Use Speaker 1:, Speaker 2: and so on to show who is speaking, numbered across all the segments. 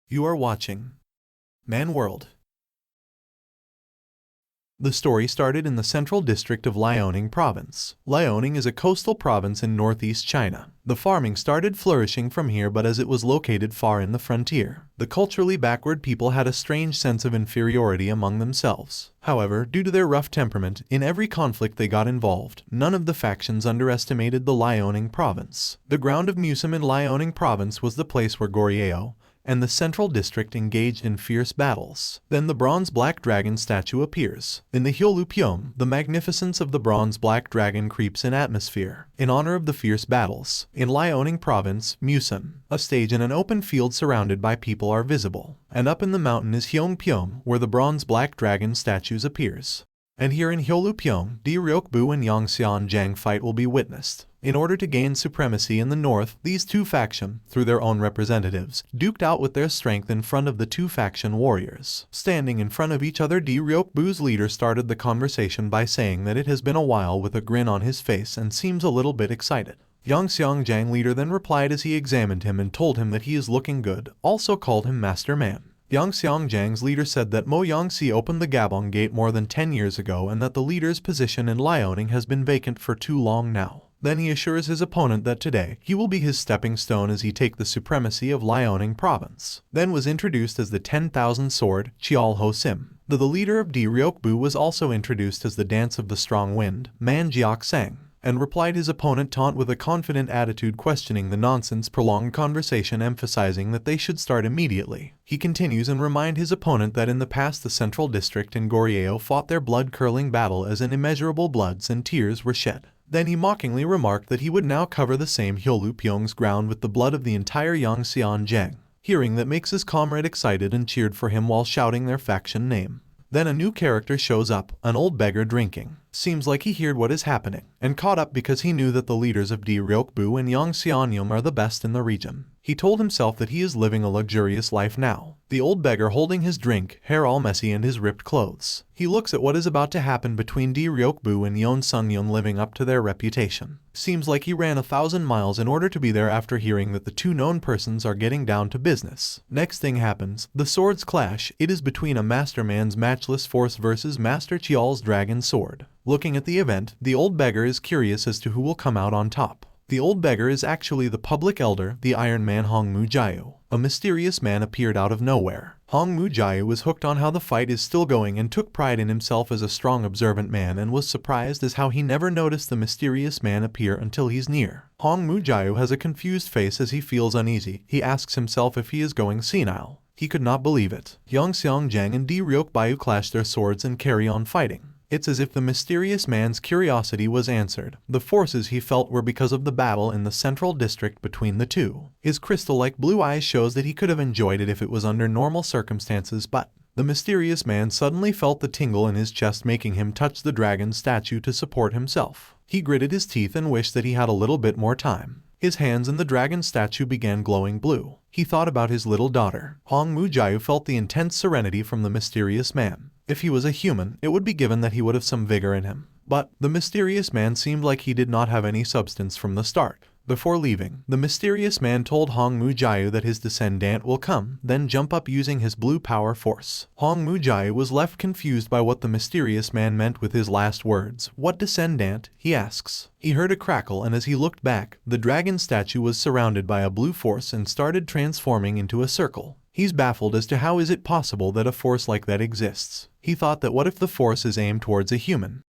Speaker 1: You are watching ManWorld. The story started in the central district of Liaoning Province. Liaoning is a coastal province in northeast China. The farming started flourishing from here, but as it was located far in the frontier, the culturally backward people had a strange sense of inferiority among themselves. However, due to their rough temperament, in every conflict they got involved, none of the factions underestimated the Liaoning Province. The ground of Musum in Liaoning Province was the place where Goryeo and the central district engaged in fierce battles. Then the bronze black dragon statue appears. In the Hyolupyeom, the magnificence of the bronze black dragon creeps in atmosphere, in honor of the fierce battles. In Liaoning Province, Musum, a stage in an open field surrounded by people are visible. And up in the mountain is Hyolupyeom, where the bronze black dragon statues appears. And here in Hyolupyeom, Ryokbu and Yangxianjiang fight will be witnessed. In order to gain supremacy in the north, these two factions, through their own representatives, duked out with their strength in front of the two faction warriors. Standing in front of each other, Ryokbu's leader started the conversation by saying that it has been a while, with a grin on his face, and seems a little bit excited. Yangxianjiang leader then replied as he examined him and told him that he is looking good, also called him Master Man. Yangxianjiang's leader said that Mo Yangxi opened the Gabong Gate more than 10 years ago and that the leader's position in Liaoning has been vacant for too long now. Then he assures his opponent that today he will be his stepping stone as he take the supremacy of Liaoning Province. Then was introduced as the 10,000 sword, Chial Ho Sim. The leader of Ryokbu was also introduced as the Dance of the Strong Wind, Man Jiak Sang, and replied his opponent taunt with a confident attitude, questioning the nonsense prolonged conversation, emphasizing that they should start immediately. He continues and remind his opponent that in the past the central district and Goryeo fought their blood-curdling battle as in immeasurable bloods and tears were shed. Then he mockingly remarked that he would now cover the same Hyolupyeong's ground with the blood of the entire Yangxianjiang. Hearing that makes his comrade excited and cheered for him while shouting their faction name. Then a new character shows up, an old beggar drinking. Seems like he heard what is happening, and caught up because he knew that the leaders of Ryokbu and Yangxianjiang are the best in the region. He told himself that he is living a luxurious life now. The old beggar holding his drink, hair all messy and his ripped clothes. He looks at what is about to happen between Ryokbu and Yeonsunyeon, living up to their reputation. Seems like he ran 1,000 miles in order to be there after hearing that the two known persons are getting down to business. Next thing happens, the swords clash. It is between a Master Man's matchless force versus Master Chial's dragon sword. Looking at the event, the old beggar is curious as to who will come out on top. The old beggar is actually the public elder, the Iron Man Hong Mu-jayu. A mysterious man appeared out of nowhere. Hong Mu-jayu was hooked on how the fight is still going and took pride in himself as a strong, observant man, and was surprised as how he never noticed the mysterious man appear until he's near. Hong Mu-jayu has a confused face as he feels uneasy. He asks himself if he is going senile. He could not believe it. Yangxianjiang and Ryokbu clash their swords and carry on fighting. It's as if the mysterious man's curiosity was answered. The forces he felt were because of the battle in the central district between the two. His crystal-like blue eyes shows that he could have enjoyed it if it was under normal circumstances, but the mysterious man suddenly felt the tingle in his chest, making him touch the dragon statue to support himself. He gritted his teeth and wished that he had a little bit more time. His hands in the dragon statue began glowing blue. He thought about his little daughter. Hong Mu-jayu felt the intense serenity from the mysterious man. If he was a human, it would be given that he would have some vigor in him. But the mysterious man seemed like he did not have any substance from the start. Before leaving, the mysterious man told Hong Mu-jayu that his descendant will come, then jump up using his blue power force. Hong Mu-jayu was left confused by what the mysterious man meant with his last words. What descendant? He asks. He heard a crackle, and as he looked back, the dragon statue was surrounded by a blue force and started transforming into a circle. He's baffled as to how is it possible that a force like that exists. He thought that what if the force is aimed towards a human?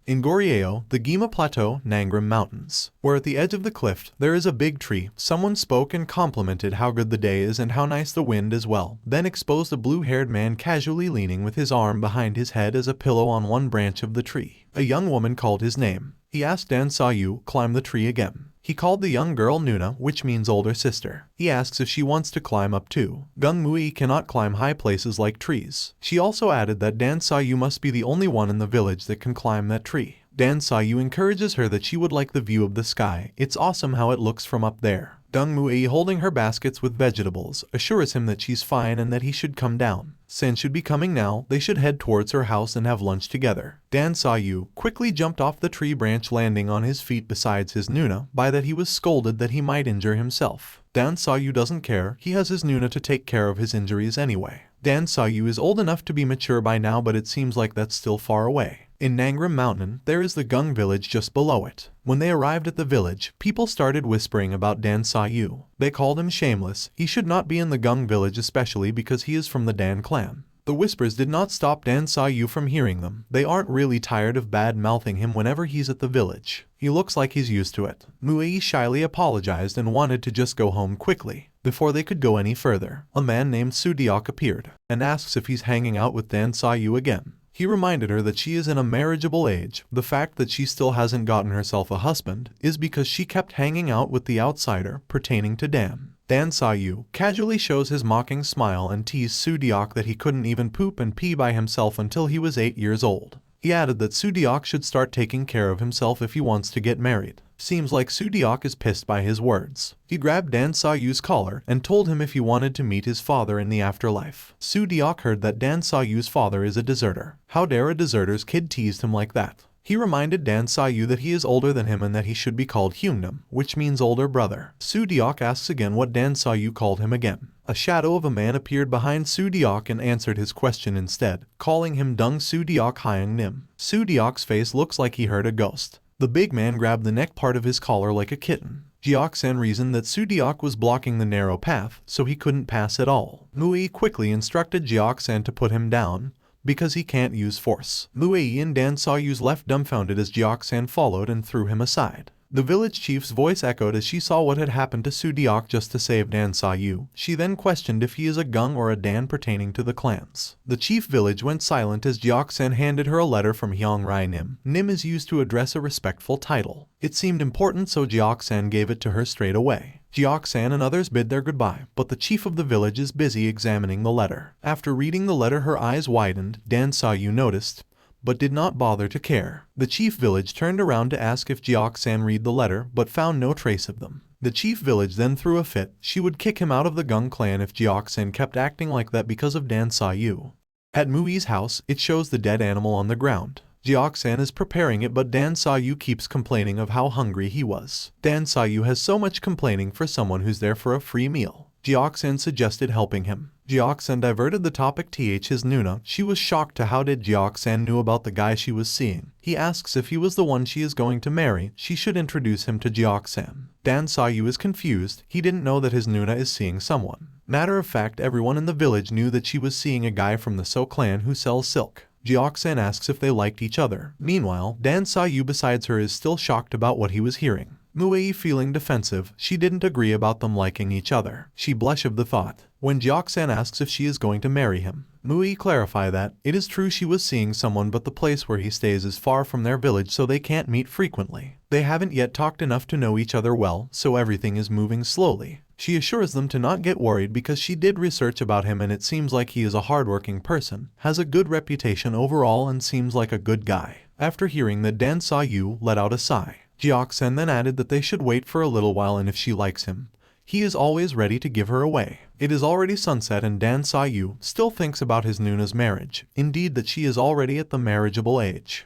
Speaker 1: In Goryeo, the Gima Plateau, Nangram Mountains, where at the edge of the cliff there is a big tree, someone spoke and complimented how good the day is and how nice the wind as well, then exposed a blue-haired man casually leaning with his arm behind his head as a pillow on one branch of the tree. A young woman called his name. He asked Dan Sayu climb the tree again. He called the young girl Nuna, which means older sister. He asks if she wants to climb up too. Gung Mui cannot climb high places like trees. She also added that Dan Sayu must be the only one in the village that can climb that tree. Dan Sayu encourages her that she would like the view of the sky. It's awesome how it looks from up there. Gung Mui, holding her baskets with vegetables, assures him that she's fine and that he should come down. Sen should be coming now. They should head towards her house and have lunch together. Dan Sayu quickly jumped off the tree branch, landing on his feet besides his Nuna. By that he was scolded that he might injure himself. Dan Sayu doesn't care, he has his Nuna to take care of his injuries anyway. Dan Sayu is old enough to be mature by now, but it seems like that's still far away. In Nangrim Mountain, there is the Gung village just below it. When they arrived at the village, people started whispering about Dan Sayu. They called him shameless. He should not be in the Gung village, especially because he is from the Dan clan. The whispers did not stop Dan Sayu from hearing them. They aren't really tired of bad-mouthing him whenever he's at the village. He looks like he's used to it. Muei shyly apologized and wanted to just go home quickly. Before they could go any further, a man named Sudiok appeared and asks if he's hanging out with Dan Sayu again. He reminded her that she is in a marriageable age. The fact that she still hasn't gotten herself a husband is because she kept hanging out with the outsider pertaining to Dan. Dan Sayu casually shows his mocking smile and teased Sudiok that he couldn't even poop and pee by himself until he was 8 years old. He added that Sudiok should start taking care of himself if he wants to get married. Seems like Sudiok is pissed by his words. He grabbed Dan Sayu's collar and told him if he wanted to meet his father in the afterlife. Sudiok heard that Dan Sayu's father is a deserter. How dare a deserter's kid teased him like that? He reminded Dan Sayu that he is older than him and that he should be called Hyungnam, which means older brother. Sudiok asks again what Dan Sayu called him again. A shadow of a man appeared behind Sudiok and answered his question instead, calling him Dung Sudiok Hyungnim. Sudiok's face looks like he heard a ghost. The big man grabbed the neck part of his collar like a kitten. Jioksan reasoned that Sudiok was blocking the narrow path, so he couldn't pass at all. Muei quickly instructed Jioksan to put him down, because he can't use force. Muei and Dan Sayu's left dumbfounded as Jioksan followed and threw him aside. The village chief's voice echoed as she saw what had happened to Sudiok just to save Dan Sayu. She then questioned if he is a Gung or a Dan pertaining to the clans. The chief village went silent as Jioksan handed her a letter from Hyongrai Nim. Nim is used to address a respectful title. It seemed important, so Jioksan gave it to her straight away. Jioksan and others bid their goodbye, but the chief of the village is busy examining the letter. After reading the letter, her eyes widened. Dan Sayu noticed, but did not bother to care. The chief village turned around to ask if Jioksan read the letter, but found no trace of them. The chief village then threw a fit. She would kick him out of the Gung clan if Jioksan kept acting like that because of Dan Sayu. At Mui's house, it shows the dead animal on the ground. Jioksan is preparing it, but Dan Sayu keeps complaining of how hungry he was. Dan Sayu has so much complaining for someone who's there for a free meal. Jioksan suggested helping him. Jioksan diverted the topic to his Nuna. She was shocked to how did Jioksan knew about the guy she was seeing. He asks if he was the one she is going to marry. She should introduce him to Jioksan. Dan Sayu is confused. He didn't know that his Nuna is seeing someone. Matter of fact, everyone in the village knew that she was seeing a guy from the So clan who sells silk. Jioksan asks if they liked each other. Meanwhile, Dan Sayu besides her is still shocked about what he was hearing. Muei feeling defensive, she didn't agree about them liking each other. She blushed of the thought. When Jioksan asks if she is going to marry him, Muei clarify that it is true she was seeing someone, but the place where he stays is far from their village, so they can't meet frequently. They haven't yet talked enough to know each other well, so everything is moving slowly. She assures them to not get worried because she did research about him and it seems like he is a hardworking person, has a good reputation overall and seems like a good guy. After hearing that, Dan Sayu let out a sigh. Jioksan then added that they should wait for a little while and if she likes him, he is always ready to give her away. It is already sunset and Dan Sayu still thinks about his Nuna's marriage, indeed that she is already at the marriageable age.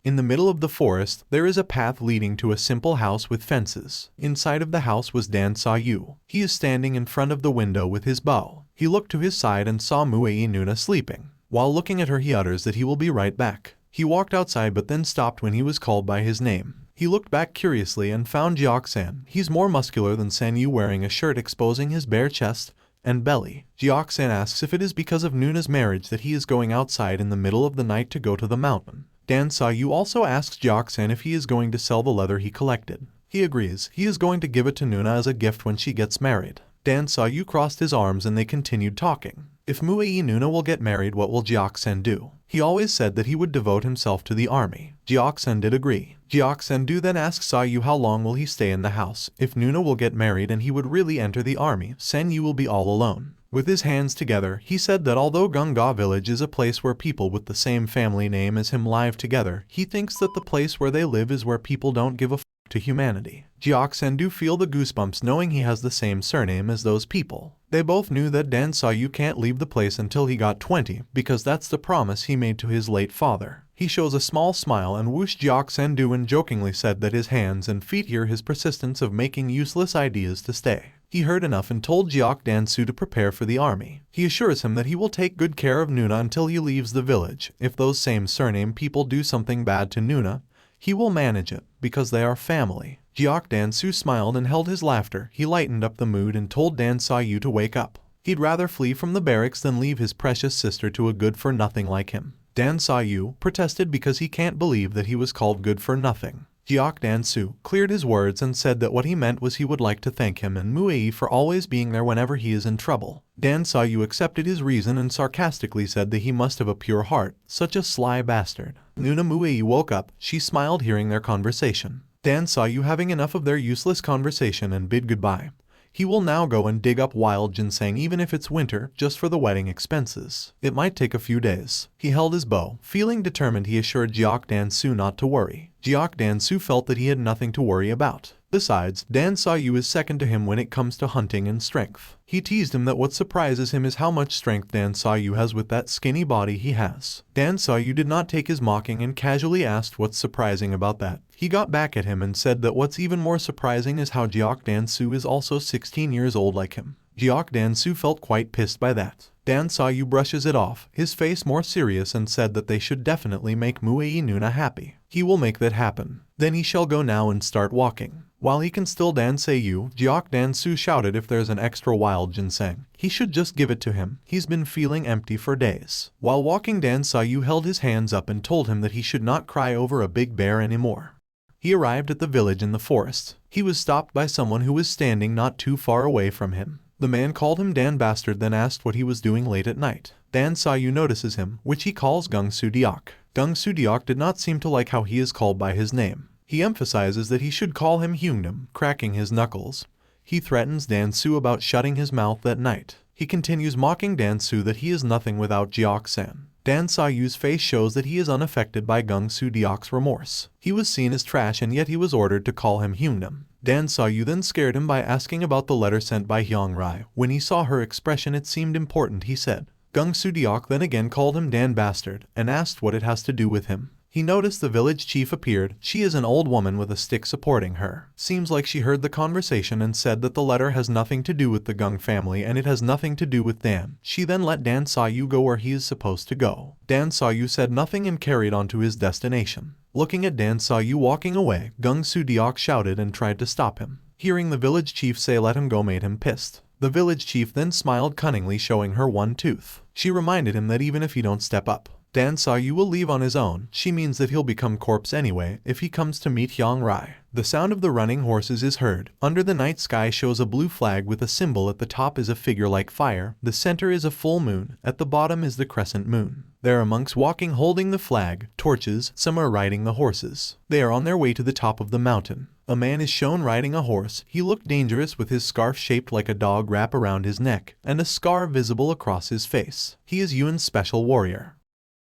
Speaker 1: In the middle of the forest, there is a path leading to a simple house with fences. Inside of the house was Dan Sayu. He is standing in front of the window with his bow. He looked to his side and saw Muei Nuna sleeping. While looking at her, he utters that he will be right back. He walked outside but then stopped when he was called by his name. He looked back curiously and found Jioksan. He's more muscular than Sanyu, wearing a shirt exposing his bare chest and belly. Jioksan asks if it is because of Nuna's marriage that he is going outside in the middle of the night to go to the mountain. Dan Sayu also asks Jioksan if he is going to sell the leather he collected. He agrees. He is going to give it to Nuna as a gift when she gets married. Dan Sayu crossed his arms and they continued talking. If Muei Nuna will get married, what will Jioksan do? He always said that he would devote himself to the army. Jioksan did agree. Jioksan then asks Sayu how long will he stay in the house. If Nuna will get married and he would really enter the army, Sanyu will be all alone. With his hands together, he said that although Gunga village is a place where people with the same family name as him live together, he thinks that the place where they live is where people don't give a f to humanity. Jioksan do feel the goosebumps knowing he has the same surname as those people. They both knew that Dan Sayu can't leave the place until he got 20, because that's the promise he made to his late father. He shows a small smile and whoosh Jiok Senduan jokingly said that his hands and feet hear his persistence of making useless ideas to stay. He heard enough and told Jiok Dansu to prepare for the army. He assures him that he will take good care of Nuna until he leaves the village. If those same surname people do something bad to Nuna, he will manage it, because they are family. Jiok Dansu smiled and held his laughter. He lightened up the mood and told Dan Sayu to wake up. He'd rather flee from the barracks than leave his precious sister to a good-for-nothing like him. Dan Sayu protested because he can't believe that he was called good-for-nothing. Jiok Dansu cleared his words and said that what he meant was he would like to thank him and Muei for always being there whenever he is in trouble. Dan Sayu accepted his reason and sarcastically said that he must have a pure heart, such a sly bastard. Nuna Muei woke up. She smiled hearing their conversation. Dan Sayu having enough of their useless conversation and bid goodbye. He will now go and dig up wild ginseng even if it's winter, just for the wedding expenses. It might take a few days. He held his bow. Feeling determined, he assured Jiok Dansu not to worry. Jiok Dansu felt that he had nothing to worry about. Besides, Dan Sayu is second to him when it comes to hunting and strength. He teased him that what surprises him is how much strength Dan Sayu has with that skinny body he has. Dan Sayu did not take his mocking and casually asked what's surprising about that. He got back at him and said that what's even more surprising is how Jiok Dansu is also 16 years old like him. Jiok Dansu felt quite pissed by that. Dan Sayu brushes it off, his face more serious, and said that they should definitely make Muei Nuna happy. He will make that happen. Then he shall go now and start walking. While he can still dance Seiyu, Jiok Dansu shouted if there's an extra wild ginseng, he should just give it to him. He's been feeling empty for days. While walking, Dan Sayu held his hands up and told him that he should not cry over a big bear anymore. He arrived at the village in the forest. He was stopped by someone who was standing not too far away from him. The man called him Dan Bastard, then asked what he was doing late at night. Dan Sayu notices him, which he calls Gung Sudiok. Gung Sudiok did not seem to like how he is called by his name. He emphasizes that he should call him Hyungnam, cracking his knuckles. He threatens Dansu about shutting his mouth that night. He continues mocking Dansu that he is nothing without Jiok-san. Dan Sayu's face shows that he is unaffected by Gung Sudiok's remorse. He was seen as trash and yet he was ordered to call him Hyungnam. Dan Sayu then scared him by asking about the letter sent by Hyungrai. When he saw her expression it seemed important, he said. Gung Sudiok then again called him Dan Bastard and asked what it has to do with him. He noticed the village chief appeared. She is an old woman with a stick supporting her. Seems like she heard the conversation and said that the letter has nothing to do with the Gung family and it has nothing to do with Dan. She then let Dan Sayu go where he is supposed to go. Dan Sayu said nothing and carried on to his destination. Looking at Dan Sayu walking away, Gung Sudiok shouted and tried to stop him. Hearing the village chief say let him go made him pissed. The village chief then smiled cunningly, showing her one tooth. She reminded him that even if you don't step up, Dan Sayu will leave on his own. She means that he'll become corpse anyway if he comes to meet Hyungrai. The sound of the running horses is heard. Under the night sky shows a blue flag with a symbol. At the top is a figure like fire. The center is a full moon. At the bottom is the crescent moon. There are monks walking holding the flag, torches. Some are riding the horses. They are on their way to the top of the mountain. A man is shown riding a horse. He looked dangerous with his scarf shaped like a dog wrap around his neck and a scar visible across his face. He is Yuan's special warrior.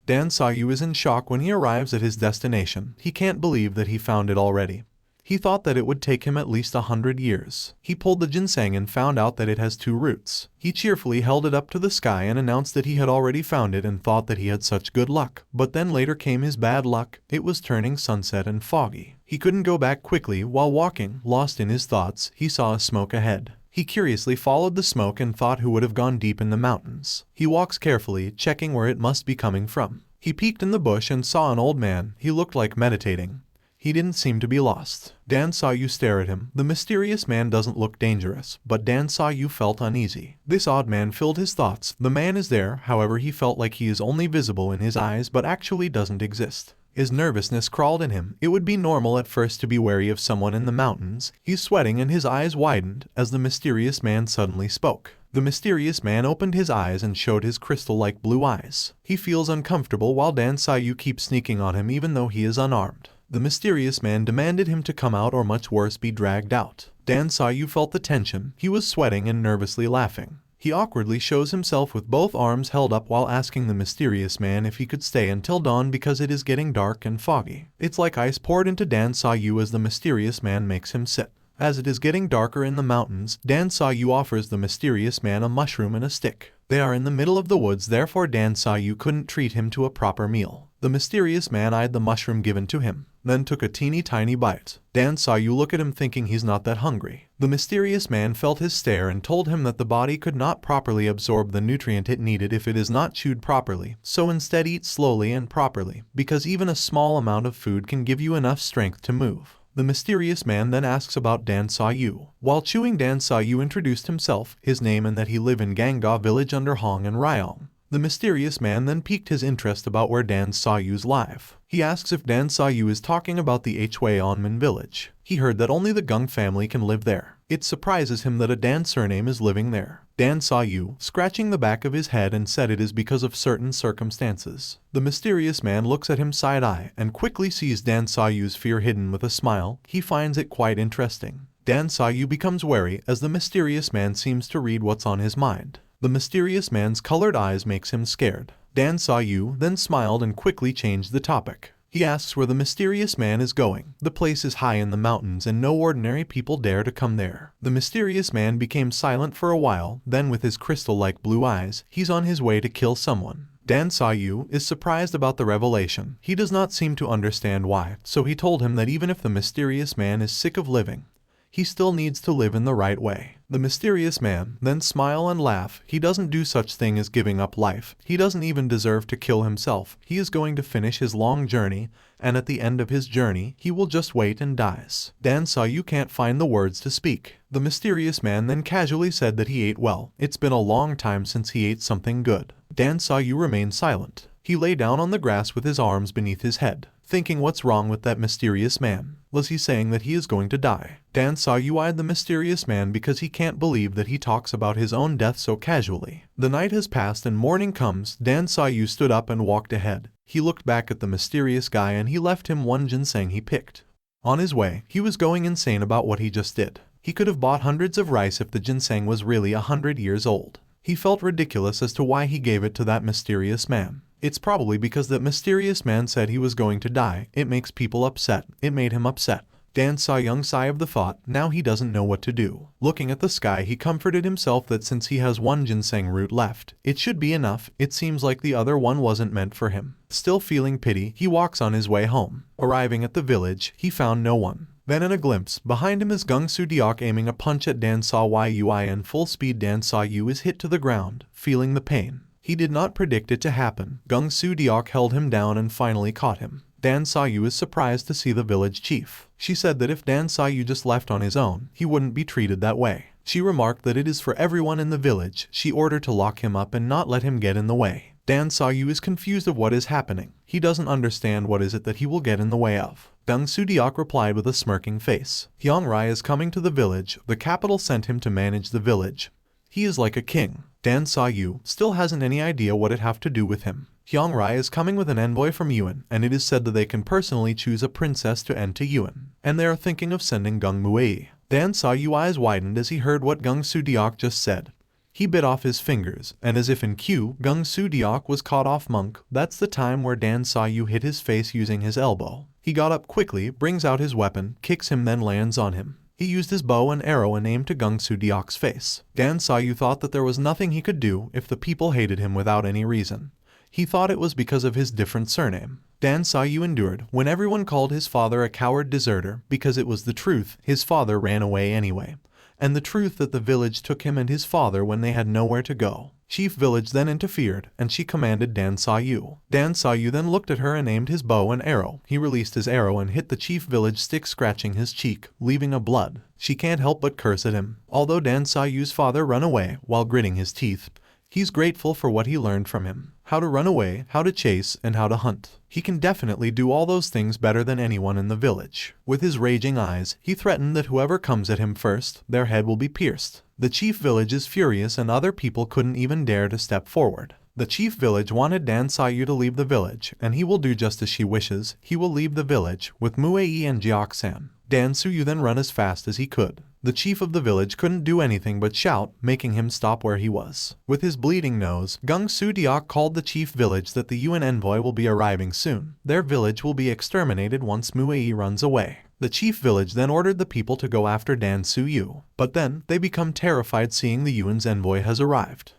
Speaker 1: Dan Sayu is in shock when he arrives at his destination. He can't believe that he found it already. He thought that it would take him at least 100 years. He pulled the ginseng and found out that it has 2 roots. He cheerfully held it up to the sky and announced that he had already found it and thought that he had such good luck. But then later came his bad luck. It was turning sunset and foggy. He couldn't go back quickly. While walking, lost in his thoughts, he saw a smoke ahead. He curiously followed the smoke and thought who would have gone deep in the mountains. He walks carefully, checking where it must be coming from. He peeked in the bush and saw an old man. He looked like meditating. He didn't seem to be lost. Dan Sayu stared at him. The mysterious man doesn't look dangerous, but Dan Sayu felt uneasy. This odd man filled his thoughts. The man is there, however he felt like he is only visible in his eyes but actually doesn't exist. His nervousness crawled in him. It would be normal at first to be wary of someone in the mountains. He's sweating and his eyes widened as the mysterious man suddenly spoke. The mysterious man opened his eyes and showed his crystal-like blue eyes. He feels uncomfortable while Dan Sayu keeps sneaking on him even though he is unarmed. The mysterious man demanded him to come out or much worse be dragged out. Dan Sayu felt the tension. He was sweating and nervously laughing. He awkwardly shows himself with both arms held up while asking the mysterious man if he could stay until dawn because it is getting dark and foggy. It's like ice poured into Dan Sayu as the mysterious man makes him sit. As it is getting darker in the mountains, Dan Sayu offers the mysterious man a mushroom and a stick. They are in the middle of the woods, therefore Dan Sayu couldn't treat him to a proper meal. The mysterious man eyed the mushroom given to him, then took a teeny tiny bite. Dan saw you look at him thinking he's not that hungry. The mysterious man felt his stare and told him that the body could not properly absorb the nutrient it needed if it is not chewed properly, so instead eat slowly and properly, because even a small amount of food can give you enough strength to move. The mysterious man then asks about Dan Saw Yu. While chewing, Dan Saw Yu introduced himself, his name, and that he lived in Ganga village under Hong and Ryong. The mysterious man then piqued his interest about where Dan Saw Yu's live. He asks if Dan Saw Yu is talking about the etched Onmin village. He heard that only the Gung family can live there. It surprises him that a Dan surname is living there. Dan Saw Yu, scratching the back of his head, and said it is because of certain circumstances. The mysterious man looks at him side-eye and quickly sees Dan Saw Yu's fear hidden with a smile. He finds it quite interesting. Dan Saw Yu becomes wary as the mysterious man seems to read what's on his mind. The mysterious man's colored eyes makes him scared. Dan Saw Yu then smiled and quickly changed the topic. He asks where the mysterious man is going. The place is high in the mountains and no ordinary people dare to come there. The mysterious man became silent for a while, then with his crystal-like blue eyes, he's on his way to kill someone. Dan Saw Yu is surprised about the revelation. He does not seem to understand why, so he told him that even if the mysterious man is sick of living, he still needs to live in the right way. The mysterious man then smile and laugh. He doesn't do such thing as giving up life. He doesn't even deserve to kill himself. He is going to finish his long journey, and at the end of his journey, he will just wait and dies. Dan Saw Yu can't find the words to speak. The mysterious man then casually said that he ate well. It's been a long time since he ate something good. Dan Saw Yu remained silent. He lay down on the grass with his arms beneath his head, thinking what's wrong with that mysterious man. Was he saying that he is going to die? Dan Saw Yu eyed the mysterious man because he can't believe that he talks about his own death so casually. The night has passed and morning comes. Dan Saw Yu stood up and walked ahead. He looked back at the mysterious guy and he left him one ginseng he picked. On his way, he was going insane about what he just did. He could have bought hundreds of rice if the ginseng was really 100 years old. He felt ridiculous as to why he gave it to that mysterious man. It's probably because that mysterious man said he was going to die. It makes people upset. It made him upset. Dan Saw Young sigh of the thought. Now he doesn't know what to do. Looking at the sky, he comforted himself that since he has one ginseng root left, it should be enough. It seems like the other one wasn't meant for him. Still feeling pity, he walks on his way home. Arriving at the village, he found no one. Then in a glimpse, behind him is Gung Su Deok aiming a punch at Dan Saw Yu in full speed. Dan Saw Yu is hit to the ground, feeling the pain. He did not predict it to happen. Gung Su Deok held him down and finally caught him. Dan Saw Yu is surprised to see the village chief. She said that if Dan Saw Yu just left on his own, he wouldn't be treated that way. She remarked that it is for everyone in the village. She ordered to lock him up and not let him get in the way. Dan Saw Yu is confused of what is happening. He doesn't understand what is it that he will get in the way of. Gung Su Deok replied with a smirking face. Hyung Rai is coming to the village. The capital sent him to manage the village. He is like a king. Dan Saw Yu still hasn't any idea what it have to do with him. Hyung Rai is coming with an envoy from Yuan, and it is said that they can personally choose a princess to end to Yuan, and they are thinking of sending Gung Muei. Dan Saw Yu eyes widened as he heard what Gung Su Deok just said. He bit off his fingers, and as if in cue, Gung Su Deok was caught off monk. That's the time where Dan Saw Yu hit his face using his elbow. He got up quickly, brings out his weapon, kicks him, then lands on him. He used his bow and arrow and aimed to Gung Su Deok's face. Dan Saw Yu thought that there was nothing he could do if the people hated him without any reason. He thought it was because of his different surname. Dan Saw Yu endured when everyone called his father a coward deserter because it was the truth. His father ran away anyway, and the truth that the village took him and his father when they had nowhere to go. Chief Village then interfered, and she commanded Dan Saw Yu. Dan Saw Yu then looked at her and aimed his bow and arrow. He released his arrow and hit the Chief Village stick, scratching his cheek, leaving a blood. She can't help but curse at him. Although Dan Saw Yu's father ran away while gritting his teeth, he's grateful for what he learned from him. How to run away, how to chase, and how to hunt. He can definitely do all those things better than anyone in the village. With his raging eyes, he threatened that whoever comes at him first, their head will be pierced. The Chief Village is furious and other people couldn't even dare to step forward. The Chief Village wanted Dan Saw Yu to leave the village, and he will do just as she wishes. He will leave the village with Muei and Jiok-san. Dan Saw Yu then ran as fast as he could. The chief of the village couldn't do anything but shout, making him stop where he was. With his bleeding nose, Gung Su Deok called the chief village that the UN envoy will be arriving soon. Their village will be exterminated once Muei runs away. The chief village then ordered the people to go after Dan Saw Yu, but then they become terrified seeing the UN's envoy has arrived.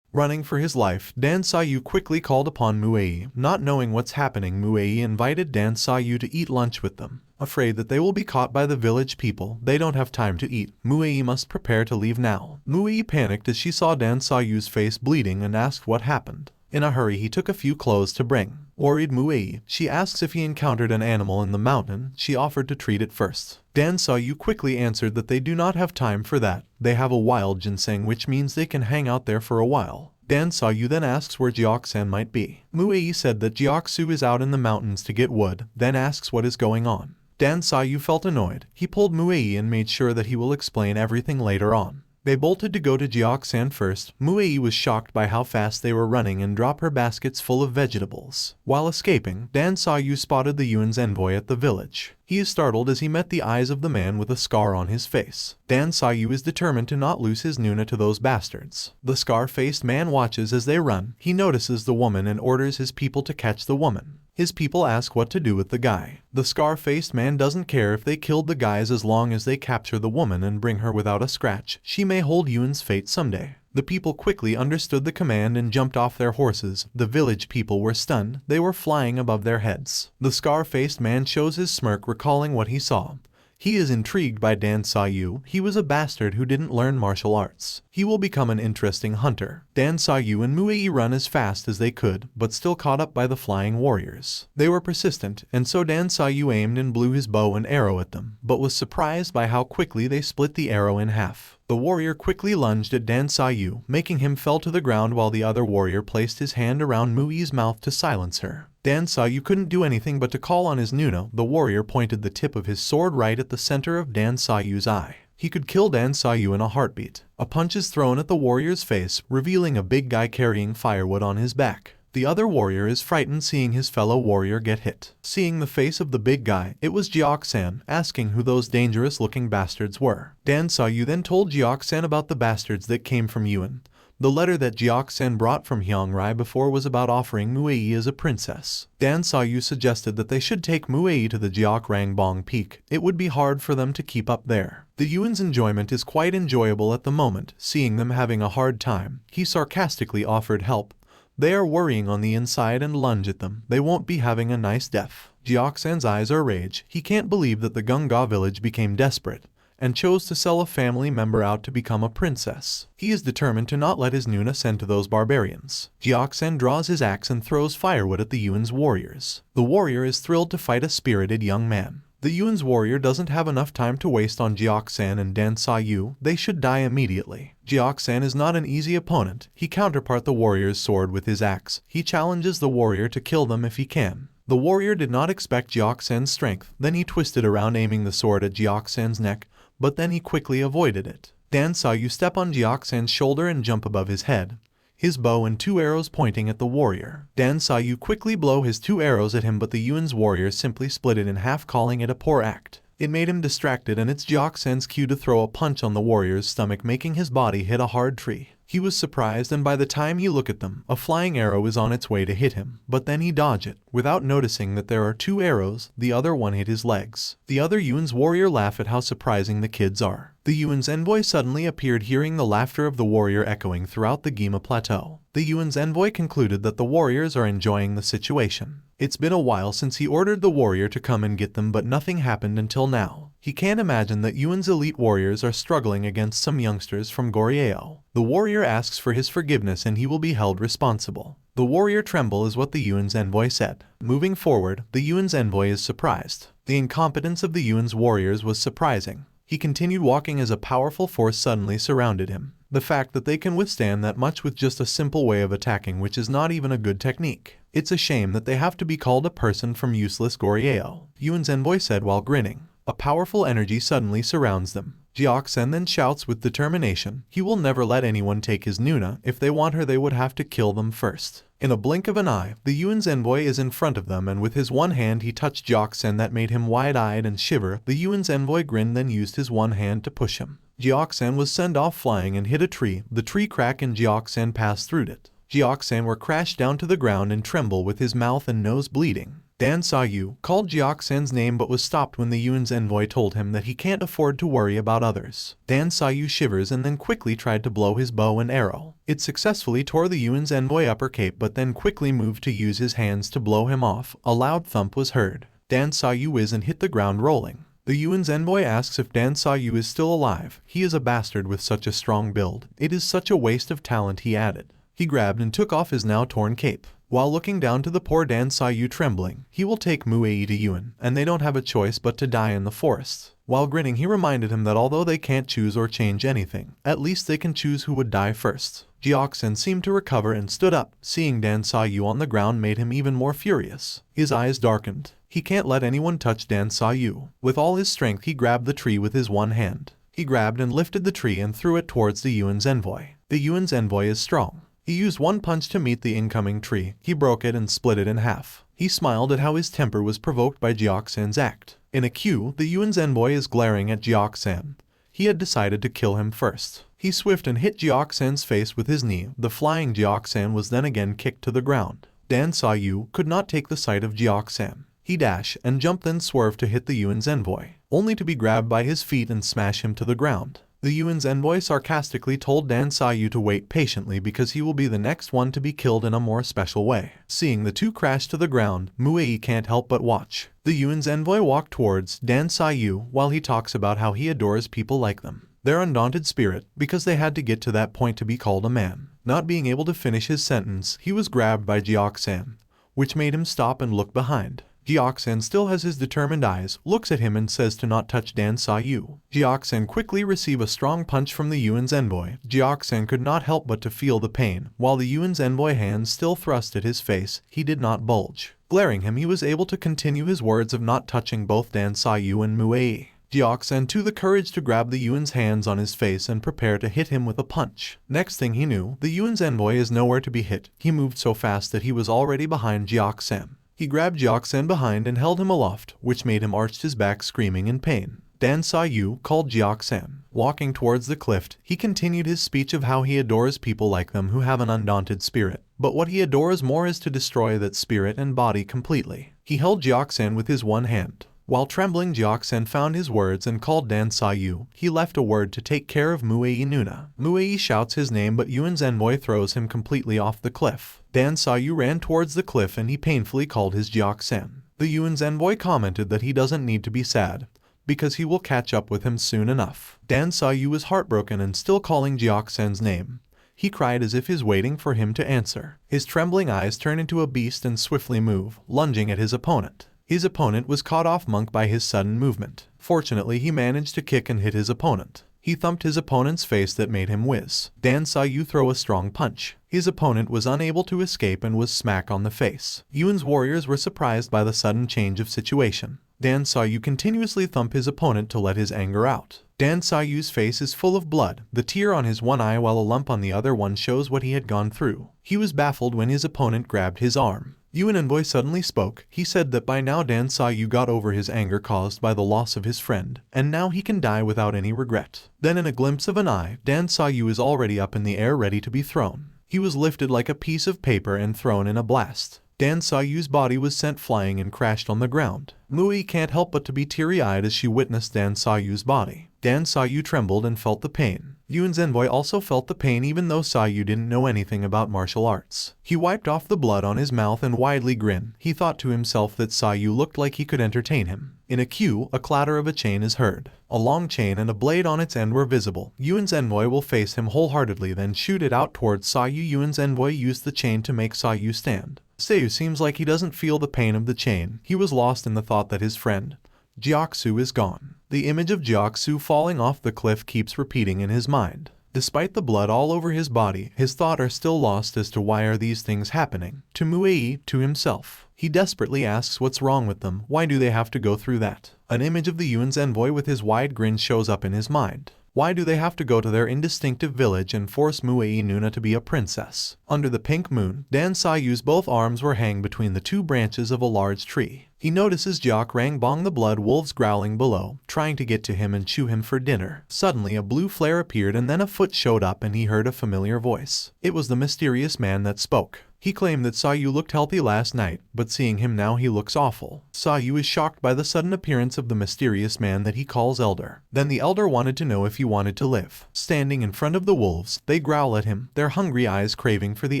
Speaker 1: Running for his life, Dan Sayu quickly called upon Muei. Not knowing what's happening, Muei invited Dan Sayu to eat lunch with them. Afraid that they will be caught by the village people, they don't have time to eat. Muei must prepare to leave now. Muei panicked as she saw Dan Sayu's face bleeding and asked what happened. In a hurry, he took a few clothes to bring. Worried Muei, she asks if he encountered an animal in the mountain. She offered to treat it first. Dan Sayu quickly answered that they do not have time for that. They have a wild ginseng, which means they can hang out there for a while. Dan Sayu then asks where Jiok-san might be. Muei said that Jioksu is out in the mountains to get wood, then asks what is going on. Dan Sayu felt annoyed. He pulled Muei and made sure that he will explain everything later on. They bolted to go to Jiok-san first. Muei was shocked by how fast they were running and dropped her baskets full of vegetables. While escaping, Dan Sayu spotted the Yuan's envoy at the village. He is startled as he met the eyes of the man with a scar on his face. Dan Sayu is determined to not lose his Nuna to those bastards. The scar-faced man watches as they run. He notices the woman and orders his people to catch the woman. His people ask what to do with the guy. The scar-faced man doesn't care if they killed the guys as long as they capture the woman and bring her without a scratch. She may hold Yuan's fate someday. The people quickly understood the command and jumped off their horses. The village people were stunned. They were flying above their heads. The scar-faced man shows his smirk, recalling what he saw. He is intrigued by Dan Sayu. He was a bastard who didn't learn martial arts. He will become an interesting hunter. Dan Sayu and Muei run as fast as they could, but still caught up by the flying warriors. They were persistent, and so Dan Sayu aimed and blew his bow and arrow at them, but was surprised by how quickly they split the arrow in half. The warrior quickly lunged at Dan Sayu, making him fall to the ground while the other warrior placed his hand around Mui's mouth to silence her. Dan Sayu couldn't do anything but to call on his Nuna. The warrior pointed the tip of his sword right at the center of Dan Sayu's eye. He could kill Dan Sayu in a heartbeat. A punch is thrown at the warrior's face, revealing a big guy carrying firewood on his back. The other warrior is frightened seeing his fellow warrior get hit. Seeing the face of the big guy, it was Jiok-san, asking who those dangerous-looking bastards were. Dan Sayu then told Jiok-san about the bastards that came from Yuan. The letter that Jiok-san brought from Hyangrai before was about offering Muei as a princess. Dan Sayu suggested that they should take Muei to the Jiokrangbong Peak. It would be hard for them to keep up there. The Yuan's enjoyment is quite enjoyable at the moment, seeing them having a hard time. He sarcastically offered help. They are worrying on the inside and lunge at them. They won't be having a nice death. Jiok-san's eyes are rage. He can't believe that the Gunga village became desperate and chose to sell a family member out to become a princess. He is determined to not let his Nuna send to those barbarians. Jiok-san draws his axe and throws firewood at the Yuan's warriors. The warrior is thrilled to fight a spirited young man. The Yuan's warrior doesn't have enough time to waste on Jiok-san and Dan Sayu. They should die immediately. Jiok-san is not an easy opponent. He counterpart the warrior's sword with his axe. He challenges the warrior to kill them if he can. The warrior did not expect Jiok-san's strength. Then he twisted around, aiming the sword at Jiok-san's neck, but then he quickly avoided it. Dan Sayu step on Jiok-san's shoulder and jump above his head, his bow and 2 arrows pointing at the warrior. Dan Sayu quickly blow his 2 arrows at him, but the Yuan's warrior simply split it in half, calling it a poor act. It made him distracted, and it's Jiok-san's cue to throw a punch on the warrior's stomach, making his body hit a hard tree. He was surprised, and by the time he looked at them, a flying arrow is on its way to hit him, but then he dodged it. Without noticing that there are 2 arrows, the other one hit his legs. The other Yuan's warrior laughed at how surprising the kids are. The Yuan's envoy suddenly appeared, hearing the laughter of the warrior echoing throughout the Gima Plateau. The Yuan's envoy concluded that the warriors are enjoying the situation. It's been a while since he ordered the warrior to come and get them, but nothing happened until now. He can't imagine that Yuan's elite warriors are struggling against some youngsters from Goryeo. The warrior asks for his forgiveness and he will be held responsible. The warrior tremble is what the Yuan's envoy said. Moving forward, the Yuan's envoy is surprised. The incompetence of the Yuan's warriors was surprising. He continued walking as a powerful force suddenly surrounded him. The fact that they can withstand that much with just a simple way of attacking, which is not even a good technique. It's a shame that they have to be called a person from useless Goryeo, Yuan's envoy said while grinning. A powerful energy suddenly surrounds them. Jiok-san then shouts with determination. He will never let anyone take his Nuna. If they want her, they would have to kill them first. In a blink of an eye, the Yuan's envoy is in front of them, and with his one hand he touched Jiok-san. That made him wide-eyed and shiver. The Yuan's envoy grinned, then used his one hand to push him. Jiok-san was sent off flying and hit a tree. The tree cracked and Jiok-san passed through it. Jiok-san were crashed down to the ground and tremble with his mouth and nose bleeding. Dan Sayu called Jioxan's name but was stopped when the Yuan's envoy told him that he can't afford to worry about others. Dan Sayu shivers and then quickly tried to blow his bow and arrow. It successfully tore the Yuan's envoy upper cape but then quickly moved to use his hands to blow him off. A loud thump was heard. Dan Sayu whizzed and hit the ground rolling. The Yuan's envoy asks if Dan Sayu is still alive. He is a bastard with such a strong build. It is such a waste of talent, he added. He grabbed and took off his now torn cape. While looking down to the poor Dan Sayu trembling, he will take Muei to Yuan, and they don't have a choice but to die in the forests. While grinning, he reminded him that although they can't choose or change anything, at least they can choose who would die first. Jioxan seemed to recover and stood up. Seeing Dan Sayu on the ground made him even more furious. His eyes darkened. He can't let anyone touch Dan Sayu. With all his strength, he grabbed the tree with his one hand. He grabbed and lifted the tree and threw it towards the Yuan's envoy. The Yuan's envoy is strong. He used one punch to meet the incoming tree. He broke it and split it in half. He smiled at how his temper was provoked by Jioxan's act. In a queue, the Yuan's envoy is glaring at Jioxan. He had decided to kill him first. He swift and hit Jioxan's face with his knee. The flying Jioxan was then again kicked to the ground. Dan Sayu could not take the sight of Jioxan. He dashed and jumped then swerved to hit the Yuan's envoy, only to be grabbed by his feet and smash him to the ground. The Yuan's envoy sarcastically told Dan Sayu to wait patiently because he will be the next one to be killed in a more special way. Seeing the two crash to the ground, Muei can't help but watch. The Yuan's envoy walked towards Dan Sayu while he talks about how he adores people like them. Their undaunted spirit, because they had to get to that point to be called a man. Not being able to finish his sentence, he was grabbed by Jioxan, which made him stop and look behind. Jioxan still has his determined eyes, looks at him and says to not touch Dan Sayu. Jioxan quickly receives a strong punch from the Yuan's envoy. Jioxan could not help but to feel the pain. While the Yuan's envoy hands still thrust at his face, he did not bulge. Glaring him, he was able to continue his words of not touching both Dan Sayu and Muei. Jioxan took the courage to grab the Yuan's hands on his face and prepare to hit him with a punch. Next thing he knew, the Yuan's envoy is nowhere to be hit. He moved so fast that he was already behind Jioxan. He grabbed Jioxan behind and held him aloft, which made him arch his back screaming in pain. Dan Sayu called Jioxan. Walking towards the cliff, he continued his speech of how he adores people like them who have an undaunted spirit. But what he adores more is to destroy that spirit and body completely. He held Jioxan with his one hand. While trembling, Jioxan found his words and called Dan Sayu. He left a word to take care of Muei Nuna. Muei shouts his name but Yuan's envoy throws him completely off the cliff. Dan Sayu ran towards the cliff and he painfully called his Jioxan. The Yuan's envoy commented that he doesn't need to be sad, because he will catch up with him soon enough. Dan Sayu was heartbroken and still calling Jioxan's name. He cried as if he's waiting for him to answer. His trembling eyes turn into a beast and swiftly move, lunging at his opponent. His opponent was caught off monk by his sudden movement. Fortunately, he managed to kick and hit his opponent. He thumped his opponent's face that made him whiz. Dan Sayu throw a strong punch. His opponent was unable to escape and was smacked on the face. Yuan's warriors were surprised by the sudden change of situation. Dan Sayu continuously thump his opponent to let his anger out. Dan Sayu's face is full of blood, the tear on his one eye while a lump on the other one shows what he had gone through. He was baffled when his opponent grabbed his arm. Yuan envoy suddenly spoke. He said that by now Dan Sayu got over his anger caused by the loss of his friend, and now he can die without any regret. Then in a glimpse of an eye, Dan Sayu is already up in the air ready to be thrown. He was lifted like a piece of paper and thrown in a blast. Dan Sayu's body was sent flying and crashed on the ground. Muei can't help but to be teary-eyed as she witnessed Dan Sayu's body. Dan Sayu trembled and felt the pain. Yuan's envoy also felt the pain even though Sayu didn't know anything about martial arts. He wiped off the blood on his mouth and widely grinned. He thought to himself that Sayu looked like he could entertain him. In a queue, a clatter of a chain is heard. A long chain and a blade on its end were visible. Yuan's envoy will face him wholeheartedly then shoot it out towards Sayu. Yuan's envoy used the chain to make Sayu stand. Sayu seems like he doesn't feel the pain of the chain. He was lost in the thought that his friend, Jiaxu, is gone. The image of Jiaxu falling off the cliff keeps repeating in his mind. Despite the blood all over his body, his thoughts are still lost as to why are these things happening. To Muei, to himself. He desperately asks what's wrong with them, why do they have to go through that? An image of the Yuan's envoy with his wide grin shows up in his mind. Why do they have to go to their indistinctive village and force Muei Nuna to be a princess? Under the pink moon, Dan Sayu's both arms were hanging between the two branches of a large tree. He notices Jiak Rangbong the blood wolves growling below, trying to get to him and chew him for dinner. Suddenly a blue flare appeared and then a foot showed up and he heard a familiar voice. It was the mysterious man that spoke. He claimed that Sa Yu looked healthy last night, but seeing him now he looks awful. Sa Yu is shocked by the sudden appearance of the mysterious man that he calls Elder. Then the Elder wanted to know if he wanted to live. Standing in front of the wolves, they growl at him, their hungry eyes craving for the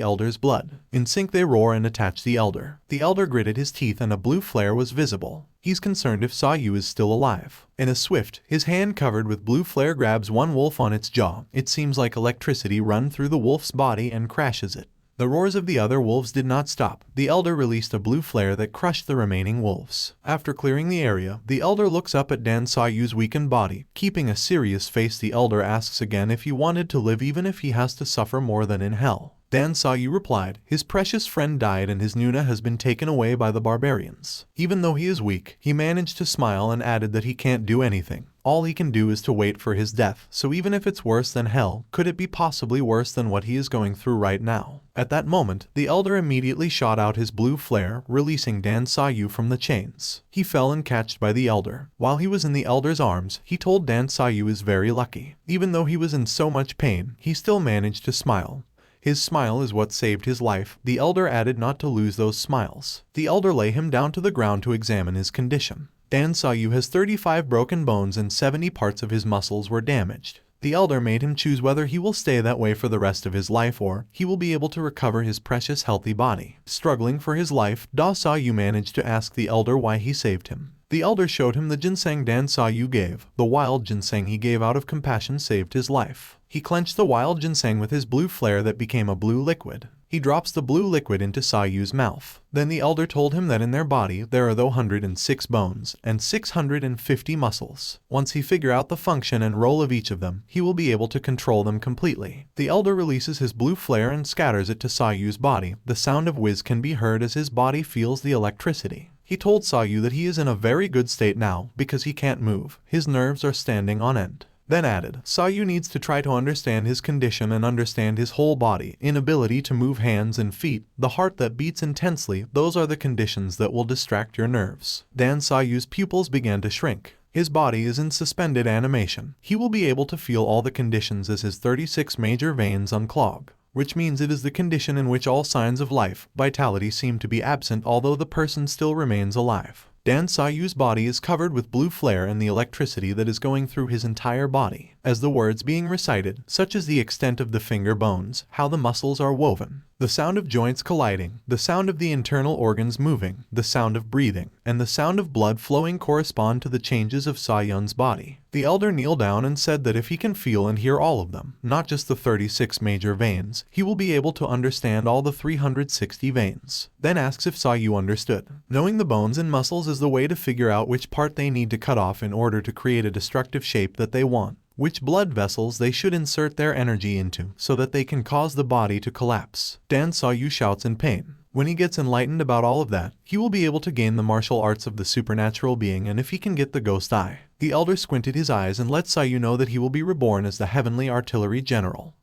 Speaker 1: Elder's blood. In sync they roar and attach the Elder. The Elder gritted his teeth and a blue flare was visible. He's concerned if Sa Yu is still alive. In a swift, his hand covered with blue flare grabs one wolf on its jaw. It seems like electricity run through the wolf's body and crashes it. The roars of the other wolves did not stop. The Elder released a blue flare that crushed the remaining wolves. After clearing the area, the Elder looks up at Dan Sa Yu's weakened body. Keeping a serious face, the Elder asks again if he wanted to live even if he has to suffer more than in hell. Dan Sa Yu replied, his precious friend died and his Nuna has been taken away by the barbarians. Even though he is weak, he managed to smile and added that he can't do anything. All he can do is to wait for his death, so even if it's worse than hell, could it be possibly worse than what he is going through right now? At that moment, the Elder immediately shot out his blue flare, releasing Dan Sa Yu from the chains. He fell and catched by the Elder. While he was in the Elder's arms, he told Dan Sa Yu is very lucky. Even though he was in so much pain, he still managed to smile. His smile is what saved his life. The Elder added not to lose those smiles. The Elder lay him down to the ground to examine his condition. Dan Sa Yu has 35 broken bones and 70 parts of his muscles were damaged. The Elder made him choose whether he will stay that way for the rest of his life or he will be able to recover his precious healthy body. Struggling for his life, Da Sa Yu managed to ask the Elder why he saved him. The Elder showed him the ginseng Dan Sa Yu gave. The wild ginseng he gave out of compassion saved his life. He clenched the wild ginseng with his blue flare that became a blue liquid. He drops the blue liquid into Sa Yu's mouth. Then the Elder told him that in their body there are 106 bones and 650 muscles. Once he figure out the function and role of each of them, he will be able to control them completely. The Elder releases his blue flare and scatters it to Sa Yu's body. The sound of whiz can be heard as his body feels the electricity. He told Sa Yu that he is in a very good state now because he can't move. His nerves are standing on end. Then added, Sa Yu needs to try to understand his condition and understand his whole body, inability to move hands and feet, the heart that beats intensely, those are the conditions that will distract your nerves. Dan Sa Yu's pupils began to shrink. His body is in suspended animation. He will be able to feel all the conditions as his 36 major veins unclog, which means it is the condition in which all signs of life, vitality seem to be absent although the person still remains alive. Dan Sa Yu's body is covered with blue flare and the electricity that is going through his entire body. As the words being recited, such as the extent of the finger bones, how the muscles are woven, the sound of joints colliding, the sound of the internal organs moving, the sound of breathing, and the sound of blood flowing correspond to the changes of Sa Yun's body. The Elder kneeled down and said that if he can feel and hear all of them, not just the 36 major veins, he will be able to understand all the 360 veins. Then asks if Sa Yu understood. Knowing the bones and muscles is the way to figure out which part they need to cut off in order to create a destructive shape that they want, which blood vessels they should insert their energy into so that they can cause the body to collapse. Dan Sa Yu shouts in pain. When he gets enlightened about all of that, he will be able to gain the martial arts of the supernatural being and if he can get the ghost eye. The Elder squinted his eyes and let Sa Yu know that he will be reborn as the heavenly artillery general.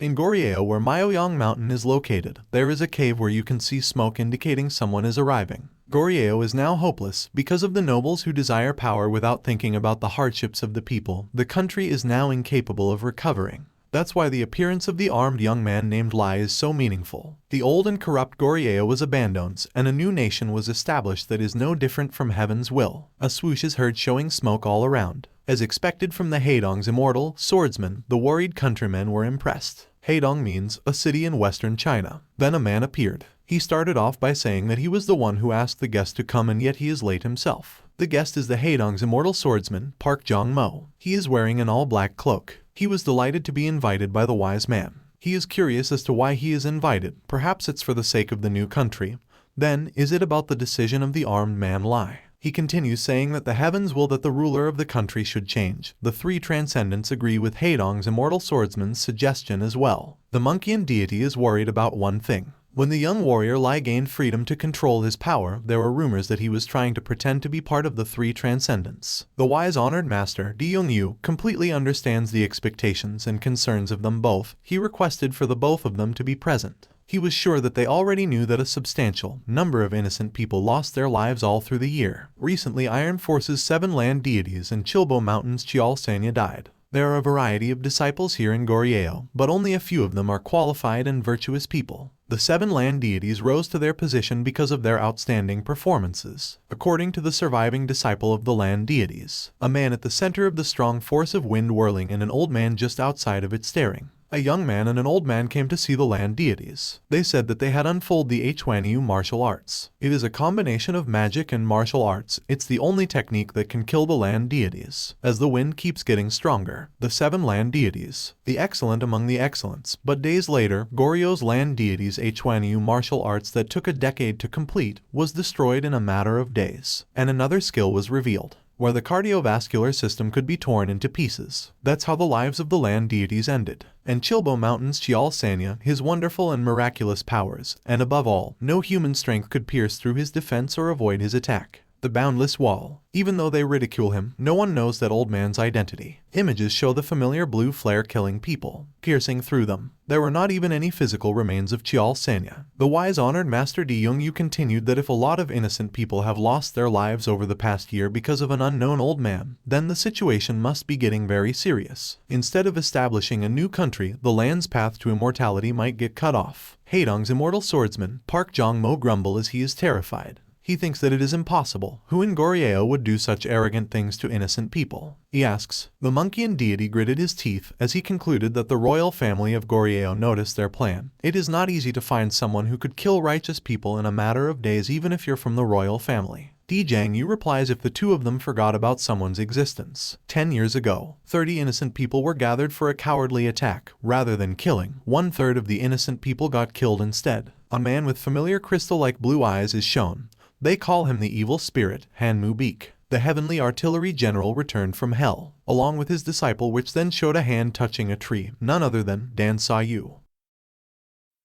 Speaker 1: In Goryeo, where Myoyang Mountain is located, there is a cave where you can see smoke indicating someone is arriving. Goryeo is now hopeless because of the nobles who desire power without thinking about the hardships of the people. The country is now incapable of recovering. That's why the appearance of the armed young man named Lai is so meaningful. The old and corrupt Goryeo was abandoned, and a new nation was established that is no different from heaven's will. A swoosh is heard showing smoke all around. As expected from the Haedong's immortal swordsman, the worried countrymen were impressed. Haedong means a city in western China. Then a man appeared. He started off by saying that he was the one who asked the guest to come and yet he is late himself. The guest is the Haedong's immortal swordsman, Park Jong-mo. He is wearing an all-black cloak. He was delighted to be invited by the wise man. He is curious as to why he is invited. Perhaps it's for the sake of the new country. Then, is it about the decision of the armed man Lai? He continues saying that the heavens will that the ruler of the country should change. The three transcendents agree with Haedong's immortal swordsman's suggestion as well. The Monkean deity is worried about one thing. When the young warrior Lai gained freedom to control his power, there were rumors that he was trying to pretend to be part of the three transcendents. The wise honored master, Di Yongyu, completely understands the expectations and concerns of them both. He requested for the both of them to be present. He was sure that they already knew that a substantial number of innocent people lost their lives all through the year. Recently, Iron Force's 7 land deities and Cheonpo Mountain's Chial Sanya died. There are a variety of disciples here in Goryeo, but only a few of them are qualified and virtuous people. The 7 land deities rose to their position because of their outstanding performances. According to the surviving disciple of the land deities, a man at the center of the strong force of wind whirling and an old man just outside of it staring. A young man and an old man came to see the land deities. They said that they had unfold the etched martial arts. It is a combination of magic and martial arts. It's the only technique that can kill the land deities. As the wind keeps getting stronger, the 7 land deities, the excellent among the excellents. But days later, Goryeo's land deities' etched martial arts that took a decade to complete was destroyed in a matter of days. And another skill was revealed, where the cardiovascular system could be torn into pieces. That's how the lives of the land deities ended. And Cheonpo Mountain's Cheonpo, his wonderful and miraculous powers, and above all, no human strength could pierce through his defense or avoid his attack. The boundless wall. Even though they ridicule him, no one knows that old man's identity. Images show the familiar blue flare killing people, piercing through them. There were not even any physical remains of Cheonpo. The wise honored Master Di Youngyu continued that if a lot of innocent people have lost their lives over the past year because of an unknown old man, then the situation must be getting very serious. Instead of establishing a new country, the land's path to immortality might get cut off. Haedong's immortal swordsman, Park Jong-mo, grumble as he is terrified. He thinks that it is impossible. Who in Goryeo would do such arrogant things to innocent people? He asks. The Monkean deity gritted his teeth as he concluded that the royal family of Goryeo noticed their plan. It is not easy to find someone who could kill righteous people in a matter of days even if you're from the royal family. Di Jiangyu replies if the two of them forgot about someone's existence. 10 years ago, 30 innocent people were gathered for a cowardly attack. Rather than killing, 1/3 of the innocent people got killed instead. A man with familiar crystal-like blue eyes is shown. They call him the evil spirit, Han-mu-beak. The heavenly artillery general returned from hell, along with his disciple, which then showed a hand touching a tree, none other than Dan Sa-yu.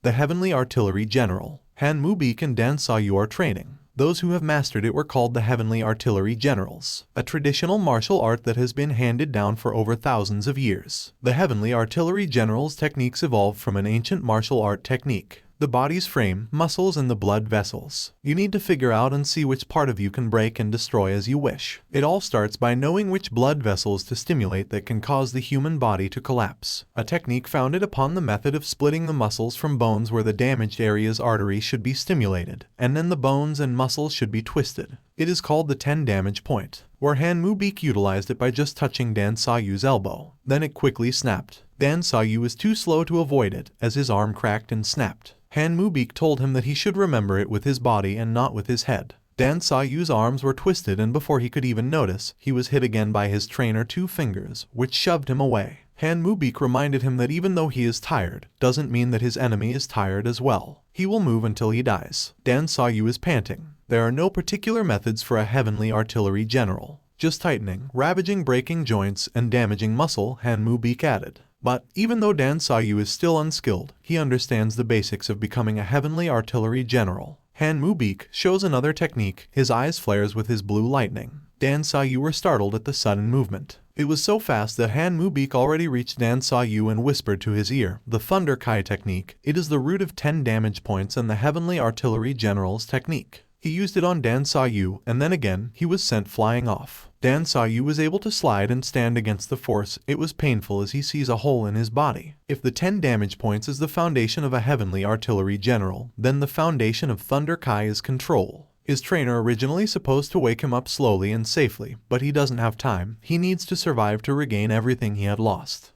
Speaker 1: The heavenly artillery general, Han-mu-beak and Dan Sa-yu are training. Those who have mastered it were called the heavenly artillery generals, a traditional martial art that has been handed down for over thousands of years. The heavenly artillery generals' techniques evolved from an ancient martial art technique. The body's frame, muscles, and the blood vessels. You need to figure out and see which part of you can break and destroy as you wish. It all starts by knowing which blood vessels to stimulate that can cause the human body to collapse. A technique founded upon the method of splitting the muscles from bones where the damaged area's artery should be stimulated, and then the bones and muscles should be twisted. It is called the 10 damage point, where Han-mu-beak utilized it by just touching Dan Sa-yu's elbow. Then it quickly snapped. Dan Sa-yu was too slow to avoid it, as his arm cracked and snapped. Han-mu-beak told him that he should remember it with his body and not with his head. Dan Sa-yu's arms were twisted, and before he could even notice, he was hit again by his trainer 2 fingers, which shoved him away. Han-mu-beak reminded him that even though he is tired, doesn't mean that his enemy is tired as well. He will move until he dies. Dan Sa-yu is panting. There are no particular methods for a heavenly artillery general. Just tightening, ravaging, breaking joints, and damaging muscle, Han-mu-beak added. But, even though Dan Sa-yu is still unskilled, he understands the basics of becoming a heavenly artillery general. Han-mu-beak shows another technique. His eyes flares with his blue lightning. Dan Sa-yu were startled at the sudden movement. It was so fast that Han-mu-beak already reached Dan Sa-yu and whispered to his ear, the Thunder Kai technique. It is the root of 10 damage points and the heavenly artillery general's technique. He used it on Dan Sa-yu, and then again, he was sent flying off. Dan Sa-yu was able to slide and stand against the force. It was painful as he sees a hole in his body. If the 10 damage points is the foundation of a heavenly artillery general, then the foundation of Thunder Kai is control. His trainer originally supposed to wake him up slowly and safely, but he doesn't have time. He needs to survive to regain everything he had lost.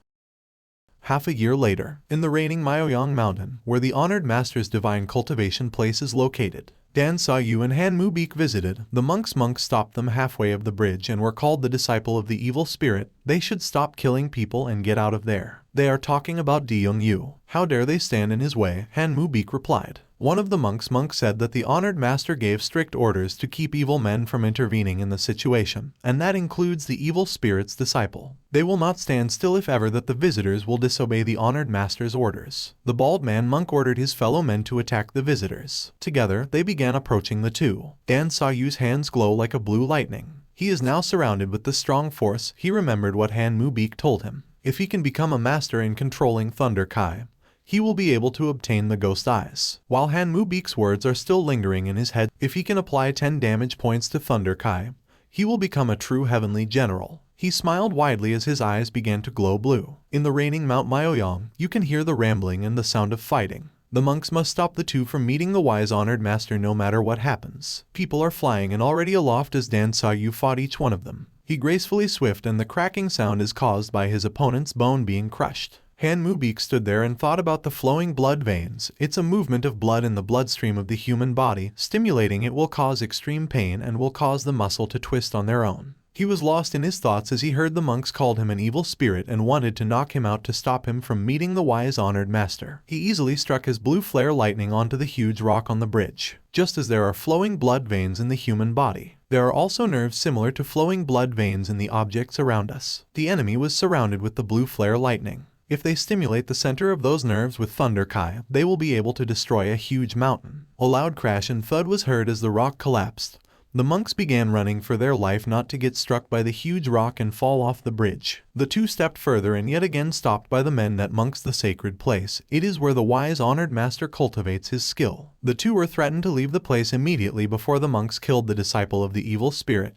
Speaker 1: Half a year later, in the reigning Myeoyang Mountain, where the honored master's divine cultivation place is located, Dan Sa-yu and Han-mu-beak visited. The monks stopped them halfway of the bridge and were called the disciple of the evil spirit. They should stop killing people and get out of there. They are talking about Di Youngyu. How dare they stand in his way? Han-mu-beak replied. One of the monks said that the honored master gave strict orders to keep evil men from intervening in the situation, and that includes the evil spirit's disciple. They will not stand still if ever that the visitors will disobey the honored master's orders. The bald man monk ordered his fellow men to attack the visitors. Together, they began approaching the two. Dan Sa-yu's hands glow like a blue lightning. He is now surrounded with the strong force. He remembered what Han-mu-beak told him. If he can become a master in controlling Thunder Kai, he will be able to obtain the ghost eyes. While Han-mu-beak's words are still lingering in his head, if he can apply 10 damage points to Thunder Kai, he will become a true heavenly general. He smiled widely as his eyes began to glow blue. In the reigning Mount Myeoyang, you can hear the rambling and the sound of fighting. The monks must stop the two from meeting the wise honored master no matter what happens. People are flying and already aloft as Dan Sayu fought each one of them. He gracefully swift and the cracking sound is caused by his opponent's bone being crushed. Han Mu-beak stood there and thought about the flowing blood veins. It's a movement of blood in the bloodstream of the human body. Stimulating it will cause extreme pain and will cause the muscle to twist on their own. He was lost in his thoughts as he heard the monks called him an evil spirit and wanted to knock him out to stop him from meeting the wise honored master. He easily struck his blue flare lightning onto the huge rock on the bridge. Just as there are flowing blood veins in the human body, there are also nerves similar to flowing blood veins in the objects around us. The enemy was surrounded with the blue flare lightning. If they stimulate the center of those nerves with Thunder Kai, they will be able to destroy a huge mountain. A loud crash and thud was heard as the rock collapsed. The monks began running for their life not to get struck by the huge rock and fall off the bridge. The two stepped further and yet again stopped by the men that monks the sacred place. It is where the wise honored master cultivates his skill. The two were threatened to leave the place immediately before the monks killed the disciple of the evil spirit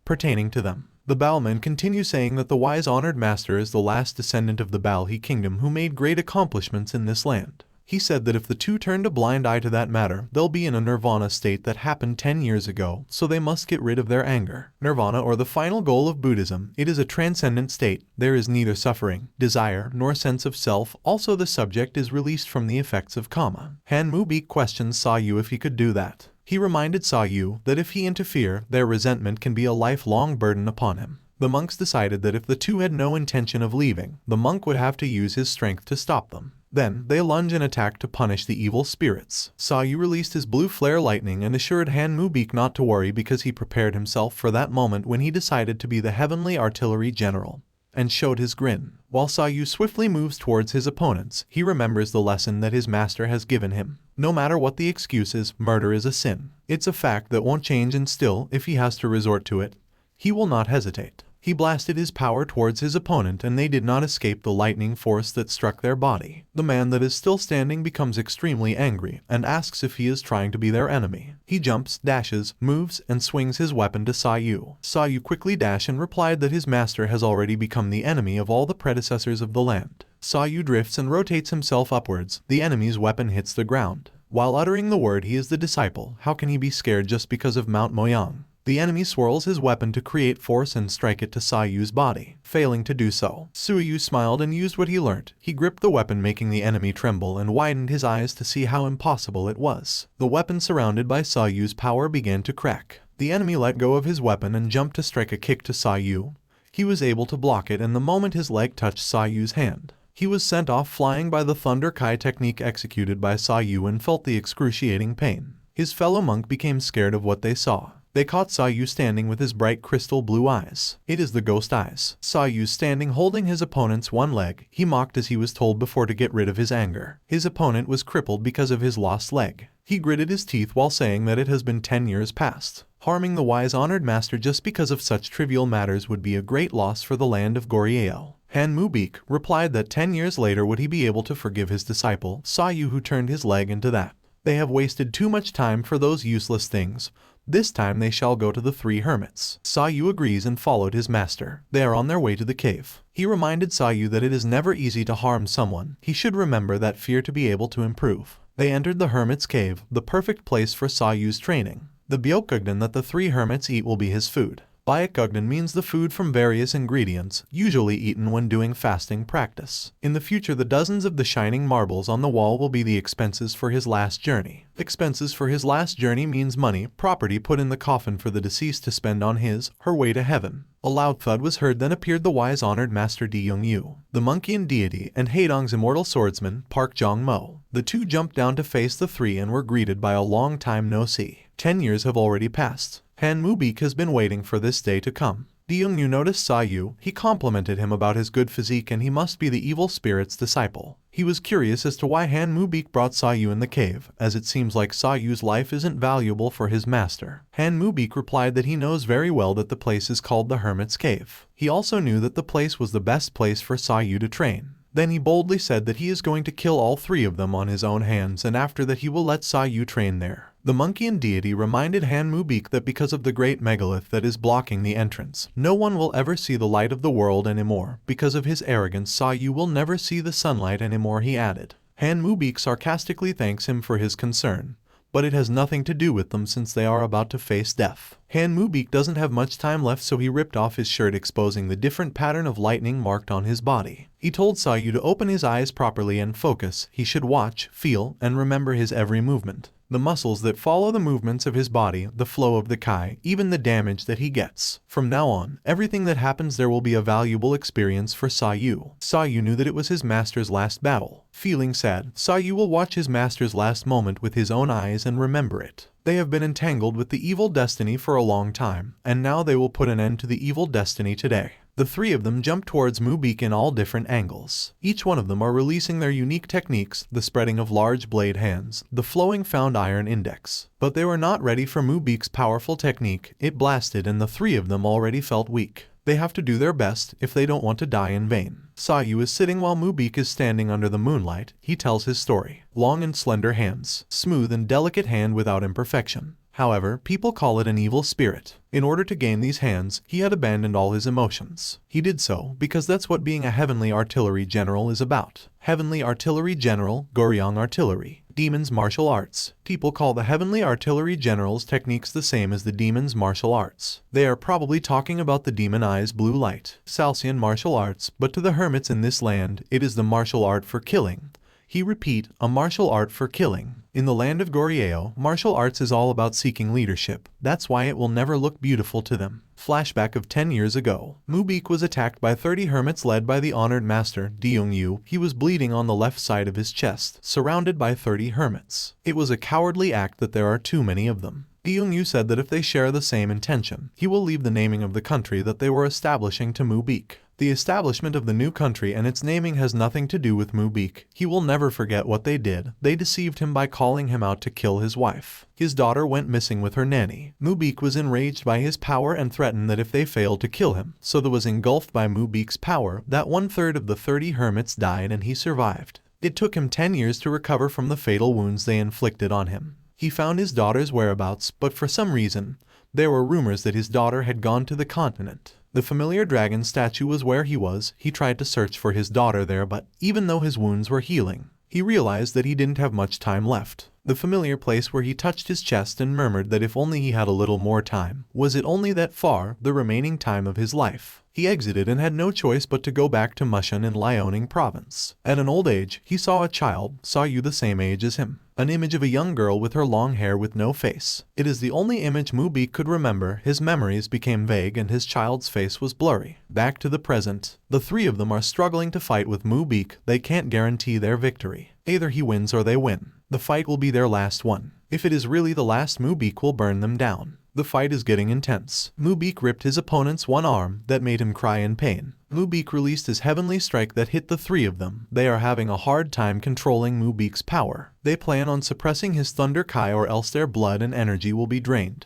Speaker 1: pertaining to them. The Baomen continue saying that the wise honored master is the last descendant of the Balhi kingdom who made great accomplishments in this land. He said that if the two turned a blind eye to that matter, they'll be in a nirvana state that happened 10 years ago, so they must get rid of their anger. Nirvana, or the final goal of Buddhism, it is a transcendent state. There is neither suffering, desire, nor sense of self. Also the subject is released from the effects of karma. Han Mu-beak questioned Sayu if he could do that. He reminded Sayu that if he interfere, their resentment can be a lifelong burden upon him. The monks decided that if the two had no intention of leaving, the monk would have to use his strength to stop them. Then, they lunge and attack to punish the evil spirits. Sayu released his blue flare lightning and assured Han Mu-beak not to worry because he prepared himself for that moment when he decided to be the heavenly artillery general, and showed his grin. While Sayu swiftly moves towards his opponents, he remembers the lesson that his master has given him. No matter what the excuses, murder is a sin. It's a fact that won't change, and still, if he has to resort to it, he will not hesitate. He blasted his power towards his opponent and they did not escape the lightning force that struck their body. The man that is still standing becomes extremely angry and asks if he is trying to be their enemy. He jumps, dashes, moves, and swings his weapon to Sayu. Sayu quickly dashed and replied that his master has already become the enemy of all the predecessors of the land. Sayu drifts and rotates himself upwards. The enemy's weapon hits the ground. While uttering the word he is the disciple, how can he be scared just because of Mount Moyang? The enemy swirls his weapon to create force and strike it to Sayu's body. Failing to do so, Suyu smiled and used what he learnt. He gripped the weapon, making the enemy tremble, and widened his eyes to see how impossible it was. The weapon surrounded by Sayu's power began to crack. The enemy let go of his weapon and jumped to strike a kick to Sayu. He was able to block it, and the moment his leg touched Sayu's hand, he was sent off flying by the Thunder Kai technique executed by Sayu and felt the excruciating pain. His fellow monk became scared of what they saw. They caught Sayu standing with his bright crystal blue eyes. It is the ghost eyes. Sayu standing holding his opponent's one leg. He mocked as he was told before to get rid of his anger. His opponent was crippled because of his lost leg. He gritted his teeth while saying that it has been 10 years past. Harming the wise honored master just because of such trivial matters would be a great loss for the land of Goryeo. Han Mu-beak replied that 10 years later would he be able to forgive his disciple, Sayu, who turned his leg into that. They have wasted too much time for those useless things. This time they shall go to the 3 hermits. Sayu agrees and followed his master. They are on their way to the cave. He reminded Sayu that it is never easy to harm someone. He should remember that fear to be able to improve. They entered the hermit's cave, the perfect place for Sayu's training. The byokugdan that the 3 hermits eat will be his food. Byokugdan means the food from various ingredients, usually eaten when doing fasting practice. In the future, the dozens of the shining marbles on the wall will be the expenses for his last journey. Expenses for his last journey means money, property put in the coffin for the deceased to spend on her way to heaven. A loud thud was heard, then appeared the wise honored master Di Yongyu, the Monkean deity, and Haedong's immortal swordsman, Park Jong-mo. The two jumped down to face the 3 and were greeted by a long time no see. 10 years have already passed. Han Mu-beak has been waiting for this day to come. Di Yongyu noticed Sayu. He complimented him about his good physique and he must be the evil spirit's disciple. He was curious as to why Han Mu-beak brought Sayu in the cave, as it seems like Sayu's life isn't valuable for his master. Han Mu-beak replied that he knows very well that the place is called the Hermit's Cave. He also knew that the place was the best place for Sayu to train. Then he boldly said that he is going to kill all 3 of them on his own hands, and after that he will let Sayu train there. The Monkean deity reminded Han Mu-beak that because of the great megalith that is blocking the entrance, no one will ever see the light of the world anymore. Because of his arrogance, Sayu will never see the sunlight anymore, he added. Han Mubeek sarcastically thanks him for his concern, but it has nothing to do with them since they are about to face death. Han Mubeek doesn't have much time left, so he ripped off his shirt, exposing the different pattern of lightning marked on his body. He told Sayu to open his eyes properly and focus. He should watch, feel, and remember his every movement. The muscles that follow the movements of his body, the flow of the Kai, even the damage that he gets. From now on, everything that happens there will be a valuable experience for Sayu. Sayu knew that it was his master's last battle. Feeling sad, Sayu will watch his master's last moment with his own eyes and remember it. They have been entangled with the evil destiny for a long time, and now they will put an end to the evil destiny today. The three of them jump towards Mubeek in all different angles. Each one of them are releasing their unique techniques, the spreading of large blade hands, the flowing found iron index. But they were not ready for Mubeek's powerful technique. It blasted and the three of them already felt weak. They have to do their best if they don't want to die in vain. Sayu is sitting while Mubeek is standing under the moonlight. He tells his story. Long and slender hands, smooth and delicate hand without imperfection. However, people call it an evil spirit. In order to gain these hands, he had abandoned all his emotions. He did so because that's what being a heavenly artillery general is about. Heavenly artillery general, Goryeo artillery. Demons martial arts. People call the heavenly artillery general's techniques the same as the demons martial arts. They are probably talking about the demon eyes blue light, Salsian martial arts, but to the hermits in this land, it is the martial art for killing. He repeat, a martial art for killing. In the land of Goryeo, martial arts is all about seeking leadership. That's why it will never look beautiful to them. Flashback of 10 years ago. Mubeek was attacked by 30 hermits led by the honored master, Deungyu. He was bleeding on the left side of his chest, surrounded by 30 hermits. It was a cowardly act that there are too many of them. Deungyu said that if they share the same intention, he will leave the naming of the country that they were establishing to Mubeek. The establishment of the new country and its naming has nothing to do with Mubeek. He will never forget what they did. They deceived him by calling him out to kill his wife. His daughter went missing with her nanny. Mubeek was enraged by his power and threatened that if they failed to kill him, so that was engulfed by Mubeek's power, that 1/3 of the 30 hermits died and he survived. It took him 10 years to recover from the fatal wounds they inflicted on him. He found his daughter's whereabouts, but for some reason, there were rumors that his daughter had gone to the continent. The familiar dragon statue was where he was. He tried to search for his daughter there, but even though his wounds were healing, he realized that he didn't have much time left. The familiar place where he touched his chest and murmured that if only he had a little more time. Was it only that far, the remaining time of his life? He exited and had no choice but to go back to Mushan in Liaoning province. At an old age, he saw a child, Sayu the same age as him. An image of a young girl with her long hair with no face. It is the only image Mubeek could remember. His memories became vague and his child's face was blurry. Back to the present. The three of them are struggling to fight with Mubeek. They can't guarantee their victory. Either he wins or they win. The fight will be their last one. If it is really the last, Mubeek will burn them down. The fight is getting intense. Mubeek ripped his opponent's one arm, that made him cry in pain. Mubeek released his heavenly strike that hit the three of them. They are having a hard time controlling Mubeek's power. They plan on suppressing his Thunder Kai or else their blood and energy will be drained.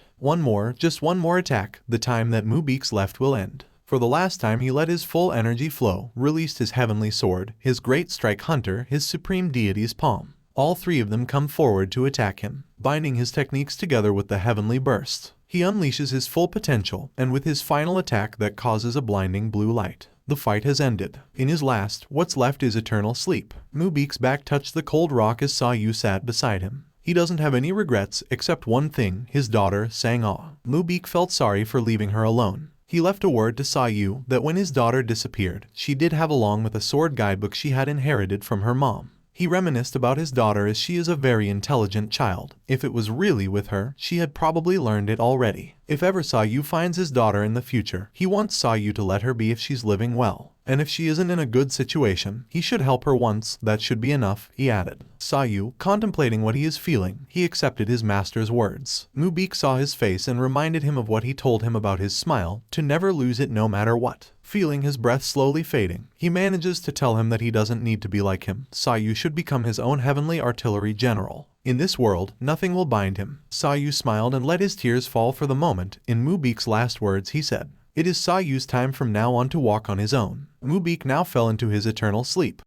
Speaker 1: Just one more attack, the time that Mubeek's left will end. For the last time he let his full energy flow, released his heavenly sword, his great strike hunter, his supreme deity's palm. All three of them come forward to attack him, binding his techniques together with the heavenly burst. He unleashes his full potential, and with his final attack that causes a blinding blue light. The fight has ended. In his last, what's left is eternal sleep. Mubeek's back touched the cold rock as Sayu sat beside him. He doesn't have any regrets except one thing, his daughter, Sang-ah. Mubeek felt sorry for leaving her alone. He left a word to Sayu that when his daughter disappeared, she did have along with a sword guidebook she had inherited from her mom. He reminisced about his daughter as she is a very intelligent child. If it was really with her, she had probably learned it already. If ever Sayu finds his daughter in the future, he wants Sayu to let her be if she's living well. And if she isn't in a good situation, he should help her once. That should be enough, he added. Sayu, contemplating what he is feeling, he accepted his master's words. Mubeek saw his face and reminded him of what he told him about his smile, to never lose it no matter what. Feeling his breath slowly fading, he manages to tell him that he doesn't need to be like him. Sayu should become his own heavenly artillery general. In this world, nothing will bind him. Sayu smiled and let his tears fall for the moment. In Mubeek's last words he said, "It is Sayu's time from now on to walk on his own." Mubeek now fell into his eternal sleep.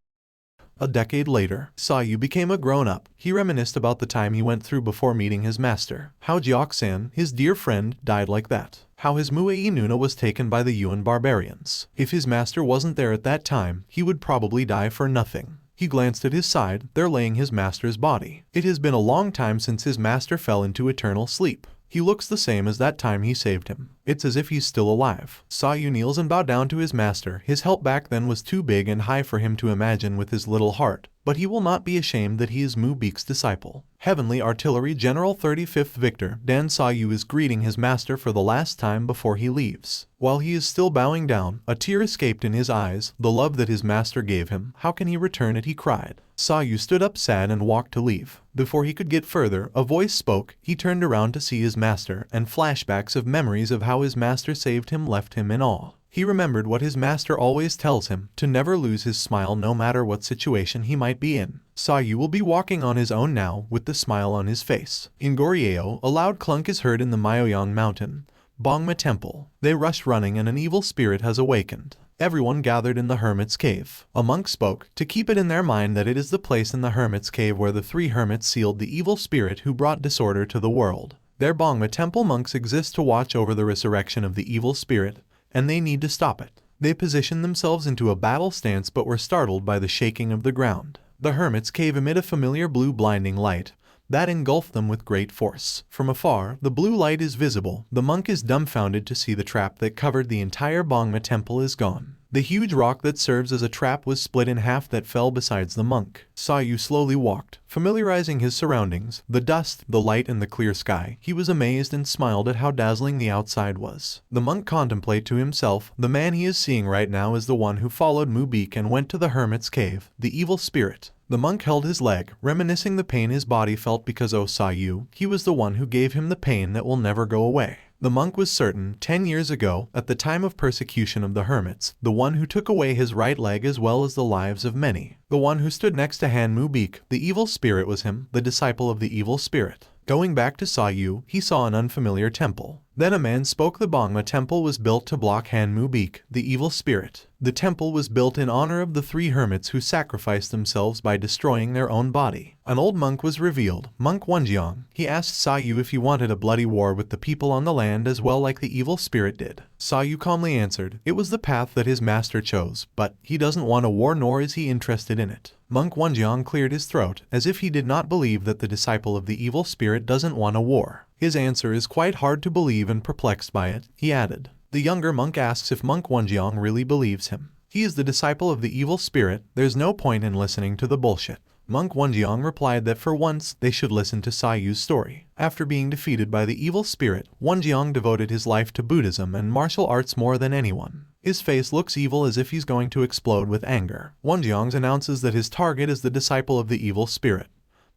Speaker 1: A decade later, Sayu became a grown-up. He reminisced about the time he went through before meeting his master. How Jioksan, his dear friend, died like that. How his Muei Nuna was taken by the Yuan barbarians. If his master wasn't there at that time, he would probably die for nothing. He glanced at his side, there laying his master's body. It has been a long time since his master fell into eternal sleep. He looks the same as that time he saved him. It's as if he's still alive. Sayu kneels and bowed down to his master. His help back then was too big and high for him to imagine with his little heart, but he will not be ashamed that he is Mu-Beak's disciple. Heavenly Artillery General 35th Victor Dan Sayu is greeting his master for the last time before he leaves. While he is still bowing down, a tear escaped in his eyes. The love that his master gave him, how can he return it, he cried. Sayu stood up sad and walked to leave. Before he could get further, a voice spoke. He turned around to see his master, and flashbacks of memories of how his master saved him left him in awe. He remembered what his master always tells him, to never lose his smile no matter what situation he might be in. Sayu will be walking on his own now, with the smile on his face. In Goryeo, a loud clunk is heard in the Myoyang mountain. Bangma Temple. They rush running and an evil spirit has awakened. Everyone gathered in the hermit's cave. A monk spoke, to keep it in their mind that it is the place in the hermit's cave where the 3 hermits sealed the evil spirit who brought disorder to the world. Their Bangma Temple monks exist to watch over the resurrection of the evil spirit, and they need to stop it. They positioned themselves into a battle stance but were startled by the shaking of the ground. The hermit's cave emit a familiar blue blinding light that engulfed them with great force. From afar, the blue light is visible. The monk is dumbfounded to see the trap that covered the entire Bangma temple is gone. The huge rock that serves as a trap was split in half that fell besides the monk. Sayu slowly walked, familiarizing his surroundings, the dust, the light and the clear sky. He was amazed and smiled at how dazzling the outside was. The monk contemplated to himself, the man he is seeing right now is the one who followed Mu-Beak and went to the hermit's cave, the evil spirit. The monk held his leg, reminiscing the pain his body felt because Sayu, he was the one who gave him the pain that will never go away. The monk was certain, 10 years ago, at the time of persecution of the hermits, the one who took away his right leg as well as the lives of many. The one who stood next to Han Mu-Beak, the evil spirit was him, the disciple of the evil spirit. Going back to Sayu, he saw an unfamiliar temple. Then a man spoke. The Bangma temple was built to block Han Mu-Beak, the evil spirit. The temple was built in honor of the 3 hermits who sacrificed themselves by destroying their own body. An old monk was revealed, Monk Wenjiang. He asked Sayu if he wanted a bloody war with the people on the land as well like the evil spirit did. Sayu calmly answered, it was the path that his master chose, but he doesn't want a war nor is he interested in it. Monk Wenjiang cleared his throat, as if he did not believe that the disciple of the evil spirit doesn't want a war. His answer is quite hard to believe and perplexed by it, he added. The younger monk asks if Monk Wenjiang really believes him. He is the disciple of the evil spirit, there's no point in listening to the bullshit. Monk Wenjiang replied that for once they should listen to Sayu's story. After being defeated by the evil spirit, Wenjiang devoted his life to Buddhism and martial arts more than anyone. His face looks evil as if he's going to explode with anger. Wenjiang announces that his target is the disciple of the evil spirit,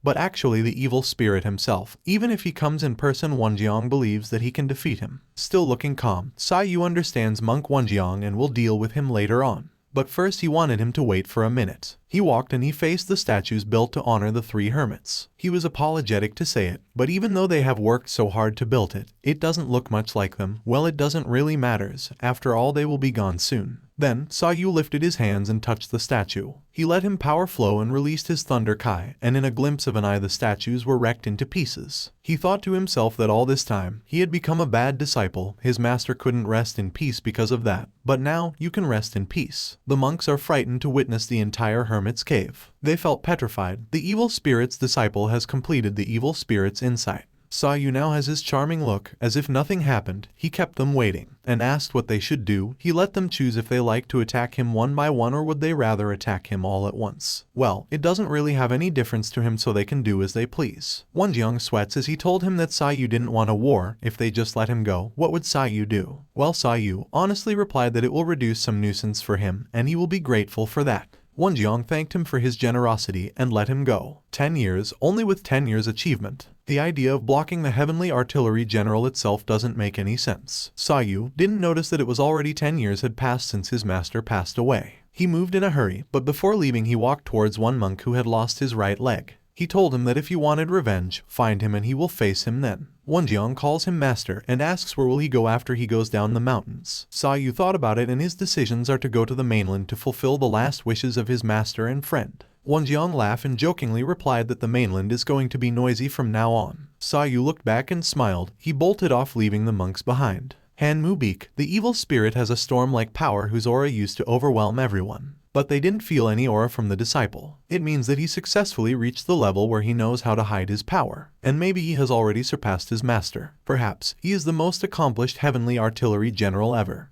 Speaker 1: but actually the evil spirit himself. Even if he comes in person, Wenjiang believes that he can defeat him. Still looking calm, Sayu understands Monk Wenjiang and will deal with him later on. But first he wanted him to wait for a minute. He walked and he faced the statues built to honor the 3 hermits. He was apologetic to say it, but even though they have worked so hard to build it, it doesn't look much like them. Well, it doesn't really matters. After all, they will be gone soon. Then, Sayu lifted his hands and touched the statue. He let him power flow and released his thunder kai, and in a glimpse of an eye the statues were wrecked into pieces. He thought to himself that all this time, he had become a bad disciple. His master couldn't rest in peace because of that. But now, you can rest in peace. The monks are frightened to witness the entire hermit's cave. They felt petrified. The evil spirit's disciple has completed the evil spirit's insight. Sayu now has his charming look, as if nothing happened. He kept them waiting, and asked what they should do. He let them choose if they liked to attack him one by one or would they rather attack him all at once. Well, it doesn't really have any difference to him, so they can do as they please. Wenjiang sweats as he told him that Sayu didn't want a war. If they just let him go, what would Sayu do? Well, Sayu honestly replied that it will reduce some nuisance for him, and he will be grateful for that. Wenjiang thanked him for his generosity and let him go. 10 years, only with 10 years achievement. The idea of blocking the Heavenly Artillery General itself doesn't make any sense. Sayu didn't notice that it was already 10 years had passed since his master passed away. He moved in a hurry, but before leaving he walked towards one monk who had lost his right leg. He told him that if he wanted revenge, find him and he will face him then. Wenjiang calls him master and asks where will he go after he goes down the mountains. Sayu thought about it and his decisions are to go to the mainland to fulfill the last wishes of his master and friend. Wenjiang laughed and jokingly replied that the mainland is going to be noisy from now on. Sayu looked back and smiled. He bolted off, leaving the monks behind. Han Mu-Beak, the evil spirit, has a storm-like power whose aura used to overwhelm everyone. But they didn't feel any aura from the disciple. It means that he successfully reached the level where he knows how to hide his power. And maybe he has already surpassed his master. Perhaps he is the most accomplished heavenly artillery general ever.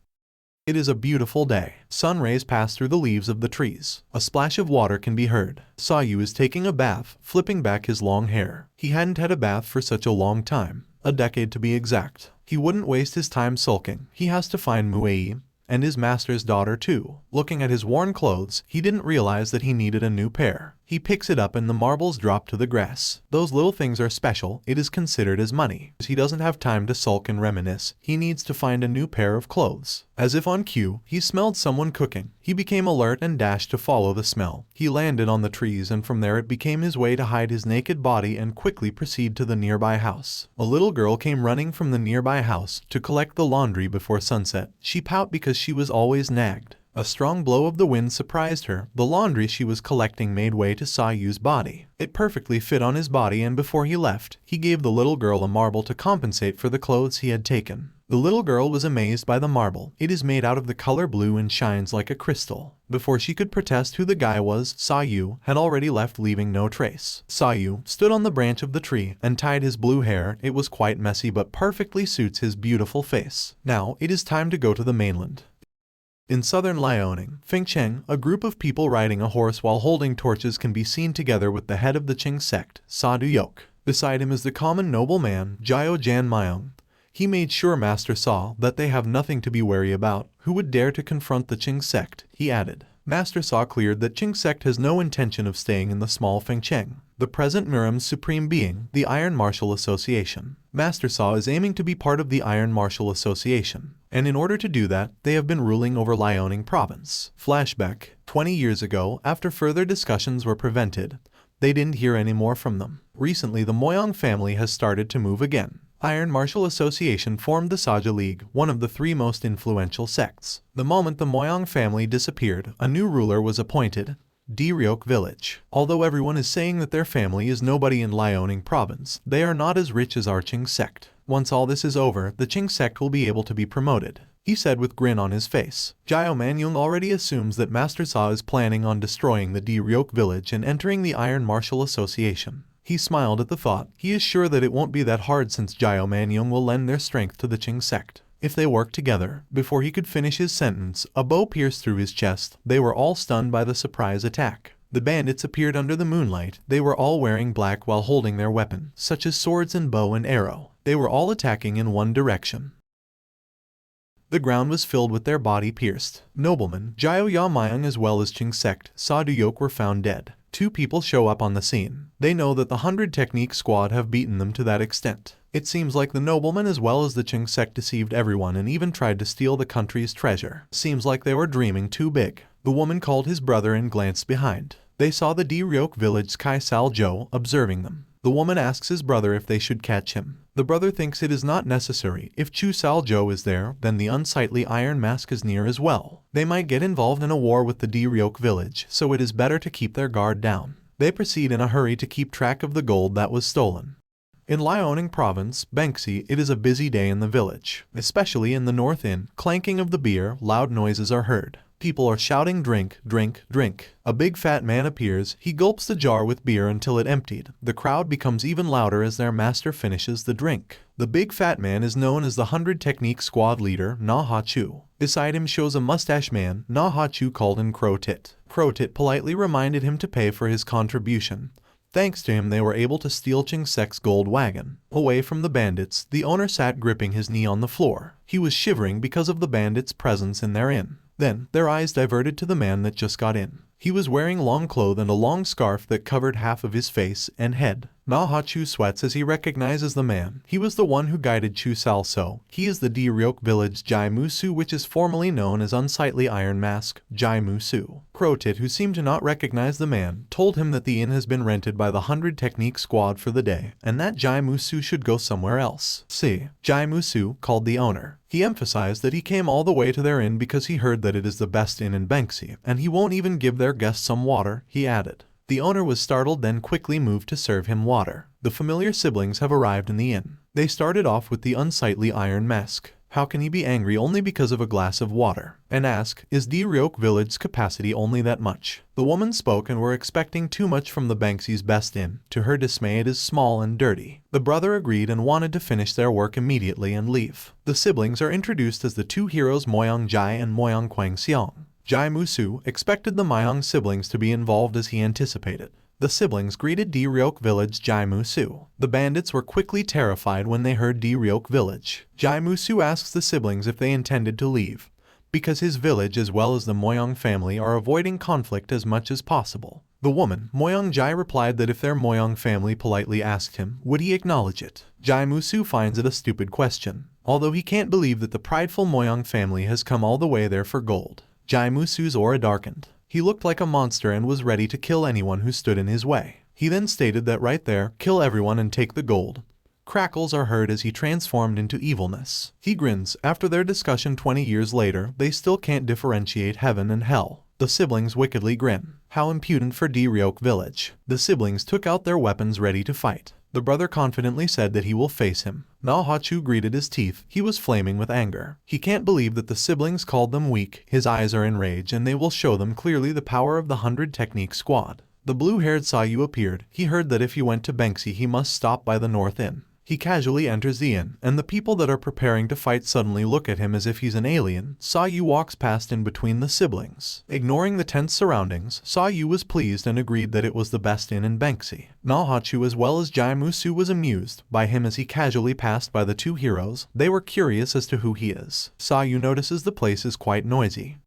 Speaker 1: It is a beautiful day. Sun rays pass through the leaves of the trees. A splash of water can be heard. Sayu is taking a bath, flipping back his long hair. He hadn't had a bath for such a long time. A decade to be exact. He wouldn't waste his time sulking. He has to find Muei, and his master's daughter too. Looking at his worn clothes, he didn't realize that he needed a new pair. He picks it up and the marbles drop to the grass. Those little things are special. It is considered as money. He doesn't have time to sulk and reminisce. He needs to find a new pair of clothes. As if on cue, he smelled someone cooking. He became alert and dashed to follow the smell. He landed on the trees and from there it became his way to hide his naked body and quickly proceed to the nearby house. A little girl came running from the nearby house to collect the laundry before sunset. She pouted because she was always nagged. A strong blow of the wind surprised her. The laundry she was collecting made way to Sayu's body. It perfectly fit on his body and before he left, he gave the little girl a marble to compensate for the clothes he had taken. The little girl was amazed by the marble. It is made out of the color blue and shines like a crystal. Before she could protest who the guy was, Sayu had already left, leaving no trace. Sayu stood on the branch of the tree and tied his blue hair. It was quite messy but perfectly suits his beautiful face. Now it is time to go to the mainland. In southern Liaoning, Fengcheng, a group of people riding a horse while holding torches can be seen together with the head of the Qing sect, Sa Duyok. Beside him is the common nobleman, Jiao Jan Myung. He made sure Master saw that they have nothing to be wary about. Who would dare to confront the Qing sect, he added. Master Saw cleared that Qing sect has no intention of staying in the small Fengcheng. The present Murim's supreme being, the Iron Martial Association. Master Saw is aiming to be part of the Iron Martial Association. And in order to do that, they have been ruling over Liaoning province. Flashback, 20 years ago, after further discussions were prevented, they didn't hear any more from them. Recently the Moyang family has started to move again. Iron Martial Association formed the Saja League, one of the 3 most influential sects. The moment the Moyang family disappeared, a new ruler was appointed, Goryeo village. Although everyone is saying that their family is nobody in Liaoning province, they are not as rich as our Qing sect. Once all this is over, the Qing sect will be able to be promoted, he said with grin on his face. Jiao Manyung already assumes that Master Sa is planning on destroying the Goryeo village and entering the Iron Martial Association. He smiled at the thought. He is sure that it won't be that hard since Jiao Manyung will lend their strength to the Qing sect. If they work together. Before he could finish his sentence, a bow pierced through his chest. They were all stunned by the surprise attack. The bandits appeared under the moonlight. They were all wearing black while holding their weapon, such as swords and bow and arrow. They were all attacking in one direction. The ground was filled with their body pierced. Noblemen, Jiao Yamayang as well as Qing sect, Sa Duyok were found dead. 2 people show up on the scene. They know that the 100 Technique squad have beaten them to that extent. It seems like the noblemen as well as the Qing sect deceived everyone and even tried to steal the country's treasure. Seems like they were dreaming too big. The woman called his brother and glanced behind. They saw the Goryeo village's Kai Sal Zhou observing them. The woman asks his brother if they should catch him. The brother thinks it is not necessary. If Chu Sal Zhou is there, then the unsightly Iron Mask is near as well. They might get involved in a war with the Goryeo village, so it is better to keep their guard down. They proceed in a hurry to keep track of the gold that was stolen. In Liaoning province, Banxi, it is a busy day in the village. Especially in the North Inn, clanking of the beer, loud noises are heard. People are shouting drink, drink, drink. A big fat man appears. He gulps the jar with beer until it emptied. The crowd becomes even louder as their master finishes the drink. The big fat man is known as the 100 Technique squad leader, Na Ha Chu. Beside him shows a mustache man. Na Ha Chu called him Crow Tit. Crow Tit politely reminded him to pay for his contribution. Thanks to him they were able to steal Qing sect's gold wagon. Away from the bandits, the owner sat gripping his knee on the floor. He was shivering because of the bandits' presence in their inn. Then, their eyes diverted to the man that just got in. He was wearing long clothes and a long scarf that covered half of his face and head. Na Ha Chu sweats as he recognizes the man. He was the one who guided Chu Sal So. He is the Goryeo village Jai Musu, which is formerly known as Unsightly Iron Mask, Jai Musu. Crow-Tit, who seemed to not recognize the man, told him that the inn has been rented by the 100 Technique squad for the day, and that Jai Musu should go somewhere else. See, Jai Musu called the owner. He emphasized that he came all the way to their inn because he heard that it is the best inn in Banxi, and he won't even give their guests some water, he added. The owner was startled, then quickly moved to serve him water. The familiar siblings have arrived in the inn. They started off with the unsightly Iron Mask. How can he be angry only because of a glass of water? And ask, is Goryeo village's capacity only that much? The woman spoke and were expecting too much from the Banksy's best inn. To her dismay, it is small and dirty. The brother agreed and wanted to finish their work immediately and leave. The siblings are introduced as the two heroes Moyang Jai and Moyang Kwangseong. Jai Musu expected the Moyang siblings to be involved as he anticipated. The siblings greeted Goryeo village Jai Musu. The bandits were quickly terrified when they heard Goryeo village. Jai Musu asks the siblings if they intended to leave, because his village as well as the Moyang family are avoiding conflict as much as possible. The woman, Moyang Jai, replied that if their Moyang family politely asked him, would he acknowledge it? Jai Musu finds it a stupid question, although he can't believe that the prideful Moyang family has come all the way there for gold. Jai Musu's aura darkened. He looked like a monster and was ready to kill anyone who stood in his way. He then stated that right there, kill everyone and take the gold. Crackles are heard as he transformed into evilness. He grins. After their discussion 20 years later, they still can't differentiate heaven and hell. The siblings wickedly grin. How impudent for Goryeo village. The siblings took out their weapons ready to fight. The brother confidently said that he will face him. Naohachu greeted his teeth. He was flaming with anger. He can't believe that the siblings called them weak. His eyes are in rage and they will show them clearly the power of the 100 Technique squad. The blue-haired Sayu appeared. He heard that if he went to Banksy he must stop by the North Inn. He casually enters the inn, and the people that are preparing to fight suddenly look at him as if he's an alien. Sayu walks past in between the siblings. Ignoring the tense surroundings, Sayu was pleased and agreed that it was the best inn in Banksy. Naohachu as well as Jai Musu was amused by him as he casually passed by the two heroes. They were curious as to who he is. Sayu notices the place is quite noisy.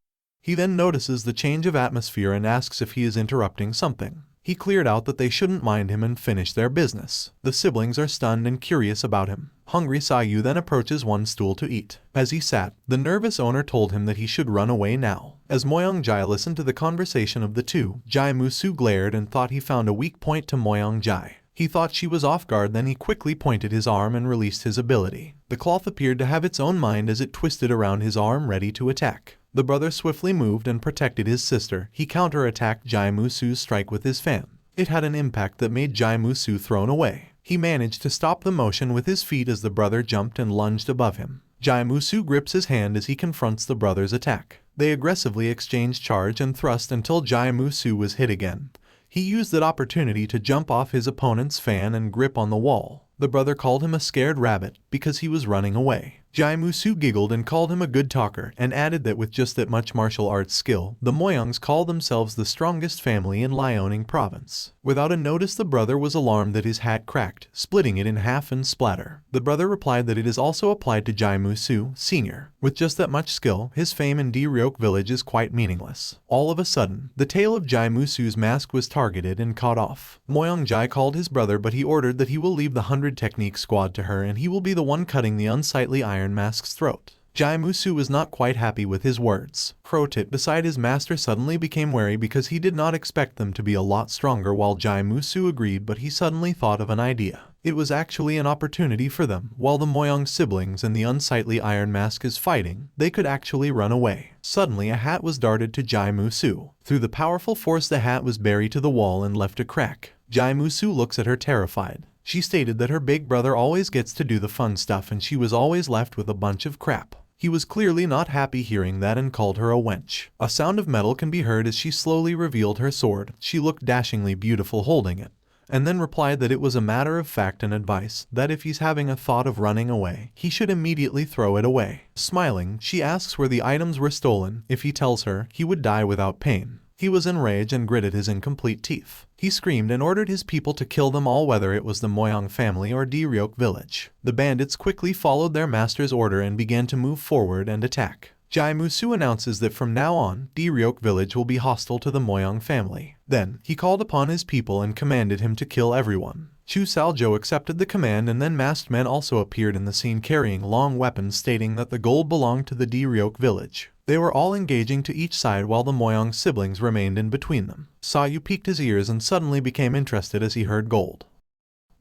Speaker 1: He then notices the change of atmosphere and asks if he is interrupting something. He cleared out that they shouldn't mind him and finish their business. The siblings are stunned and curious about him. Hungry Sayu then approaches one stool to eat. As he sat, the nervous owner told him that he should run away now. As Moyang Jai listened to the conversation of the two, Jai Musu glared and thought he found a weak point to Moyang Jai. He thought she was off guard, then he quickly pointed his arm and released his ability. The cloth appeared to have its own mind as it twisted around his arm ready to attack. The brother swiftly moved and protected his sister. He counter-attacked Jai Musu's strike with his fan. It had an impact that made Jai Musu thrown away. He managed to stop the motion with his feet as the brother jumped and lunged above him. Jai Musu grips his hand as he confronts the brother's attack. They aggressively exchange charge and thrust until Jai Musu was hit again. He used that opportunity to jump off his opponent's fan and grip on the wall. The brother called him a scared rabbit because he was running away. Jai Musu giggled and called him a good talker and added that with just that much martial arts skill, the Moyangs call themselves the strongest family in Liaoning province. Without a notice, the brother was alarmed that his hat cracked, splitting it in half and splatter. The brother replied that it is also applied to Jai Musu, Sr. With just that much skill, his fame in Goryeo village is quite meaningless. All of a sudden, the tail of Jai Musu's mask was targeted and caught off. Moyang Jai called his brother, but he ordered that he will leave the 100 Technique squad to her and he will be the one cutting the unsightly Iron Mask's throat. Jai Musu was not quite happy with his words. Crotit beside his master suddenly became wary because he did not expect them to be a lot stronger, while Jai Musu agreed, but he suddenly thought of an idea. It was actually an opportunity for them. While the Moyang siblings and the unsightly Iron Mask is fighting, they could actually run away. Suddenly a hat was darted to Jai Musu. Through the powerful force, the hat was buried to the wall and left a crack. Jai Musu looks at her terrified. She stated that her big brother always gets to do the fun stuff and she was always left with a bunch of crap. He was clearly not happy hearing that and called her a wench. A sound of metal can be heard as she slowly revealed her sword. She looked dashingly beautiful holding it, and then replied that it was a matter of fact and advice, that if he's having a thought of running away, he should immediately throw it away. Smiling, she asks where the items were stolen. If he tells her, he would die without pain. He was enraged and gritted his incomplete teeth. He screamed and ordered his people to kill them all, whether it was the Moyang family or Goryeo village. The bandits quickly followed their master's order and began to move forward and attack. Jai Musu announces that from now on, Goryeo village will be hostile to the Moyang family. Then, he called upon his people and commanded him to kill everyone. Chu Saljo accepted the command, and then masked men also appeared in the scene carrying long weapons, stating that the gold belonged to the Goryeo village. They were all engaging to each side while the Moyang siblings remained in between them. Sayu peaked his ears and suddenly became interested as he heard gold.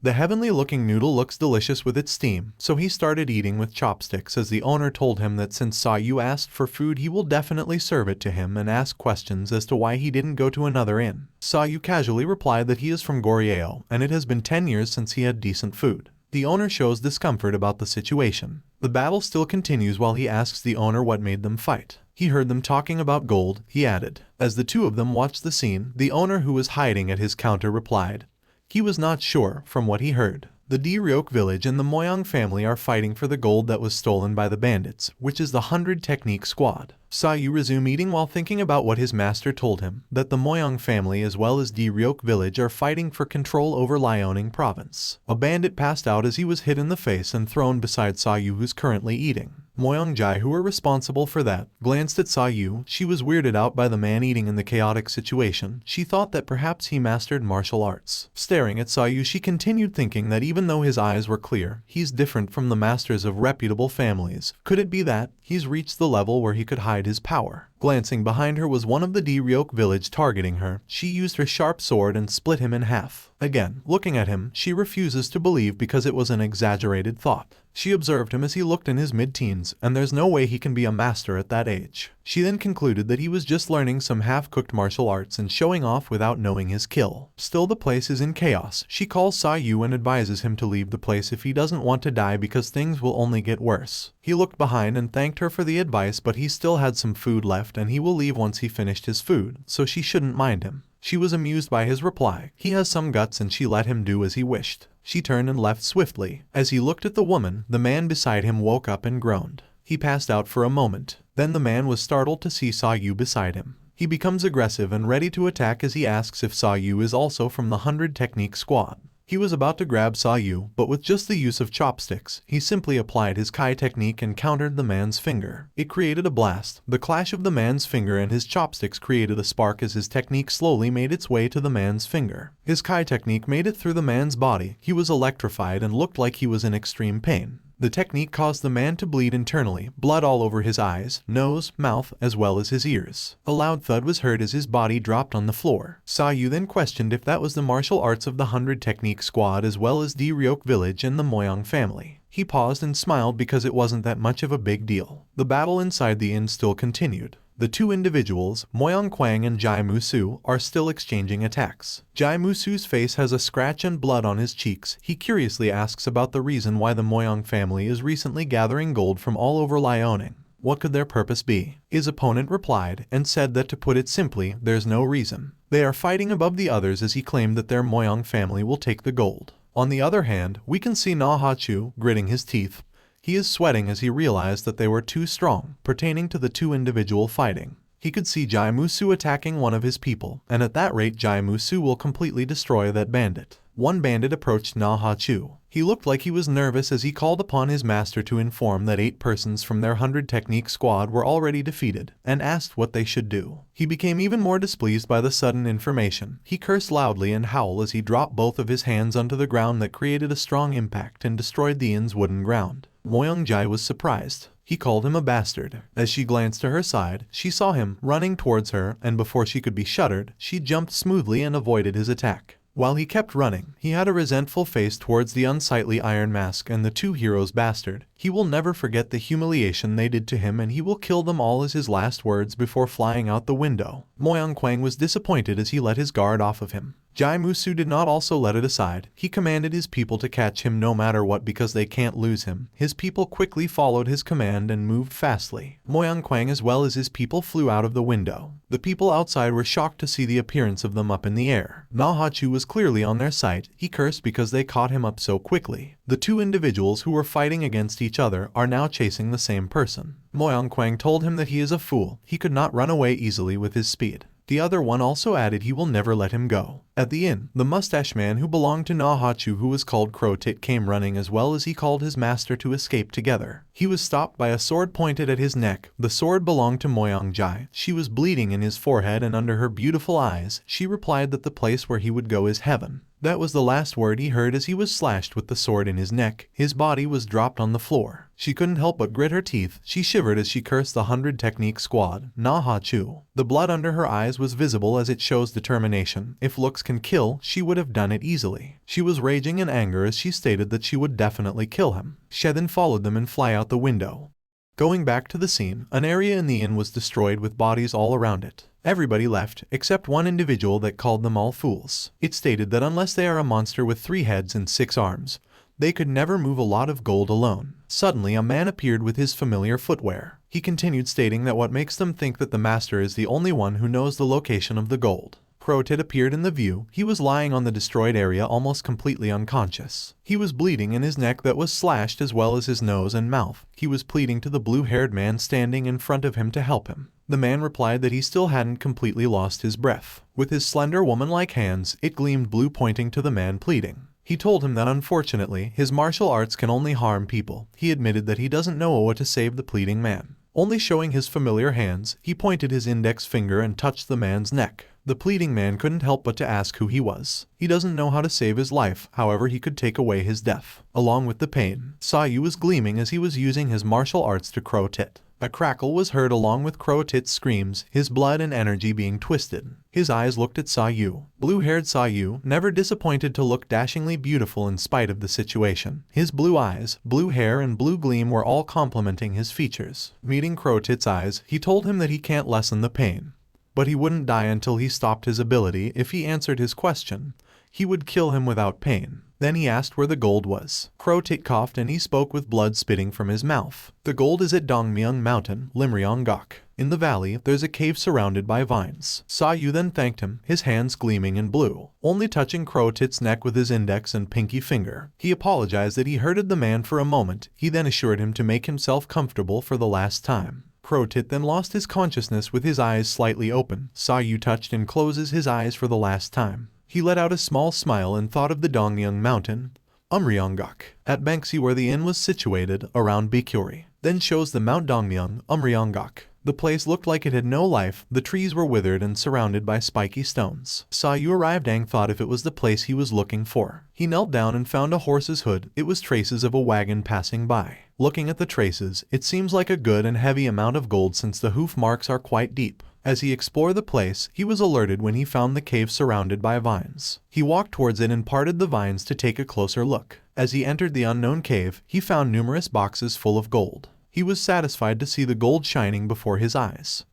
Speaker 1: The heavenly-looking noodle looks delicious with its steam, so he started eating with chopsticks as the owner told him that since Sayu asked for food he will definitely serve it to him, and asked questions as to why he didn't go to another inn. Sayu casually replied that he is from Goryeo and it has been 10 years since he had decent food. The owner shows discomfort about the situation. The battle still continues while he asks the owner what made them fight. He heard them talking about gold, he added. As the two of them watched the scene, the owner who was hiding at his counter replied. He was not sure from what he heard. The Goryeo village and the Moyang family are fighting for the gold that was stolen by the bandits, which is the 100 Technique squad. Sayu resumed eating while thinking about what his master told him, that the Moyang family as well as Goryeo village are fighting for control over Liaoning province. A bandit passed out as he was hit in the face and thrown beside Sayu, who's currently eating. Moyang Jai, who were responsible for that, glanced at Sayu. She was weirded out by the man eating in the chaotic situation. She thought that perhaps he mastered martial arts. Staring at Sayu, she continued thinking that even though his eyes were clear, he's different from the masters of reputable families. Could it be that he's reached the level where he could hide his power? Glancing behind her was one of the Goryeo village targeting her. She used her sharp sword and split him in half. Again, looking at him, she refuses to believe because it was an exaggerated thought. She observed him as he looked in his mid-teens, and there's no way he can be a master at that age. She then concluded that he was just learning some half-cooked martial arts and showing off without knowing his kill. Still, the place is in chaos. She calls Sayu and advises him to leave the place if he doesn't want to die because things will only get worse. He looked behind and thanked her for the advice, but he still had some food left and he will leave once he finished his food, so she shouldn't mind him. She was amused by his reply. He has some guts and she let him do as he wished. She turned and left swiftly. As he looked at the woman, the man beside him woke up and groaned. He passed out for a moment. Then the man was startled to see Sayu beside him. He becomes aggressive and ready to attack as he asks if Sayu is also from the 100 Technique squad. He was about to grab Sayu, but with just the use of chopsticks, he simply applied his Kai technique and countered the man's finger. It created a blast. The clash of the man's finger and his chopsticks created a spark as his technique slowly made its way to the man's finger. His Kai technique made it through the man's body. He was electrified and looked like he was in extreme pain. The technique caused the man to bleed internally, blood all over his eyes, nose, mouth, as well as his ears. A loud thud was heard as his body dropped on the floor. Sayu then questioned if that was the martial arts of the 100 Technique squad as well as Goryeo village and the Moyang family. He paused and smiled because it wasn't that much of a big deal. The battle inside the inn still continued. The two individuals, Moyang Kwang and Jai Musu, are still exchanging attacks. Jai Musu's face has a scratch and blood on his cheeks. He curiously asks about the reason why the Moyang family is recently gathering gold from all over Liaoning. What could their purpose be? His opponent replied and said that to put it simply, there's no reason. They are fighting above the others as he claimed that their Moyang family will take the gold. On the other hand, we can see Na Ha-chu gritting his teeth. He is sweating as he realized that they were too strong, pertaining to the two individual fighting. He could see Jai Musu attacking one of his people, and at that rate Jai Musu will completely destroy that bandit. One bandit approached Na Ha-chu. He looked like he was nervous as he called upon his master to inform that 8 persons from their 100 Technique squad were already defeated, and asked what they should do. He became even more displeased by the sudden information. He cursed loudly and howled as he dropped both of his hands onto the ground that created a strong impact and destroyed the inn's wooden ground. Moyang Jai was surprised. He called him a bastard. As she glanced to her side, she saw him running towards her, and before she could be shuddered, she jumped smoothly and avoided his attack. While he kept running, he had a resentful face towards the unsightly Iron Mask and the two heroes bastard. He will never forget the humiliation they did to him and he will kill them all as his last words before flying out the window. Moyang Kwang was disappointed as he let his guard off of him. Jai Musu did not also let it aside. He commanded his people to catch him no matter what because they can't lose him. His people quickly followed his command and moved fastly. Moyang Kwang as well as his people flew out of the window. The people outside were shocked to see the appearance of them up in the air. Na Ha-chu was clearly on their sight. He cursed because they caught him up so quickly. The two individuals who were fighting against each other are now chasing the same person. Moyang Kwang told him that he is a fool. He could not run away easily with his speed. The other one also added he will never let him go. At the inn, the mustache man who belonged to Na Ha-chu who was called Crow Tit came running as well as he called his master to escape together. He was stopped by a sword pointed at his neck. The sword belonged to Moyang Jai. She was bleeding in his forehead and under her beautiful eyes. She replied that the place where he would go is heaven. That was the last word he heard as he was slashed with the sword in his neck. His body was dropped on the floor. She couldn't help but grit her teeth. She shivered as she cursed the 100 Technique squad. Na Ha-chu. The blood under her eyes was visible as it shows determination. If looks can kill, she would have done it easily. She was raging in anger as she stated that she would definitely kill him. She then followed them and fly out the window. Going back to the scene, an area in the inn was destroyed with bodies all around it. Everybody left, except one individual that called them all fools. It stated that unless they are a monster with 3 heads and 6 arms, They could never move a lot of gold alone. Suddenly a man appeared with his familiar footwear. He continued stating that what makes them think that the master is the only one who knows the location of the gold. Crotit appeared in the view. He was lying on the destroyed area almost completely unconscious. He was bleeding in his neck that was slashed as well as his nose and mouth. He was pleading to the blue-haired man standing in front of him to help him. The man replied that he still hadn't completely lost his breath. With his slender woman-like hands, it gleamed blue, pointing to the man pleading. He told him that unfortunately, his martial arts can only harm people. He admitted that he doesn't know what to save the pleading man. Only showing his familiar hands, he pointed his index finger and touched the man's neck. The pleading man couldn't help but to ask who he was. He doesn't know how to save his life, however he could take away his death. Along with the pain, Sayu was gleaming as he was using his martial arts to Crotit. A crackle was heard along with Crotit's screams, his blood and energy being twisted. His eyes looked at Sayu. Blue-haired Sayu, never disappointed to look dashingly beautiful in spite of the situation. His blue eyes, blue hair and blue gleam were all complementing his features. Meeting Crotit's eyes, he told him that he can't lessen the pain. But he wouldn't die until he stopped his ability. If he answered his question, he would kill him without pain. Then he asked where the gold was. Crotit coughed and he spoke with blood spitting from his mouth. The gold is at Dongmyeong Mountain, Limryonggok. In the valley, there's a cave surrounded by vines. Sayu then thanked him, his hands gleaming in blue, only touching Crotit's neck with his index and pinky finger. He apologized that he hurted the man for a moment. He then assured him to make himself comfortable for the last time. Crotit then lost his consciousness with his eyes slightly open. Sayu touched and closes his eyes for the last time. He let out a small smile and thought of the Dongmyeong Mountain, Umryonggok, at Banksy where the inn was situated, around Bikyori. Then shows the Mount Dongmyeong, Umryonggok. The place looked like it had no life. The trees were withered and surrounded by spiky stones. Sayu arrived and thought if it was the place he was looking for. He knelt down and found a horse's hood. It was traces of a wagon passing by. Looking at the traces, it seems like a good and heavy amount of gold since the hoof marks are quite deep. As he explored the place, he was alerted when he found the cave surrounded by vines. He walked towards it and parted the vines to take a closer look. As he entered the unknown cave, he found numerous boxes full of gold. He was satisfied to see the gold shining before his eyes.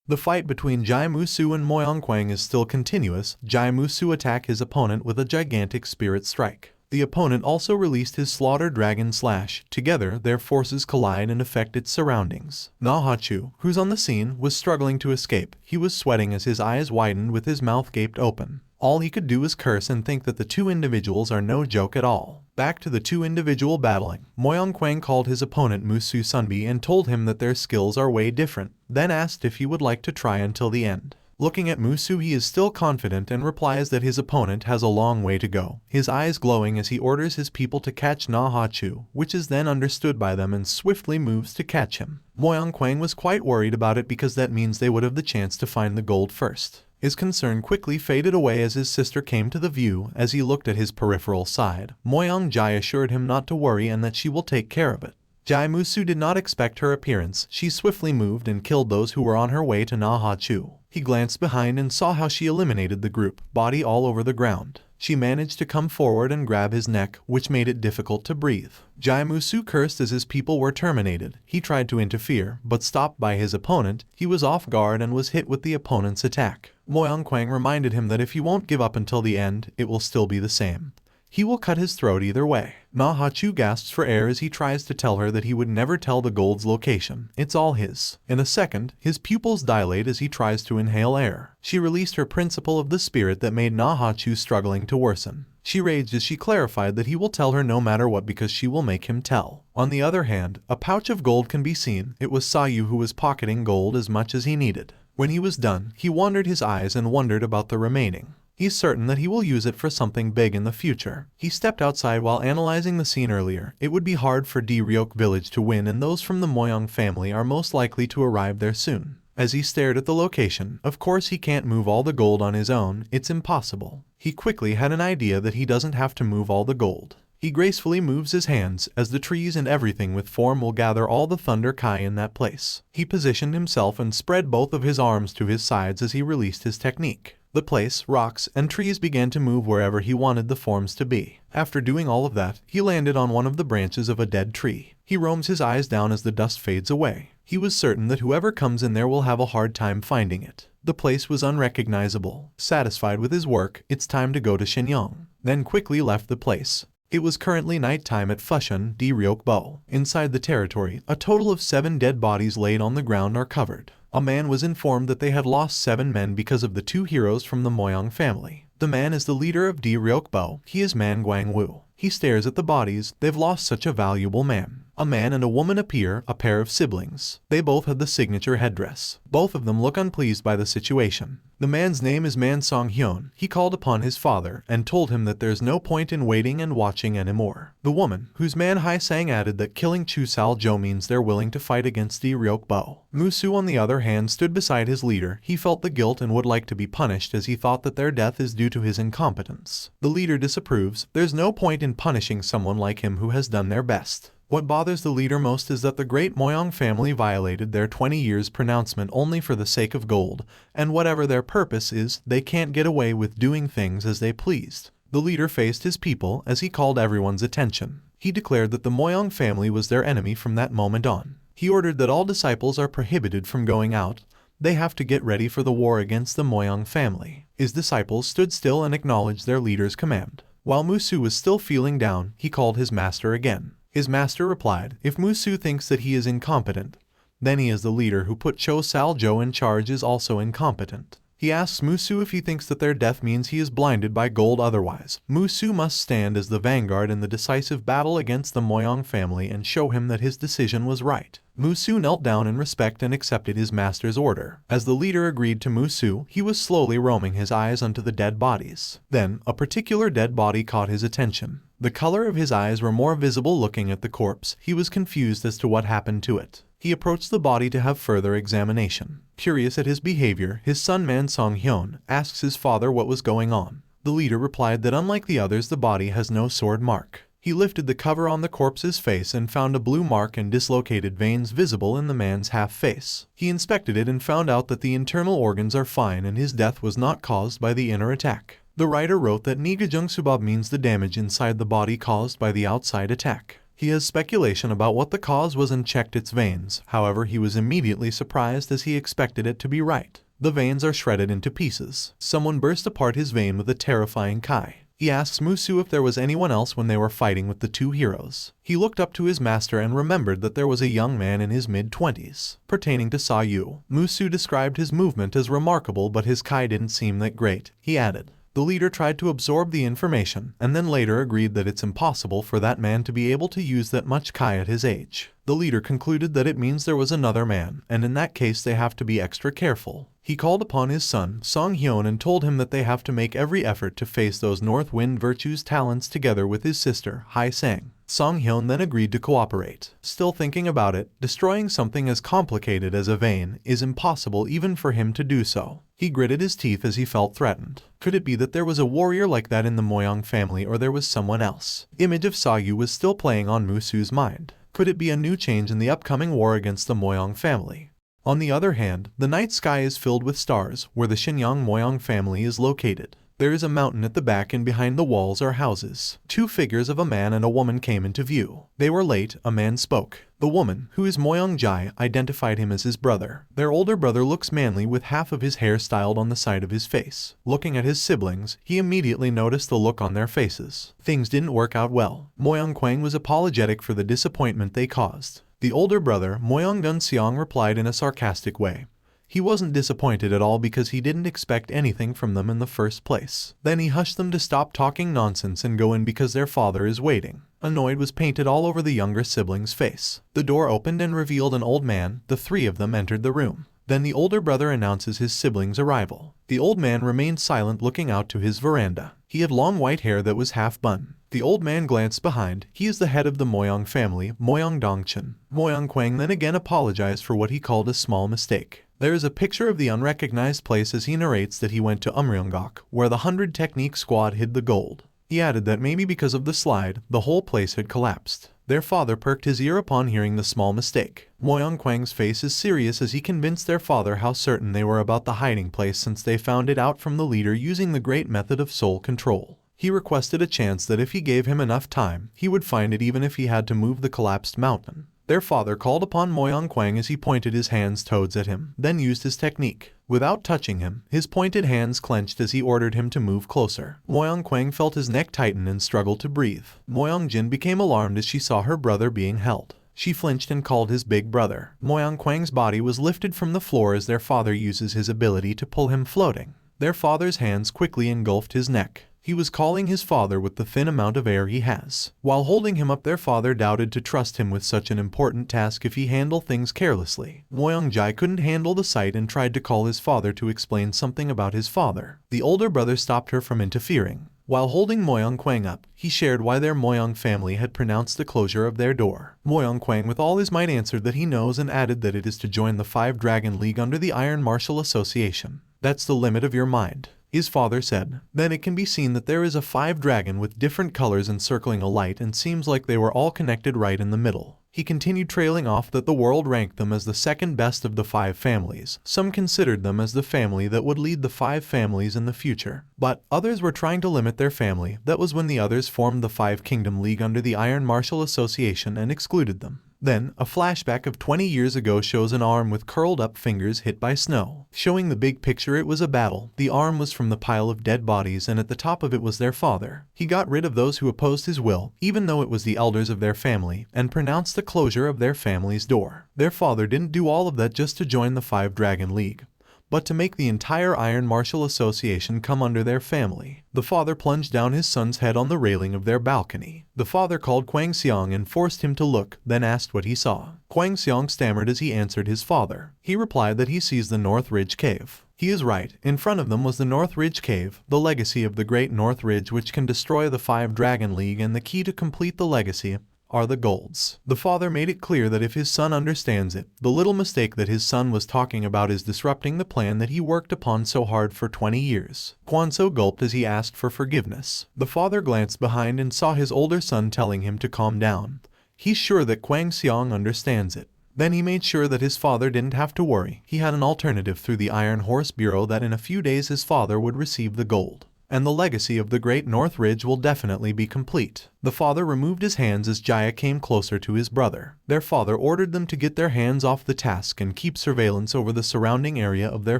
Speaker 1: The fight between Jai Musu and Moyongkwang is still continuous. Jai Musu attacked his opponent with a gigantic spirit strike. The opponent also released his Slaughter Dragon Slash. Together, their forces collide and affect its surroundings. Nahachu, who's on the scene, was struggling to escape. He was sweating as his eyes widened with his mouth gaped open. All he could do was curse and think that the two individuals are no joke at all. Back to the two individual battling. Moyongkwang called his opponent Musu Sunbi and told him that their skills are way different, then asked if he would like to try until the end. Looking at Musu, he is still confident and replies that his opponent has a long way to go, his eyes glowing as he orders his people to catch Nahachu, which is then understood by them and swiftly moves to catch him. Moyongkwang was quite worried about it because that means they would have the chance to find the gold first. His concern quickly faded away as his sister came to the view. As he looked at his peripheral side, Moyong Jai assured him not to worry and that she will take care of it. Jai Musu did not expect her appearance. She swiftly moved and killed those who were on her way to Nahachu. He glanced behind and saw how she eliminated the group, body all over the ground. She managed to come forward and grab his neck, which made it difficult to breathe. Jai Musu cursed as his people were terminated. He tried to interfere, but stopped by his opponent. He was off guard and was hit with the opponent's attack. Moyongkwang reminded him that if he won't give up until the end, it will still be the same. He will cut his throat either way. Nahachu gasps for air as he tries to tell her that he would never tell the gold's location. It's all his. In a second, his pupils dilate as he tries to inhale air. She released her principle of the spirit that made Nahachu struggling to worsen. She raged as she clarified that he will tell her no matter what because she will make him tell. On the other hand, a pouch of gold can be seen. It was Sayu who was pocketing gold as much as he needed. When he was done, he wandered his eyes and wondered about the remaining. He's certain that he will use it for something big in the future. He stepped outside while analyzing the scene earlier. It would be hard for Deryok village to win and those from the Moyong family are most likely to arrive there soon. As he stared at the location, of course he can't move all the gold on his own, it's impossible. He quickly had an idea that he doesn't have to move all the gold. He gracefully moves his hands as the trees and everything with form will gather all the Thunder Kai in that place. He positioned himself and spread both of his arms to his sides as he released his technique. The place, rocks, and trees began to move wherever he wanted the forms to be. After doing all of that, he landed on one of the branches of a dead tree. He roams his eyes down as the dust fades away. He was certain that whoever comes in there will have a hard time finding it. The place was unrecognizable. Satisfied with his work, it's time to go to Shenyang. Then quickly left the place. It was currently nighttime at Fushun Goryeo. Inside the territory, a total of 7 dead bodies laid on the ground are covered. A man was informed that they had lost 7 men because of the 2 heroes from the Moyang family. The man is the leader of Goryeo. He is Man Guangwu. He stares at the bodies. They've lost such a valuable man. A man and a woman appear, a pair of siblings. They both had the signature headdress. Both of them look unpleased by the situation. The man's name is Man Song-hyun. He called upon his father and told him that there's no point in waiting and watching anymore. The woman, whose Man Hai-sang, added that killing Chu Sal-jo means they're willing to fight against Goryeo. Musu, on the other hand, stood beside his leader. He felt the guilt and would like to be punished, as he thought that their death is due to his incompetence. The leader disapproves. There's no point in punishing someone like him who has done their best. What bothers the leader most is that the great Moyang family violated their 20 years pronouncement only for the sake of gold, and whatever their purpose is, they can't get away with doing things as they pleased. The leader faced his people as he called everyone's attention. He declared that the Moyang family was their enemy from that moment on. He ordered that all disciples are prohibited from going out. They have to get ready for the war against the Moyang family. His disciples stood still and acknowledged their leader's command. While Musu was still feeling down, he called his master again. His master replied, "If Musu thinks that he is incompetent, then he is the leader who put Cho Sal-jo in charge is also incompetent." He asks Musu if he thinks that their death means he is blinded by gold. Otherwise, Musu must stand as the vanguard in the decisive battle against the Moyang family and show him that his decision was right. Musu knelt down in respect and accepted his master's order. As the leader agreed to Musu, he was slowly roaming his eyes onto the dead bodies. Then, a particular dead body caught his attention. The color of his eyes were more visible looking at the corpse. He was confused as to what happened to it. He approached the body to have further examination. Curious at his behavior, his son Man Song-hyun asks his father what was going on. The leader replied that unlike the others, the body has no sword mark. He lifted the cover on the corpse's face and found a blue mark and dislocated veins visible in the man's half face. He inspected it and found out that the internal organs are fine and his death was not caused by the inner attack. The writer wrote that Nigajungsubab means the damage inside the body caused by the outside attack. He has speculation about what the cause was and checked its veins. However, he was immediately surprised as he expected it to be right. The veins are shredded into pieces. Someone burst apart his vein with a terrifying kai. He asks Musu if there was anyone else when they were fighting with the 2 heroes. He looked up to his master and remembered that there was a young man in his mid-20s. Pertaining to Sa Yu, Musu described his movement as remarkable, but his kai didn't seem that great. He added, "The leader tried to absorb the information, and then later agreed that it's impossible for that man to be able to use that much kai at his age." The leader concluded that it means there was another man, and in that case they have to be extra careful. He called upon his son, Song-hyun, and told him that they have to make every effort to face those North Wind Virtue's talents together with his sister, Hai-sang. Song-hyun then agreed to cooperate. Still thinking about it, destroying something as complicated as a vein is impossible even for him to do so. He gritted his teeth as he felt threatened. Could it be that there was a warrior like that in the Moyang family, or there was someone else? Image of Sa Yu was still playing on Musu's mind. Could it be a new change in the upcoming war against the Moyang family? On the other hand, the night sky is filled with stars, where the Shenyang Moyang family is located. There is a mountain at the back, and behind the walls are houses. 2 figures of a man and a woman came into view. They were late. A man spoke. The woman, who is Moyang Jai, identified him as his brother. Their older brother looks manly with half of his hair styled on the side of his face. Looking at his siblings, he immediately noticed the look on their faces. Things didn't work out well. Moyang Kwang was apologetic for the disappointment they caused. The older brother, Moyang Gun-seong, replied in a sarcastic way. He wasn't disappointed at all because he didn't expect anything from them in the first place. Then he hushed them to stop talking nonsense and go in because their father is waiting. Annoyed was painted all over the younger sibling's face. The door opened and revealed an old man. The 3 of them entered the room. Then the older brother announces his sibling's arrival. The old man remained silent, looking out to his veranda. He had long white hair that was half bun. The old man glanced behind. He is the head of the Moyang family, Moyang Dongchen. Moyang Kwang then again apologized for what he called a small mistake. There is a picture of the unrecognized place as he narrates that he went to Umryongok, where the 100 Technique squad hid the gold. He added that maybe because of the slide, the whole place had collapsed. Their father perked his ear upon hearing the small mistake. Moyang Kwang's face is serious as he convinced their father how certain they were about the hiding place, since they found it out from the leader using the great method of soul control. He requested a chance that if he gave him enough time, he would find it even if he had to move the collapsed mountain. Their father called upon Moyang Kwang as he pointed his hands towards at him, then used his technique. Without touching him, his pointed hands clenched as he ordered him to move closer. Moyang Kwang felt his neck tighten and struggled to breathe. Moyang Jin became alarmed as she saw her brother being held. She flinched and called his big brother. Moyang Kwang's body was lifted from the floor as their father uses his ability to pull him floating. Their father's hands quickly engulfed his neck. He was calling his father with the thin amount of air he has. While holding him up, their father doubted to trust him with such an important task if he handled things carelessly. Moyang Jai couldn't handle the sight and tried to call his father to explain something about his father. The older brother stopped her from interfering. While holding Moyang Kwang up, he shared why their Moyang family had pronounced the closure of their door. Moyang Kwang with all his might answered that he knows and added that it is to join the 5 Dragon League under the Iron Martial Association. That's the limit of your mind, his father said. Then it can be seen that there is a 5 dragon with different colors encircling a light and seems like they were all connected right in the middle. He continued trailing off that the world ranked them as the second best of the 5 families. Some considered them as the family that would lead the 5 families in the future. But others were trying to limit their family. That was when the others formed the 5 Kingdom League under the Iron Martial Association and excluded them. Then, a flashback of 20 years ago shows an arm with curled up fingers hit by snow. Showing the big picture, it was a battle. The arm was from the pile of dead bodies and at the top of it was their father. He got rid of those who opposed his will, even though it was the elders of their family, and pronounced the closure of their family's door. Their father didn't do all of that just to join the 5 Dragon League, but to make the entire Iron Martial Association come under their family. The father plunged down his son's head on the railing of their balcony. The father called Kwang Seong and forced him to look, then asked what he saw. Kwang Seong stammered as he answered his father. He replied that he sees the North Ridge Cave. He is right. In front of them was the North Ridge Cave, the legacy of the Great North Ridge which can destroy the 5 Dragon League, and the key to complete the legacy are the golds. The father made it clear that if his son understands it, the little mistake that his son was talking about is disrupting the plan that he worked upon so hard for 20 years. Kwanso gulped as he asked for forgiveness. The father glanced behind and saw his older son telling him to calm down. He's sure that Kwang Seong understands it. Then he made sure that his father didn't have to worry. He had an alternative through the Iron Horse Bureau that in a few days his father would receive the gold, and the legacy of the Great North Ridge will definitely be complete. The father removed his hands as Jaya came closer to his brother. Their father ordered them to get their hands off the task and keep surveillance over the surrounding area of their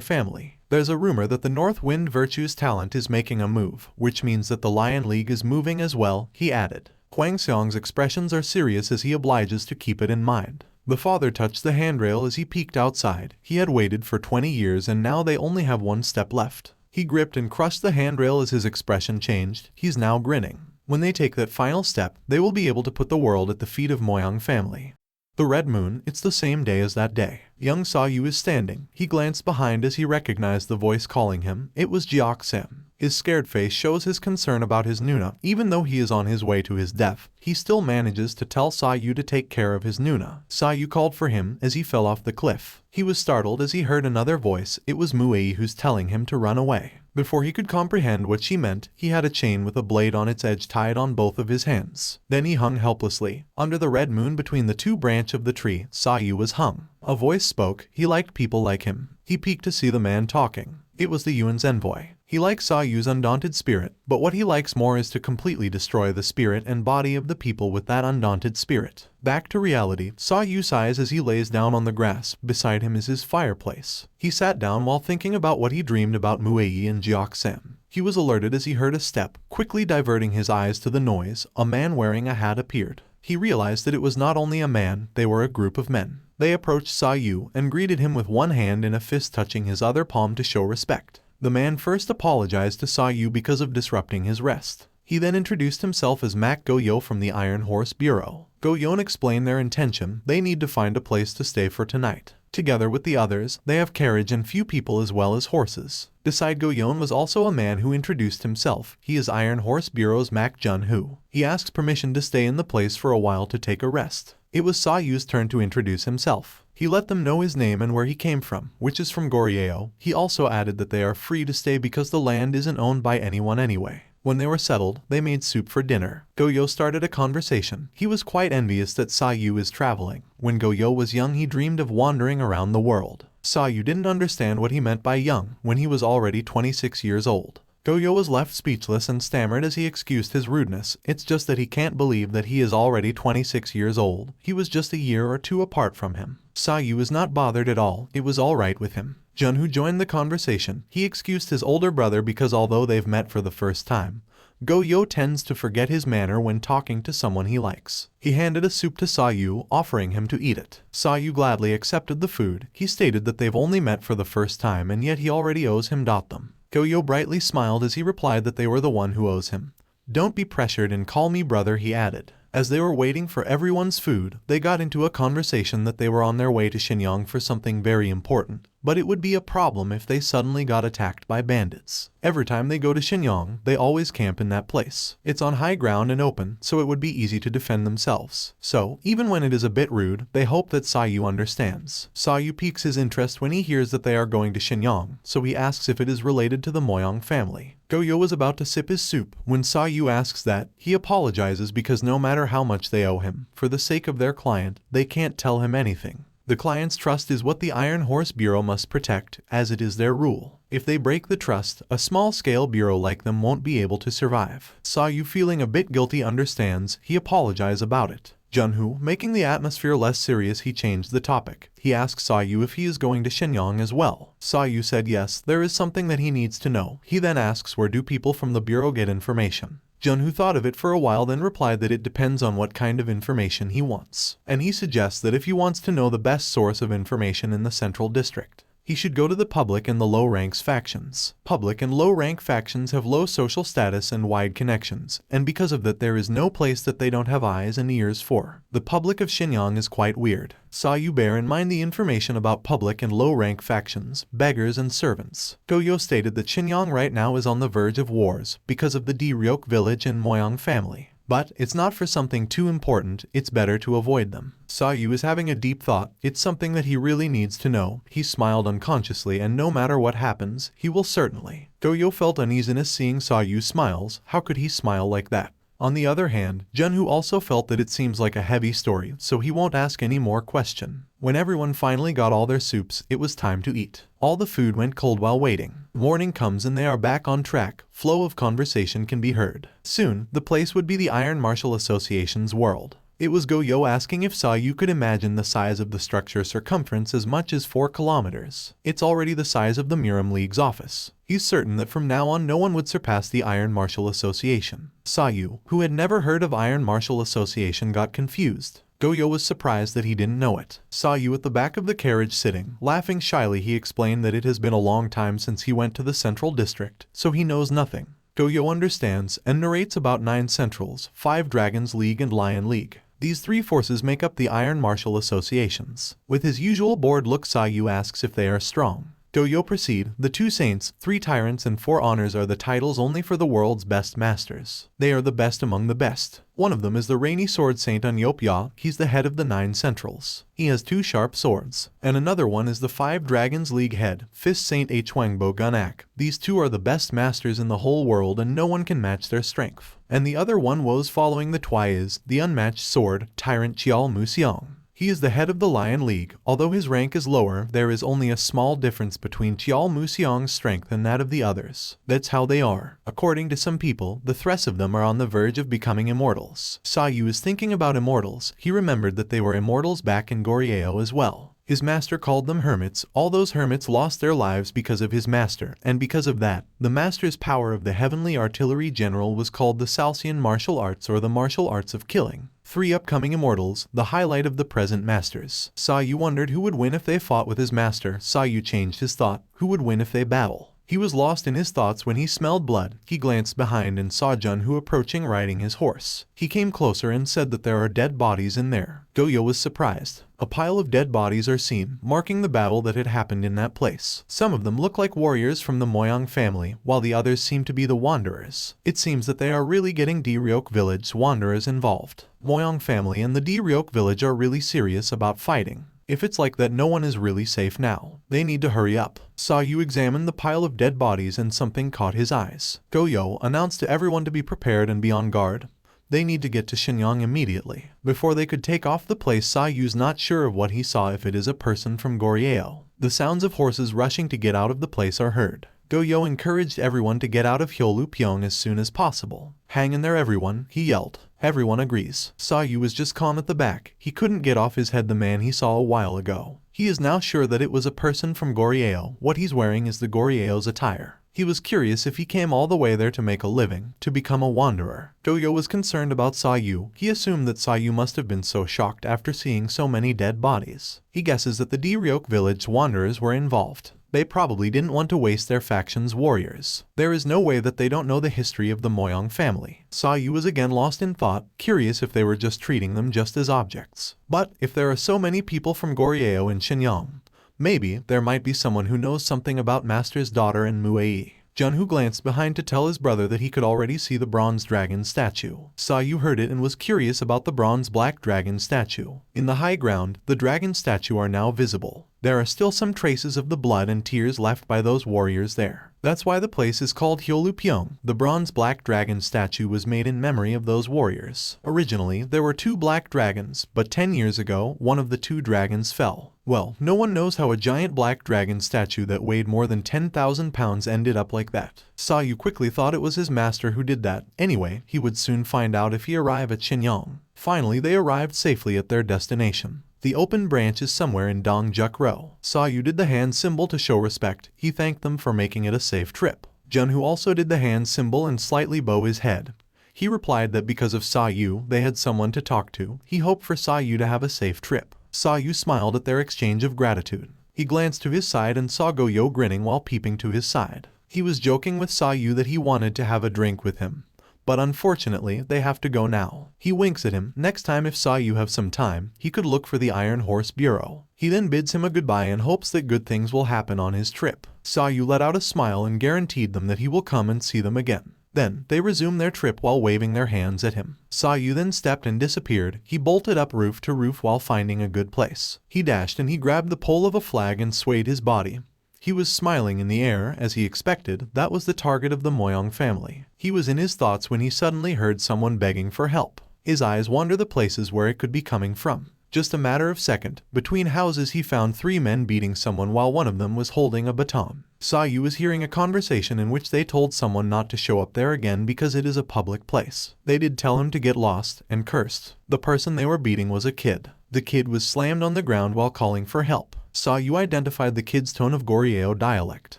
Speaker 1: family. There's a rumor that the North Wind Virtue's talent is making a move, which means that the Lion League is moving as well, he added. Kwang Seong's expressions are serious as he obliges to keep it in mind. The father touched the handrail as he peeked outside. He had waited for 20 years and now they only have one step left. He gripped and crushed the handrail as his expression changed. He's now grinning. When they take that final step, they will be able to put the world at the feet of Moyang family. The Red Moon, it's the same day as that day. Young Sa Yu is standing. He glanced behind as he recognized the voice calling him. It was Jiok Sim. His scared face shows his concern about his Nuna. Even though he is on his way to his death, he still manages to tell Sa Yu to take care of his Nuna. Sa Yu called for him as he fell off the cliff. He was startled as he heard another voice. It was Muei who's telling him to run away. Before he could comprehend what she meant, he had a chain with a blade on its edge tied on both of his hands. Then he hung helplessly. Under the red moon between the 2 branches of the tree, Sa Yu was hung. A voice spoke. He liked people like him. He peeked to see the man talking. It was the Yuan's envoy. He likes Sa Yu's undaunted spirit, but what he likes more is to completely destroy the spirit and body of the people with that undaunted spirit. Back to reality, Sa Yu sighs as he lays down on the grass. Beside him is his fireplace. He sat down while thinking about what he dreamed about Muei and Jiok Sam. He was alerted as he heard a step. Quickly diverting his eyes to the noise, a man wearing a hat appeared. He realized that it was not only a man, they were a group of men. They approached Sa Yu and greeted him with one hand and a fist touching his other palm to show respect. The man first apologized to Sa Yu because of disrupting his rest. He then introduced himself as Mac Goryeo from the Iron Horse Bureau. Goryeo explained their intention. They need to find a place to stay for tonight. Together with the others, they have carriage and few people as well as horses. Beside Goryeo was also a man who introduced himself. He is Iron Horse Bureau's Mac Jun-Hu. He asks permission to stay in the place for a while to take a rest. It was Sa Yu's turn to introduce himself. He let them know his name and where he came from, which is from Goryeo. He also added that they are free to stay because the land isn't owned by anyone anyway. When they were settled, they made soup for dinner. Goryeo started a conversation. He was quite envious that Sa Yu is traveling. When Goryeo was young, he dreamed of wandering around the world. Sa Yu didn't understand what he meant by young when he was already 26 years old. Goryeo was left speechless and stammered as he excused his rudeness. It's just that he can't believe that he is already 26 years old. He was just a year or two apart from him. Sayu was not bothered at all. It was all right with him. Junhoo joined the conversation. He excused his older brother because although they've met for the first time, Goryeo tends to forget his manner when talking to someone he likes. He handed a soup to Sayu, offering him to eat it. Sayu gladly accepted the food. He stated that they've only met for the first time and yet he already owes him them. Goryeo brightly smiled as he replied that they were the one who owes him. Don't be pressured and call me brother, he added. As they were waiting for everyone's food, they got into a conversation that they were on their way to Shenyang for something very important, but it would be a problem if they suddenly got attacked by bandits. Every time they go to Shenyang, they always camp in that place. It's on high ground and open, so it would be easy to defend themselves. So, even when it is a bit rude, they hope that Sayu understands. Sayu piques his interest when he hears that they are going to Shenyang, so he asks if it is related to the Moyang family. Goryeo was about to sip his soup when Sayu asks that. He apologizes because no matter how much they owe him, for the sake of their client, they can't tell him anything. The client's trust is what the Iron Horse Bureau must protect, as it is their rule. If they break the trust, a small-scale bureau like them won't be able to survive. Sayu, feeling a bit guilty, understands. He apologizes about it. Junhoo, making the atmosphere less serious, he changed the topic. He asks Sayu if he is going to Shenyang as well. Sayu said yes, there is something that he needs to know. He then asks where do people from the bureau get information. Junhoo thought of it for a while, then replied that it depends on what kind of information he wants. And he suggests that if he wants to know the best source of information in the central district, he should go to the public and the low ranks factions. Public and low rank factions have low social status and wide connections, and because of that there is no place that they don't have eyes and ears for. The public of Shenyang is quite weird. Sayu, bear in mind the information about public and low rank factions, beggars and servants. Goryeo stated that Shenyang right now is on the verge of wars because of the Deryok village and Moyang family. But it's not for something too important, it's better to avoid them. Sayu is having a deep thought. It's something that he really needs to know. He smiled unconsciously, and no matter what happens, he will certainly. Goryeo felt uneasiness seeing Sayu smiles. How could he smile like that? On the other hand, Junhoo also felt that it seems like a heavy story, so he won't ask any more question. When everyone finally got all their soups, it was time to eat. All the food went cold while waiting. Morning comes and they are back on track. Flow of conversation can be heard. Soon, the place would be the Iron Martial Association's world. It was Goryeo asking if Sayu could imagine the size of the structure circumference as much as 4 kilometers. It's already the size of the Miram League's office. He's certain that from now on no one would surpass the Iron Martial Association. Sayu, who had never heard of Iron Martial Association, got confused. Goryeo was surprised that he didn't know it. Sayu at the back of the carriage sitting, laughing shyly, he explained that it has been a long time since he went to the Central District, so he knows nothing. Goryeo understands and narrates about 9 Centrals, 5 Dragons League and Lion League. These 3 forces make up the Iron Martial Associations. With his usual bored look, Sayu asks if they are strong. Goryeo proceed. The 2 saints, 3 tyrants and 4 honors are the titles only for the world's best masters. They are the best among the best. One of them is the Rainy Sword Saint Unyopya. He's the head of the 9 Centrals. He has 2 sharp swords. And another one is the 5 Dragons League head, Fist Saint Hwangbo Gunak. These 2 are the best masters in the whole world and no one can match their strength. And the other one was following the Twi is the unmatched sword, Tyrant Chial Museong. He is the head of the Lion League. Although his rank is lower, there is only a small difference between Chial Museong's strength and that of the others. That's how they are. According to some people, the 3 of them are on the verge of becoming immortals. Sayu is thinking about immortals. He remembered that they were immortals back in Goryeo as well. His master called them hermits. All those hermits lost their lives because of his master, and because of that, the master's power of the Heavenly Artillery General was called the Salsian Martial Arts, or the Martial Arts of Killing. 3 upcoming immortals, the highlight of the present masters. Sayu wondered who would win if they fought with his master. Sayu changed his thought. Who would win if they battle? He was lost in his thoughts when he smelled blood. He glanced behind and saw Junhoo approaching riding his horse. He came closer and said that there are dead bodies in there. Goryeo was surprised. A pile of dead bodies are seen, marking the battle that had happened in that place. Some of them look like warriors from the Moyang family, while the others seem to be the wanderers. It seems that they are really getting Deryok village wanderers involved. Moyang family and the Deryok village are really serious about fighting. If it's like that, no one is really safe now. They need to hurry up. Sayu examined the pile of dead bodies and something caught his eyes. Goryeo announced to everyone to be prepared and be on guard. They need to get to Shenyang immediately. Before they could take off the place, Sayu's not sure of what he saw, if it is a person from Goryeo. The sounds of horses rushing to get out of the place are heard. Goryeo encouraged everyone to get out of Hyolupyeong as soon as possible. "Hang in there everyone," he yelled. Everyone agrees. Sayu was just calm at the back. He couldn't get off his head the man he saw a while ago. He is now sure that it was a person from Goryeo. What he's wearing is the Goryeo's attire. He was curious if he came all the way there to make a living, to become a wanderer. Goryeo was concerned about Sayu. He assumed that Sayu must have been so shocked after seeing so many dead bodies. He guesses that the Deryok village wanderers were involved. They probably didn't want to waste their faction's warriors. There is no way that they don't know the history of the Moyong family. Sayu was again lost in thought, curious if they were just treating them just as objects. But if there are so many people from Goryeo in Shenyang, maybe there might be someone who knows something about Master's daughter and Muei. Junhoo glanced behind to tell his brother that he could already see the bronze dragon statue. Sayu heard it and was curious about the bronze black dragon statue. In the high ground, the dragon statue are now visible. There are still some traces of the blood and tears left by those warriors there. That's why the place is called Hyolupyeong. The bronze black dragon statue was made in memory of those warriors. Originally, there were 2 black dragons, but 10 years ago, one of the 2 dragons fell. Well, no one knows how a giant black dragon statue that weighed more than 10,000 pounds ended up like that. Sayu quickly thought it was his master who did that. Anyway, he would soon find out if he arrived at Shenyang. Finally, they arrived safely at their destination. The open branch is somewhere in Dongjuk-ro. Sayu did the hand symbol to show respect. He thanked them for making it a safe trip. Junhoo also did the hand symbol and slightly bow his head. He replied that because of Sayu, they had someone to talk to. He hoped for Sayu to have a safe trip. Sayu smiled at their exchange of gratitude. He glanced to his side and saw Goryeo grinning while peeping to his side. He was joking with Sayu that he wanted to have a drink with him. But unfortunately, they have to go now. He winks at him. Next time if Sayu have some time, he could look for the Iron Horse Bureau. He then bids him a goodbye and hopes that good things will happen on his trip. Sayu let out a smile and guaranteed them that he will come and see them again. Then, they resumed their trip while waving their hands at him. Sayu then stepped and disappeared. He bolted up roof to roof while finding a good place. He dashed and he grabbed the pole of a flag and swayed his body. He was smiling in the air, as he expected. That was the target of the Moyong family. He was in his thoughts when he suddenly heard someone begging for help. His eyes wandered the places where it could be coming from. Just a matter of second, between houses he found 3 men beating someone while one of them was holding a baton. Sayu was hearing a conversation in which they told someone not to show up there again because it is a public place. They did tell him to get lost, and cursed. The person they were beating was a kid. The kid was slammed on the ground while calling for help. Sayu identified the kid's tone of Goryeo dialect.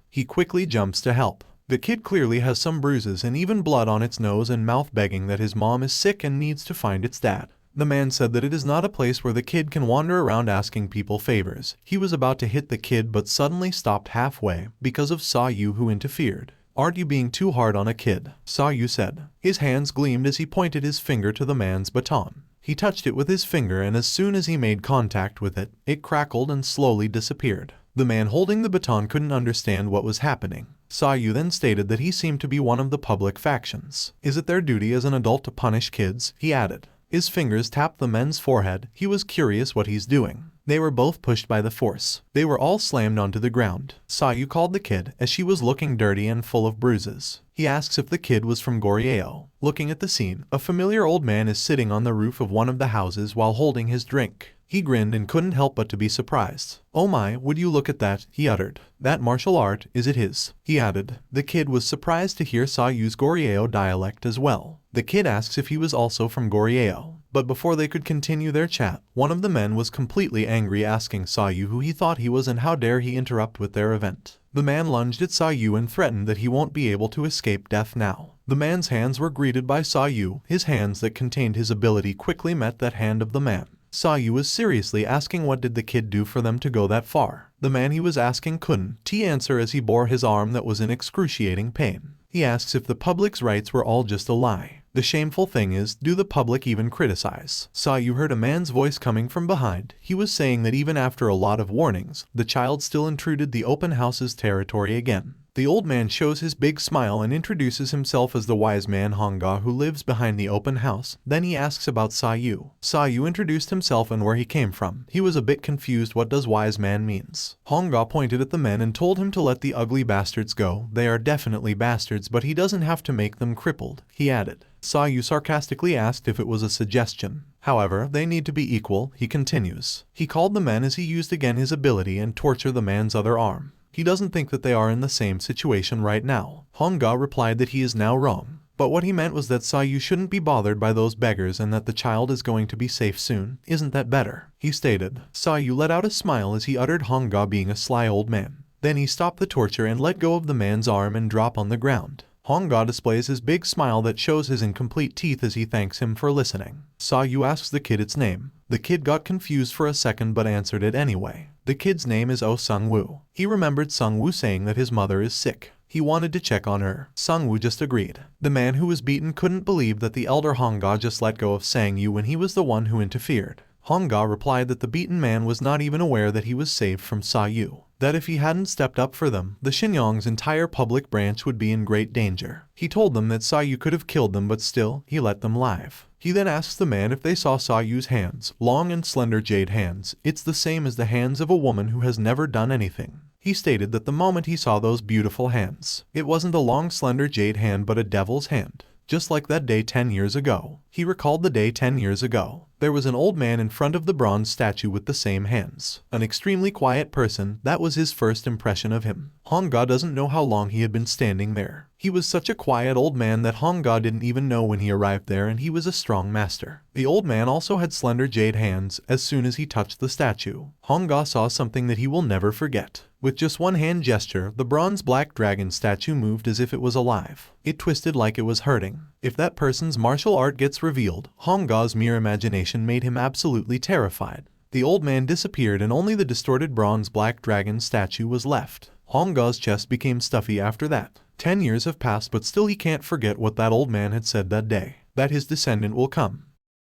Speaker 1: He quickly jumps to help. The kid clearly has some bruises and even blood on its nose and mouth, begging that his mom is sick and needs to find its dad. The man said that it is not a place where the kid can wander around asking people favors. He was about to hit the kid but suddenly stopped halfway because of Sayu, who interfered. "Aren't you being too hard on a kid?" Sayu said. His hands gleamed as he pointed his finger to the man's baton. He touched it with his finger and as soon as he made contact with it, it crackled and slowly disappeared. The man holding the baton couldn't understand what was happening. Sayu then stated that he seemed to be one of the public factions. "Is it their duty as an adult to punish kids?" he added. His fingers tapped the men's forehead. He was curious what he's doing. They were both pushed by the force. They were all slammed onto the ground. Sayu called the kid, as she was looking dirty and full of bruises. He asks if the kid was from Goryeo. Looking at the scene, a familiar old man is sitting on the roof of one of the houses while holding his drink. He grinned and couldn't help but to be surprised. "Oh my, would you look at that," he uttered. "That martial art, is it his?" he added. The kid was surprised to hear Sayu's Goryeo dialect as well. The kid asks if he was also from Goryeo. But before they could continue their chat, one of the men was completely angry, asking Sayu who he thought he was and how dare he interrupt with their event. The man lunged at Sayu and threatened that he won't be able to escape death now. The man's hands were greeted by Sayu. His hands that contained his ability quickly met that hand of the man. Sayu was seriously asking what did the kid do for them to go that far. The man he was asking couldn't answer as he bore his arm that was in excruciating pain. He asks if the public's rights were all just a lie. The shameful thing is, do the public even criticize? Sayu heard a man's voice coming from behind. He was saying that even after a lot of warnings, the child still intruded the open house's territory again. The old man shows his big smile and introduces himself as the wise man Hongga who lives behind the open house. Then he asks about Sayu. Sayu introduced himself and where he came from. He was a bit confused what does wise man means. Hongga pointed at the men and told him to let the ugly bastards go. They are definitely bastards, but he doesn't have to make them crippled, he added. Sayu sarcastically asked if it was a suggestion. However, they need to be equal, he continues. He called the men as he used again his ability and tortured the man's other arm. He doesn't think that they are in the same situation right now. Hongga replied that he is now wrong. But what he meant was that Sayu shouldn't be bothered by those beggars and that the child is going to be safe soon. Isn't that better? He stated. Sayu let out a smile as he uttered Hongga being a sly old man. Then he stopped the torture and let go of the man's arm and drop on the ground. Hongga displays his big smile that shows his incomplete teeth as he thanks him for listening. Sayu asks the kid its name. The kid got confused for a second but answered it anyway. The kid's name is Sung-woo. He remembered Sung-woo saying that his mother is sick. He wanted to check on her. Sung-woo just agreed. The man who was beaten couldn't believe that the elder Hongga just let go of Sang-yu when he was the one who interfered. Hongga replied that the beaten man was not even aware that he was saved from Sayu. That if he hadn't stepped up for them, the Xinjiang's entire public branch would be in great danger. He told them that Sayu could have killed them but still, he let them live. He then asks the man if they saw Sayu's hands, long and slender jade hands. It's the same as the hands of a woman who has never done anything. He stated that the moment he saw those beautiful hands, it wasn't a long slender jade hand but a devil's hand. Just like that day 10 years ago. He recalled the day 10 years ago. There was an old man in front of the bronze statue with the same hands. An extremely quiet person, that was his first impression of him. Hongga doesn't know how long he had been standing there. He was such a quiet old man that Hongga didn't even know when he arrived there, and he was a strong master. The old man also had slender jade hands. As soon as he touched the statue, Hongga saw something that he will never forget. With just one hand gesture, the bronze black dragon statue moved as if it was alive. It twisted like it was hurting. If that person's martial art gets revealed, Hongga's mere imagination made him absolutely terrified. The old man disappeared and only the distorted bronze black dragon statue was left. Hongga's chest became stuffy after that. 10 years have passed but still he can't forget what that old man had said that day. That his descendant will come.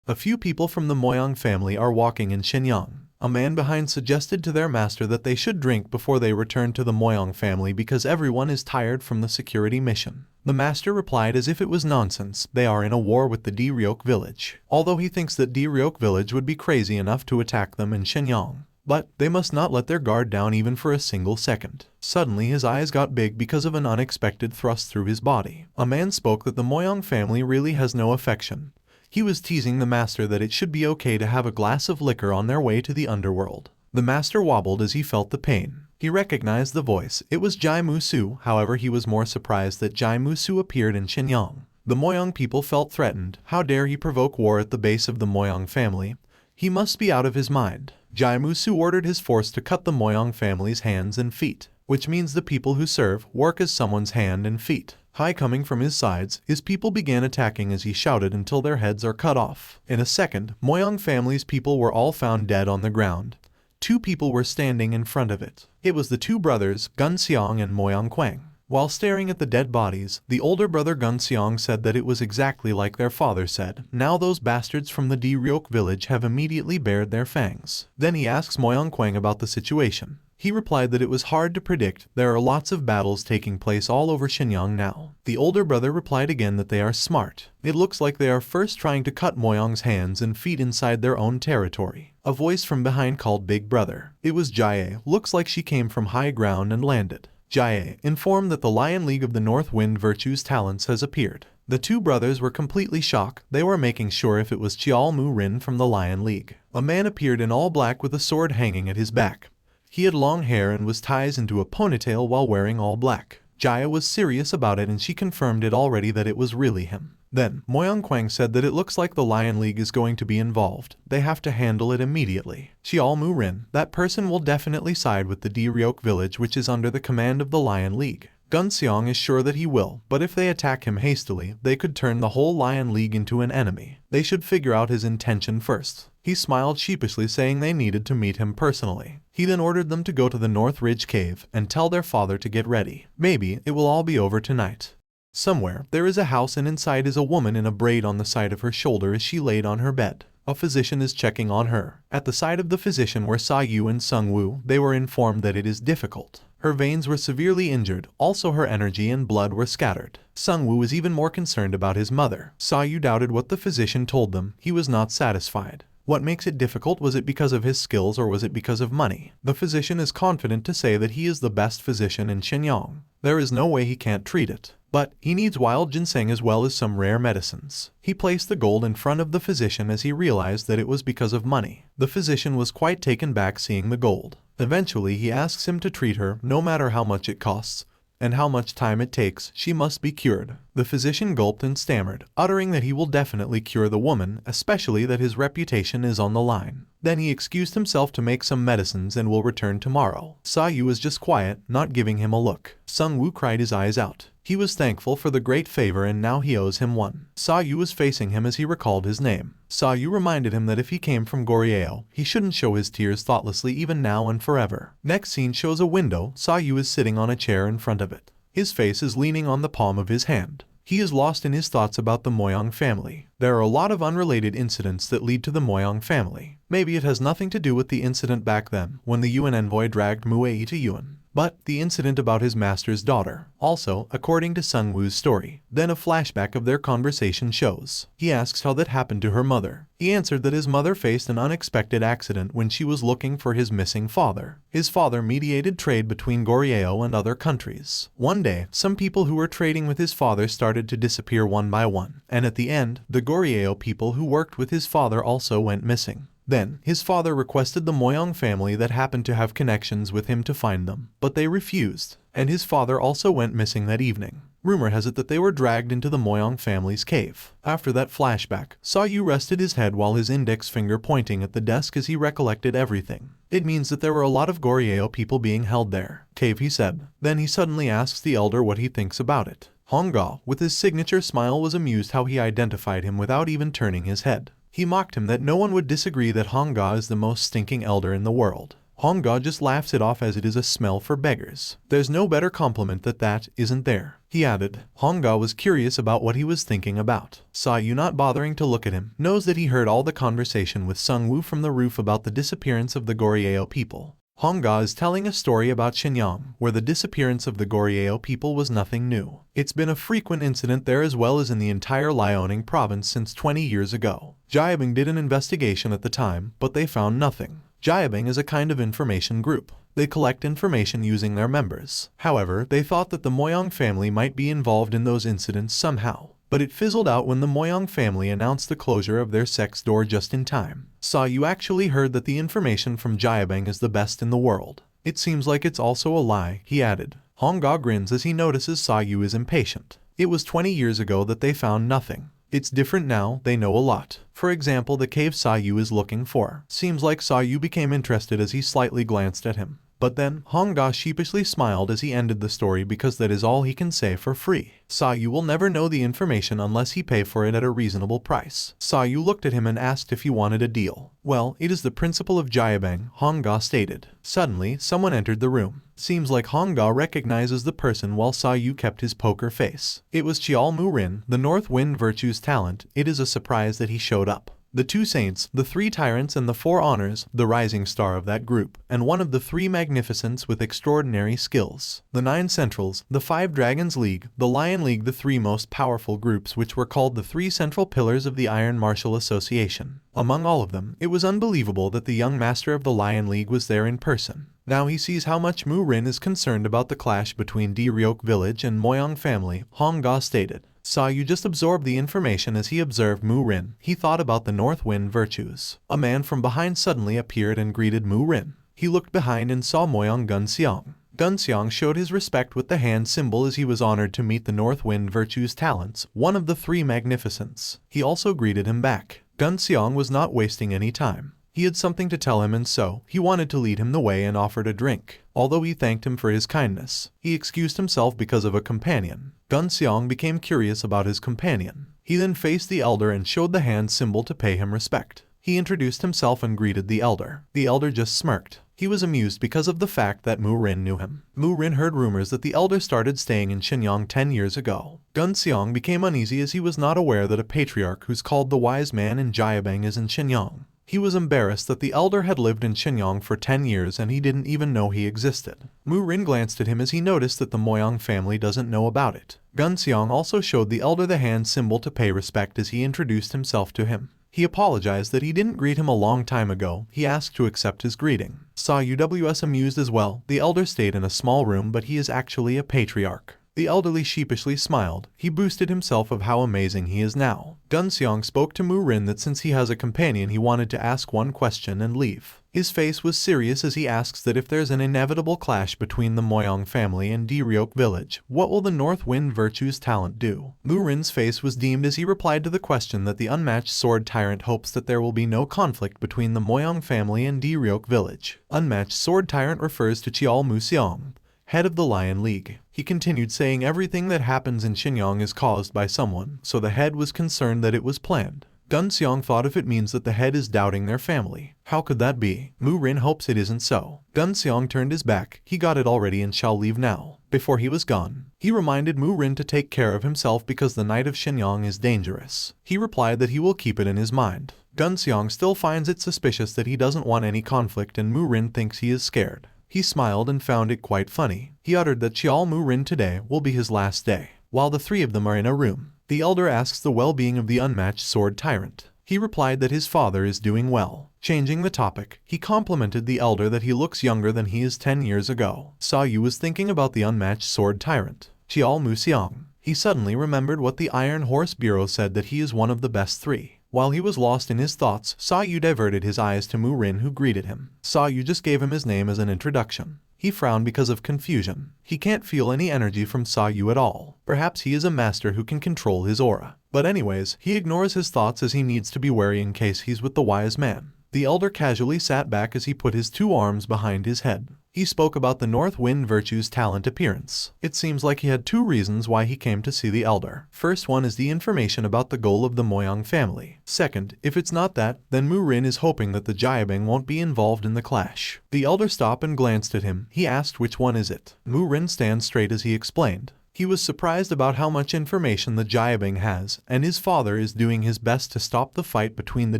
Speaker 1: A few people from the Moyang family are walking in Xinjiang. A man behind suggested to their master that they should drink before they return to the Moyang family because everyone is tired from the security mission. The master replied as if it was nonsense. They are in a war with the Goryeo village. Although he thinks that Goryeo village would be crazy enough to attack them in Xinjiang. But they must not let their guard down even for a single second. Suddenly his eyes got big because of an unexpected thrust through his body. A man spoke that the Moyang family really has no affection. He was teasing the master that it should be okay to have a glass of liquor on their way to the underworld. The master wobbled as he felt the pain. He recognized the voice. It was Jai Musu, however he was more surprised that Jai Musu appeared in Xinjiang. The Moyang people felt threatened. How dare he provoke war at the base of the Moyang family? He must be out of his mind. Jai Musu ordered his force to cut the Moyang family's hands and feet, which means the people who serve work as someone's hand and feet. High coming from his sides, his people began attacking as he shouted until their heads are cut off. In a second, Moyang family's people were all found dead on the ground. 2 people were standing in front of it. It was the 2 brothers, Gun Xiang and Moyang Quang. While staring at the dead bodies, the older brother Gun Xiang said that it was exactly like their father said. Now those bastards from the Goryeo village have immediately bared their fangs. Then he asks Moyang Quang about the situation. He replied that it was hard to predict. There are lots of battles taking place all over Xinjiang now. The older brother replied again that they are smart. It looks like they are first trying to cut Moyang's hands and feet inside their own territory. A voice from behind called Big Brother. It was Jie. Looks like she came from high ground and landed. Jie informed that the Lion League of the North Wind Virtue's talents has appeared. The 2 brothers were completely shocked. They were making sure if it was Chiao Mu Rin from the Lion League. A man appeared in all black with a sword hanging at his back. He had long hair and was tied into a ponytail while wearing all black. Jaya was serious about it and she confirmed it already that it was really him. Then, Moyang Quang said that it looks like the Lion League is going to be involved. They have to handle it immediately. Xiao Mu Rin, that person will definitely side with the Goryeo village which is under the command of the Lion League. Gun Xiang is sure that he will, but if they attack him hastily, they could turn the whole Lion League into an enemy. They should figure out his intention first. He smiled sheepishly saying they needed to meet him personally. He then ordered them to go to the North Ridge Cave and tell their father to get ready. Maybe it will all be over tonight. Somewhere, there is a house and inside is a woman in a braid on the side of her shoulder as she laid on her bed. A physician is checking on her. At the side of the physician were Sayu and Sung-woo. They were informed that it is difficult. Her veins were severely injured, also her energy and blood were scattered. Sung-woo was even more concerned about his mother. Sayu doubted what the physician told them. He was not satisfied. What makes it difficult? Was it because of his skills or was it because of money? The physician is confident to say that he is the best physician in Xinjiang. There is no way he can't treat it. But he needs wild ginseng as well as some rare medicines. He placed the gold in front of the physician as he realized that it was because of money. The physician was quite taken back seeing the gold. Eventually he asks him to treat her no matter how much it costs, and how much time it takes. She must be cured. The physician gulped and stammered, uttering that he will definitely cure the woman, especially that his reputation is on the line. Then he excused himself to make some medicines and will return tomorrow. Sa-yu was just quiet, not giving him a look. Sung-woo cried his eyes out. He was thankful for the great favor and now he owes him one. Sa-yu was facing him as he recalled his name. Sa-yu reminded him that if he came from Goryeo, he shouldn't show his tears thoughtlessly even now and forever. Next scene shows a window. Sa-yu is sitting on a chair in front of it. His face is leaning on the palm of his hand. He is lost in his thoughts about the Moyang family. There are a lot of unrelated incidents that lead to the Moyang family. Maybe it has nothing to do with the incident back then when the Yuan envoy dragged Muei to Yuan, but the incident about his master's daughter. Also, according to Sung-woo's story, then a flashback of their conversation shows. He asks how that happened to her mother. He answered that his mother faced an unexpected accident when she was looking for his missing father. His father mediated trade between Goryeo and other countries. One day, some people who were trading with his father started to disappear one by one, and at the end, the Goryeo people who worked with his father also went missing. Then, his father requested the Moyang family that happened to have connections with him to find them, but they refused, and his father also went missing that evening. Rumor has it that they were dragged into the Moyang family's cave. After that flashback, Sa-yu rested his head while his index finger pointing at the desk as he recollected everything. It means that there were a lot of Goryeo people being held there. Cave, he said. Then he suddenly asks the elder what he thinks about it. Hong-ga, with his signature smile, was amused how he identified him without even turning his head. He mocked him that no one would disagree that Hong-ga is the most stinking elder in the world. Hong-ga just laughs it off as it is a smell for beggars. There's no better compliment than that, isn't there? He added. Hong-ga was curious about what he was thinking about. Sa-yu, not bothering to look at him, knows that he heard all the conversation with Sung-woo from the roof about the disappearance of the Goryeo people. Hong-ga is telling a story about Shenyang, where the disappearance of the Goryeo people was nothing new. It's been a frequent incident there as well as in the entire Liaoning province since 20 years ago. Jiabing did an investigation at the time, but they found nothing. Jiabing is a kind of information group. They collect information using their members. However, they thought that the Moyang family might be involved in those incidents somehow. But it fizzled out when the Moyang family announced the closure of their sex door just in time. Sa-yu actually heard that the information from Jiabing is the best in the world. It seems like it's also a lie, he added. Hong-ga grins as he notices Sa-yu is impatient. It was 20 years ago that they found nothing. It's different now, they know a lot. For example, the cave Sa-yu is looking for. Seems like Sa-yu became interested as he slightly glanced at him. But then, Hong-ga sheepishly smiled as he ended the story because that is all he can say for free. Sa-yu will never know the information unless he pay for it at a reasonable price. Sa-yu looked at him and asked if he wanted a deal. Well, it is the principle of Jiabing, Hong-ga stated. Suddenly, someone entered the room. Seems like Hong-ga recognizes the person while Sa-yu kept his poker face. It was Chial Mu-rin, the North Wind Virtue's talent. It is a surprise that he showed up. The two saints, the three tyrants and the four honors, the rising star of that group, and one of the three magnificents with extraordinary skills. The 9 centrals, the 5 dragons league, the lion league, the 3 most powerful groups which were called the 3 central pillars of the Iron Martial Association. Among all of them, it was unbelievable that the young master of the Lion League was there in person. Now he sees how much Mu-rin is concerned about the clash between Deryok village and Moyang family, Hong-ga stated. Sa-yu just absorbed the information as he observed Mu-rin. He thought about the North Wind virtues. A man from behind suddenly appeared and greeted Mu-rin. He looked behind and saw Moyang Gun-seong. Gun-seong showed his respect with the hand symbol as he was honored to meet the North Wind virtue's talents, one of the 3 magnificents. He also greeted him back. Gun-seong was not wasting any time. He had something to tell him and so, he wanted to lead him the way and offered a drink. Although he thanked him for his kindness, he excused himself because of a companion. Gun-seong became curious about his companion. He then faced the elder and showed the hand symbol to pay him respect. He introduced himself and greeted the elder. The elder just smirked. He was amused because of the fact that Mu-rin knew him. Mu-rin heard rumors that the elder started staying in Shenyang 10 years ago. Gun-seong became uneasy as he was not aware that a patriarch who's called the Wise Man in Jiabing is in Shenyang. He was embarrassed that the elder had lived in Shenyang for 10 years and he didn't even know he existed. Mu-rin glanced at him as he noticed that the Moyang family doesn't know about it. Gun-seong also showed the elder the hand symbol to pay respect as he introduced himself to him. He apologized that he didn't greet him a long time ago. He asked to accept his greeting. Sa-yu was amused as well. The elder stayed in a small room but he is actually a patriarch. The elderly sheepishly smiled. He boosted himself of how amazing he is now. Gunseong spoke to Mu Rin that since he has a companion he wanted to ask one question and leave. His face was serious as he asks that if there's an inevitable clash between the Moyang family and Deryok village, what will the North Wind Virtue's talent do? Mu Rin's face was deemed as he replied to the question that the unmatched sword tyrant hopes that there will be no conflict between the Moyang family and Deryok village. Unmatched sword tyrant refers to Cheol Museong, head of the Lion League. He continued saying everything that happens in Xinjiang is caused by someone, so the head was concerned that it was planned. Gunseong thought if it means that the head is doubting their family. How could that be? Mu Rin hopes it isn't so. Gunseong turned his back. He got it already and shall leave now. Before he was gone, he reminded Mu Rin to take care of himself because the night of Xinjiang is dangerous. He replied that he will keep it in his mind. Gunseong still finds it suspicious that he doesn't want any conflict and Mu Rin thinks he is scared. He smiled and found it quite funny. He uttered that Cheol Mu Rin today will be his last day. While the three of them are in a room, the elder asks the well-being of the unmatched sword tyrant. He replied that his father is doing well. Changing the topic, he complimented the elder that he looks younger than he is 10 years ago. Sa Yu was thinking about the unmatched sword tyrant, Cheol Museong. He suddenly remembered what the Iron Horse Bureau said that he is one of the best three. While he was lost in his thoughts, Sa Yu diverted his eyes to Mu Rin who greeted him. Sa Yu just gave him his name as an introduction. He frowned because of confusion. He can't feel any energy from Sa Yu at all. Perhaps he is a master who can control his aura. But anyways, he ignores his thoughts as he needs to be wary in case he's with the wise man. The elder casually sat back as he put his two arms behind his head. He spoke about the North Wind Virtue's talent appearance. It seems like he had two reasons why he came to see the elder. First one is the information about the goal of the Moyang family. Second, if it's not that, then Mu Rin is hoping that the Jiabing won't be involved in the clash. The elder stopped and glanced at him. He asked which one is it. Mu Rin stands straight as he explained. He was surprised about how much information the Jiabing has, and his father is doing his best to stop the fight between the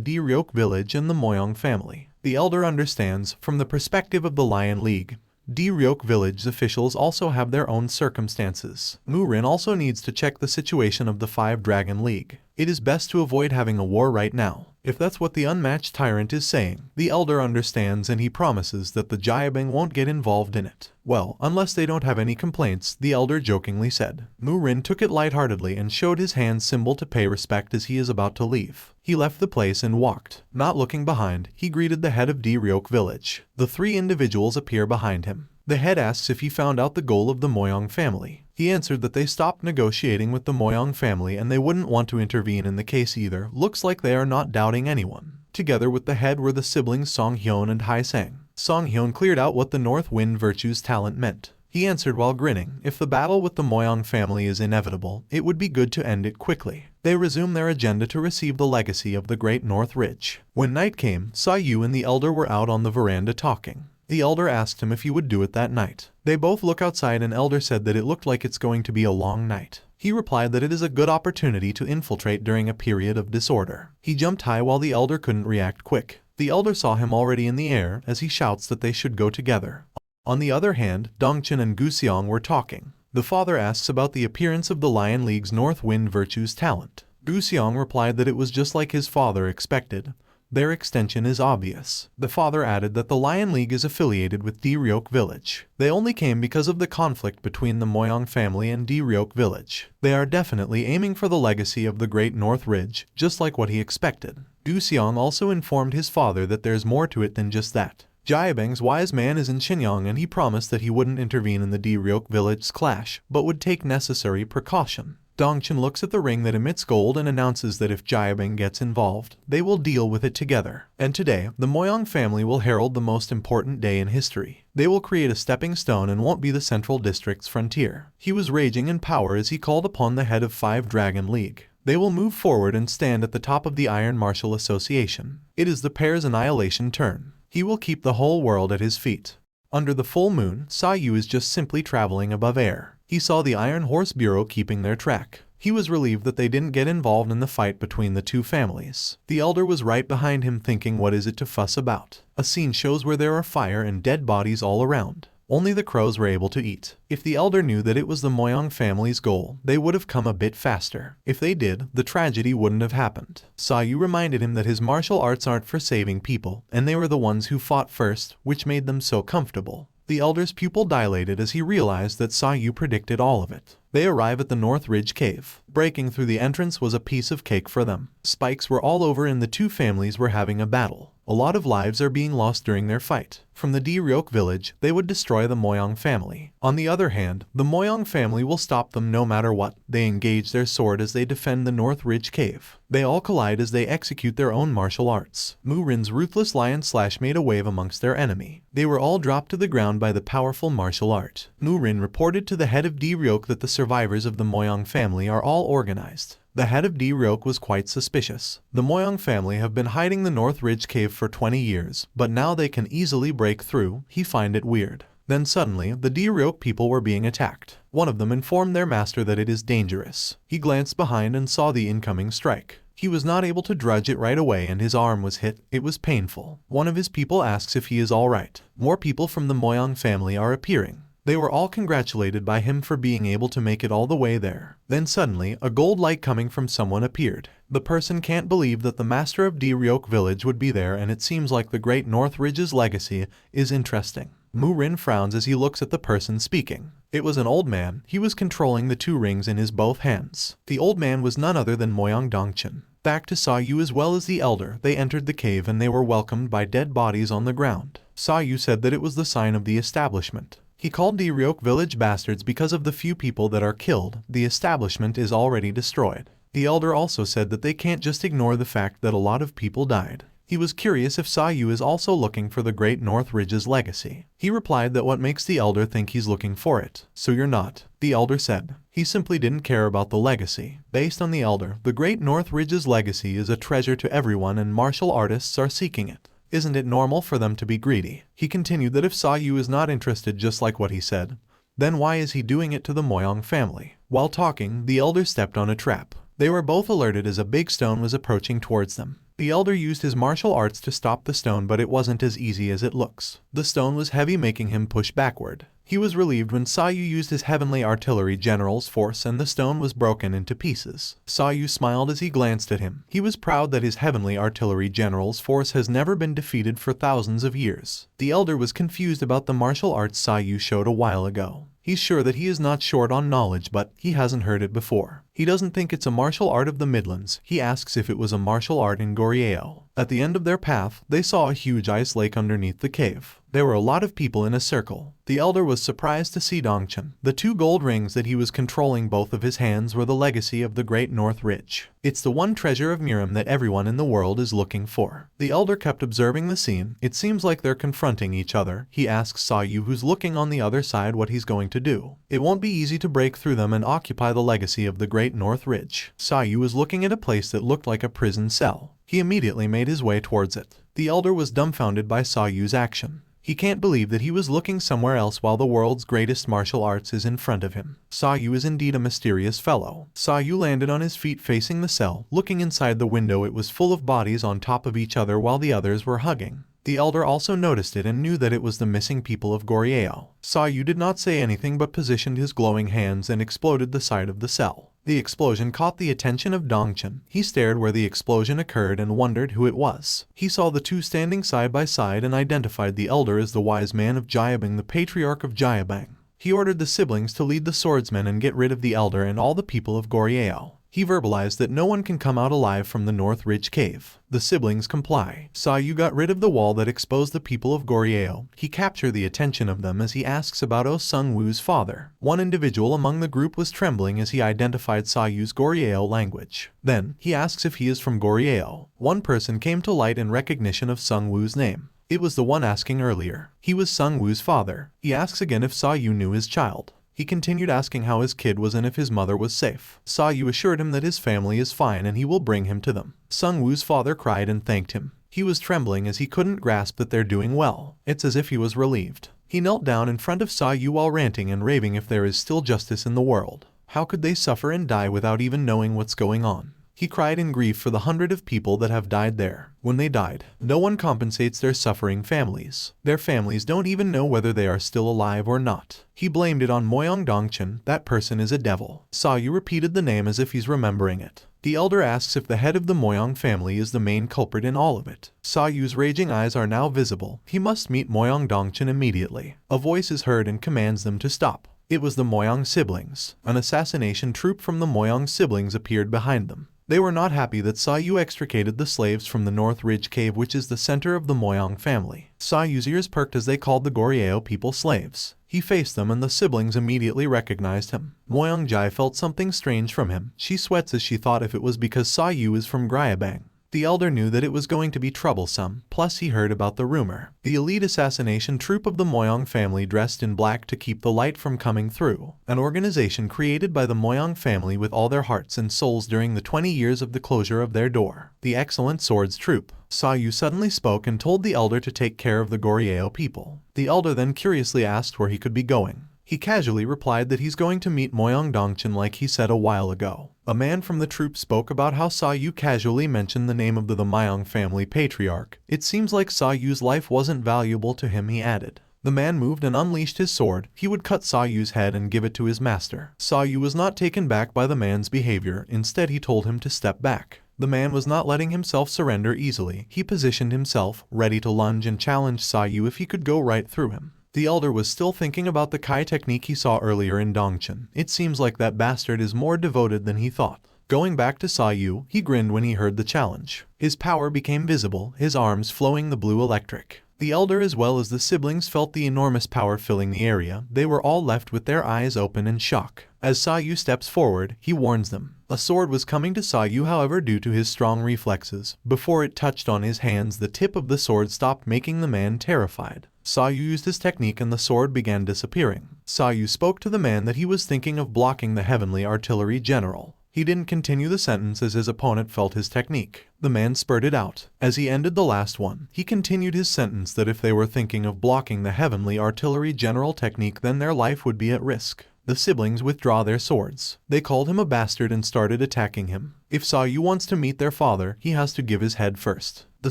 Speaker 1: Deryok village and the Moyang family. The elder understands, from the perspective of the Lion League, Deryok village officials also have their own circumstances. Mu Rin also needs to check the situation of the Five Dragon League. It is best to avoid having a war right now. If that's what the unmatched tyrant is saying, the elder understands and he promises that the Jiabing won't get involved in it. Well, unless they don't have any complaints, the elder jokingly said. Mu Rin took it lightheartedly and showed his hand symbol to pay respect as he is about to leave. He left the place and walked. Not looking behind, he greeted the head of Deryok village. The three individuals appear behind him. The head asks if he found out the goal of the Moyang family. He answered that they stopped negotiating with the Moyang family and they wouldn't want to intervene in the case either. Looks like they are not doubting anyone. Together with the head were the siblings Song Hyun and Hai Sang. Song Hyun cleared out what the North Wind Virtue's talent meant. He answered while grinning, if the battle with the Moyang family is inevitable, it would be good to end it quickly. They resumed their agenda to receive the legacy of the Great North Ridge. When night came, Sa Yu and the elder were out on the veranda talking. The elder asked him if he would do it that night. They both look outside and elder said that it looked like it's going to be a long night. He replied that it is a good opportunity to infiltrate during a period of disorder. He jumped high while the elder couldn't react quick. The elder saw him already in the air as he shouts that they should go together. On the other hand, Dongchen and Guseong were talking. The father asks about the appearance of the Lion League's North Wind Virtue's talent. Guseong replied that it was just like his father expected. Their extension is obvious. The father added that the Lion League is affiliated with Deryok village. They only came because of the conflict between the Moyang family and Deryok village. They are definitely aiming for the legacy of the Great North Ridge, just like what he expected. Guseong also informed his father that there's more to it than just that. Jiabing's wise man is in Xinjiang and he promised that he wouldn't intervene in the Deryok village's clash, but would take necessary precaution. Dongchen looks at the ring that emits gold and announces that if Jiabing gets involved, they will deal with it together. And today, the Moyang family will herald the most important day in history. They will create a stepping stone and won't be the central district's frontier. He was raging in power as he called upon the head of Five Dragon League. They will move forward and stand at the top of the Iron Martial Association. It is the pair's annihilation turn. He will keep the whole world at his feet. Under the full moon, Sa Yu is just simply traveling above air. He saw the Iron Horse Bureau keeping their track. He was relieved that they didn't get involved in the fight between the two families. The elder was right behind him thinking, what is it to fuss about? A scene shows where there are fire and dead bodies all around. Only the crows were able to eat. If the elder knew that it was the Moyang family's goal, they would have come a bit faster. If they did, the tragedy wouldn't have happened. Sa Yu reminded him that his martial arts aren't for saving people, and they were the ones who fought first, which made them so comfortable. The elder's pupil dilated as he realized that Sa Yu predicted all of it. They arrive at the North Ridge Cave. Breaking through the entrance was a piece of cake for them. Spikes were all over and the two families were having a battle. A lot of lives are being lost during their fight. From the Deryok village, they would destroy the Moyong family. On the other hand, the Moyong family will stop them no matter what. They engage their sword as they defend the North Ridge Cave. They all collide as they execute their own martial arts. Mu Rin's ruthless lion slash made a wave amongst their enemy. They were all dropped to the ground by the powerful martial art. Mu Rin reported to the head of Deryok that the survivors of the Moyong family are all organized. The head of Deryok was quite suspicious. The Moyong family have been hiding the North Ridge Cave for 20 years, but now they can easily break through. He find it weird. Then suddenly, the Deryok people were being attacked. One of them informed their master that it is dangerous. He glanced behind and saw the incoming strike. He was not able to dodge it right away and his arm was hit. It was painful. One of his people asks if he is alright. More people from the Moyong family are appearing. They were all congratulated by him for being able to make it all the way there. Then suddenly, a gold light coming from someone appeared. The person can't believe that the master of Deryok village would be there, and it seems like the Great North Ridge's legacy is interesting. Mu Rin frowns as he looks at the person speaking. It was an old man. He was controlling the two rings in his both hands. The old man was none other than Moyong Dongchen. Back to Sa Yu as well as the elder, they entered the cave and they were welcomed by dead bodies on the ground. Sa Yu said that it was the sign of the establishment. He called Deryok village bastards because of the few people that are killed. The establishment is already destroyed. The elder also said that they can't just ignore the fact that a lot of people died. He was curious if Sa Yu is also looking for the Great North Ridge's legacy. He replied that what makes the elder think he's looking for it. So you're not, the elder said. He simply didn't care about the legacy. Based on the elder, the Great North Ridge's legacy is a treasure to everyone and martial artists are seeking it. Isn't it normal for them to be greedy? He continued that if Sa Yu is not interested just like what he said, then why is he doing it to the Moyong family? While talking, the elder stepped on a trap. They were both alerted as a big stone was approaching towards them. The elder used his martial arts to stop the stone, but it wasn't as easy as it looks. The stone was heavy, making him push backward. He was relieved when Sa Yu used his heavenly artillery general's force and the stone was broken into pieces. Sa Yu smiled as he glanced at him. He was proud that his heavenly artillery general's force has never been defeated for thousands of years. The elder was confused about the martial arts Sa Yu showed a while ago. He's sure that he is not short on knowledge, but he hasn't heard it before. He doesn't think it's a martial art of the Midlands. He asks if it was a martial art in Goryeo. At the end of their path, they saw a huge ice lake underneath the cave. There were a lot of people in a circle. The elder was surprised to see Dongchen. The two gold rings that he was controlling both of his hands were the legacy of the Great North Ridge. It's the one treasure of Miram that everyone in the world is looking for. The elder kept observing the scene. It seems like they're confronting each other. He asks Sa Yu, who's looking on the other side, what he's going to do. It won't be easy to break through them and occupy the legacy of the Great North Ridge. Sa Yu was looking at a place that looked like a prison cell. He immediately made his way towards it. The elder was dumbfounded by Sa Yu's action. He can't believe that he was looking somewhere else while the world's greatest martial arts is in front of him. Sa Yu is indeed a mysterious fellow. Sa Yu landed on his feet facing the cell. Looking inside the window, it was full of bodies on top of each other while the others were hugging. The elder also noticed it and knew that it was the missing people of Goryeo. Sa Yu did not say anything but positioned his glowing hands and exploded the side of the cell. The explosion caught the attention of Dongchen. He stared where the explosion occurred and wondered who it was. He saw the two standing side by side and identified the elder as the wise man of Jiabang, the patriarch of Jiabang. He ordered the siblings to lead the swordsmen and get rid of the elder and all the people of Goryeo. He verbalized that no one can come out alive from the North Ridge Cave. The siblings comply. Sa Yu got rid of the wall that exposed the people of Goryeo. He captured the attention of them as he asks about Oh Sung Woo's father. One individual among the group was trembling as he identified Sa Yu's Goryeo language. Then, he asks if he is from Goryeo. One person came to light in recognition of Sung Woo's name. It was the one asking earlier. He was Sung Woo's father. He asks again if Sa Yu knew his child. He continued asking how his kid was and if his mother was safe. Sa Yu assured him that his family is fine and he will bring him to them. Sung Woo's father cried and thanked him. He was trembling as he couldn't grasp that they're doing well. It's as if he was relieved. He knelt down in front of Sa Yu while ranting and raving if there is still justice in the world. How could they suffer and die without even knowing what's going on? He cried in grief for the hundred of people that have died there. When they died, no one compensates their suffering families. Their families don't even know whether they are still alive or not. He blamed it on Moyong Dongchen. That person is a devil. Sa Yu repeated the name as if he's remembering it. The elder asks if the head of the Moyang family is the main culprit in all of it. Sayu's raging eyes are now visible. He must meet Moyang Dongchen immediately. A voice is heard and commands them to stop. It was the Moyang siblings. An assassination troop from the Moyang siblings appeared behind them. They were not happy that Sayu extricated the slaves from the North Ridge Cave, which is the center of the Moyang family. Sayu's ears perked as they called the Goryeo people slaves. He faced them and the siblings immediately recognized him. Moyang Jai felt something strange from him. She sweats as she thought if it was because Sayu is from Gryabang. The elder knew that it was going to be troublesome, plus he heard about the rumor. The elite assassination troop of the Moyang family dressed in black to keep the light from coming through. An organization created by the Moyang family with all their hearts and souls during the 20 years of the closure of their door. The excellent swords troop. Sayu suddenly spoke and told the elder to take care of the Goryeo people. The elder then curiously asked where he could be going. He casually replied that he's going to meet Moyang Dongchen like he said a while ago. A man from the troop spoke about how Sayu casually mentioned the name of the Moyang family patriarch. It seems like Sayu's life wasn't valuable to him, he added. The man moved and unleashed his sword. He would cut Sayu's head and give it to his master. Sayu was not taken back by the man's behavior. Instead, he told him to step back. The man was not letting himself surrender easily. He positioned himself, ready to lunge and challenge Sayu if he could go right through him. The elder was still thinking about the Kai technique he saw earlier in Dongchen. It seems like that bastard is more devoted than he thought. Going back to Sayu, he grinned when he heard the challenge. His power became visible, his arms flowing the blue electric. The elder as well as the siblings felt the enormous power filling the area. They were all left with their eyes open in shock. As Sayu steps forward, he warns them. A sword was coming to Sayu, however, due to his strong reflexes. Before it touched on his hands, the tip of the sword stopped, making the man terrified. Sayu used his technique and the sword began disappearing. Sayu spoke to the man that he was thinking of blocking the heavenly artillery general. He didn't continue the sentence as his opponent felt his technique. The man spurted out. As he ended the last one, he continued his sentence that if they were thinking of blocking the heavenly artillery general technique, then their life would be at risk. The siblings withdraw their swords. They called him a bastard and started attacking him. If Sayu wants to meet their father, he has to give his head first. The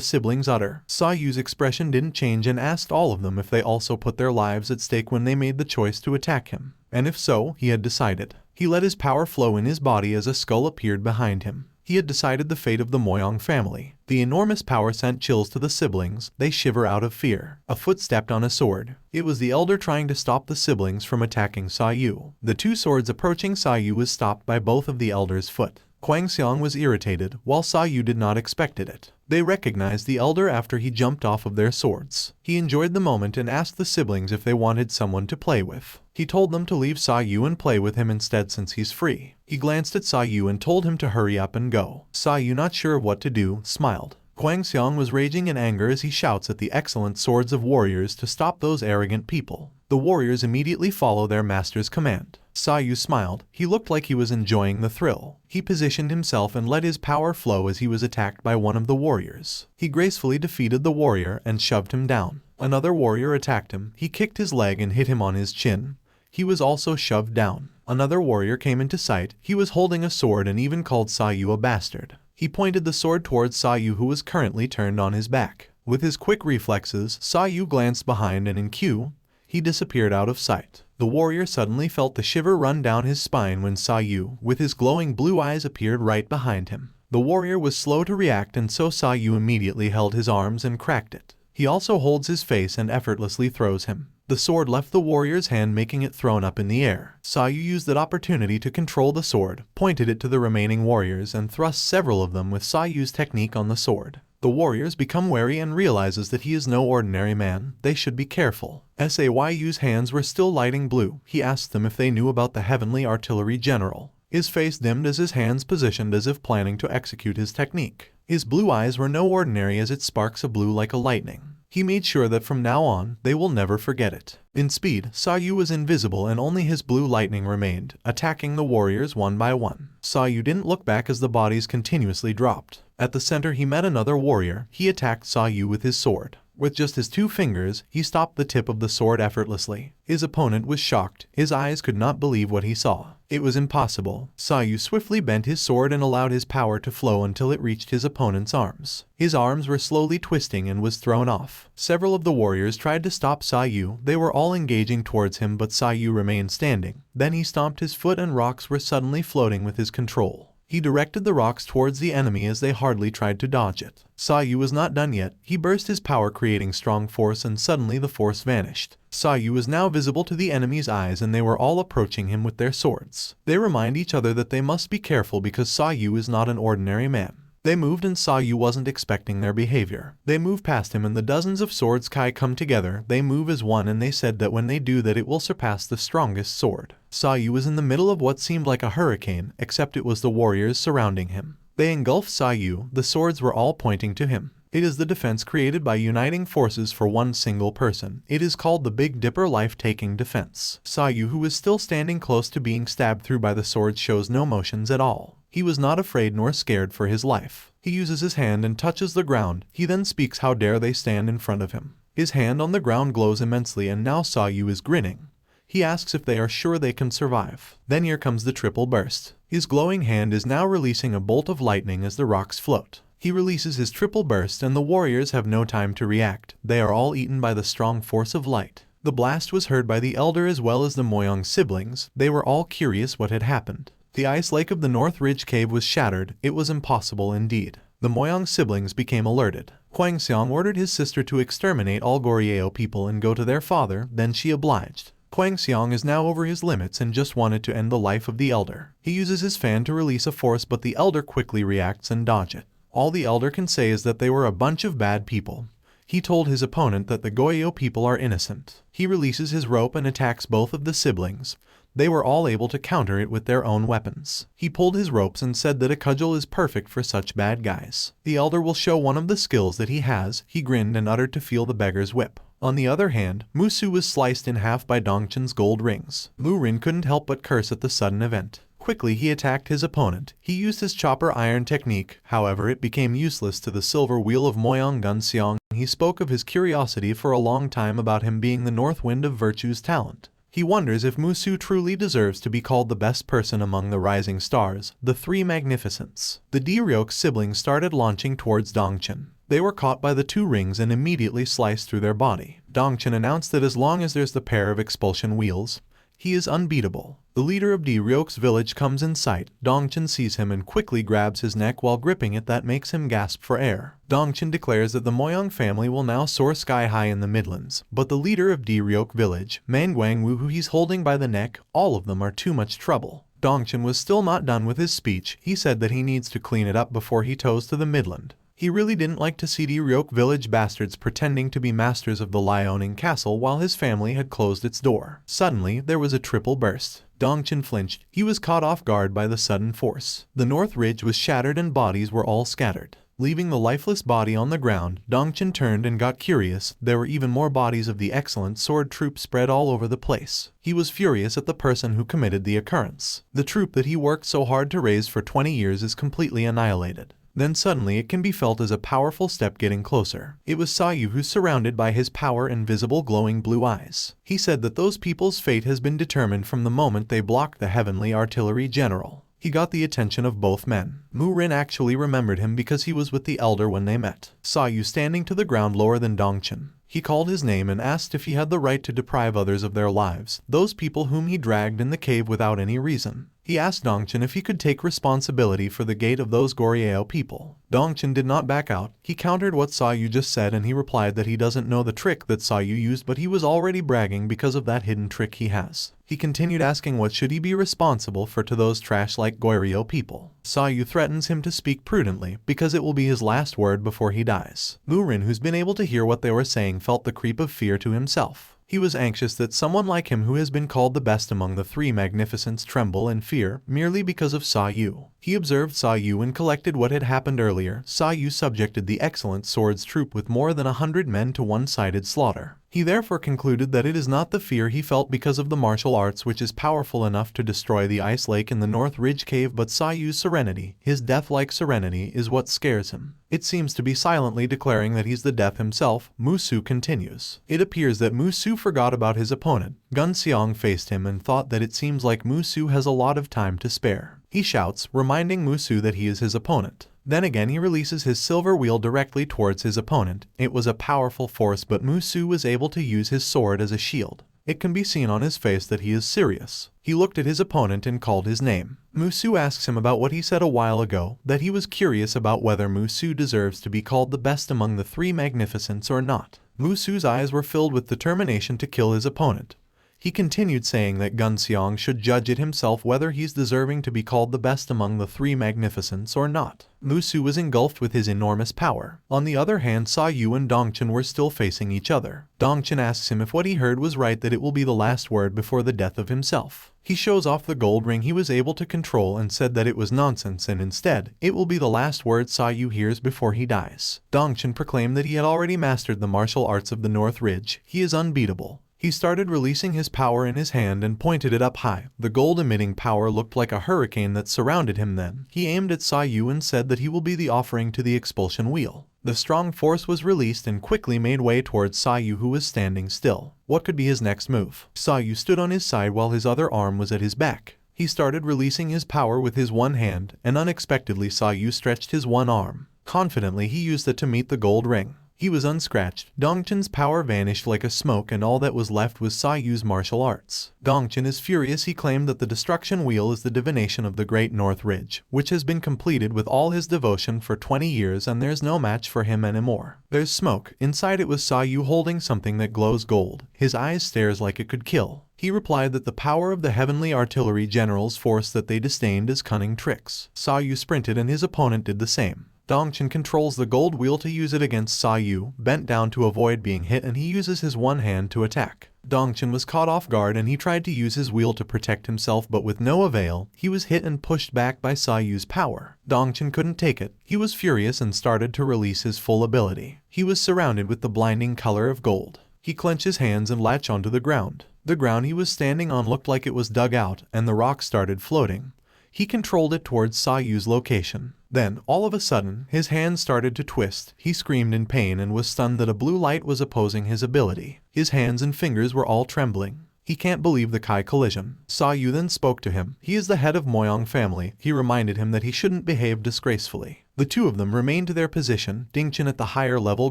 Speaker 1: siblings utter. Sayu's expression didn't change and asked all of them if they also put their lives at stake when they made the choice to attack him. And if so, he had decided. He let his power flow in his body as a skull appeared behind him. He had decided the fate of the Moyang family. The enormous power sent chills to the siblings. They shiver out of fear. A foot stepped on a sword. It was the elder trying to stop the siblings from attacking Sayu. The two swords approaching Sayu was stopped by both of the elder's foot. Kwang Xiang was irritated, while Sayu did not expect it. They recognized the elder after he jumped off of their swords. He enjoyed the moment and asked the siblings if they wanted someone to play with. He told them to leave Sayu and play with him instead since he's free. He glanced at Sayu and told him to hurry up and go. Sayu, not sure what to do, smiled. Kwang Xiang was raging in anger as he shouts at the excellent swords of warriors to stop those arrogant people. The warriors immediately follow their master's command. Sayu smiled. He looked like he was enjoying the thrill. He positioned himself and let his power flow as he was attacked by one of the warriors. He gracefully defeated the warrior and shoved him down. Another warrior attacked him. He kicked his leg and hit him on his chin. He was also shoved down. Another warrior came into sight. He was holding a sword and even called Sayu a bastard. He pointed the sword towards Sayu, who was currently turned on his back. With his quick reflexes, Sayu glanced behind and in cue, he disappeared out of sight. The warrior suddenly felt the shiver run down his spine when Sayu, with his glowing blue eyes, appeared right behind him. The warrior was slow to react, and so Sayu immediately held his arms and cracked it. He also holds his face and effortlessly throws him. The sword left the warrior's hand, making it thrown up in the air. Sayu used that opportunity to control the sword, pointed it to the remaining warriors, and thrust several of them with Sayu's technique on the sword. The warriors become wary and realizes that he is no ordinary man. They should be careful. Sayu's hands were still lighting blue. He asked them if they knew about the heavenly artillery general. His face dimmed as his hands positioned as if planning to execute his technique. His blue eyes were no ordinary as its sparks of blue like a lightning. He made sure that from now on, they will never forget it. In speed, Sayu was invisible and only his blue lightning remained, attacking the warriors one by one. Sayu didn't look back as the bodies continuously dropped. At the center he met another warrior. He attacked Sayu with his sword. With just his 2 fingers, he stopped the tip of the sword effortlessly. His opponent was shocked. His eyes could not believe what he saw. It was impossible. Sayu swiftly bent his sword and allowed his power to flow until it reached his opponent's arms. His arms were slowly twisting and was thrown off. Several of the warriors tried to stop Sayu. They were all engaging towards him, but Sayu remained standing. Then he stomped his foot and rocks were suddenly floating with his control. He directed the rocks towards the enemy as they hardly tried to dodge it. Sayu was not done yet. He burst his power, creating strong force, and suddenly the force vanished. Sayu was now visible to the enemy's eyes, and they were all approaching him with their swords. They remind each other that they must be careful because Sayu is not an ordinary man. They moved and Sayu wasn't expecting their behavior. They move past him and the dozens of swords Kai come together. They move as one and they said that when they do that it will surpass the strongest sword. Sayu was in the middle of what seemed like a hurricane, except it was the warriors surrounding him. They engulfed Sayu. The swords were all pointing to him. It is the defense created by uniting forces for one single person. It is called the Big Dipper life-taking defense. Sayu, who was still standing close to being stabbed through by the swords, shows no motions at all. He was not afraid nor scared for his life. He uses his hand and touches the ground. He then speaks, "How dare they stand in front of him?" His hand on the ground glows immensely and now Sayu is grinning. He asks if they are sure they can survive. Then here comes the triple burst. His glowing hand is now releasing a bolt of lightning as the rocks float. He releases his triple burst and the warriors have no time to react. They are all eaten by the strong force of light. The blast was heard by the elder as well as the Moyong siblings. They were all curious what had happened. The ice lake of the North Ridge Cave was shattered. It was impossible indeed. The Moyong siblings became alerted. Huang Xiang ordered his sister to exterminate all Goryeo people and go to their father, then she obliged. Huang Xiang is now over his limits and just wanted to end the life of the elder. He uses his fan to release a force, but the elder quickly reacts and dodges it. All the elder can say is that they were a bunch of bad people. He told his opponent that the Goryeo people are innocent. He releases his rope and attacks both of the siblings. They were all able to counter it with their own weapons. He pulled his ropes and said that a cudgel is perfect for such bad guys. The elder will show one of the skills that he has. He grinned and uttered to feel the beggar's whip. On the other hand, Musu was sliced in half by Dongchen's gold rings. Mu Rin couldn't help but curse at the sudden event. Quickly he attacked his opponent. He used his chopper iron technique, however it became useless to the silver wheel of Moyong Gun Xiang. He spoke of his curiosity for a long time about him being the north wind of virtue's talent. He wonders if Musu truly deserves to be called the best person among the rising stars, the three magnificents. The Goryeo siblings started launching towards Dongchen. They were caught by the two rings and immediately sliced through their body. Dongchen announced that as long as there's the pair of expulsion wheels, he is unbeatable. The leader of Goryeo's village comes in sight. Dongchen sees him and quickly grabs his neck while gripping it. That makes him gasp for air. Dongchen declares that the Moyong family will now soar sky high in the Midlands, but the leader of Goryeo village, Manguangwu, who he's holding by the neck, all of them are too much trouble. Dongchen was still not done with his speech. He said that he needs to clean it up before he tows to the Midland. He really didn't like to see Goryeo village bastards pretending to be masters of the Liaoning castle while his family had closed its door. Suddenly, there was a triple burst. Dongchen flinched. He was caught off guard by the sudden force. The north ridge was shattered and bodies were all scattered. Leaving the lifeless body on the ground, Dongchen turned and got curious. There were even more bodies of the excellent sword troop spread all over the place. He was furious at the person who committed the occurrence. The troop that he worked so hard to raise for 20 years is completely annihilated. Then suddenly it can be felt as a powerful step getting closer. It was Sayu who, surrounded by his power and visible glowing blue eyes. He said that those people's fate has been determined from the moment they blocked the heavenly artillery general. He got the attention of both men. Mu Rin actually remembered him because he was with the elder when they met. Sayu standing to the ground lower than Dongchen. He called his name and asked if he had the right to deprive others of their lives, those people whom he dragged in the cave without any reason. He asked Dongchen if he could take responsibility for the gate of those Goryeo people. Dongchen did not back out. He countered what Sayu just said and he replied that he doesn't know the trick that Sayu used, but he was already bragging because of that hidden trick he has. He continued asking what should he be responsible for to those trash-like Goryeo people. Sayu threatens him to speak prudently because it will be his last word before he dies. Mu Rin, who's been able to hear what they were saying, felt the creep of fear to himself. He was anxious that someone like him, who has been called the best among the three magnificents, tremble in fear merely because of Sayu. He observed Sayu and collected what had happened earlier. Sayu subjected the excellent swords troop with more than 100 men to one-sided slaughter. He therefore concluded that it is not the fear he felt because of the martial arts which is powerful enough to destroy the ice lake in the North Ridge Cave, but Sayu's serenity, his death-like serenity, is what scares him. It seems to be silently declaring that he's the death himself. Musu continues. It appears that Musu forgot about his opponent. Gun Xiang faced him and thought that it seems like Musu has a lot of time to spare. He shouts, reminding Musu that he is his opponent. Then again he releases his silver wheel directly towards his opponent. It was a powerful force, but Musu was able to use his sword as a shield. It can be seen on his face that he is serious. He looked at his opponent and called his name. Musu asks him about what he said a while ago, that he was curious about whether Musu deserves to be called the best among the three magnificents or not. Musu's eyes were filled with determination to kill his opponent. He continued saying that Gunseong should judge it himself whether he's deserving to be called the best among the three magnificents or not. Musu was engulfed with his enormous power. On the other hand, Sayu and Dongchen were still facing each other. Dongchen asks him if what he heard was right, that it will be the last word before the death of himself. He shows off the gold ring he was able to control and said that it was nonsense and instead, it will be the last word Sayu hears before he dies. Dongchen proclaimed that he had already mastered the martial arts of the North Ridge. He is unbeatable. He started releasing his power in his hand and pointed it up high. The gold-emitting power looked like a hurricane that surrounded him then. He aimed at Sayu and said that he will be the offering to the expulsion wheel. The strong force was released and quickly made way towards Sayu, who was standing still. What could be his next move? Sayu stood on his side while his other arm was at his back. He started releasing his power with his one hand, and unexpectedly Sayu stretched his one arm. Confidently, he used it to meet the gold ring. He was unscratched. Dongchen's power vanished like a smoke and all that was left was Sayu's martial arts. Dongchen is furious. He claimed that the destruction wheel is the divination of the Great North Ridge, which has been completed with all his devotion for 20 years and there's no match for him anymore. There's smoke. Inside it was Sayu holding something that glows gold. His eyes stares like it could kill. He replied that the power of the heavenly artillery general's force that they disdained is cunning tricks. Sayu sprinted and his opponent did the same. Dongchen controls the gold wheel to use it against Sayu, bent down to avoid being hit, and he uses his one hand to attack. Dongchen was caught off guard and he tried to use his wheel to protect himself, but with no avail. He was hit and pushed back by Sayu's power. Dongchen couldn't take it. He was furious and started to release his full ability. He was surrounded with the blinding color of gold. He clenched his hands and latched onto the ground. The ground he was standing on looked like it was dug out, and the rock started floating. He controlled it towards Sayu's location. Then, all of a sudden, his hands started to twist. He screamed in pain and was stunned that a blue light was opposing his ability. His hands and fingers were all trembling. He can't believe the Kai collision. Sayu then spoke to him. He is the head of Moyong family. He reminded him that he shouldn't behave disgracefully. The two of them remained to their position, Dongchen at the higher level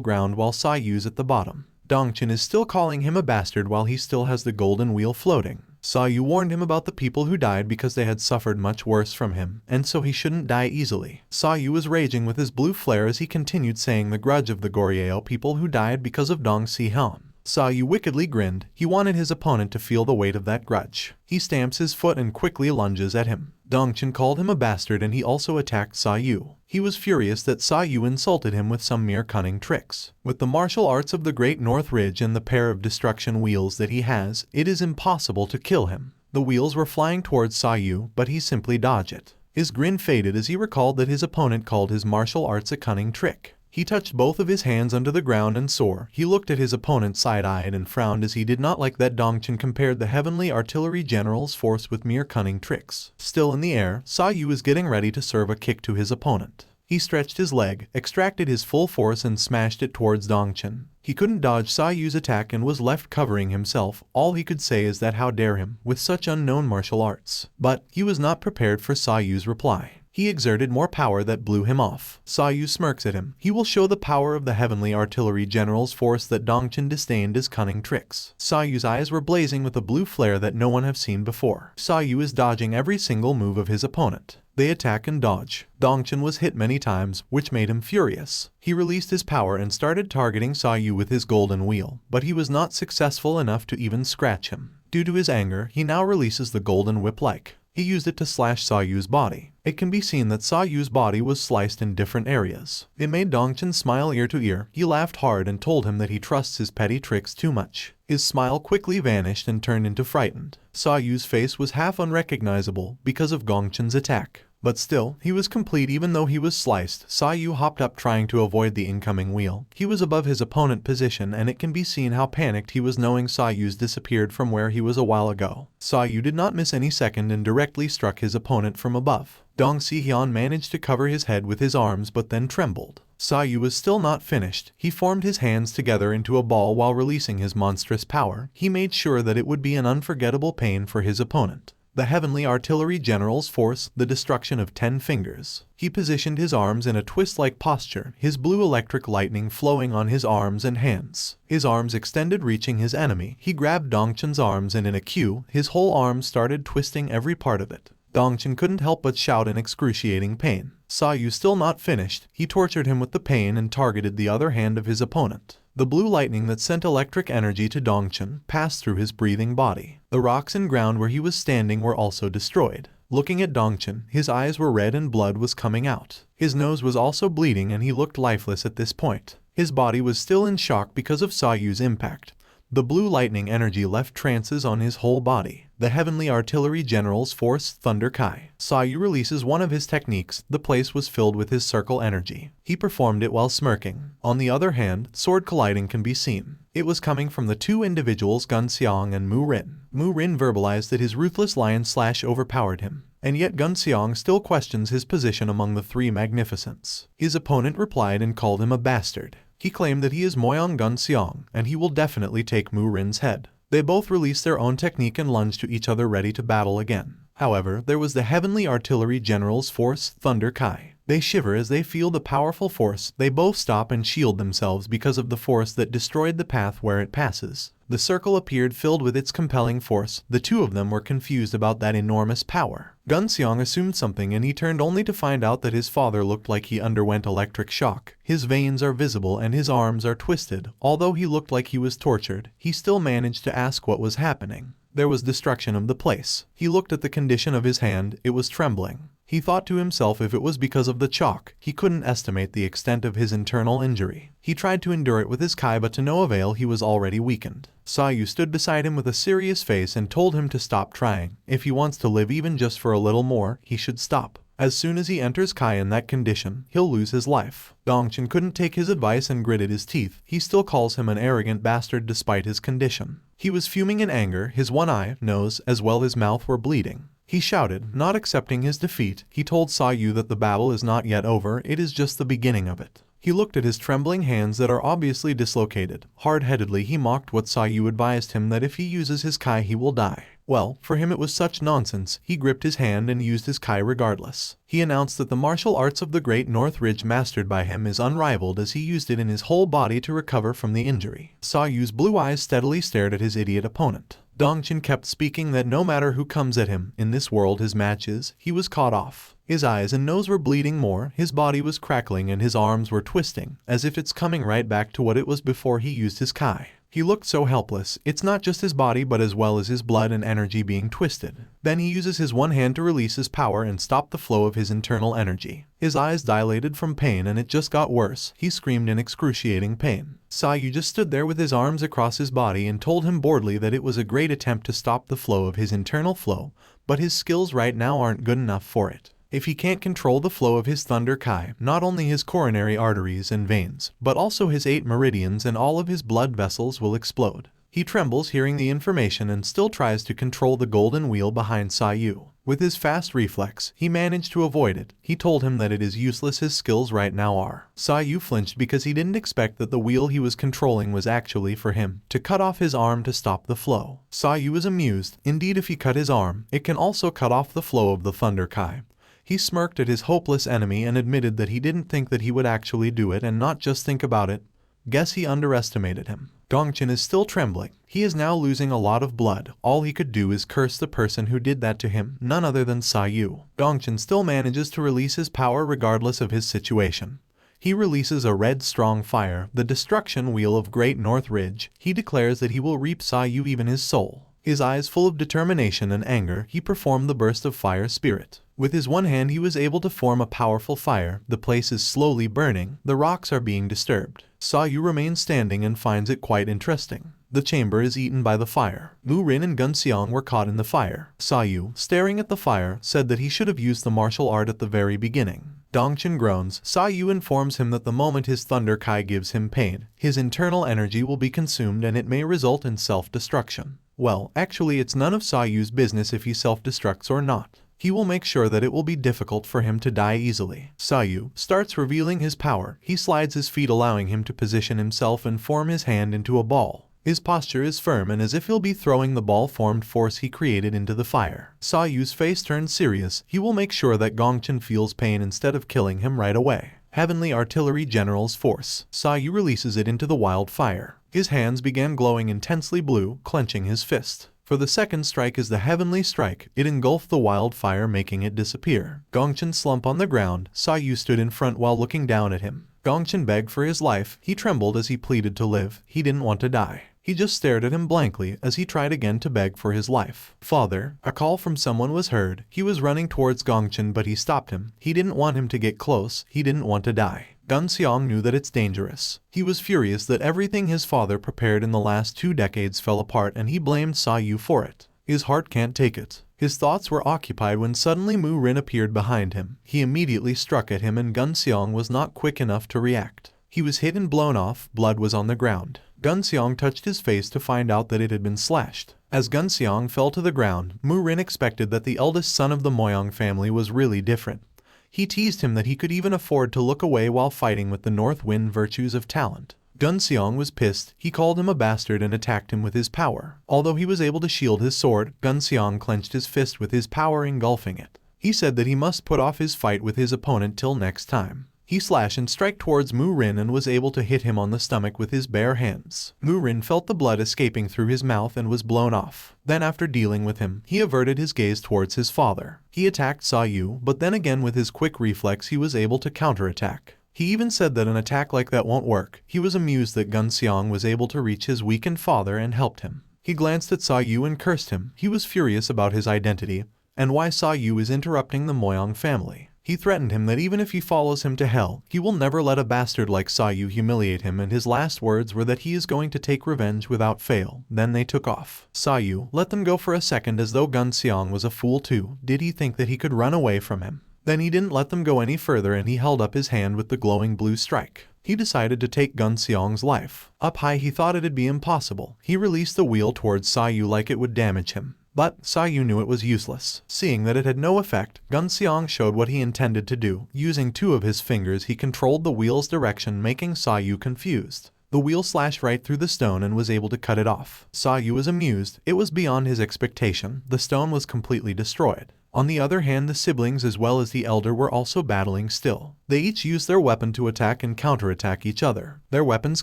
Speaker 1: ground while Sayu's at the bottom. Dongchen is still calling him a bastard while he still has the golden wheel floating. Sayu warned him about the people who died because they had suffered much worse from him, and so he shouldn't die easily. Sayu was raging with his blue flare as he continued saying the grudge of the Goryeo people who died because of Dong Si-han. Sayu wickedly grinned. He wanted his opponent to feel the weight of that grudge. He stamps his foot and quickly lunges at him. Dongchen called him a bastard and he also attacked Sayu. He was furious that Sayu insulted him with some mere cunning tricks. With the martial arts of the Great North Ridge and the pair of destruction wheels that he has, it is impossible to kill him. The wheels were flying towards Sayu, but he simply dodged it. His grin faded as he recalled that his opponent called his martial arts a cunning trick. He touched both of his hands under the ground and swore. He looked at his opponent side-eyed and frowned as he did not like that Dongchen compared the heavenly artillery general's force with mere cunning tricks. Still in the air, Sayu was getting ready to serve a kick to his opponent. He stretched his leg, extracted his full force and smashed it towards Dongchen. He couldn't dodge Sayu's attack and was left covering himself. All he could say is that how dare him, with such unknown martial arts. But he was not prepared for Sayu's reply. He exerted more power that blew him off. Sayu smirks at him. He will show the power of the heavenly artillery general's force that Dongchen disdained as cunning tricks. Sayu's eyes were blazing with a blue flare that no one have seen before. Sayu is dodging every single move of his opponent. They attack and dodge. Dongchen was hit many times, which made him furious. He released his power and started targeting Sayu with his golden wheel, but he was not successful enough to even scratch him. Due to his anger, he now releases the golden whip-like. He used it to slash Sayu's body. It can be seen that Sayu's body was sliced in different areas. It made Dongchen smile ear to ear. He laughed hard and told him that he trusts his petty tricks too much. His smile quickly vanished and turned into frightened. Sayu's face was half unrecognizable because of Dongchen's attack. But still, he was complete even though he was sliced. Sayu hopped up trying to avoid the incoming wheel. He was above his opponent's position and it can be seen how panicked he was knowing Sayu's disappeared from where he was a while ago. Sayu did not miss any second and directly struck his opponent from above. Dong Si-hyun managed to cover his head with his arms but then trembled. Sayu was still not finished. He formed his hands together into a ball while releasing his monstrous power. He made sure that it would be an unforgettable pain for his opponent. The Heavenly Artillery General's Force, the destruction of 10 fingers. He positioned his arms in a twist-like posture, his blue electric lightning flowing on his arms and hands. His arms extended reaching his enemy. He grabbed Dongchen's arms and in a cue, his whole arm started twisting every part of it. Dongchen couldn't help but shout in excruciating pain. Sayu still not finished, he tortured him with the pain and targeted the other hand of his opponent. The blue lightning that sent electric energy to Dongchen passed through his breathing body. The rocks and ground where he was standing were also destroyed. Looking at Dongchen, his eyes were red and blood was coming out. His nose was also bleeding and he looked lifeless at this point. His body was still in shock because of Sayu's impact. The blue lightning energy left trances on his whole body. The Heavenly Artillery General's Force, Thunder Kai. Sayu releases one of his techniques. The place was filled with his circle energy. He performed it while smirking. On the other hand, sword colliding can be seen. It was coming from the two individuals Gunseong and Mu Rin. Mu Rin verbalized that his ruthless lion slash overpowered him. And yet Gunseong still questions his position among the three magnificents. His opponent replied and called him a bastard. He claimed that he is Moyong Gunseong, and he will definitely take Mu Rin's head. They both released their own technique and lunged to each other ready to battle again. However, there was the Heavenly Artillery General's Force, Thunder Kai. They shiver as they feel the powerful force. They both stop and shield themselves because of the force that destroyed the path where it passes. The circle appeared filled with its compelling force. The two of them were confused about that enormous power. Gunseong assumed something and he turned only to find out that his father looked like he underwent electric shock. His veins are visible and his arms are twisted. Although he looked like he was tortured, he still managed to ask what was happening. There was destruction of the place. He looked at the condition of his hand. It was trembling. He thought to himself if it was because of the chalk. He couldn't estimate the extent of his internal injury. He tried to endure it with his kai but to no avail. He was already weakened. Sayu stood beside him with a serious face and told him to stop trying. If he wants to live even just for a little more, he should stop. As soon as he enters kai in that condition, he'll lose his life. Dongchen couldn't take his advice and gritted his teeth. He still calls him an arrogant bastard despite his condition. He was fuming in anger. His one eye, nose, as well as mouth were bleeding. He shouted, not accepting his defeat. He told Sayu that the battle is not yet over, it is just the beginning of it. He looked at his trembling hands that are obviously dislocated. Hard-headedly he mocked what Sayu advised him that if he uses his kai he will die. Well, for him it was such nonsense. He gripped his hand and used his kai regardless. He announced that the martial arts of the Great North Ridge mastered by him is unrivaled as he used it in his whole body to recover from the injury. Sayu's blue eyes steadily stared at his idiot opponent. Dongchen kept speaking that no matter who comes at him, in this world his matches, he was caught off. His eyes and nose were bleeding more, his body was crackling and his arms were twisting, as if it's coming right back to what it was before he used his kai. He looked so helpless. It's not just his body but as well as his blood and energy being twisted. Then he uses his one hand to release his power and stop the flow of his internal energy. His eyes dilated from pain and it just got worse. He screamed in excruciating pain. Sayu just stood there with his arms across his body and told him boredly that it was a great attempt to stop the flow of his internal flow, but his skills right now aren't good enough for it. If he can't control the flow of his thunder kai, not only his coronary arteries and veins, but also his 8 meridians and all of his blood vessels will explode. He trembles hearing the information and still tries to control the golden wheel behind Sayu. With his fast reflex, he managed to avoid it. He told him that it is useless, his skills right now are. Sayu flinched because he didn't expect that the wheel he was controlling was actually for him to cut off his arm to stop the flow. Sayu was amused. Indeed, if he cut his arm, it can also cut off the flow of the thunder kai. He smirked at his hopeless enemy and admitted that he didn't think that he would actually do it and not just think about it. Guess he underestimated him. Dongchen is still trembling. He is now losing a lot of blood. All he could do is curse the person who did that to him, none other than Sayu. Dongchen still manages to release his power regardless of his situation. He releases a red strong fire, the destruction wheel of Great North Ridge. He declares that he will reap Sayu even his soul. His eyes full of determination and anger, he performed the burst of fire spirit. With his one hand he was able to form a powerful fire. The place is slowly burning. The rocks are being disturbed. Sayu remains standing and finds it quite interesting. The chamber is eaten by the fire. Mu Rin and Gunseong were caught in the fire. Sayu, staring at the fire, said that he should have used the martial art at the very beginning. Dongchen groans. Sayu informs him that the moment his thunder kai gives him pain, his internal energy will be consumed and it may result in self-destruction. Well, actually it's none of Sayu's business if he self-destructs or not. He will make sure that it will be difficult for him to die easily. Sayu starts revealing his power. He slides his feet allowing him to position himself and form his hand into a ball. His posture is firm and as if he'll be throwing the ball-formed force he created into the fire. Sa Yu's face turned serious. He will make sure that Gongchen feels pain instead of killing him right away. Heavenly Artillery General's Force. Sa Yu releases it into the wildfire. His hands began glowing intensely blue, clenching his fist. For the second strike is the Heavenly Strike. It engulfed the wildfire, making it disappear. Gongchen slumped on the ground. Sa Yu stood in front while looking down at him. Gongchen begged for his life. He trembled as he pleaded to live. He didn't want to die. He just stared at him blankly as he tried again to beg for his life. Father, a call from someone was heard. He was running towards Gongchen, but he stopped him. He didn't want him to get close. He didn't want to die. Gunseong knew that it's dangerous. He was furious that everything his father prepared in the last 2 decades fell apart and he blamed Sa Yu for it. His heart can't take it. His thoughts were occupied when suddenly Mu Rin appeared behind him. He immediately struck at him and Gunseong was not quick enough to react. He was hit and blown off. Blood was on the ground. Gunseong touched his face to find out that it had been slashed. As Gunseong fell to the ground, Mu Rin expected that the eldest son of the Moyang family was really different. He teased him that he could even afford to look away while fighting with the North Wind virtues of talent. Gunseong was pissed. He called him a bastard and attacked him with his power. Although he was able to shield his sword, Gunseong clenched his fist with his power engulfing it. He said that he must put off his fight with his opponent till next time. He slashed and struck towards Mu Rin and was able to hit him on the stomach with his bare hands. Mu Rin felt the blood escaping through his mouth and was blown off. Then after dealing with him, he averted his gaze towards his father. He attacked Sa Yu, but then again with his quick reflex he was able to counterattack. He even said that an attack like that won't work. He was amused that Gunseong was able to reach his weakened father and helped him. He glanced at Sa Yu and cursed him. He was furious about his identity and why Sa Yu is interrupting the Moyang family. He threatened him that even if he follows him to hell, he will never let a bastard like Sa Yu humiliate him, and his last words were that he is going to take revenge without fail. Then they took off. Sa Yu let them go for a second as though Gunseong was a fool too. Did he think that he could run away from him? Then he didn't let them go any further and he held up his hand with the glowing blue strike. He decided to take Gunseong's life. Up high he thought it'd be impossible. He released the wheel towards Sa Yu like it would damage him. But Sa Yu knew it was useless. Seeing that it had no effect, Gunseong showed what he intended to do. Using 2 of his fingers he controlled the wheel's direction, making Sa Yu confused. The wheel slashed right through the stone and was able to cut it off. Sa Yu was amused. It was beyond his expectation. The stone was completely destroyed. On the other hand, the siblings as well as the elder were also battling still. They each used their weapon to attack and counterattack each other. Their weapons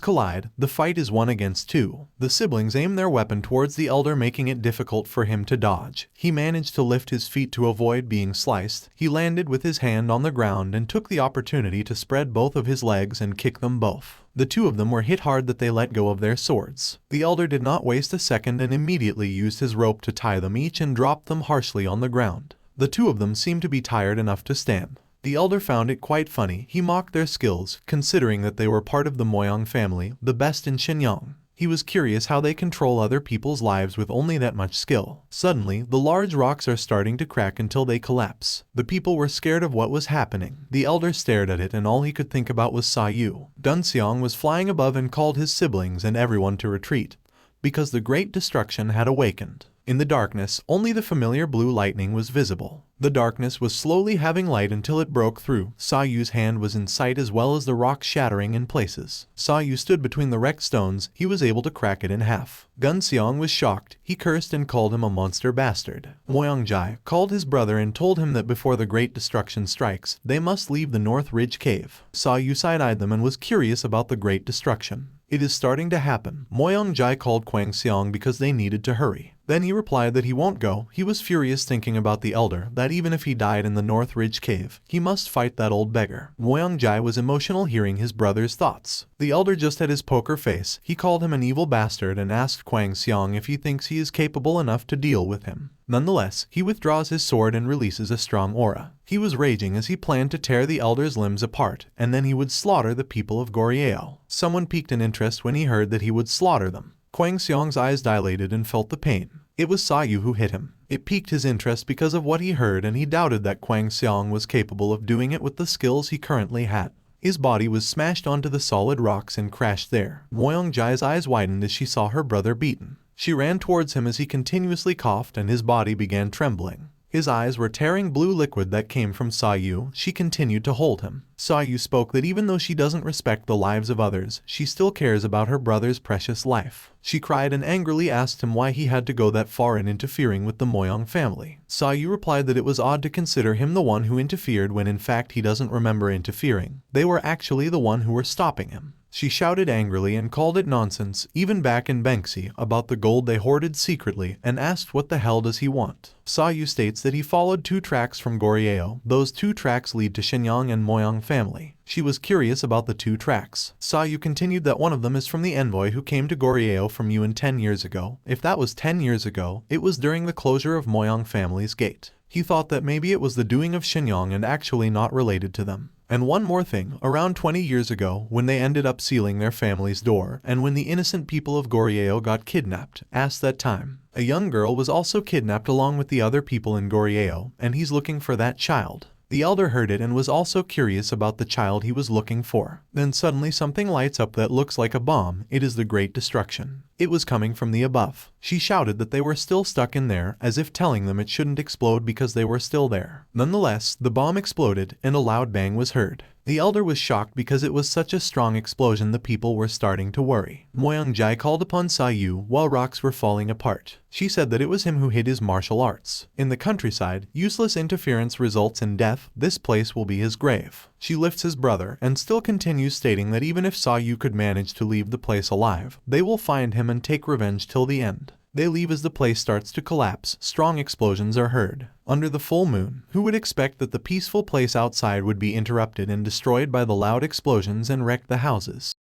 Speaker 1: collide. The fight is 1 against 2. The siblings aim their weapon towards the elder, making it difficult for him to dodge. He managed to lift his feet to avoid being sliced. He landed with his hand on the ground and took the opportunity to spread both of his legs and kick them both. The 2 of them were hit hard that they let go of their swords. The elder did not waste a second and immediately used his rope to tie them each and dropped them harshly on the ground. The 2 of them seemed to be tired enough to stand. The elder found it quite funny. He mocked their skills, considering that they were part of the Moyang family, the best in Shenyang. He was curious how they control other people's lives with only that much skill. Suddenly, the large rocks are starting to crack until they collapse. The people were scared of what was happening. The elder stared at it and all he could think about was Sa Yu. Gunseong was flying above and called his siblings and everyone to retreat, because the great destruction had awakened. In the darkness, only the familiar blue lightning was visible. The darkness was slowly having light until it broke through. Sa Yu's hand was in sight as well as the rocks shattering in places. Sa Yu stood between the wrecked stones. He was able to crack it in half. Gunseong was shocked. He cursed and called him a monster bastard. Moyang called his brother and told him that before the great destruction strikes, they must leave the North Ridge Cave. Sa Yu side-eyed them and was curious about the great destruction. It is starting to happen. Moyang called Kwangseong because they needed to hurry. Then he replied that he won't go. He was furious thinking about the elder, that even if he died in the North Ridge Cave, he must fight that old beggar. Moyang was emotional hearing his brother's thoughts. The elder just had his poker face. He called him an evil bastard and asked Kwangseong if he thinks he is capable enough to deal with him. Nonetheless, he withdraws his sword and releases a strong aura. He was raging as he planned to tear the elder's limbs apart, and then he would slaughter the people of Goryeo. Someone piqued an interest when he heard that he would slaughter them. Kwangseong's eyes dilated and felt the pain. It was Sa Yu who hit him. It piqued his interest because of what he heard, and he doubted that Kwangseong was capable of doing it with the skills he currently had. His body was smashed onto the solid rocks and crashed there. Moyang-jai's eyes widened as she saw her brother beaten. She ran towards him as he continuously coughed and his body began trembling. His eyes were tearing blue liquid that came from Sayu. She continued to hold him. Sayu spoke that even though she doesn't respect the lives of others, she still cares about her brother's precious life. She cried and angrily asked him why he had to go that far in interfering with the Moyong family. Sayu replied that it was odd to consider him the one who interfered when in fact he doesn't remember interfering. They were actually the one who were stopping him. She shouted angrily and called it nonsense, even back in Banksy, about the gold they hoarded secretly, and asked what the hell does he want. Sayu states that he followed 2 tracks from Goryeo. Those 2 tracks lead to Shenyang and Moyong family. She was curious about the 2 tracks. Sayu continued that one of them is from the envoy who came to Goryeo from Yuan 10 years ago. If that was 10 years ago, it was during the closure of Moyong family's gate. He thought that maybe it was the doing of Shenyang and actually not related to them. And one more thing, around 20 years ago, when they ended up sealing their family's door, and when the innocent people of Goryeo got kidnapped, at that time, a young girl was also kidnapped along with the other people in Goryeo, and he's looking for that child. The elder heard it and was also curious about the child he was looking for. Then suddenly something lights up that looks like a bomb. It is the Great Destruction. It was coming from the above. She shouted that they were still stuck in there, as if telling them it shouldn't explode because they were still there. Nonetheless, the bomb exploded and a loud bang was heard. The elder was shocked because it was such a strong explosion the people were starting to worry. Moyang Jai called upon Sayu while rocks were falling apart. She said that it was him who hid his martial arts. In the countryside, useless interference results in death. This place will be his grave. She lifts his brother and still continues stating that even if Sayu could manage to leave the place alive, they will find him and take revenge till the end. They leave as the place starts to collapse. Strong explosions are heard. Under the full moon, who would expect that the peaceful place outside would be interrupted and destroyed by the loud explosions and wreck the houses?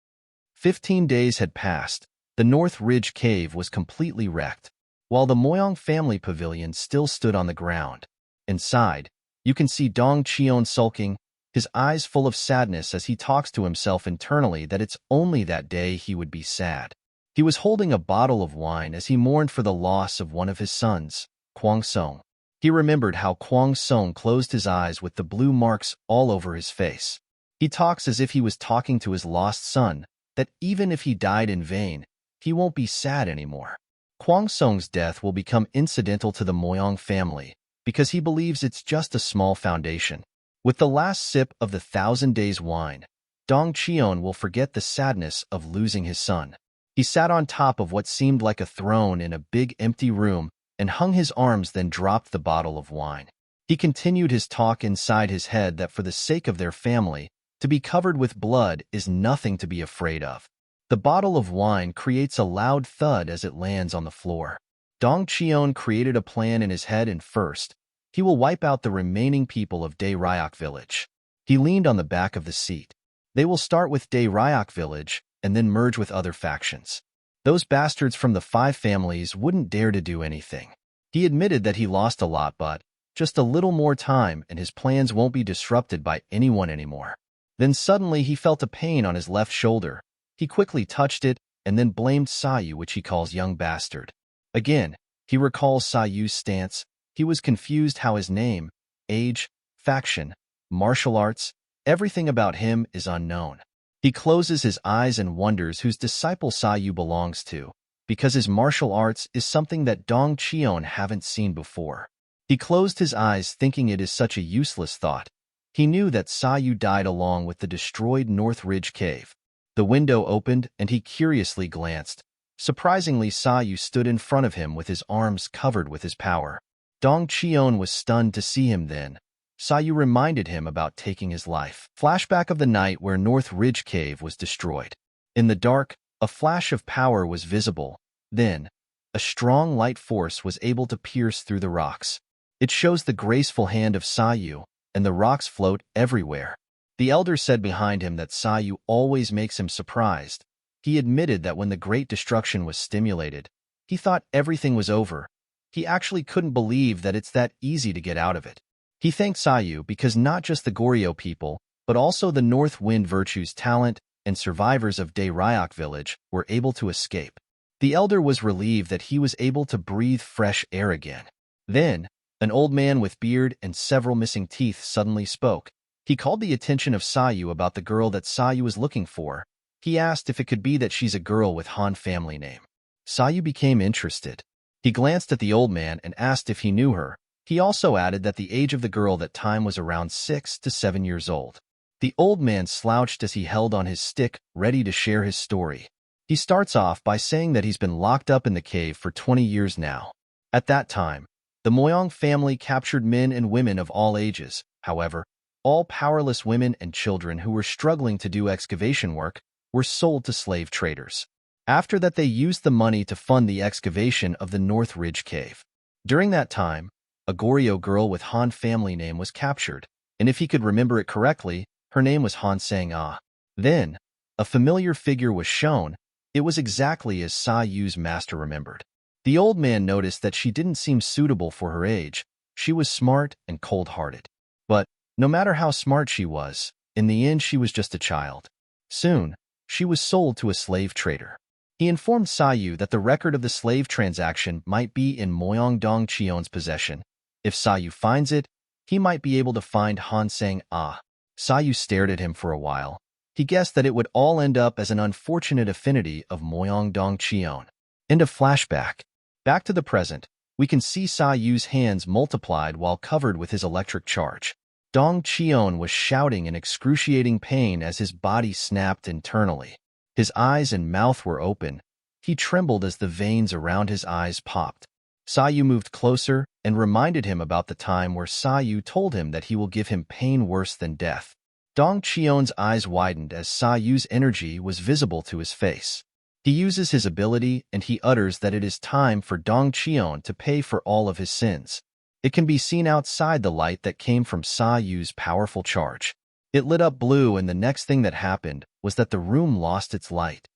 Speaker 2: 15 days had passed. The North Ridge Cave was completely wrecked, while the Moyong family pavilion still stood on the ground. Inside, you can see Dong Cheon sulking, his eyes full of sadness as he talks to himself internally that it's only that day he would be sad. He was holding a bottle of wine as he mourned for the loss of one of his sons, Kwang Song. He remembered how Kwang Song closed his eyes with the blue marks all over his face. He talks as if he was talking to his lost son, that even if he died in vain, he won't be sad anymore. Kwang Song's death will become incidental to the Moyong family, because he believes it's just a small foundation. With the last sip of the 1,000 days wine, Dong Cheon will forget the sadness of losing his son. He sat on top of what seemed like a throne in a big empty room and hung his arms, then dropped the bottle of wine. He continued his talk inside his head that for the sake of their family, to be covered with blood is nothing to be afraid of. The bottle of wine creates a loud thud as it lands on the floor. Dong Cheon created a plan in his head, and first, he will wipe out the remaining people of Dae Ryak village. He leaned on the back of the seat. They will start with Dae Ryak village and then merge with other factions. Those bastards from the 5 families wouldn't dare to do anything. He admitted that he lost a lot, but just a little more time and his plans won't be disrupted by anyone anymore. Then suddenly he felt a pain on his left shoulder. He quickly touched it and then blamed Sayu, which he calls young bastard. Again, he recalls Sayu's stance. He was confused how his name, age, faction, martial arts, everything about him is unknown. He closes his eyes and wonders whose disciple Sayu belongs to, because his martial arts is something that Dong Cheon haven't seen before. He closed his eyes thinking it is such a useless thought. He knew that Sayu died along with the destroyed North Ridge Cave. The window opened and he curiously glanced. Surprisingly, Sayu stood in front of him with his arms covered with his power. Dong Cheon was stunned to see him then. Sayu reminded him about taking his life. Flashback of the night where North Ridge Cave was destroyed. In the dark, a flash of power was visible. Then, a strong light force was able to pierce through the rocks. It shows the graceful hand of Sayu, and the rocks float everywhere. The elder said behind him that Sayu always makes him surprised. He admitted that when the Great Destruction was stimulated, he thought everything was over. He actually couldn't believe that it's that easy to get out of it. He thanked Sayu because not just the Goryeo people, but also the North Wind Virtue's talent and survivors of Dae Ryak village were able to escape. The elder was relieved that he was able to breathe fresh air again. Then, an old man with beard and several missing teeth suddenly spoke. He called the attention of Sayu about the girl that Sayu was looking for. He asked if it could be that she's a girl with Han family name. Sayu became interested. He glanced at the old man and asked if he knew her. He also added that the age of the girl that time was around 6 to 7 years old. The old man slouched as he held on his stick, ready to share his story. He starts off by saying that he's been locked up in the cave for 20 years now. At that time, the Moyong family captured men and women of all ages. However, all powerless women and children who were struggling to do excavation work were sold to slave traders. After that, they used the money to fund the excavation of the North Ridge Cave. During that time, a Goryeo girl with Han family name was captured, and if he could remember it correctly, her name was Han Sang-ah. Then, a familiar figure was shown. It was exactly as Sa Yu's master remembered. The old man noticed that she didn't seem suitable for her age. She was smart and cold-hearted. But, no matter how smart she was, in the end she was just a child. Soon, she was sold to a slave trader. He informed Sa Yu that the record of the slave transaction might be in Moyong Dong Cheon's possession. If Sa Yu finds it, he might be able to find Han Sang-ah. Sa Yu stared at him for a while. He guessed that it would all end up as an unfortunate affinity of Moyong Dong Cheon. End of flashback. Back to the present, we can see Sa Yu's hands multiplied while covered with his electric charge. Dong Cheon was shouting in excruciating pain as his body snapped internally. His eyes and mouth were open. He trembled as the veins around his eyes popped. Sa Yu moved closer and reminded him about the time where Sa Yu told him that he will give him pain worse than death. Dong Cheon's eyes widened as Sa Yu's energy was visible to his face. He uses his ability and he utters that it is time for Dong Cheon to pay for all of his sins. It can be seen outside the light that came from Sa Yu's powerful charge. It lit up blue, and the next thing that happened was that the room lost its light.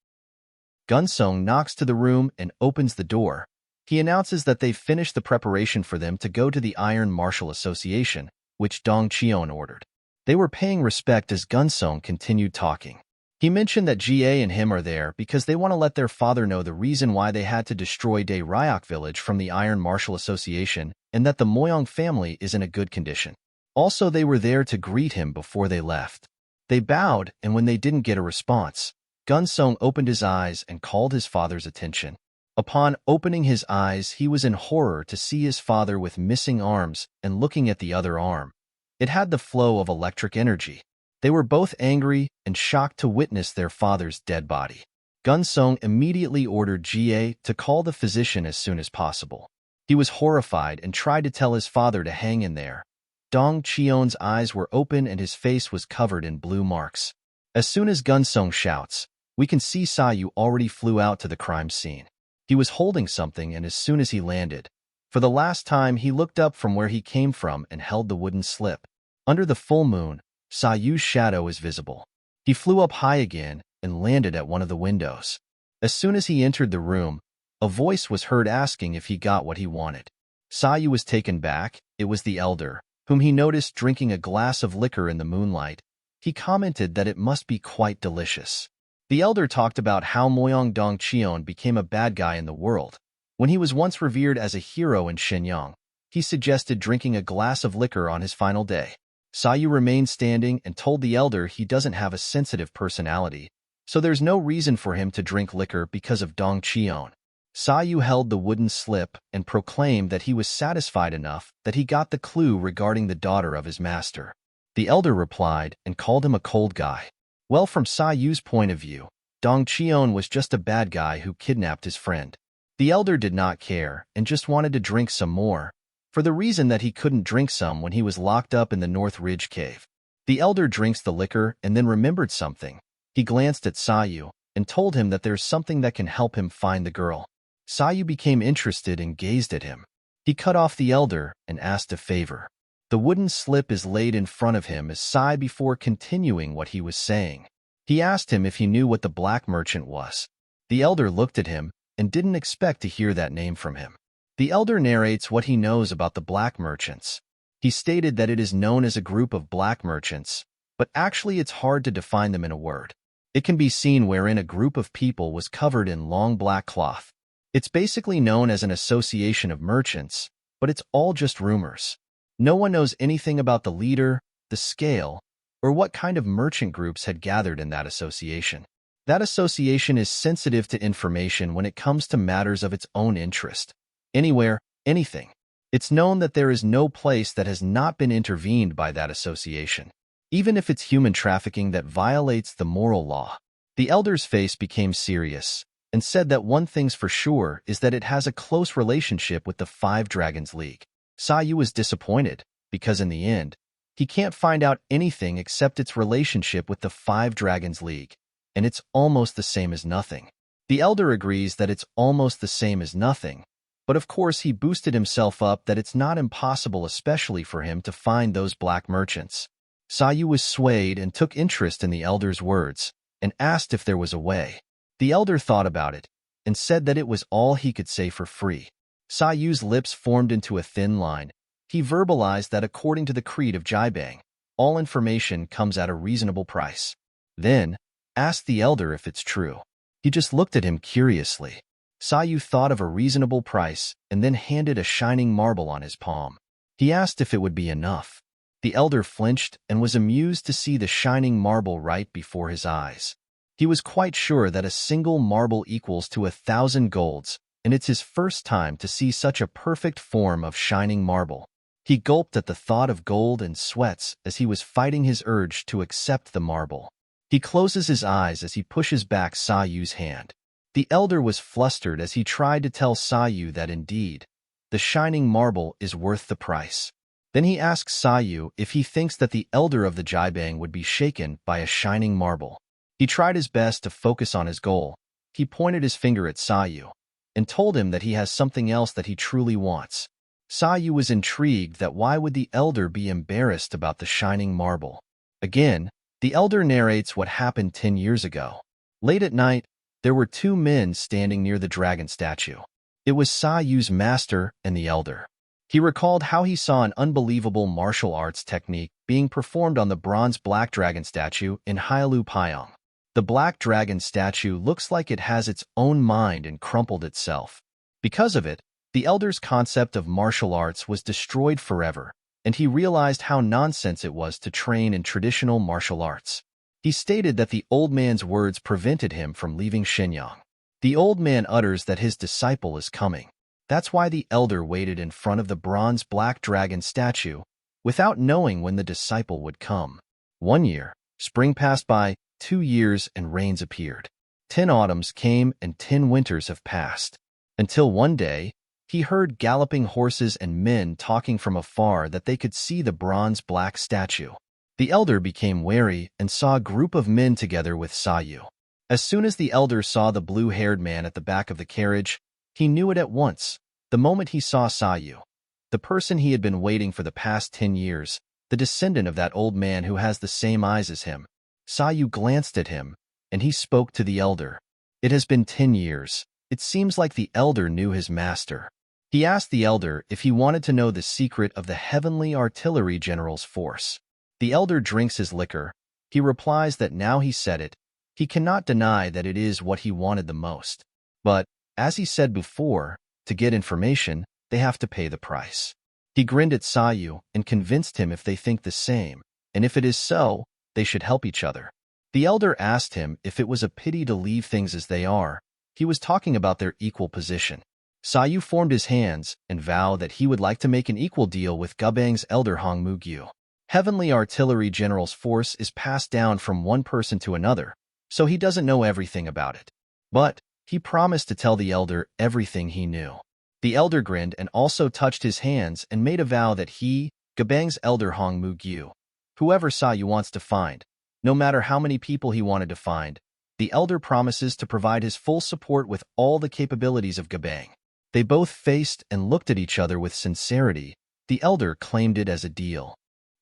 Speaker 2: Gunsong knocks to the room and opens the door. He announces that they've finished the preparation for them to go to the Iron Martial Association, which Dong Cheon ordered. They were paying respect as Gunsong continued talking. He mentioned that GA and him are there because they want to let their father know the reason why they had to destroy Dae Ryok village from the Iron Martial Association and that the Moyong family is in a good condition. Also, they were there to greet him before they left. They bowed, and when they didn't get a response, Gunsong opened his eyes and called his father's attention. Upon opening his eyes, he was in horror to see his father with missing arms and looking at the other arm. It had the flow of electric energy. They were both angry and shocked to witness their father's dead body. Gunsong immediately ordered GA to call the physician as soon as possible. He was horrified and tried to tell his father to hang in there. Dong Cheon's eyes were open and his face was covered in blue marks. As soon as Gunsong shouts, we can see Sa Yu already flew out to the crime scene. He was holding something, and as soon as he landed, for the last time he looked up from where he came from and held the wooden slip. Under the full moon, Sa Yu's shadow is visible. He flew up high again and landed at one of the windows. As soon as he entered the room, a voice was heard asking if he got what he wanted. Sa Yu was taken back. It was the elder, whom he noticed drinking a glass of liquor in the moonlight. He commented that it must be quite delicious. The elder talked about how Moyong Dong Cheon became a bad guy in the world. When he was once revered as a hero in Shenyang, he suggested drinking a glass of liquor on his final day. Sa Yu remained standing and told the elder he doesn't have a sensitive personality, so there's no reason for him to drink liquor because of Dong Cheon. Sa Yu held the wooden slip and proclaimed that he was satisfied enough that he got the clue regarding the daughter of his master. The elder replied and called him a cold guy. Well, from Sa Yu's point of view, Dong Cheon was just a bad guy who kidnapped his friend. The elder did not care and just wanted to drink some more, for the reason that he couldn't drink some when he was locked up in the North Ridge Cave. The elder drinks the liquor and then remembered something. He glanced at Sa Yu and told him that there's something that can help him find the girl. Sa Yu became interested and gazed at him. He cut off the elder and asked a favor. The wooden slip is laid in front of him as Sai before continuing what he was saying. He asked him if he knew what the black merchant was. The elder looked at him and didn't expect to hear that name from him. The elder narrates what he knows about the black merchants. He stated that it is known as a group of black merchants, but actually it's hard to define them in a word. It can be seen wherein a group of people was covered in long black cloth. It's basically known as an association of merchants, but it's all just rumors. No one knows anything about the leader, the scale, or what kind of merchant groups had gathered in that association. That association is sensitive to information when it comes to matters of its own interest. Anywhere, anything. It's known that there is no place that has not been intervened by that association, even if it's human trafficking that violates the moral law. The elder's face became serious and said that one thing's for sure is that it has a close relationship with the Five Dragons League. Sayu was disappointed because in the end, he can't find out anything except its relationship with the Five Dragons League, and it's almost the same as nothing. The elder agrees that it's almost the same as nothing, but of course he boosted himself up that it's not impossible, especially for him, to find those black merchants. Sayu was swayed and took interest in the elder's words and asked if there was a way. The elder thought about it and said that it was all he could say for free. Sayu's lips formed into a thin line. He verbalized that according to the creed of Jibang, all information comes at a reasonable price. Then, asked the elder if it's true. He just looked at him curiously. Sayu thought of a reasonable price and then handed a shining marble on his palm. He asked if it would be enough. The elder flinched and was amused to see the shining marble right before his eyes. He was quite sure that a single marble equals to 1,000 golds, and it's his first time to see such a perfect form of shining marble. He gulped at the thought of gold and sweats as he was fighting his urge to accept the marble. He closes his eyes as he pushes back Sayu's hand. The elder was flustered as he tried to tell Sayu that indeed, the shining marble is worth the price. Then he asks Sayu if he thinks that the elder of the Jibang would be shaken by a shining marble. He tried his best to focus on his goal. He pointed his finger at Sayu and told him that he has something else that he truly wants. Sayu was intrigued that why would the elder be embarrassed about the shining marble. Again, the elder narrates what happened 10 years ago. Late at night, there were two men standing near the dragon statue. It was Sayu's master and the elder. He recalled how he saw an unbelievable martial arts technique being performed on the bronze black dragon statue in Hailu Pyong. The black dragon statue looks like it has its own mind and crumpled itself. Because of it, the elder's concept of martial arts was destroyed forever, and he realized how nonsense it was to train in traditional martial arts. He stated that the old man's words prevented him from leaving Shenyang. The old man utters that his disciple is coming. That's why the elder waited in front of the bronze black dragon statue, without knowing when the disciple would come. 1 year, spring passed by, 2 years, and rains appeared. 10 autumns came and 10 winters have passed. Until one day, he heard galloping horses and men talking from afar that they could see the bronze black statue. The elder became wary and saw a group of men together with Sayu. As soon as the elder saw the blue-haired man at the back of the carriage, he knew it at once, the moment he saw Sayu. The person he had been waiting for the past 10 years, the descendant of that old man who has the same eyes as him. Sayu glanced at him, and he spoke to the elder. It has been 10 years. It seems like the elder knew his master. He asked the elder if he wanted to know the secret of the heavenly artillery general's force. The elder drinks his liquor. He replies that now he said it, he cannot deny that it is what he wanted the most. But, as he said before, to get information, they have to pay the price. He grinned at Sayu and convinced him if they think the same, and if it is so, they should help each other. The elder asked him if it was a pity to leave things as they are. He was talking about their equal position. Sayu formed his hands and vowed that he would like to make an equal deal with Gubang's elder Hong Mugyu. Heavenly Artillery General's force is passed down from one person to another, so he doesn't know everything about it. But he promised to tell the elder everything he knew. The elder grinned and also touched his hands and made a vow that he, Gubang's elder Hong Mugyu, whoever Sayu wants to find, no matter how many people he wanted to find, the elder promises to provide his full support with all the capabilities of Gubang. They both faced and looked at each other with sincerity. The elder claimed it as a deal.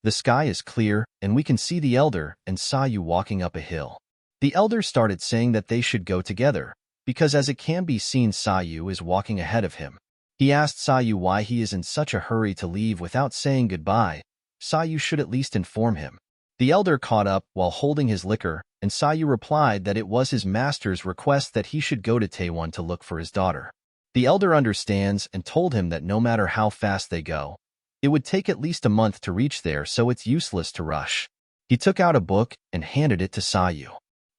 Speaker 2: The sky is clear, and we can see the elder and Sayu walking up a hill. The elder started saying that they should go together, because as it can be seen Sayu is walking ahead of him. He asked Sayu why he is in such a hurry to leave without saying goodbye. Sayu should at least inform him. The elder caught up while holding his liquor, and Sayu replied that it was his master's request that he should go to Taiwan to look for his daughter. The elder understands and told him that no matter how fast they go, it would take at least a month to reach there, so it's useless to rush. He took out a book and handed it to Sayu.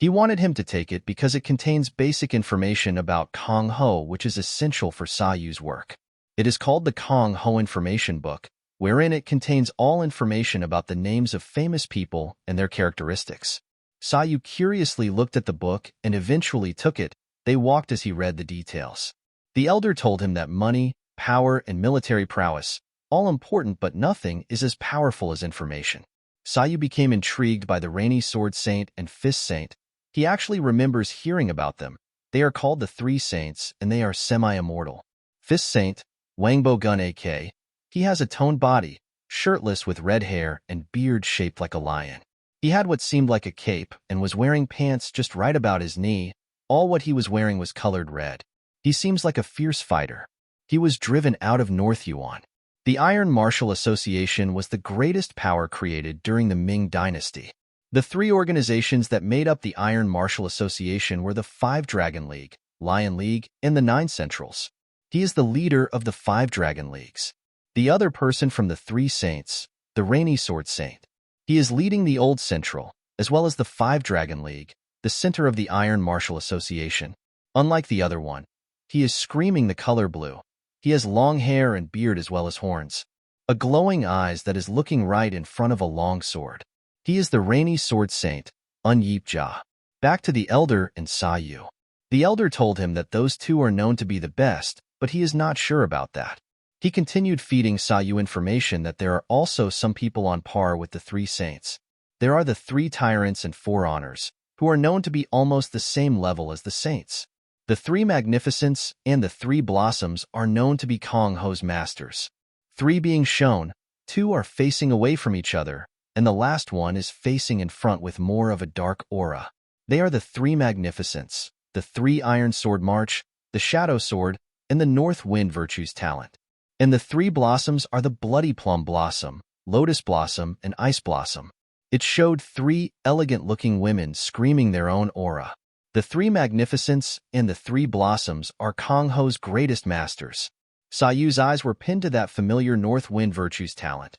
Speaker 2: He wanted him to take it because it contains basic information about Kong Ho, which is essential for Sayu's work. It is called the Kong Ho Information Book, wherein it contains all information about the names of famous people and their characteristics. Sayu curiously looked at the book and eventually took it. They walked as he read the details. The elder told him that money, power, and military prowess, all important but nothing is as powerful as information. Sayu became intrigued by the Rainy Sword Saint and Fist Saint. He actually remembers hearing about them. They are called the Three Saints, and they are semi-immortal. Fist Saint, Wangbo Gun AK. He has a toned body, shirtless with red hair and beard shaped like a lion. He had what seemed like a cape and was wearing pants just right about his knee. All what he was wearing was colored red. He seems like a fierce fighter. He was driven out of North Yuan. The Iron Martial Association was the greatest power created during the Ming Dynasty. The three organizations that made up the Iron Martial Association were the Five Dragon League, Lion League, and the Nine Centrals. He is the leader of the Five Dragon Leagues. The other person from the Three Saints, the Rainy Sword Saint. He is leading the Old Central, as well as the Five Dragon League, the center of the Iron Martial Association. Unlike the other one, he is screaming the color blue. He has long hair and beard as well as horns. A glowing eyes that is looking right in front of a long sword. He is the Rainy Sword Saint, Unyeepja. Back to the Elder and Sayu. The Elder told him that those two are known to be the best, but he is not sure about that. He continued feeding Sayu information that there are also some people on par with the Three Saints. There are the Three Tyrants and Four Honors, who are known to be almost the same level as the Saints. The Three Magnificents and the Three Blossoms are known to be Kong Ho's masters. Three being shown, two are facing away from each other, and the last one is facing in front with more of a dark aura. They are the Three Magnificents, the Three Iron Sword March, the Shadow Sword, and the North Wind Virtue's Talent. And the Three Blossoms are the Bloody Plum Blossom, Lotus Blossom, and Ice Blossom. It showed three elegant-looking women screaming their own aura. The Three Magnificents and the Three Blossoms are Kong Ho's greatest masters. Sayu's eyes were pinned to that familiar North Wind Virtue's Talent.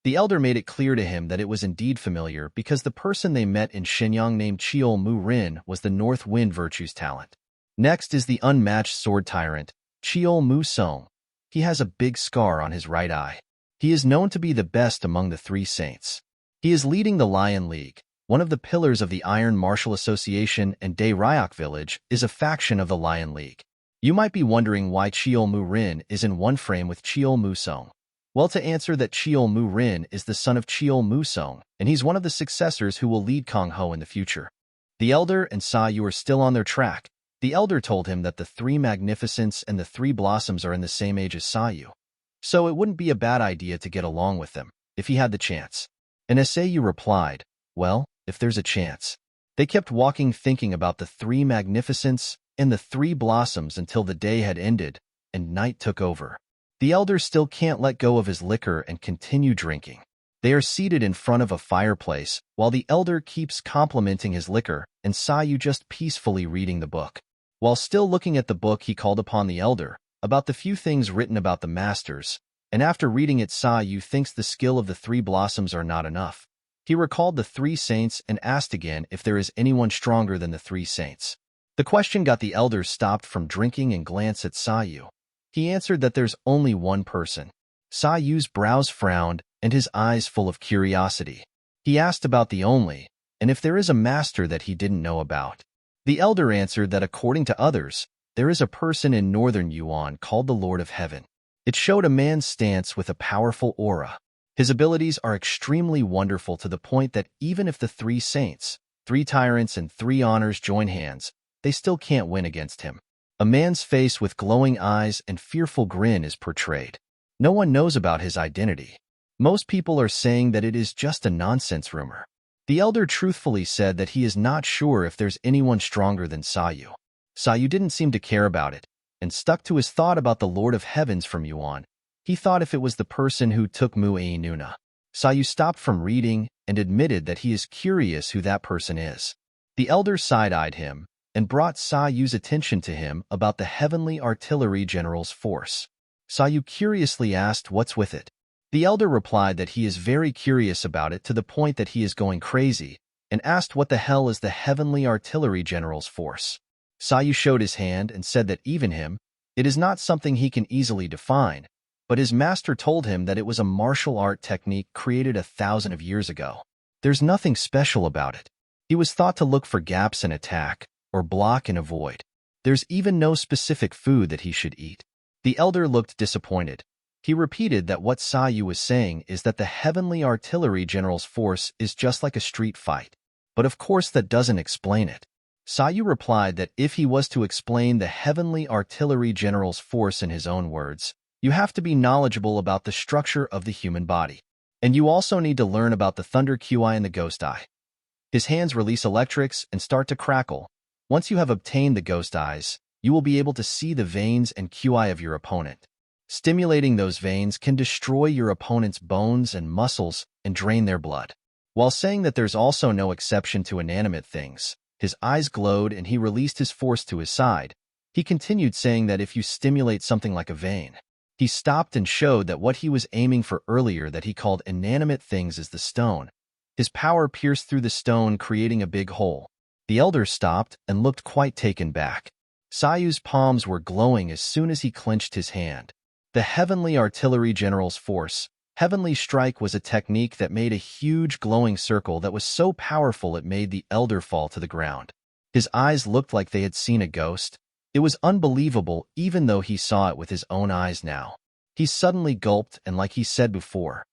Speaker 2: The Elder made it clear to him that it was indeed familiar because the person they met in Shenyang named Cheol Mu Rin was the North Wind Virtue's Talent. Next is the unmatched sword tyrant, Cheol Mu Song. He has a big scar on his right eye. He is known to be the best among the Three Saints. He is leading the Lion League. One of the pillars of the Iron Martial Association and Dae Ryok Village is a faction of the Lion League. You might be wondering why Cheol Mu Rin is in one frame with Cheol Mu Song. Well, to answer that, Cheol Mu Rin is the son of Cheol Mu Song, and he's one of the successors who will lead Kong Ho in the future. The Elder and Sayu are still on their track. The Elder told him that the Three Magnificents and the Three Blossoms are in the same age as Sayu, so it wouldn't be a bad idea to get along with them, if he had the chance. And Sayu replied, well, if there's a chance. They kept walking thinking about the Three Magnificents and the Three Blossoms until the day had ended, and night took over. The Elder still can't let go of his liquor and continue drinking. They are seated in front of a fireplace, while the Elder keeps complimenting his liquor, and Sayu just peacefully reading the book. While still looking at the book, he called upon the Elder about the few things written about the Masters, and after reading it, Sayu thinks the skill of the Three Blossoms are not enough. He recalled the Three Saints and asked again if there is anyone stronger than the Three Saints. The question got the Elder stopped from drinking and glanced at Sayu. He answered that there's only one person. Sayu's brows frowned and his eyes full of curiosity. He asked about the only, and if there is a master that he didn't know about. The Elder answered that according to others, there is a person in northern Yuan called the Lord of Heaven. It showed a man's stance with a powerful aura. His abilities are extremely wonderful to the point that even if the Three Saints, Three Tyrants, and Three Honors join hands, they still can't win against him. A man's face with glowing eyes and fearful grin is portrayed. No one knows about his identity. Most people are saying that it is just a nonsense rumor. The Elder truthfully said that he is not sure if there's anyone stronger than Sayu. Sayu didn't seem to care about it, and stuck to his thought about the Lord of Heavens from Yuan. He thought if it was the person who took Mu'ei Nuna. Sayu stopped from reading and admitted that he is curious who that person is. The Elder side-eyed him and brought Sayu's attention to him about the Heavenly Artillery General's force. Sayu curiously asked what's with it. The Elder replied that he is very curious about it to the point that he is going crazy, and asked what the hell is the Heavenly Artillery General's force. Sayu showed his hand and said that even him, It is not something he can easily define, but his master told him that it was a martial art technique created 1,000 of years ago. There's nothing special about it. He was thought to look for gaps and attack, or block and avoid. There's even no specific food that he should eat. The elder looked disappointed. He repeated that what Sayu was saying is that the Heavenly Artillery General's force is just like a street fight. But of course that doesn't explain it. Sayu replied that if he was to explain the Heavenly Artillery General's force in his own words, you have to be knowledgeable about the structure of the human body. And you also need to learn about the Thunder QI and the Ghost Eye. His hands release electrics and start to crackle. Once you have obtained the Ghost Eyes, you will be able to see the veins and QI of your opponent. Stimulating those veins can destroy your opponent's bones and muscles and drain their blood. While saying that there's also no exception to inanimate things, his eyes glowed and he released his force to his side. He continued saying that if you stimulate something like a vein, he stopped and showed that what he was aiming for earlier that he called inanimate things is the stone. His power pierced through the stone, creating a big hole. The elder stopped and looked quite taken back. Sayu's palms were glowing as soon as he clenched his hand. The Heavenly Artillery General's force, Heavenly Strike, was a technique that made a huge glowing circle that was so powerful it made the elder fall to the ground. His eyes looked like they had seen a ghost. It was unbelievable even though he saw it with his own eyes now. He suddenly gulped and, like he said before,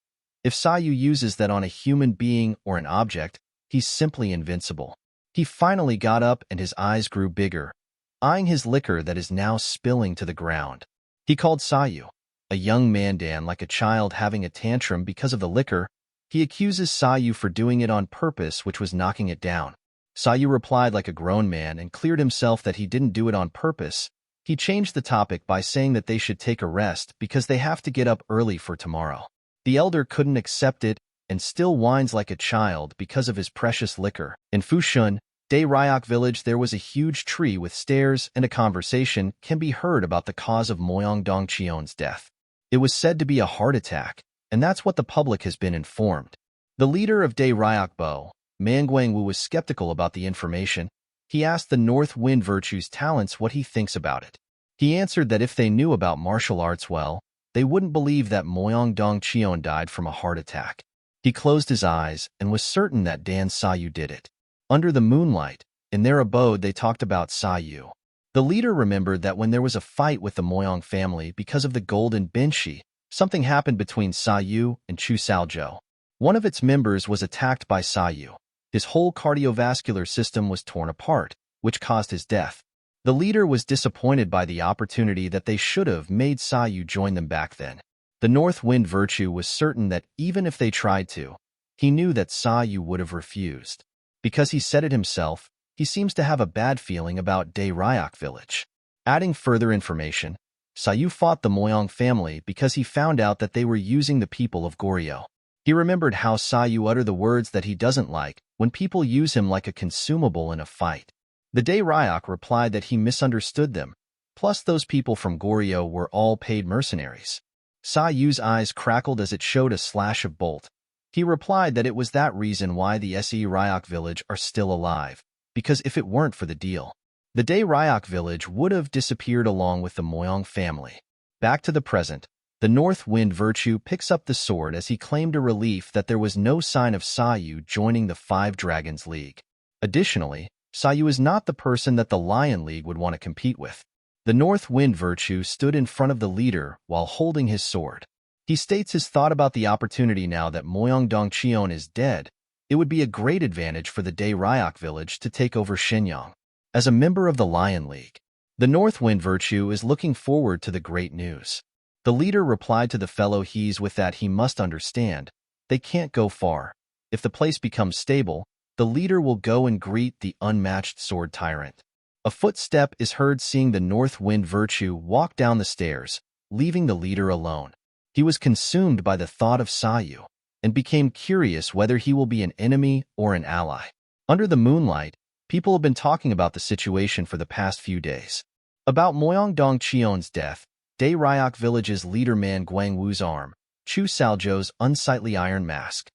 Speaker 2: if Sayu uses that on a human being or an object, he's simply invincible. He finally got up and his eyes grew bigger, eyeing his liquor that is now spilling to the ground. He called Sayu a young mandan, like a child having a tantrum because of the liquor. He accuses Sayu for doing it on purpose, which was knocking it down. Sayu replied like a grown man and cleared himself that he didn't do it on purpose. He changed the topic by saying that they should take a rest because they have to get up early for tomorrow. The elder couldn't accept it and still whines like a child because of his precious liquor. In Fushun, Daeryeok village, there was a huge tree with stairs, and a conversation can be heard about the cause of Moyang Dongcheon's death. It was said to be a heart attack, and that's what the public has been informed. The leader of Daeryeok Bo, Mangwangwu, was skeptical about the information. He asked the North Wind Virtue's talents what he thinks about it. He answered that if they knew about martial arts well, they wouldn't believe that Moyang Dongcheon died from a heart attack. He closed his eyes and was certain that Dan Sayu did it. Under the moonlight, in their abode, they talked about Sayu. The leader remembered that when there was a fight with the Moyang family because of the golden Binshi, something happened between Sayu and Chu Saljo. One of its members was attacked by Sayu. His whole cardiovascular system was torn apart, which caused his death. The leader was disappointed by the opportunity that they should have made Sayu join them back then. The North Wind Virtue was certain that even if they tried to, he knew that Sayu would have refused. Because he said it himself, he seems to have a bad feeling about Daeryeok village. Adding further information, Sayu fought the Moyang family because he found out that they were using the people of Goryeo. He remembered how Sayu uttered the words that he doesn't like when people use him like a consumable in a fight. The Daeryeok replied that he misunderstood them, plus those people from Goryeo were all paid mercenaries. Sayu's eyes crackled as it showed a slash of bolt. He replied that it was that reason why the Daeryeok village are still alive, because if it weren't for the deal, the Daeryeok village would have disappeared along with the Moyang family. Back to the present, the North Wind Virtue picks up the sword as he claimed a relief that there was no sign of Sayu joining the Five Dragons League. Additionally, Sayu is not the person that the Lion League would want to compete with. The North Wind Virtue stood in front of the leader while holding his sword. He states his thought about the opportunity now that Moyang Dongcheon is dead. It would be a great advantage for the Daeryeok village to take over Shenyang. As a member of the Lion League, the North Wind Virtue is looking forward to the great news. The leader replied to the fellow he's with that he must understand, they can't go far. If the place becomes stable, the leader will go and greet the unmatched sword tyrant. A footstep is heard, seeing the North Wind Virtue walk down the stairs, leaving the leader alone. He was consumed by the thought of Sayu, and became curious whether he will be an enemy or an ally. Under the moonlight, people have been talking about the situation for the past few days. About Moyang Dongcheon's death, Daeryeok village's leader Man Gwangwu's arm, Chu Saljo's unsightly iron mask.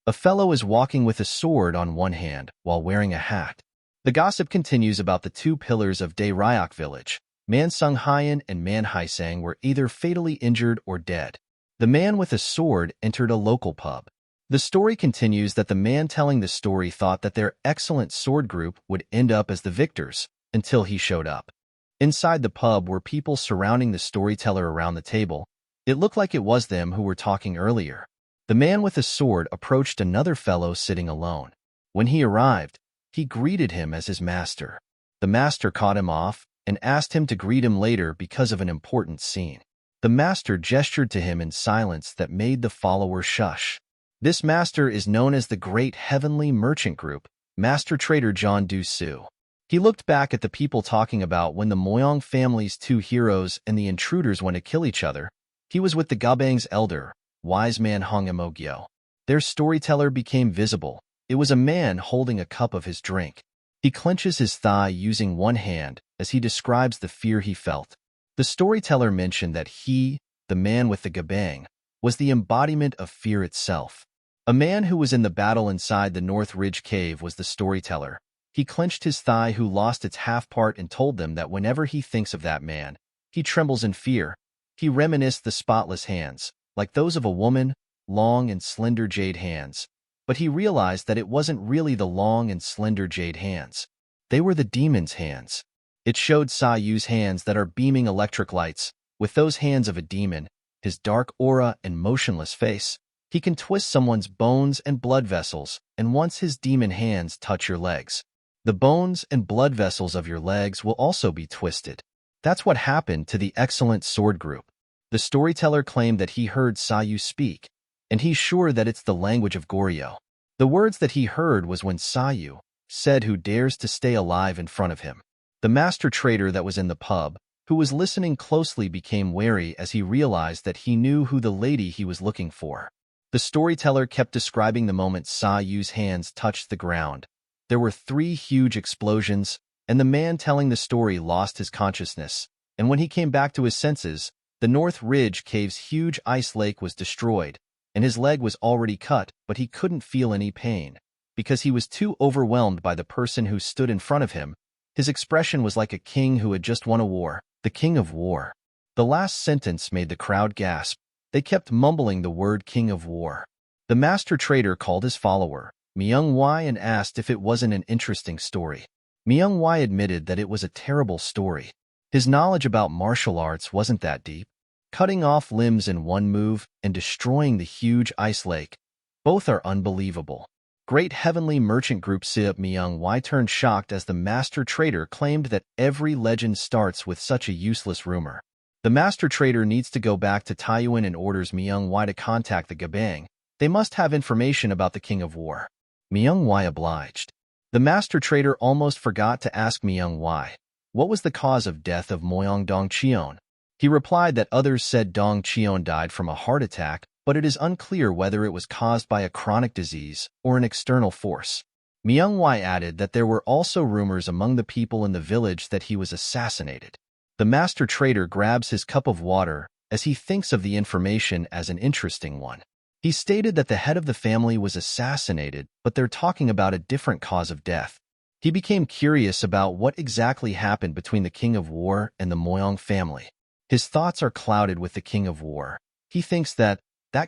Speaker 2: A fellow is walking with a sword on one hand while wearing a hat. The gossip continues about the two pillars of Daeryeok village, Man Sung Hyan and Man Hai Sang were either fatally injured or dead. The man with a sword entered a local pub. The story continues that the man telling the story thought that their excellent sword group would end up as the victors until he showed up. Inside the pub were people surrounding the storyteller around the table. It looked like it was them who were talking earlier. The man with a sword approached another fellow sitting alone. When he arrived, he greeted him as his master. The master caught him off and asked him to greet him later because of an important scene. The master gestured to him in silence that made the follower shush. This master is known as the Great Heavenly Merchant Group, Master Trader John Du-Su. He looked back at the people talking about when the Moyong family's two heroes and the intruders went to kill each other. He was with the Gabang's elder, wise man Hong Emogyo. Their storyteller became visible. It was a man holding a cup of his drink. He clenches his thigh using one hand as he describes the fear he felt. The storyteller mentioned that he, the man with the Gabang, was the embodiment of fear itself. A man who was in the battle inside the North Ridge Cave was the storyteller. He clenched his thigh who lost its half part and told them that whenever he thinks of that man, he trembles in fear. He reminisced the spotless hands, like those of a woman, long and slender jade hands. But he realized that it wasn't really the long and slender jade hands. They were the demon's hands. It showed Sayu's hands that are beaming electric lights. With those hands of a demon, his dark aura and motionless face, he can twist someone's bones and blood vessels, and once his demon hands touch your legs, the bones and blood vessels of your legs will also be twisted. That's what happened to the excellent sword group. The storyteller claimed that he heard Sayu speak, and he's sure that it's the language of Goryeo. The words that he heard was when Sayu said, "Who dares to stay alive in front of him?" The master trader that was in the pub, who was listening closely, became wary as he realized that he knew who the lady he was looking for. The storyteller kept describing the moment Sayu's hands touched the ground. There were 3 huge explosions, and the man telling the story lost his consciousness, and when he came back to his senses, the North Ridge Cave's huge ice lake was destroyed, and his leg was already cut, but he couldn't feel any pain, because he was too overwhelmed by the person who stood in front of him. His expression was like a king who had just won a war, the king of war. The last sentence made the crowd gasp. They kept mumbling the word king of war. The master trader called his follower, Manhwa, and asked if it wasn't an interesting story. Manhwa admitted that it was a terrible story. His knowledge about martial arts wasn't that deep. Cutting off limbs in one move and destroying the huge ice lake, both are unbelievable. Great Heavenly Merchant Group Sip Manhwa turned shocked as the master trader claimed that every legend starts with such a useless rumor. The master trader needs to go back to Taiyuan and orders Manhwa to contact the Gabang. They must have information about the King of War. Manhwa obliged. The master trader almost forgot to ask Manhwa what was the cause of death of Moyong Dong Cheon. He replied that others said Dong Cheon died from a heart attack, but it is unclear whether it was caused by a chronic disease or an external force. Manhwa added that there were also rumors among the people in the village that he was assassinated. The master trader grabs his cup of water as he thinks of the information as an interesting one. He stated that the head of the family was assassinated, but they're talking about a different cause of death. He became curious about what exactly happened between the King of War and the Moyong family. His thoughts are clouded with the King of War. He thinks that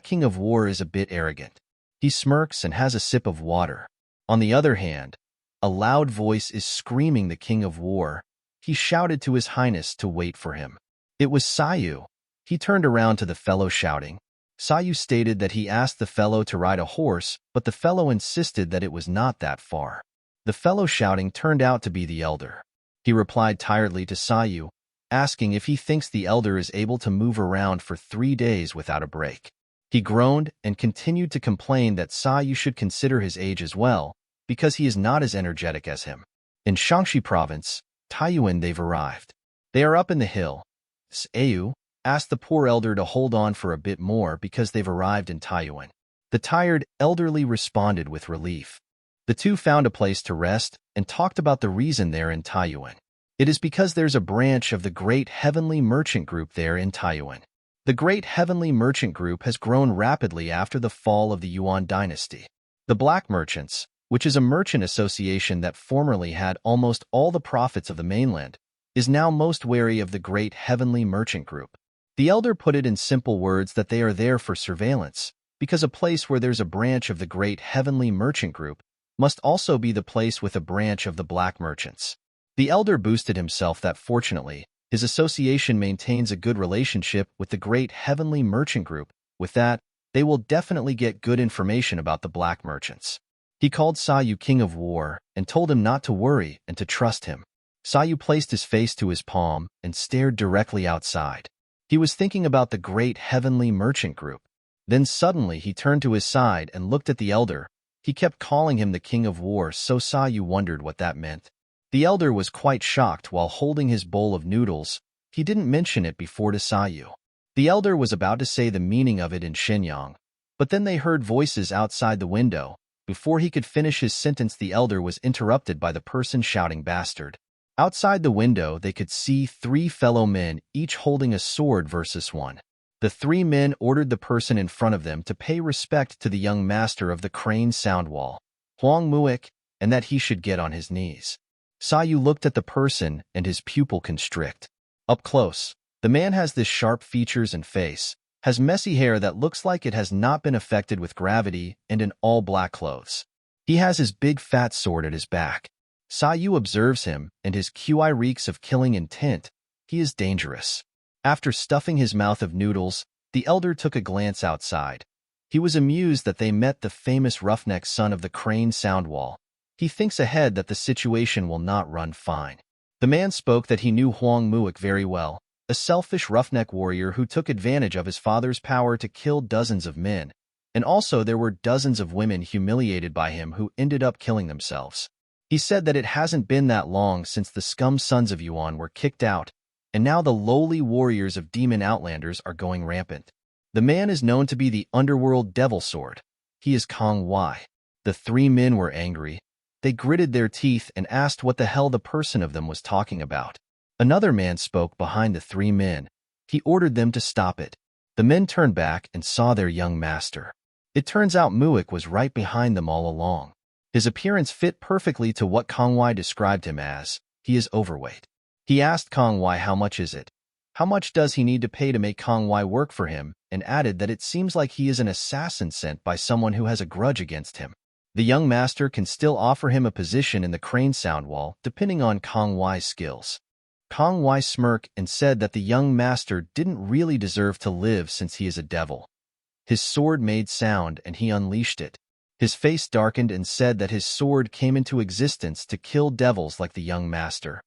Speaker 2: King of War is a bit arrogant. He smirks and has a sip of water. On the other hand, a loud voice is screaming the King of War. He shouted to His Highness to wait for him. It was Sayu. He turned around to the fellow shouting. Sayu stated that he asked the fellow to ride a horse, but the fellow insisted that it was not that far. The fellow shouting turned out to be the elder. He replied tiredly to Sayu, asking if he thinks the elder is able to move around for 3 days without a break. He groaned and continued to complain that Sayu should consider his age as well, because he is not as energetic as him. In Shaanxi province, Taiyuan, they've arrived. They are up in the hill. Sayu asked the poor elder to hold on for a bit more because they've arrived in Taiyuan. The tired elderly responded with relief. The two found a place to rest and talked about the reason they're in Taiyuan. It is because there's a branch of the Great Heavenly Merchant Group there in Taiyuan. The Great Heavenly Merchant Group has grown rapidly after the fall of the Yuan dynasty. The Black Merchants, which is a merchant association that formerly had almost all the profits of the mainland, is now most wary of the great heavenly merchant group. The elder put it in simple words that they are there for surveillance, because a place where there's a branch of the great heavenly merchant group must also be the place with a branch of the black merchants. The elder boosted himself that fortunately, his association maintains a good relationship with the great heavenly merchant group. With that, they will definitely get good information about the black merchants. He called Sayu King of War and told him not to worry and to trust him. Sayu placed his face to his palm and stared directly outside. He was thinking about the great heavenly merchant group. Then suddenly he turned to his side and looked at the elder. He kept calling him the King of War, so Sayu wondered what that meant. The elder was quite shocked while holding his bowl of noodles. He didn't mention it before to Sayu. The elder was about to say the meaning of it in Shenyang, but then they heard voices outside the window. Before he could finish his sentence, the elder was interrupted by the person shouting "Bastard." Outside the window, they could see 3 fellow men, each holding a sword versus one. The 3 men ordered the person in front of them to pay respect to the young master of the crane sound wall, Huang Muik, and that he should get on his knees. Sayu looked at the person and his pupil constrict. Up close, the man has this sharp features and face, has messy hair that looks like it has not been affected with gravity, and in all black clothes. He has his big fat sword at his back. Sayu observes him, and his QI reeks of killing intent. He is dangerous. After stuffing his mouth of noodles, the elder took a glance outside. He was amused that they met the famous roughneck son of the crane sound wall. He thinks ahead that the situation will not run fine. The man spoke that he knew Huang Muik very well, a selfish roughneck warrior who took advantage of his father's power to kill dozens of men, and also there were dozens of women humiliated by him who ended up killing themselves. He said that it hasn't been that long since the scum sons of Yuan were kicked out, and now the lowly warriors of demon outlanders are going rampant. The man is known to be the underworld devil sword. He is Kong Wai. The 3 men were angry. They gritted their teeth and asked what the hell the person of them was talking about. Another man spoke behind the 3 men. He ordered them to stop it. The men turned back and saw their young master. It turns out Muik was right behind them all along. His appearance fit perfectly to what Kong Wai described him as. He is overweight. He asked Kong Wai how much is it? How much does he need to pay to make Kong Wai work for him, and added that it seems like he is an assassin sent by someone who has a grudge against him. The young master can still offer him a position in the crane sound wall, depending on Kong Wai's skills. Kong Wai smirked and said that the young master didn't really deserve to live since he is a devil. His sword made sound and he unleashed it. His face darkened and said that his sword came into existence to kill devils like the young master.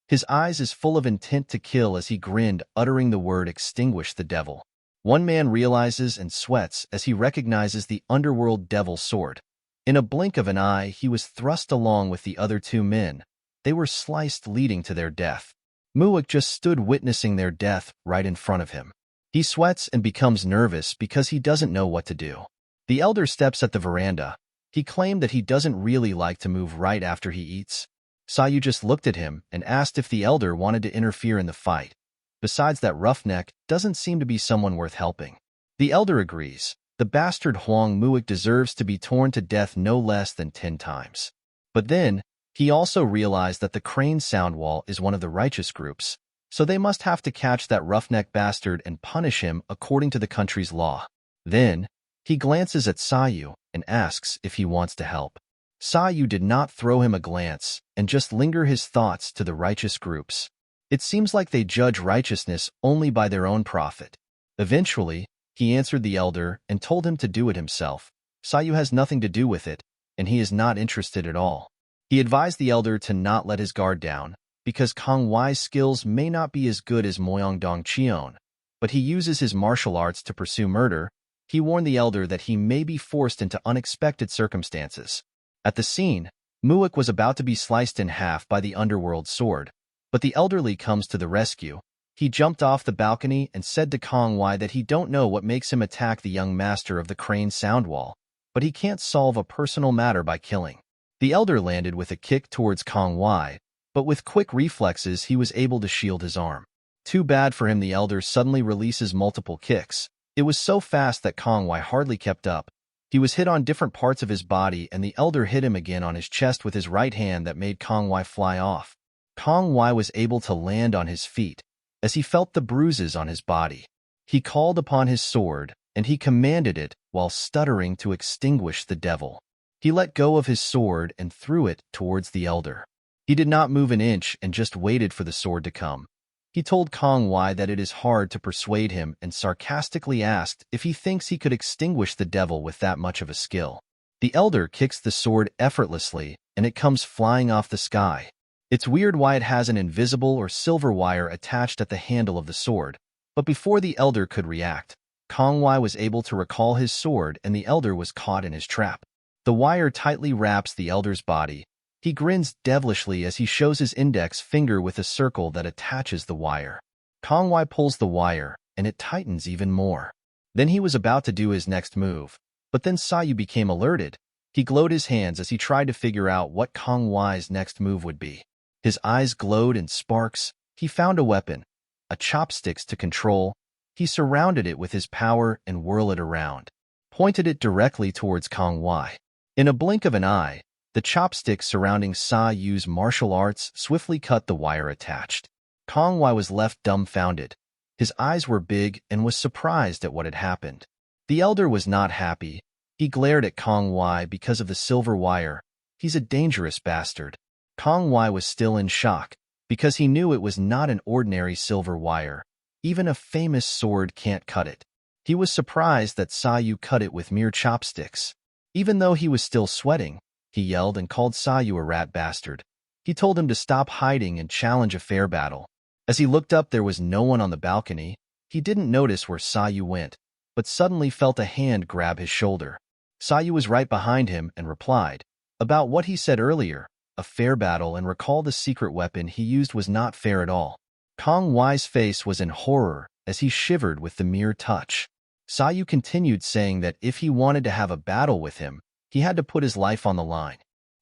Speaker 2: His eyes is full of intent to kill as he grinned, uttering the word "extinguish the devil." One man realizes and sweats as he recognizes the underworld devil sword. In a blink of an eye, he was thrust along with the other 2 men. They were sliced, leading to their death. Muik just stood witnessing their death right in front of him. He sweats and becomes nervous because he doesn't know what to do. The elder steps at the veranda. He claimed that he doesn't really like to move right after he eats. Sayu just looked at him and asked if the elder wanted to interfere in the fight. Besides, that roughneck doesn't seem to be someone worth helping. The elder agrees. The bastard Huang Muik deserves to be torn to death no less than 10 times. But then, he also realized that the crane sound wall is one of the righteous groups, so they must have to catch that roughneck bastard and punish him according to the country's law. Then, he glances at Sayu and asks if he wants to help. Sayu did not throw him a glance and just linger his thoughts to the righteous groups. It seems like they judge righteousness only by their own profit. Eventually, he answered the elder and told him to do it himself. Sayu has nothing to do with it, and he is not interested at all. He advised the elder to not let his guard down, because Kong Wai's skills may not be as good as Moyang Dong Cheon, but he uses his martial arts to pursue murder. He warned the elder that he may be forced into unexpected circumstances. At the scene, Muik was about to be sliced in half by the underworld sword, but the elderly comes to the rescue. He jumped off the balcony and said to Kong Wai that he don't know what makes him attack the young master of the crane sound wall, but he can't solve a personal matter by killing. The elder landed with a kick towards Kong Wai, but with quick reflexes he was able to shield his arm. Too bad for him, the elder suddenly releases multiple kicks. It was so fast that Kong Wai hardly kept up. He was hit on different parts of his body, and the elder hit him again on his chest with his right hand that made Kong Wai fly off. Kong Wai was able to land on his feet as he felt the bruises on his body. He called upon his sword, and he commanded it while stuttering to extinguish the devil. He let go of his sword and threw it towards the elder. He did not move an inch and just waited for the sword to come. He told Kong Wai that it is hard to persuade him and sarcastically asked if he thinks he could extinguish the devil with that much of a skill. The elder kicks the sword effortlessly, and it comes flying off the sky. It's weird why it has an invisible or silver wire attached at the handle of the sword, but before the elder could react, Kong Wai was able to recall his sword and the elder was caught in his trap. The wire tightly wraps the elder's body. He grins devilishly as he shows his index finger with a circle that attaches the wire. Kong Wai pulls the wire, and it tightens even more. Then he was about to do his next move, but then Sayu became alerted. He glowed his hands as he tried to figure out what Kong Wai's next move would be. His eyes glowed in sparks. He found a weapon, a chopsticks to control. He surrounded it with his power and whirled it around, pointed it directly towards Kong Wai. In a blink of an eye, the chopsticks surrounding Sayu's martial arts swiftly cut the wire attached. Kong Wai was left dumbfounded. His eyes were big and was surprised at what had happened. The elder was not happy. He glared at Kong Wai because of the silver wire. He's a dangerous bastard. Kong Wai was still in shock because he knew it was not an ordinary silver wire. Even a famous sword can't cut it. He was surprised that Sayu cut it with mere chopsticks. Even though he was still sweating, he yelled and called Sayu a rat bastard. He told him to stop hiding and challenge a fair battle. As he looked up, there was no one on the balcony. He didn't notice where Sayu went, but suddenly felt a hand grab his shoulder. Sayu was right behind him and replied about what he said earlier, a fair battle, and recalled the secret weapon he used was not fair at all. Kong Wai's face was in horror as he shivered with the mere touch. Sayu continued saying that if he wanted to have a battle with him, he had to put his life on the line.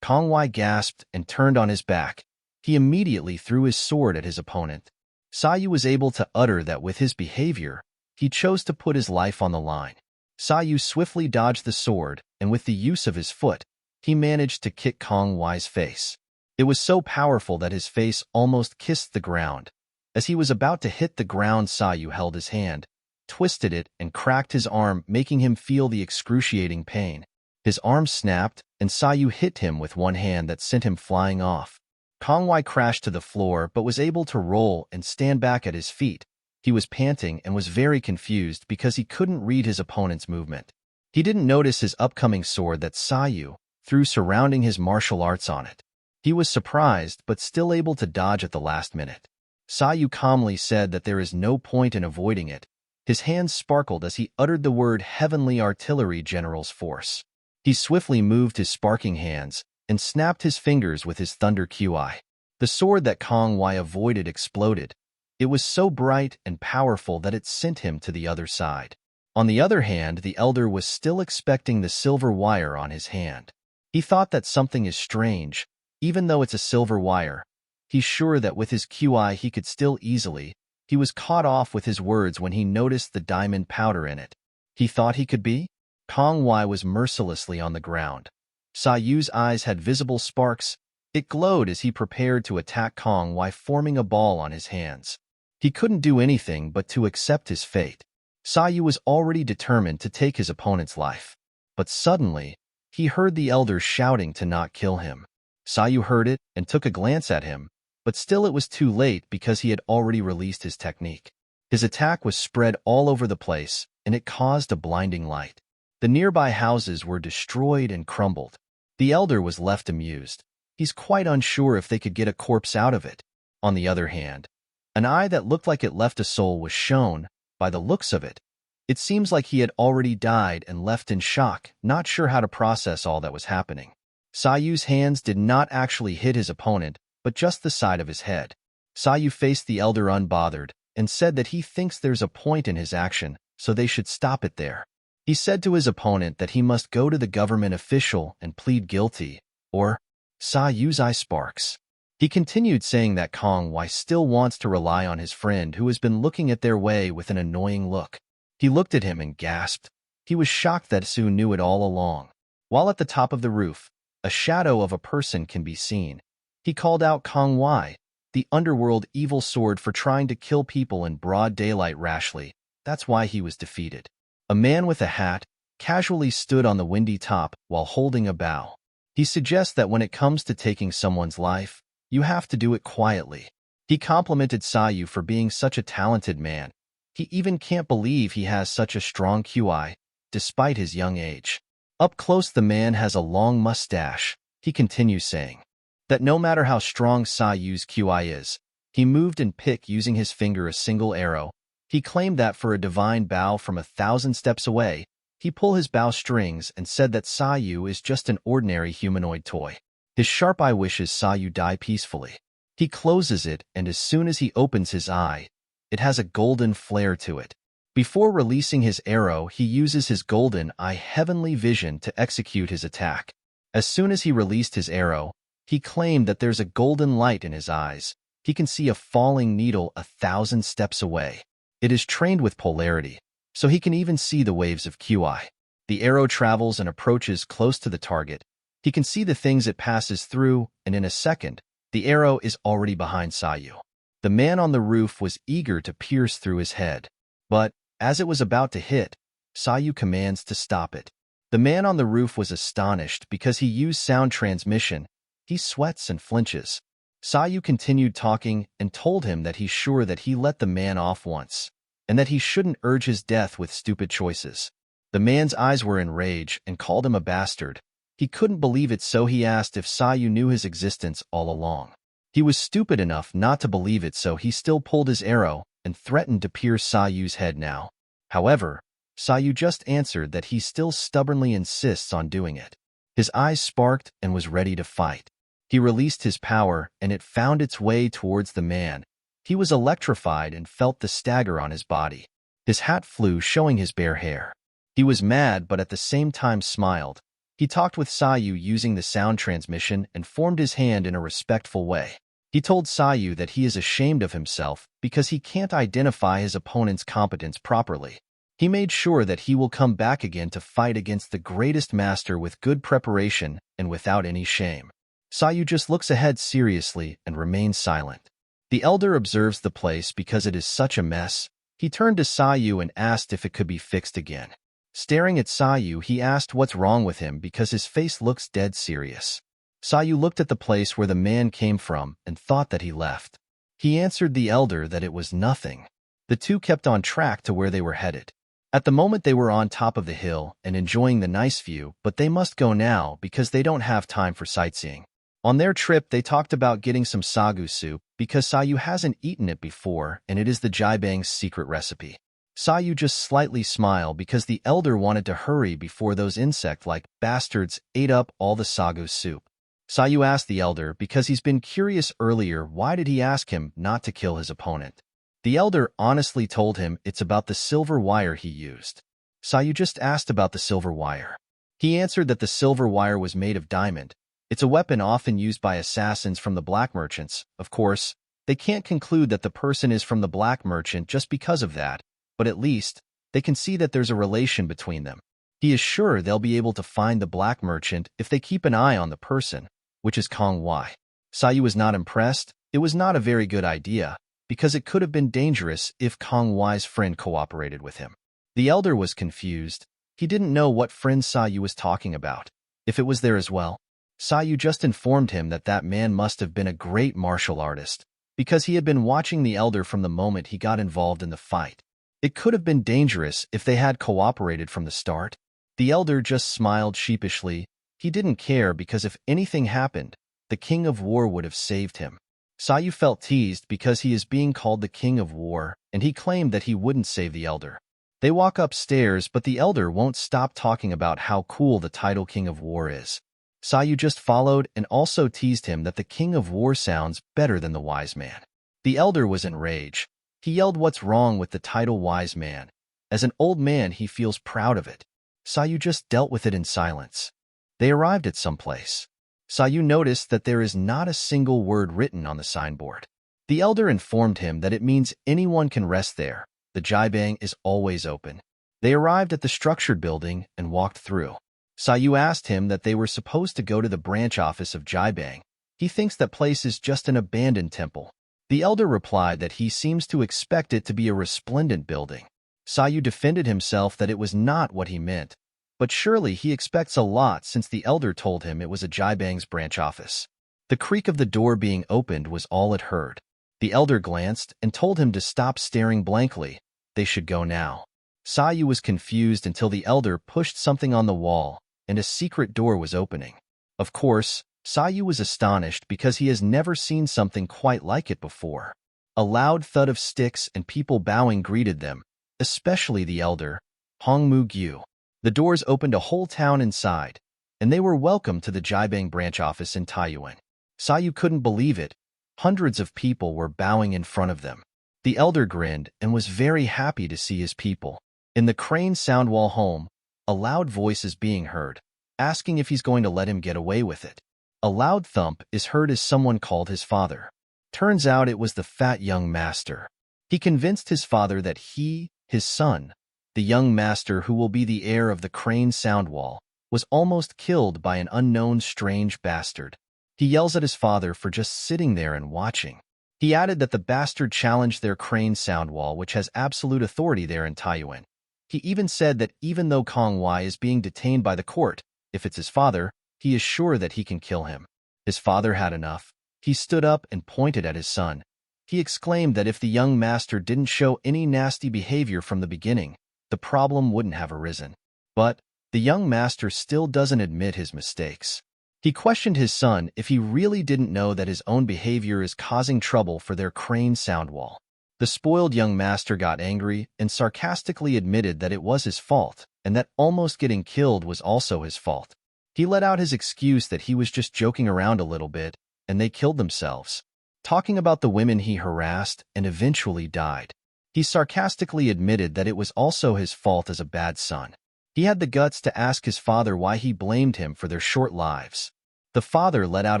Speaker 2: Kong Wai gasped and turned on his back. He immediately threw his sword at his opponent. Sayu was able to utter that with his behavior, he chose to put his life on the line. Sayu swiftly dodged the sword, and with the use of his foot, he managed to kick Kong Wai's face. It was so powerful that his face almost kissed the ground. As he was about to hit the ground, Sayu held his hand, twisted it, and cracked his arm, making him feel the excruciating pain. His arm snapped, and Sayu hit him with one hand that sent him flying off. Kong Wai crashed to the floor but was able to roll and stand back at his feet. He was panting and was very confused because he couldn't read his opponent's movement. He didn't notice his upcoming sword that Sayu threw surrounding his martial arts on it. He was surprised but still able to dodge at the last minute. Sayu calmly said that there is no point in avoiding it. His hands sparkled as he uttered the word Heavenly Artillery General's Force. He swiftly moved his sparking hands and snapped his fingers with his Thunder QI. The sword that Kong Wai avoided exploded. It was so bright and powerful that it sent him to the other side. On the other hand, the elder was still expecting the silver wire on his hand. He thought that something is strange, even though it's a silver wire. He's sure that with his QI he could still easily. He was caught off with his words when he noticed the diamond powder in it. He thought he could be? Kong Wai was mercilessly on the ground. Sayu's eyes had visible sparks. It glowed as he prepared to attack Kong Wai, forming a ball on his hands. He couldn't do anything but to accept his fate. Sayu was already determined to take his opponent's life. But suddenly, he heard the elder shouting to not kill him. Sayu heard it and took a glance at him, but still it was too late because he had already released his technique. His attack was spread all over the place, and it caused a blinding light. The nearby houses were destroyed and crumbled. The elder was left amused. He's quite unsure if they could get a corpse out of it. On the other hand, an eye that looked like it left a soul was shown. By the looks of it, it seems like he had already died and left in shock, not sure how to process all that was happening. Sayu's hands did not actually hit his opponent, but just the side of his head. Sayu faced the elder unbothered and said that he thinks there's a point in his action, so they should stop it there. He said to his opponent that he must go to the government official and plead guilty, or Sayu's eye sparks. He continued saying that Kong Wai still wants to rely on his friend who has been looking at their way with an annoying look. He looked at him and gasped. He was shocked that Su knew it all along. While at the top of the roof, a shadow of a person can be seen. He called out Kong Wai, the underworld evil sword for trying to kill people in broad daylight rashly. That's why he was defeated. A man with a hat casually stood on the windy top while holding a bow. He suggests that when it comes to taking someone's life, you have to do it quietly. He complimented Sayu for being such a talented man. He even can't believe he has such a strong QI, despite his young age. Up close, the man has a long mustache. He continues saying that no matter how strong Sayu's QI is, he moved and picked using his finger a single arrow. He claimed that for a divine bow from 1,000 steps away, he pulled his bow strings and said that Sayu is just an ordinary humanoid toy. His sharp eye wishes Sayu die peacefully. He closes it, and as soon as he opens his eye, it has a golden flare to it. Before releasing his arrow, he uses his golden eye heavenly vision to execute his attack. As soon as he released his arrow, he claimed that there's a golden light in his eyes. He can see a falling needle 1,000 steps away. It is trained with polarity, so he can even see the waves of QI. The arrow travels and approaches close to the target. He can see the things it passes through, and in a second, the arrow is already behind Sayu. The man on the roof was eager to pierce through his head, but as it was about to hit, Sayu commands to stop it. The man on the roof was astonished because he used sound transmission. He sweats and flinches. Sayu continued talking and told him that he's sure that he let the man off once, and that he shouldn't urge his death with stupid choices. The man's eyes were in rage and called him a bastard. He couldn't believe it, so he asked if Sayu knew his existence all along. He was stupid enough not to believe it, so he still pulled his arrow and threatened to pierce Sayu's head now. However, Sayu just answered that he still stubbornly insists on doing it. His eyes sparked and was ready to fight. He released his power, and it found its way towards the man. He was electrified and felt the stagger on his body. His hat flew, showing his bare hair. He was mad, but at the same time smiled. He talked with Sayu using the sound transmission and formed his hand in a respectful way. He told Sayu that he is ashamed of himself because he can't identify his opponent's competence properly. He made sure that he will come back again to fight against the greatest master with good preparation and without any shame. Sayu just looks ahead seriously and remains silent. The elder observes the place because it is such a mess. He turned to Sayu and asked if it could be fixed again. Staring at Sayu, he asked what's wrong with him because his face looks dead serious. Sayu looked at the place where the man came from and thought that he left. He answered the elder that it was nothing. The two kept on track to where they were headed. At the moment they were on top of the hill and enjoying the nice view, but they must go now because they don't have time for sightseeing. On their trip, they talked about getting some sagu soup because Sayu hasn't eaten it before, and it is the Jaibang's secret recipe. Sayu just slightly smiled because the elder wanted to hurry before those insect-like bastards ate up all the sagu soup. Sayu asked the elder because he's been curious earlier why did he ask him not to kill his opponent. The elder honestly told him it's about the silver wire he used. Sayu just asked about the silver wire. He answered that the silver wire was made of diamond. It's a weapon often used by assassins from the black merchants. Of course, they can't conclude that the person is from the black merchant just because of that, but at least they can see that there's a relation between them. He is sure they'll be able to find the black merchant if they keep an eye on the person, which is Kong Wai. Sayu was not impressed. It was not a very good idea, because it could have been dangerous if Kong Wai's friend cooperated with him. The elder was confused. He didn't know what friend Sayu was talking about, if it was there as well. Sayu just informed him that that man must have been a great martial artist, because he had been watching the elder from the moment he got involved in the fight. It could have been dangerous if they had cooperated from the start. The elder just smiled sheepishly. He didn't care because if anything happened, the King of War would have saved him. Sayu felt teased because he is being called the King of War, and he claimed that he wouldn't save the elder. They walk upstairs, but the elder won't stop talking about how cool the title King of War is. Sayu just followed and also teased him that the King of War sounds better than the Wise Man. The elder was in rage. He yelled what's wrong with the title Wise Man. As an old man, he feels proud of it. Sayu just dealt with it in silence. They arrived at some place. Sayu noticed that there is not a single word written on the signboard. The elder informed him that it means anyone can rest there. The Jaibang is always open. They arrived at the structured building and walked through. Sayu asked him that they were supposed to go to the branch office of Jaibang. He thinks that place is just an abandoned temple. The elder replied that he seems to expect it to be a resplendent building. Sayu defended himself that it was not what he meant, but surely he expects a lot since the elder told him it was a Jibang's branch office. The creak of the door being opened was all it heard. The elder glanced and told him to stop staring blankly. They should go now. Sayu was confused until the elder pushed something on the wall, and a secret door was opening. Of course, Sayu was astonished because he has never seen something quite like it before. A loud thud of sticks and people bowing greeted them, especially the elder, Hongmu-gyu. The doors opened a whole town inside, and they were welcome to the Jibang branch office in Taiyuan. Sayu couldn't believe it. Hundreds of people were bowing in front of them. The elder grinned and was very happy to see his people. In the crane soundwall home, a loud voice is being heard, asking if he's going to let him get away with it. A loud thump is heard as someone called his father. Turns out it was the fat young master. He convinced his father that he, his son, the young master who will be the heir of the crane soundwall, was almost killed by an unknown strange bastard. He yells at his father for just sitting there and watching. He added that the bastard challenged their crane soundwall, which has absolute authority there in Taiyuan. He even said that even though Kong Wai is being detained by the court, if it's his father, he is sure that he can kill him. His father had enough. He stood up and pointed at his son. He exclaimed that if the young master didn't show any nasty behavior from the beginning, the problem wouldn't have arisen. But the young master still doesn't admit his mistakes. He questioned his son if he really didn't know that his own behavior is causing trouble for their crane soundwall. The spoiled young master got angry and sarcastically admitted that it was his fault and that almost getting killed was also his fault. He let out his excuse that he was just joking around a little bit and they killed themselves, talking about the women he harassed and eventually died. He sarcastically admitted that it was also his fault as a bad son. He had the guts to ask his father why he blamed him for their short lives. The father let out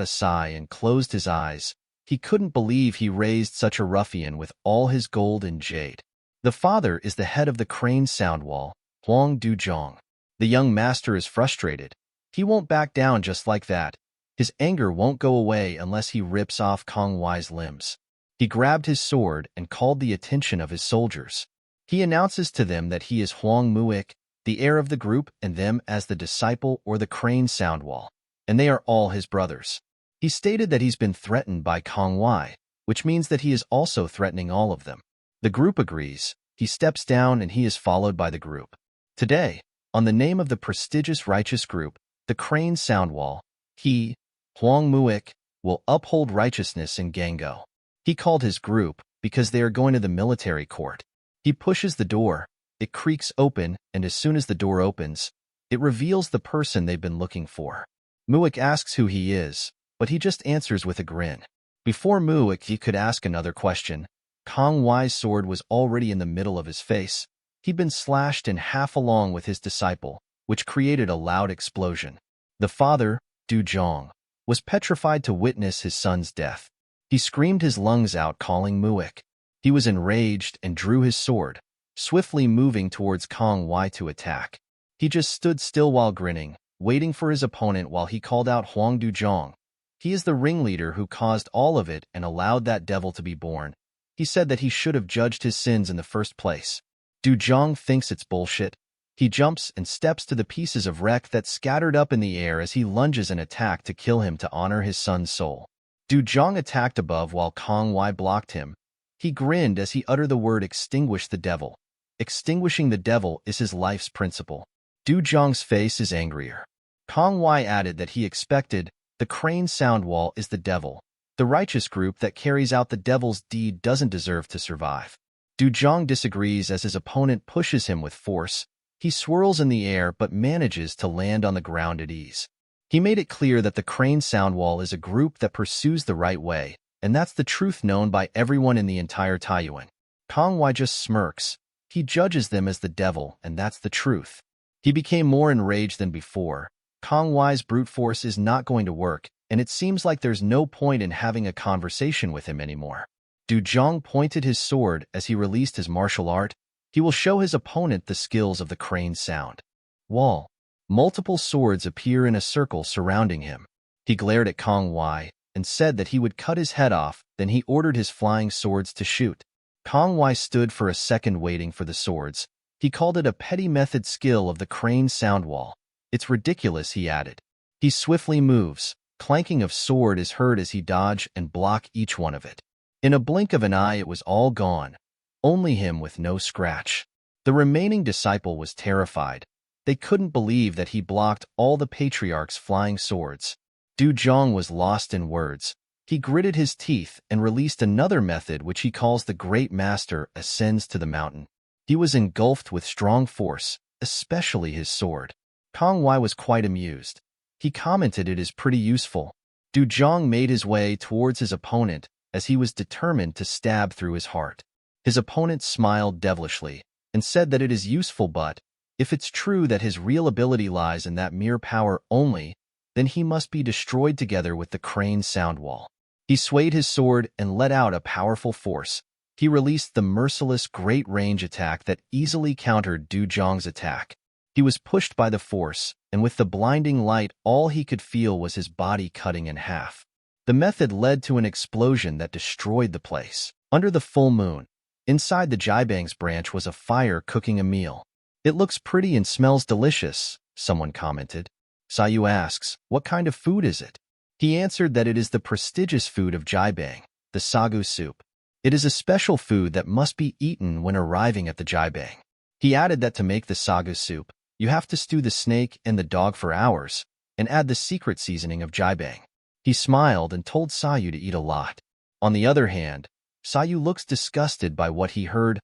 Speaker 2: a sigh and closed his eyes. He couldn't believe he raised such a ruffian with all his gold and jade. The father is the head of the crane soundwall, Huang Duzhong. The young master is frustrated. He won't back down just like that. His anger won't go away unless he rips off Kong Wai's limbs. He grabbed his sword and called the attention of his soldiers. He announces to them that he is Huang Muik, the heir of the group, and them as the disciple or the crane soundwall, and they are all his brothers. He stated that he's been threatened by Kong Wai, which means that he is also threatening all of them. The group agrees. He steps down and he is followed by the group. Today, on the name of the prestigious righteous group, the crane soundwall, he, Huang Muik, will uphold righteousness in Gango. He called his group because they are going to the military court. He pushes the door. It creaks open, and as soon as the door opens, it reveals the person they've been looking for. Muik asks who he is, but he just answers with a grin. Before Muik could ask another question, Kong Wai's sword was already in the middle of his face. He'd been slashed in half along with his disciple, which created a loud explosion. The father, Duzhong, was petrified to witness his son's death. He screamed his lungs out, calling Muik. He was enraged and drew his sword, swiftly moving towards Kong Wai to attack. He just stood still while grinning, waiting for his opponent while he called out Huang Duzhong. He is the ringleader who caused all of it and allowed that devil to be born. He said that he should have judged his sins in the first place. Duzhong thinks it's bullshit. He jumps and steps to the pieces of wreck that scattered up in the air as he lunges an attack to kill him to honor his son's soul. Duzhong attacked above while Kong Wai blocked him. He grinned as he uttered the word extinguish the devil. Extinguishing the devil is his life's principle. Duzhong's face is angrier. Kong Wai added that he expected the crane soundwall is the devil. The righteous group that carries out the devil's deed doesn't deserve to survive. Duzhong disagrees as his opponent pushes him with force. He swirls in the air but manages to land on the ground at ease. He made it clear that the crane soundwall is a group that pursues the right way, and that's the truth known by everyone in the entire Taiyuan. Kong Wai just smirks. He judges them as the devil, and that's the truth. He became more enraged than before. Kong Wai's brute force is not going to work, and it seems like there's no point in having a conversation with him anymore. Duzhong pointed his sword as he released his martial art. He will show his opponent the skills of the crane sound wall. Multiple swords appear in a circle surrounding him. He glared at Kong Wai, and said that he would cut his head off, then he ordered his flying swords to shoot. Kong Wai stood for a second waiting for the swords. He called it a petty method skill of the crane sound wall. It's ridiculous, he added. He swiftly moves. Clanking of sword is heard as he dodge and block each one of it. In a blink of an eye it was all gone. Only him with no scratch. The remaining disciple was terrified. They couldn't believe that he blocked all the patriarch's flying swords. Du Zhong was lost in words. He gritted his teeth and released another method which he calls the Great Master ascends to the mountain. He was engulfed with strong force, especially his sword. Kong Wai was quite amused. He commented it is pretty useful. Du Zhong made his way towards his opponent as he was determined to stab through his heart. His opponent smiled devilishly and said that it is useful, but if it's true that his real ability lies in that mere power only, then he must be destroyed together with the crane sound wall. He swayed his sword and let out a powerful force. He released the merciless great range attack that easily countered Du Zhong's attack. He was pushed by the force, and with the blinding light all he could feel was his body cutting in half. The method led to an explosion that destroyed the place. Under the full moon, inside the Jiebang's branch was a fire cooking a meal. It looks pretty and smells delicious, someone commented. Sayu asks, what kind of food is it? He answered that it is the prestigious food of Jiebang, the sagu soup. It is a special food that must be eaten when arriving at the Jiebang. He added that to make the sagu soup, you have to stew the snake and the dog for hours, and add the secret seasoning of Jiebang. He smiled and told Sayu to eat a lot. On the other hand, Sayu looks disgusted by what he heard.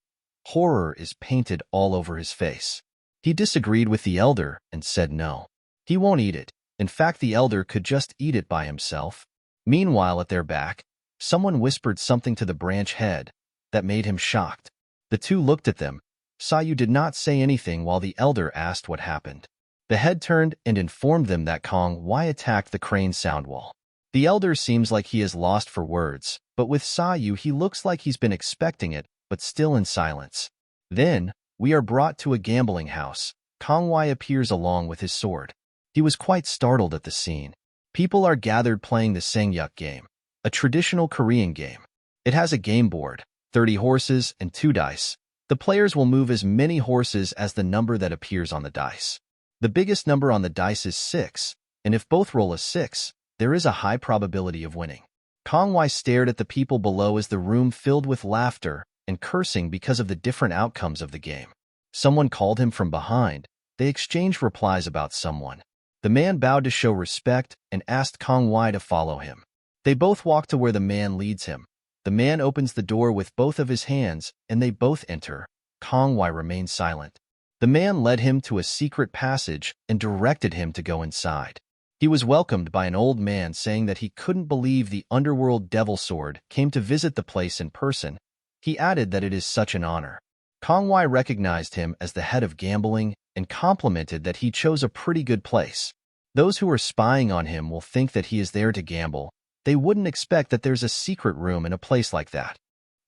Speaker 2: Horror is painted all over his face. He disagreed with the elder and said no. He won't eat it. In fact, the elder could just eat it by himself. Meanwhile, at their back, someone whispered something to the branch head that made him shocked. The two looked at them. Sayu did not say anything while the elder asked what happened. The head turned and informed them that Kong Wai attacked the crane sound wall. The elder seems like he is lost for words, but with Sayu he looks like he's been expecting it, but still in silence. Then, we are brought to a gambling house. Kong Wai appears along with his sword. He was quite startled at the scene. People are gathered playing the Sangyuk game, a traditional Korean game. It has a game board, 30 horses, and 2 dice. The players will move as many horses as the number that appears on the dice. The biggest number on the dice is 6, and if both roll a 6, there is a high probability of winning. Kong Wai stared at the people below as the room filled with laughter and cursing because of the different outcomes of the game. Someone called him from behind. They exchanged replies about someone. The man bowed to show respect and asked Kong Wai to follow him. They both walk to where the man leads him. The man opens the door with both of his hands, and they both enter. Kong Wai remains silent. The man led him to a secret passage and directed him to go inside. He was welcomed by an old man saying that he couldn't believe the underworld devil sword came to visit the place in person. He added that it is such an honor. Kong Wai recognized him as the head of gambling and complimented that he chose a pretty good place. Those who are spying on him will think that he is there to gamble. They wouldn't expect that there's a secret room in a place like that.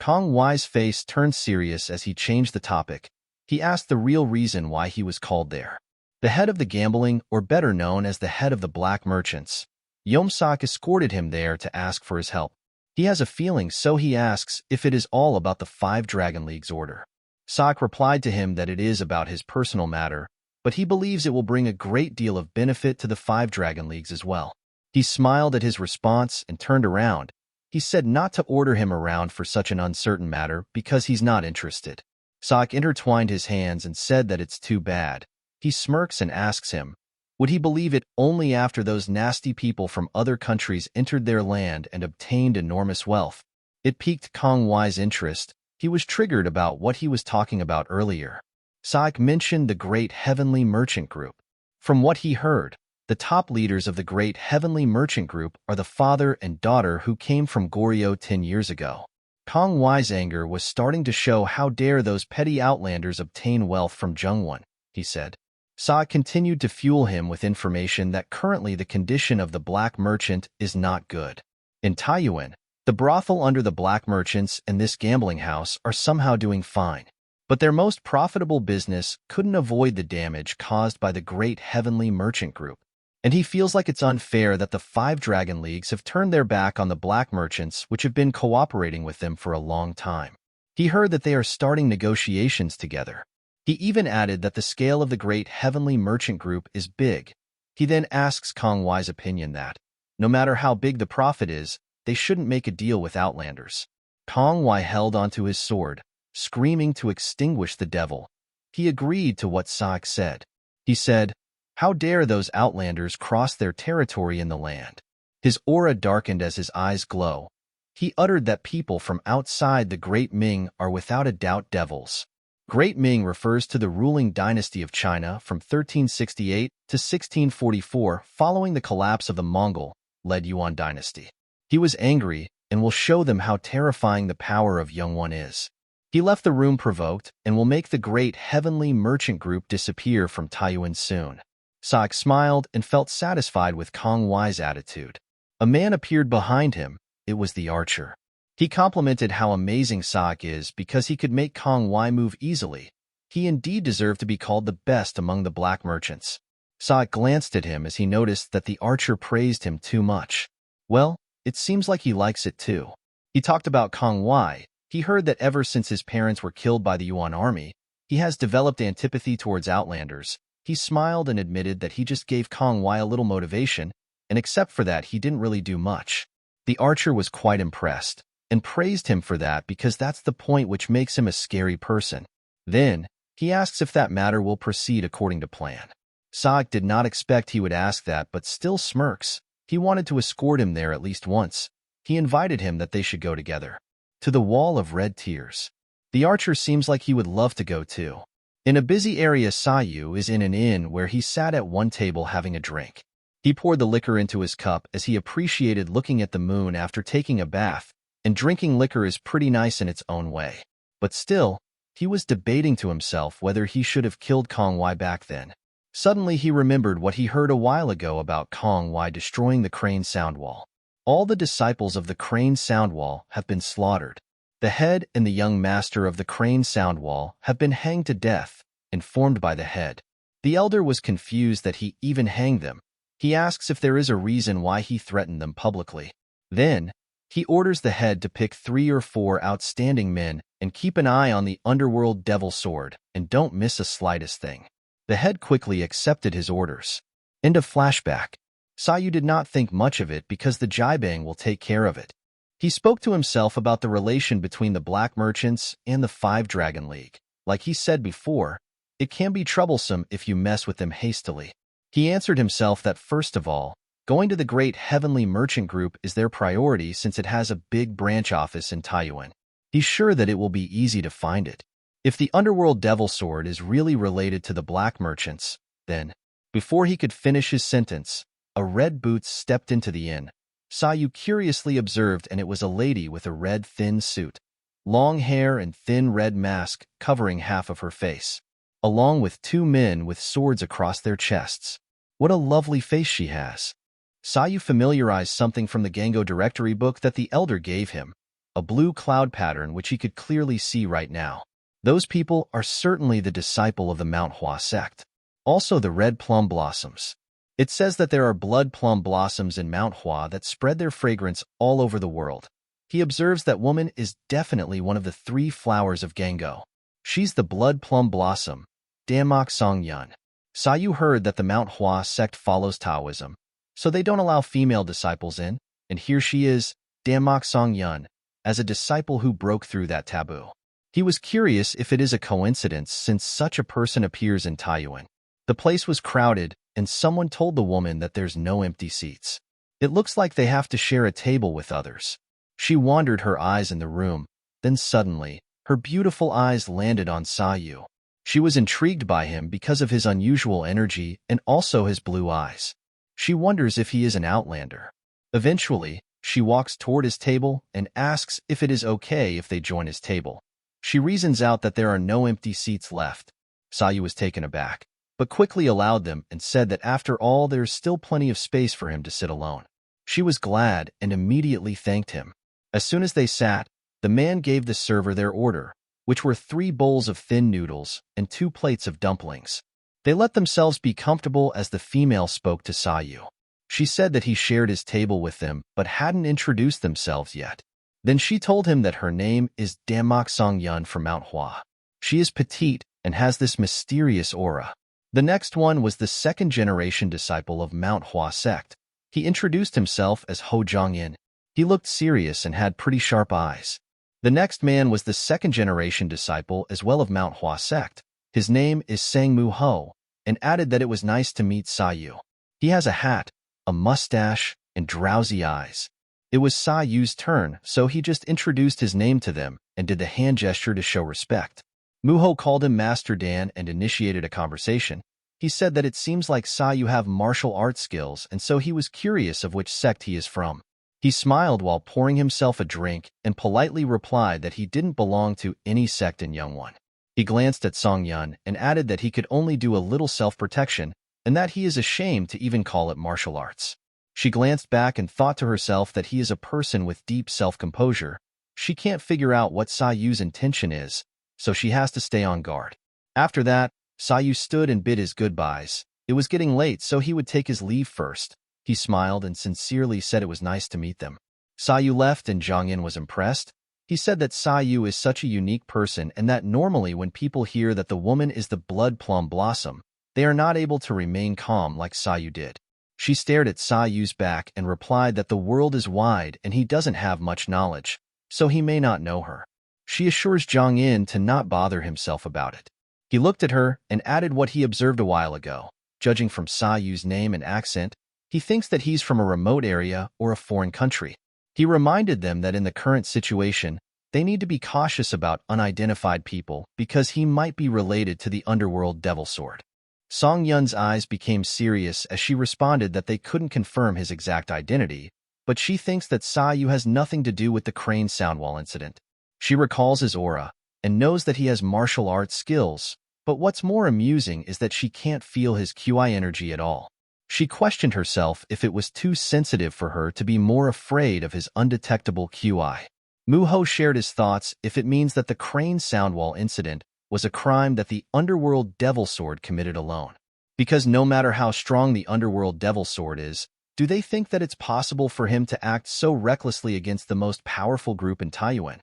Speaker 2: Kong Wai's face turned serious as he changed the topic. He asked the real reason why he was called there. The head of the gambling, or better known as the head of the black merchants, Yomsak escorted him there to ask for his help. He has a feeling, so he asks if it is all about the 5 Dragon League's order. Sak replied to him that it is about his personal matter, but he believes it will bring a great deal of benefit to the 5 Dragon Leagues as well. He smiled at his response and turned around. He said not to order him around for such an uncertain matter because he's not interested. Sak intertwined his hands and said that it's too bad. He smirks and asks him, would he believe it only after those nasty people from other countries entered their land and obtained enormous wealth? It piqued Kong Wai's interest. He was triggered about what he was talking about earlier. Sak mentioned the Great Heavenly Merchant Group. From what he heard, the top leaders of the Great Heavenly Merchant Group are the father and daughter who came from Goryeo 10 years ago. Kong Wai's anger was starting to show. How dare those petty outlanders obtain wealth from Jungwon, he said. Sak continued to fuel him with information that currently the condition of the black merchant is not good. In Taiyuan, the brothel under the black merchants and this gambling house are somehow doing fine. But their most profitable business couldn't avoid the damage caused by the Great Heavenly Merchant Group. and he feels like it's unfair that the 5 Dragon Leagues have turned their back on the black merchants which have been cooperating with them for a long time. He heard that they are starting negotiations together. He even added that the scale of the great heavenly merchant group is big. He then asks Kong Wai's opinion that, no matter how big the profit is, they shouldn't make a deal with outlanders. Kong Wai held onto his sword, screaming to extinguish the devil. He agreed to what Saik said. He said, "How dare those outlanders cross their territory in the land?" His aura darkened as his eyes glow. He uttered that people from outside the Great Ming are without a doubt devils. Great Ming refers to the ruling dynasty of China from 1368 to 1644 following the collapse of the Mongol-led Yuan dynasty. He was angry and will show them how terrifying the power of Young One is. He left the room provoked and will make the great heavenly merchant group disappear from Taiyuan soon. Saik smiled and felt satisfied with Kong Wai's attitude. A man appeared behind him. It was the archer. He complimented how amazing Saik is because he could make Kong Wai move easily. He indeed deserved to be called the best among the black merchants. Saik glanced at him as he noticed that the archer praised him too much. Well, it seems like he likes it too. He talked about Kong Wai. He heard that ever since his parents were killed by the Yuan army, he has developed antipathy towards outlanders. He smiled and admitted that he just gave Kong Wai a little motivation, and except for that, he didn't really do much. The archer was quite impressed, and praised him for that because that's the point which makes him a scary person. Then, he asks if that matter will proceed according to plan. Saik did not expect he would ask that but still smirks. He wanted to escort him there at least once. He invited him that they should go together. To the Wall of Red Tears. The archer seems like he would love to go too. In a busy area, Sayu is in an inn where he sat at one table having a drink. He poured the liquor into his cup as he appreciated looking at the moon after taking a bath, and drinking liquor is pretty nice in its own way. But still, he was debating to himself whether he should have killed Kong Wai back then. Suddenly he remembered what he heard a while ago about Kong Wai destroying the Crane Soundwall. All the disciples of the Crane Soundwall have been slaughtered. The head and the young master of the Crane Soundwall have been hanged to death, informed by the head. The elder was confused that he even hanged them. He asks if there is a reason why he threatened them publicly. Then, he orders the head to pick 3 or 4 outstanding men and keep an eye on the underworld devil sword and don't miss a slightest thing. The head quickly accepted his orders. End of flashback. Sayu did not think much of it because the Jibang will take care of it. He spoke to himself about the relation between the black merchants and the 5 Dragon League. Like he said before, it can be troublesome if you mess with them hastily. He answered himself that first of all, going to the great heavenly merchant group is their priority since it has a big branch office in Taiyuan. He's sure that it will be easy to find it. If the underworld devil sword is really related to the black merchants, then, before he could finish his sentence, a red boots stepped into the inn. Sayu curiously observed, and it was a lady with a red thin suit, long hair and thin red mask covering half of her face, along with 2 men with swords across their chests. What a lovely face she has. Sayu familiarized something from the Gango directory book that the elder gave him, a blue cloud pattern which he could clearly see right now. Those people are certainly the disciple of the Manhwa sect. Also the red plum blossoms. It says that there are blood plum blossoms in Manhwa that spread their fragrance all over the world. He observes that woman is definitely one of the 3 flowers of Gango. She's the blood plum blossom, Danmok Songyun. Sayu heard that the Manhwa sect follows Taoism, so they don't allow female disciples in, and here she is, Danmok Songyun, as a disciple who broke through that taboo. He was curious if it is a coincidence since such a person appears in Taiyuan. The place was crowded, and someone told the woman that there's no empty seats. It looks like they have to share a table with others. She wandered her eyes in the room, then suddenly, her beautiful eyes landed on Sayu. She was intrigued by him because of his unusual energy and also his blue eyes. She wonders if he is an outlander. Eventually, she walks toward his table and asks if it is okay if they join his table. She reasons out that there are no empty seats left. Sayu was taken aback, but quickly allowed them and said that after all there is still plenty of space for him to sit alone. She was glad and immediately thanked him. As soon as they sat, the man gave the server their order, which were 3 bowls of thin noodles and 2 plates of dumplings. They let themselves be comfortable as the female spoke to Sayu. She said that he shared his table with them but hadn't introduced themselves yet. Then she told him that her name is Damak Songyun from Manhwa. She is petite and has this mysterious aura. The next one was the second-generation disciple of Manhwa sect. He introduced himself as Ho Jongin. He looked serious and had pretty sharp eyes. The next man was the second-generation disciple as well of Manhwa sect. His name is Sangmu Ho, and added that it was nice to meet Sayu. He has a hat, a mustache, and drowsy eyes. It was Sayu's turn, so he just introduced his name to them and did the hand gesture to show respect. Muho called him Master Dan and initiated a conversation. He said that it seems like Sayu have martial arts skills, and so he was curious of which sect he is from. He smiled while pouring himself a drink and politely replied that he didn't belong to any sect in Youngwon. He glanced at Songyun and added that he could only do a little self-protection and that he is ashamed to even call it martial arts. She glanced back and thought to herself that he is a person with deep self-composure. She can't figure out what Sayu's intention is, so she has to stay on guard. After that, Sayu stood and bid his goodbyes. It was getting late, so he would take his leave first. He smiled and sincerely said it was nice to meet them. Sayu left and Jongin was impressed. He said that Sayu is such a unique person and that normally when people hear that the woman is the blood plum blossom, they are not able to remain calm like Sayu did. She stared at Sayu's back and replied that the world is wide and he doesn't have much knowledge, so he may not know her. She assures Jongin to not bother himself about it. He looked at her and added what he observed a while ago. Judging from Sayu's name and accent, he thinks that he's from a remote area or a foreign country. He reminded them that in the current situation, they need to be cautious about unidentified people because he might be related to the underworld devil sword. Songyun's eyes became serious as she responded that they couldn't confirm his exact identity, but she thinks that Sayu has nothing to do with the crane soundwall incident. She recalls his aura and knows that he has martial arts skills, but what's more amusing is that she can't feel his QI energy at all. She questioned herself if it was too sensitive for her to be more afraid of his undetectable QI. Muho shared his thoughts if it means that the crane soundwall incident was a crime that the underworld devil sword committed alone. Because no matter how strong the underworld devil sword is, do they think that it's possible for him to act so recklessly against the most powerful group in Taiyuan?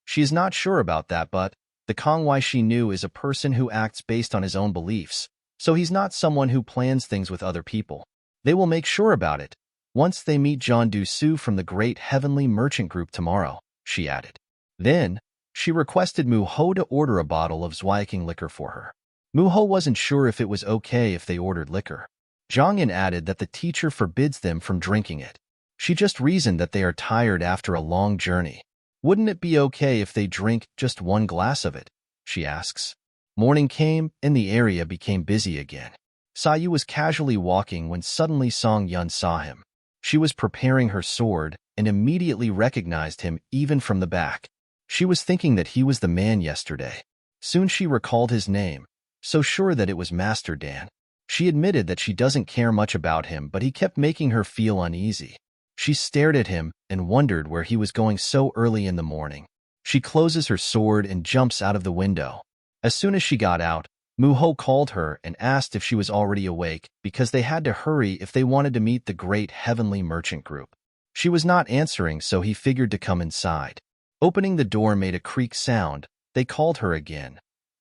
Speaker 2: She is not sure about that, but the Kongwai she knew is a person who acts based on his own beliefs, so he's not someone who plans things with other people. They will make sure about it once they meet John Du-Su from the Great Heavenly Merchant Group tomorrow, she added. Then, she requested Muho to order a bottle of Zweiking liquor for her. Muho wasn't sure if it was okay if they ordered liquor. Jongin added that the teacher forbids them from drinking it. She just reasoned that they are tired after a long journey. Wouldn't it be okay if they drink just one glass of it? She asks. Morning came and the area became busy again. Sayu was casually walking when suddenly Songyun saw him. She was preparing her sword and immediately recognized him even from the back. She was thinking that he was the man yesterday. Soon she recalled his name, so sure that it was Master Dan. She admitted that she doesn't care much about him, but he kept making her feel uneasy. She stared at him and wondered where he was going so early in the morning. She closes her sword and jumps out of the window. As soon as she got out, Muho called her and asked if she was already awake because they had to hurry if they wanted to meet the Great Heavenly Merchant Group. She was not answering, so he figured to come inside. Opening the door made a creak sound. They called her again,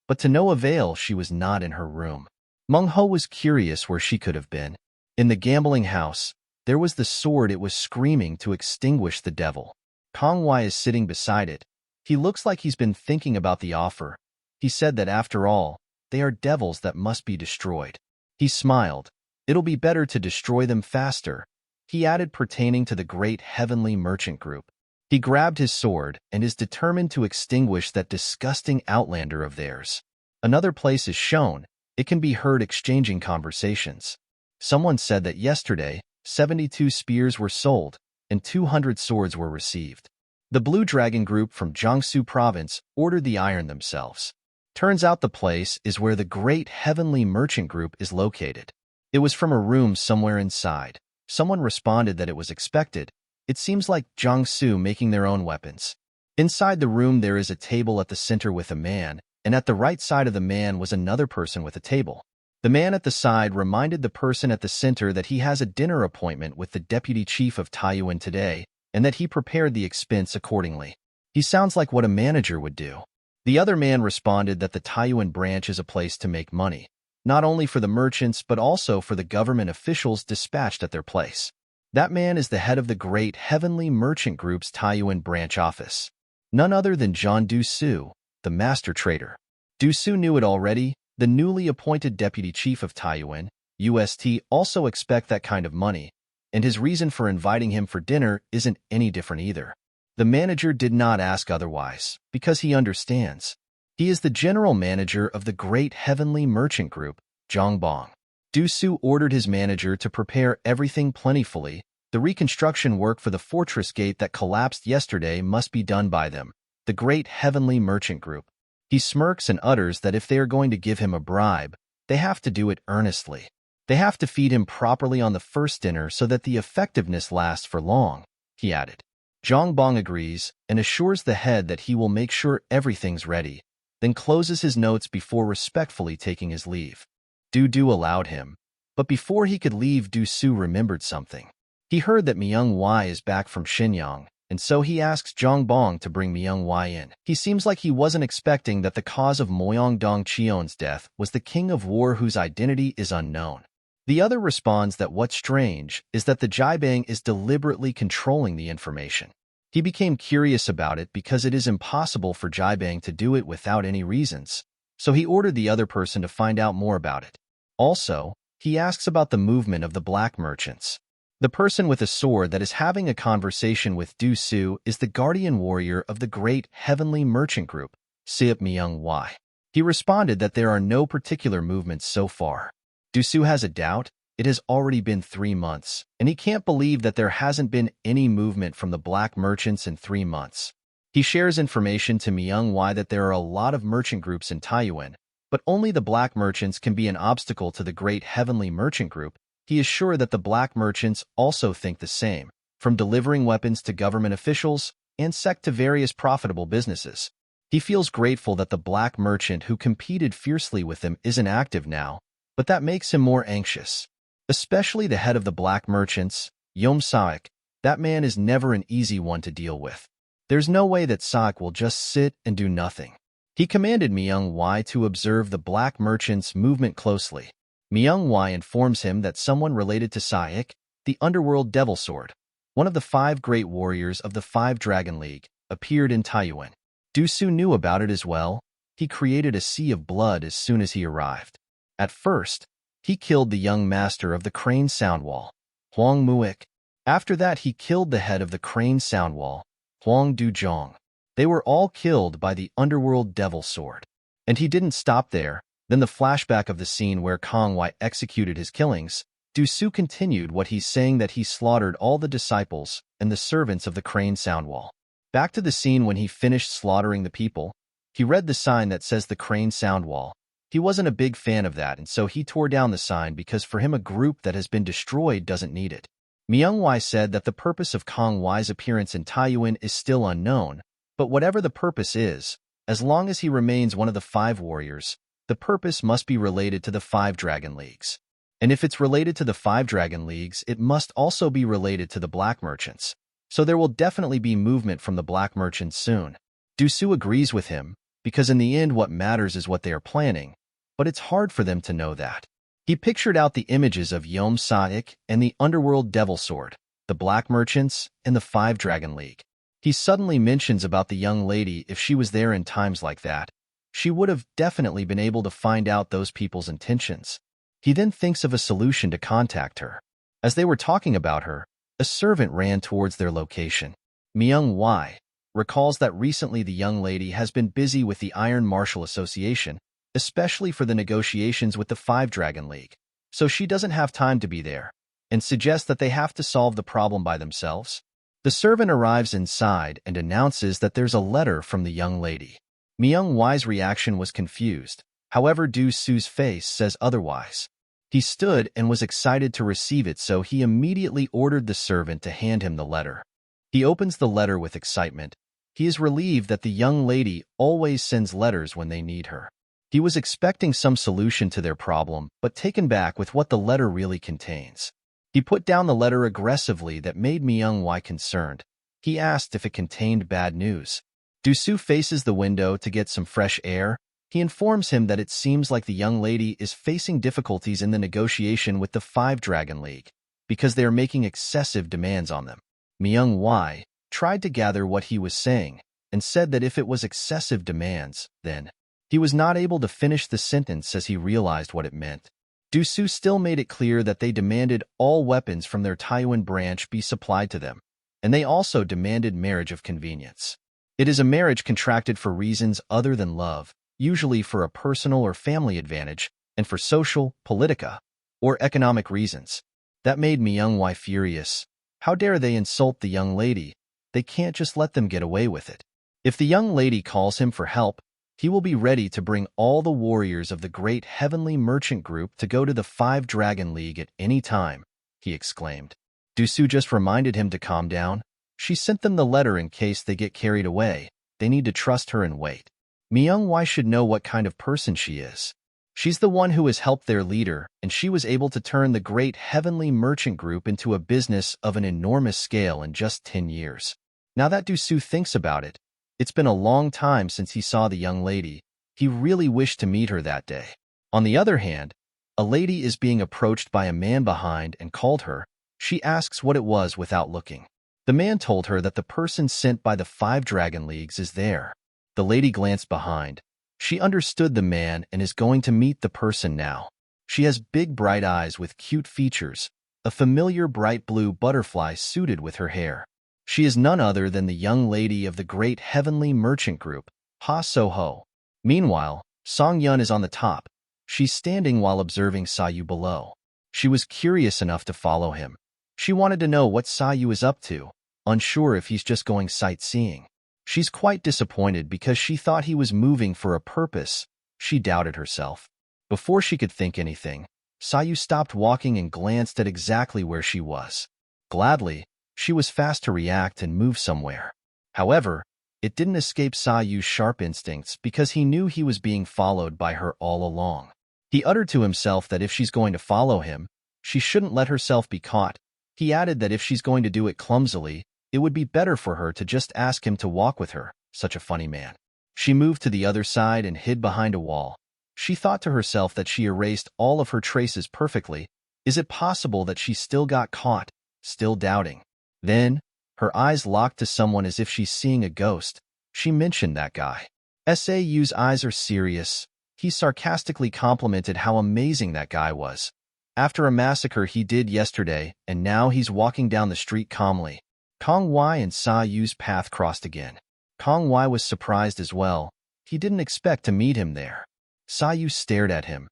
Speaker 2: but to no avail. She was not in her room. Meng-ho was curious where she could have been. In the gambling house, there was the sword it was screaming to extinguish the devil. Kongwai is sitting beside it. He looks like he's been thinking about the offer. He said that after all, they are devils that must be destroyed. He smiled. It'll be better to destroy them faster, he added, pertaining to the Great Heavenly Merchant Group. He grabbed his sword and is determined to extinguish that disgusting outlander of theirs. Another place is shown. It can be heard exchanging conversations. Someone said that yesterday, 72 spears were sold and 200 swords were received. The Blue Dragon Group from Jiangsu Province ordered the iron themselves. Turns out the place is where the Great Heavenly Merchant Group is located. It was from a room somewhere inside. Someone responded that it was expected. It seems like Jiangsu making their own weapons. Inside the room there is a table at the center with a man, and at the right side of the man was another person with a table. The man at the side reminded the person at the center that he has a dinner appointment with the deputy chief of Taiyuan today and that he prepared the expense accordingly. He sounds like what a manager would do. The other man responded that the Taiyuan branch is a place to make money, not only for the merchants but also for the government officials dispatched at their place. That man is the head of the great Heavenly Merchant Group's Taiyuan branch office. None other than John Du-Su, the master trader. Du-Su knew it already. The newly appointed deputy chief of Taiyuan, UST, also expect that kind of money, and his reason for inviting him for dinner isn't any different either. The manager did not ask otherwise, because he understands. He is the general manager of the great Heavenly Merchant Group, Zhongbong. Du-Su ordered his manager to prepare everything plentifully. The reconstruction work for the fortress gate that collapsed yesterday must be done by them, the great Heavenly Merchant Group. He smirks and utters that if they are going to give him a bribe, they have to do it earnestly. They have to feed him properly on the first dinner so that the effectiveness lasts for long, he added. Zhongbong agrees and assures the head that he will make sure everything's ready, then closes his notes before respectfully taking his leave. Du allowed him, but before he could leave, Du-Su remembered something. He heard that Myung-Wai is back from Shenyang, and so he asks Zhongbong to bring Myung-Wai in. He seems like he wasn't expecting that the cause of Moyang Dongcheon's death was the king of war whose identity is unknown. The other responds that what's strange is that the Jiabang is deliberately controlling the information. He became curious about it because it is impossible for Jiabang to do it without any reasons, so he ordered the other person to find out more about it. Also, he asks about the movement of the black merchants. The person with a sword that is having a conversation with Du-Su is the guardian warrior of the great Heavenly Merchant Group, Sip Myung-Wai. He responded that there are no particular movements so far. Du-Su has a doubt. It has already been 3 months, and he can't believe that there hasn't been any movement from the black merchants in 3 months. He shares information to Myung-Wai that there are a lot of merchant groups in Taiyuan, but only the black merchants can be an obstacle to the great Heavenly Merchant Group. He is sure that the black merchants also think the same, from delivering weapons to government officials and sect to various profitable businesses. He feels grateful that the black merchant who competed fiercely with him isn't active now, but that makes him more anxious. Especially the head of the black merchants, Yom Saik. That man is never an easy one to deal with. There's no way that Saik will just sit and do nothing. He commanded Myung-Wai to observe the black merchants' movement closely. Myung-Wai informs him that someone related to Saik, the underworld devil sword, one of the 5 great warriors of the 5 Dragon League, appeared in Taiyuan. Du-Su knew about it as well. He created a sea of blood as soon as he arrived. At first, he killed the young master of the Crane Soundwall, Huang Muik. After that, he killed the head of the Crane Soundwall, Huang Duzhong. They were all killed by the underworld devil sword. And he didn't stop there. Then the flashback of the scene where Kong Wai executed his killings, Du-Su continued what he's saying that he slaughtered all the disciples and the servants of the Crane Soundwall. Back to the scene when he finished slaughtering the people, he read the sign that says the Crane Soundwall. He wasn't a big fan of that, and so he tore down the sign because for him a group that has been destroyed doesn't need it. Myung-Wai said that the purpose of Kong Wai's appearance in Taiyuan is still unknown, but whatever the purpose is, as long as he remains one of the 5 warriors, the purpose must be related to the 5 Dragon Leagues. And if it's related to the 5 Dragon Leagues, it must also be related to the black merchants. So there will definitely be movement from the black merchants soon. Du-Su agrees with him, because in the end what matters is what they are planning, but it's hard for them to know that. He pictured out the images of Yom Saik and the underworld devil sword, the black merchants, and the 5 Dragon League. He suddenly mentions about the young lady. If she was there in times like that, she would have definitely been able to find out those people's intentions. He then thinks of a solution to contact her. As they were talking about her, a servant ran towards their location. Myung-Wai recalls that recently the young lady has been busy with the Iron Martial Association, especially for the negotiations with the 5 Dragon League, so she doesn't have time to be there, and suggests that they have to solve the problem by themselves. The servant arrives inside and announces that there's a letter from the young lady. Myung-Wai's reaction was confused. However, Du-Su's face says otherwise. He stood and was excited to receive it, so he immediately ordered the servant to hand him the letter. He opens the letter with excitement. He is relieved that the young lady always sends letters when they need her. He was expecting some solution to their problem, but taken back with what the letter really contains. He put down the letter aggressively that made Myung-wai concerned. He asked if it contained bad news. Du-soo faces the window to get some fresh air. He informs him that it seems like the young lady is facing difficulties in the negotiation with the Five Dragon League because they are making excessive demands on them. Myung-wai tried to gather what he was saying and said that if it was excessive demands, then he was not able to finish the sentence as he realized what it meant. Du-soo still made it clear that they demanded all weapons from their Taiyuan branch be supplied to them, and they also demanded marriage of convenience. It is a marriage contracted for reasons other than love, usually for a personal or family advantage, and for social, politica, or economic reasons. That made Myung-wai furious. How dare they insult the young lady? They can't just let them get away with it. If the young lady calls him for help, he will be ready to bring all the warriors of the great heavenly merchant group to go to the Five Dragon League at any time, he exclaimed. Du-soo just reminded him to calm down. She sent them the letter in case they get carried away. They need to trust her and wait. Myung-wai should know what kind of person she is. She's the one who has helped their leader, and she was able to turn the great heavenly merchant group into a business of an enormous scale in just 10 years. Now that Du-soo thinks about it, it's been a long time since he saw the young lady. He really wished to meet her that day. On the other hand, a lady is being approached by a man behind and called her. She asks what it was without looking. The man told her that the person sent by the Five Dragon Leagues is there. The lady glanced behind. She understood the man and is going to meet the person now. She has big bright eyes with cute features, a familiar bright blue butterfly suited with her hair. She is none other than the young lady of the great heavenly merchant group, Ha So-ho. Meanwhile, Song-yun is on the top. She's standing while observing Sa-yu below. She was curious enough to follow him. She wanted to know what Sa-yu is up to, unsure if he's just going sightseeing. She's quite disappointed because she thought he was moving for a purpose. She doubted herself. Before she could think anything, Sa-yu stopped walking and glanced at exactly where she was. Gladly, she was fast to react and move somewhere. However, it didn't escape Sa-yu's sharp instincts because he knew he was being followed by her all along. He uttered to himself that if she's going to follow him, she shouldn't let herself be caught. He added that if she's going to do it clumsily, it would be better for her to just ask him to walk with her, such a funny man. She moved to the other side and hid behind a wall. She thought to herself that she erased all of her traces perfectly. Is it possible that she still got caught, still doubting? Then, her eyes locked to someone as if she's seeing a ghost. She mentioned that guy. Sau's eyes are serious. He sarcastically complimented how amazing that guy was. After a massacre he did yesterday, and now he's walking down the street calmly. Kong-wai and Sa-yu's path crossed again. Kong-wai was surprised as well. He didn't expect to meet him there. Sa-yu stared at him.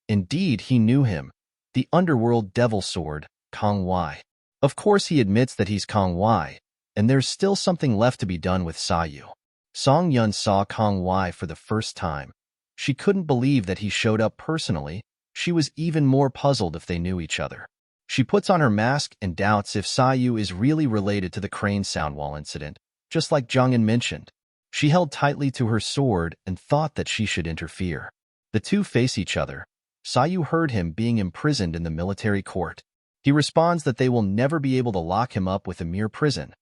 Speaker 2: Indeed, he knew him. The underworld devil sword, Kong-wai. Of course he admits that he's Kong-wai, and there's still something left to be done with Sa-yu. Song-yun saw Kong-wai for the first time. She couldn't believe that he showed up personally. She was even more puzzled if they knew each other. She puts on her mask and doubts if Sa-yu is really related to the crane soundwall incident, just like Jong-in mentioned. She held tightly to her sword and thought that she should interfere. The two face each other. Sa-yu heard him being imprisoned in the military court. He responds that they will never be able to lock him up with a mere prison.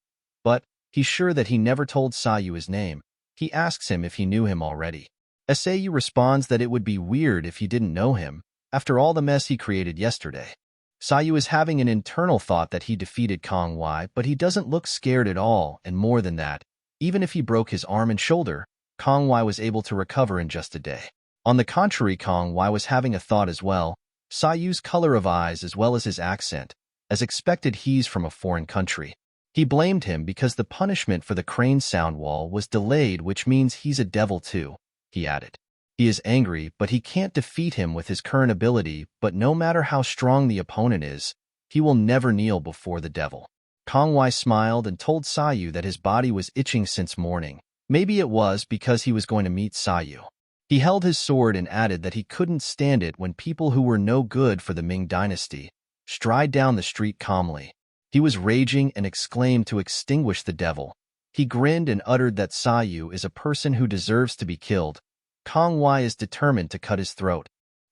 Speaker 2: But he's sure that he never told Sa-yu his name. He asks him if he knew him already. Sa-yu responds that it would be weird if he didn't know him, after all the mess he created yesterday. Sa-yu is having an internal thought that he defeated Kong-wai, but he doesn't look scared at all, and more than that, even if he broke his arm and shoulder, Kong-wai was able to recover in just a day. On the contrary, Kong-wai was having a thought as well. Sa-yu's color of eyes as well as his accent. As expected, he's from a foreign country. He blamed him because the punishment for the crane sound wall was delayed, which means he's a devil too, he added. He is angry, but he can't defeat him with his current ability, but no matter how strong the opponent is, he will never kneel before the devil. Kong-wai smiled and told Sa-yu that his body was itching since morning. Maybe it was because he was going to meet Sa-yu. He held his sword and added that he couldn't stand it when people who were no good for the Ming dynasty stride down the street calmly. He was raging and exclaimed to extinguish the devil. He grinned and uttered that Sa-yu is a person who deserves to be killed. Kong Wai is determined to cut his throat.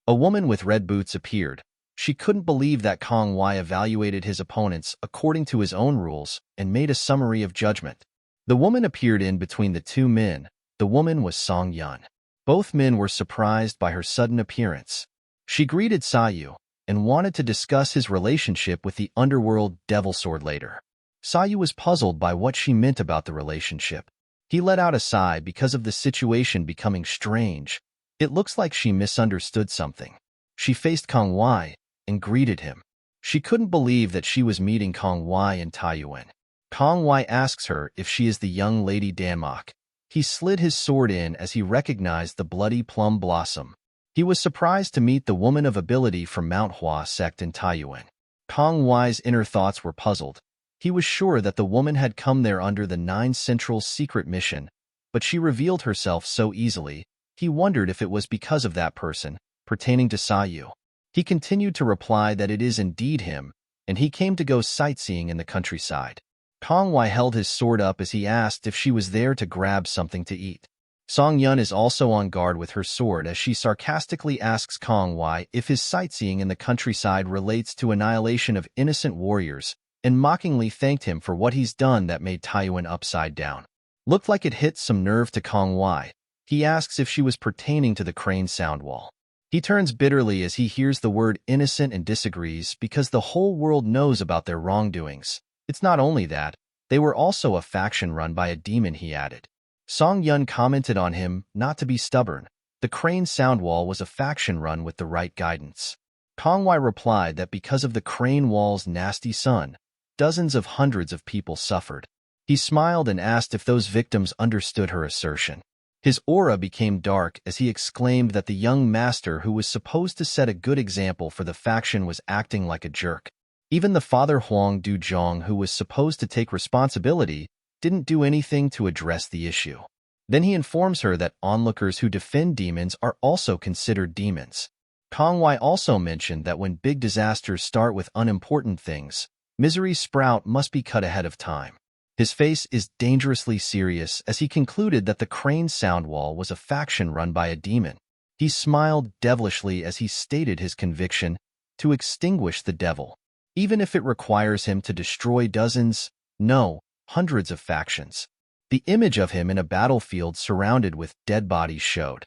Speaker 2: A woman with red boots appeared. She couldn't believe that Kong Wai evaluated his opponents according to his own rules and made a summary of judgment. The woman appeared in between the two men. The woman was Song Yun. Both men were surprised by her sudden appearance. She greeted Sayu and wanted to discuss his relationship with the underworld devil sword later. Sayu was puzzled by what she meant about the relationship. He let out a sigh because of the situation becoming strange. It looks like she misunderstood something. She faced Kong Wai and greeted him. She couldn't believe that she was meeting Kong Wai in Taiyuan. Kong Wai asks her if she is the young lady Danmok. He slid his sword in as he recognized the bloody plum blossom. He was surprised to meet the woman of ability from Manhwa sect in Taiyuan. Kong Wai's inner thoughts were puzzled. He was sure that the woman had come there under the 9 Central's secret mission, but she revealed herself so easily. He wondered if it was because of that person, pertaining to Sayu. He continued to reply that it is indeed him, and he came to go sightseeing in the countryside. Kong Wai held his sword up as he asked if she was there to grab something to eat. Song Yun is also on guard with her sword as she sarcastically asks Kong Wai if his sightseeing in the countryside relates to annihilation of innocent warriors, and mockingly thanked him for what he's done that made Taiyuan upside down. Looked like it hit some nerve to Kong Wai. He asks if she was pertaining to the crane sound wall. He turns bitterly as he hears the word innocent and disagrees because the whole world knows about their wrongdoings. It's not only that, they were also a faction run by a demon, he added. Song Yun commented on him not to be stubborn. The crane sound wall was a faction run with the right guidance. Kong Wai replied that because of the crane wall's nasty sun, dozens of hundreds of people suffered. He smiled and asked if those victims understood her assertion. His aura became dark as he exclaimed that the young master who was supposed to set a good example for the faction was acting like a jerk. Even the father Huang Duzhong, who was supposed to take responsibility, didn't do anything to address the issue. Then he informs her that onlookers who defend demons are also considered demons. Kong Wai also mentioned that when big disasters start with unimportant things, misery's sprout must be cut ahead of time. His face is dangerously serious as he concluded that the crane sound wall was a faction run by a demon. He smiled devilishly as he stated his conviction to extinguish the devil, even if it requires him to destroy dozens, no, hundreds of factions. The image of him in a battlefield surrounded with dead bodies showed.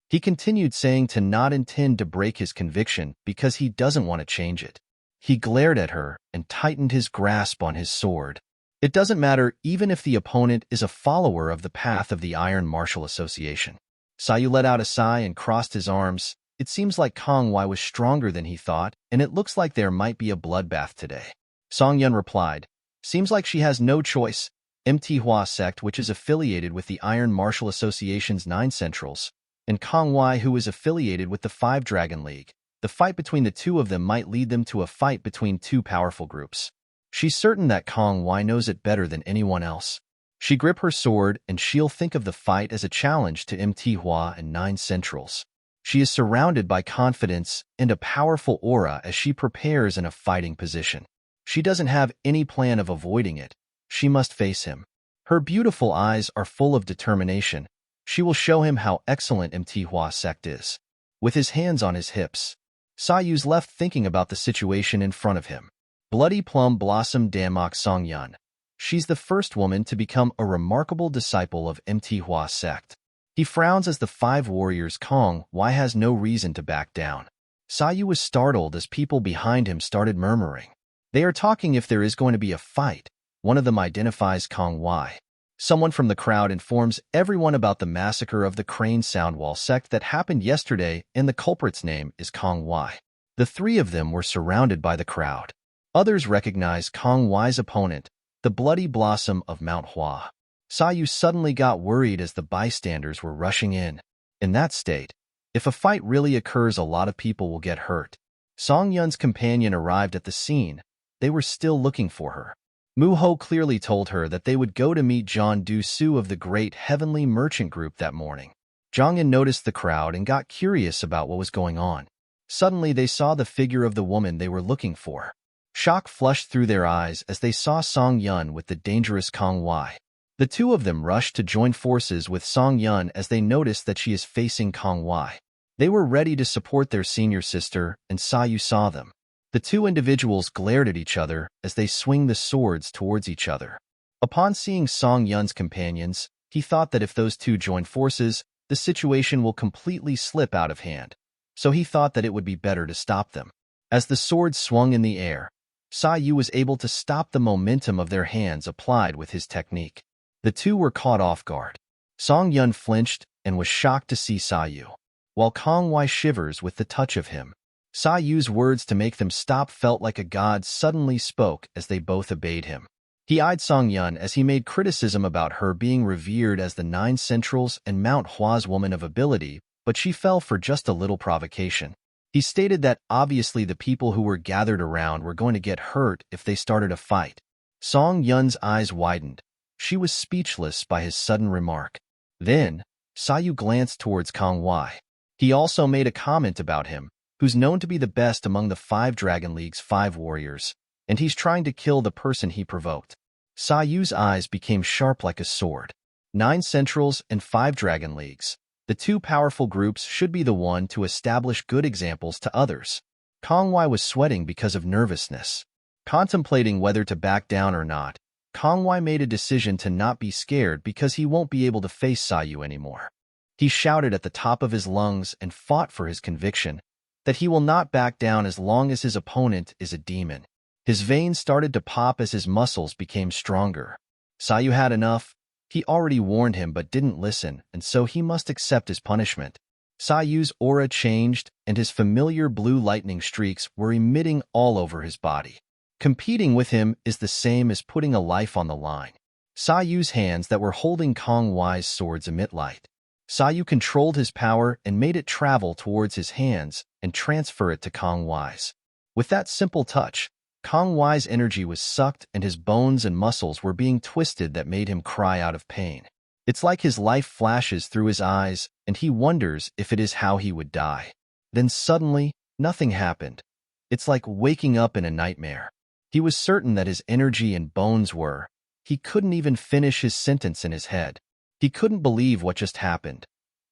Speaker 2: He continued saying to not intend to break his conviction because he doesn't want to change it. He glared at her and tightened his grasp on his sword. It doesn't matter even if the opponent is a follower of the path of the Iron Martial Association. Sayu let out a sigh and crossed his arms. It seems like Kong Wai was stronger than he thought, and it looks like there might be a bloodbath today. Song Yun replied, seems like she has no choice. Manhwa sect, which is affiliated with the Iron Martial Association's 9 Centrals, and Kong Wai, who is affiliated with the 5 Dragon League. The fight between the two of them might lead them to a fight between two powerful groups. She's certain that Kong Wai knows it better than anyone else. She grip her sword and she'll think of the fight as a challenge to Manhwa and 9 Centrals. She is surrounded by confidence and a powerful aura as she prepares in a fighting position. She doesn't have any plan of avoiding it. She must face him. Her beautiful eyes are full of determination. She will show him how excellent Manhwa sect is. With his hands on his hips, Sayu's left thinking about the situation in front of him. Bloody Plum Blossom Damok Songyun. She's the first woman to become a remarkable disciple of Manhwa sect. He frowns as the 5 warriors Kong Wai has no reason to back down. Sayu was startled as people behind him started murmuring. They are talking if there is going to be a fight. One of them identifies Kong Wai. Someone from the crowd informs everyone about the massacre of the Crane Soundwall sect that happened yesterday, and the culprit's name is Kong Wai. The 3 of them were surrounded by the crowd. Others recognize Kong Wai's opponent, the Bloody Blossom of Mount Hua. Sayu suddenly got worried as the bystanders were rushing in. In that state, if a fight really occurs, a lot of people will get hurt. Song Yun's companion arrived at the scene. They were still looking for her. Mu Ho clearly told her that they would go to meet John Du Su of the Great Heavenly Merchant Group that morning. Zhang noticed the crowd and got curious about what was going on. Suddenly they saw the figure of the woman they were looking for. Shock flushed through their eyes as they saw Song Yun with the dangerous Kong Wai. The two of them rushed to join forces with Song Yun as they noticed that she is facing Kong Wai. They were ready to support their senior sister, and Sayu saw them. The two individuals glared at each other as they swing the swords towards each other. Upon seeing Song Yun's companions, he thought that if those two joined forces, the situation will completely slip out of hand. So he thought that it would be better to stop them. As the swords swung in the air, Sayu was able to stop the momentum of their hands applied with his technique. The two were caught off guard. Song Yun flinched and was shocked to see Sayu, while Kong Wai shivers with the touch of him. Sayu's words to make them stop felt like a god suddenly spoke as they both obeyed him. He eyed Song Yun as he made criticism about her being revered as the Nine Centrals and Mount Hua's woman of ability, but she fell for just a little provocation. He stated that obviously the people who were gathered around were going to get hurt if they started a fight. Song Yun's eyes widened. She was speechless by his sudden remark. Then, Sayu glanced towards Kong Wai. He also made a comment about him, who's known to be the best among the 5 Dragon League's 5 warriors, and he's trying to kill the person he provoked. Sayu's eyes became sharp like a sword. 9 Centrals and 5 Dragon Leagues. The two powerful groups should be the one to establish good examples to others. Kong Wai was sweating because of nervousness. Contemplating whether to back down or not, Kong Wai made a decision to not be scared because he won't be able to face Sayu anymore. He shouted at the top of his lungs and fought for his conviction that he will not back down as long as his opponent is a demon. His veins started to pop as his muscles became stronger. Sayu had enough. He already warned him but didn't listen, and so he must accept his punishment. Sayu's aura changed, and his familiar blue lightning streaks were emitting all over his body. Competing with him is the same as putting a life on the line. Sayu's hands that were holding Kong Wai's swords emit light. Sayu controlled his power and made it travel towards his hands and transfer it to Kong Wai's. With that simple touch, Kong Wai's energy was sucked and his bones and muscles were being twisted that made him cry out of pain. It's like his life flashes through his eyes and he wonders if it is how he would die. Then suddenly, nothing happened. It's like waking up in a nightmare. He was certain that his energy and bones were. He couldn't even finish his sentence in his head. He couldn't believe what just happened.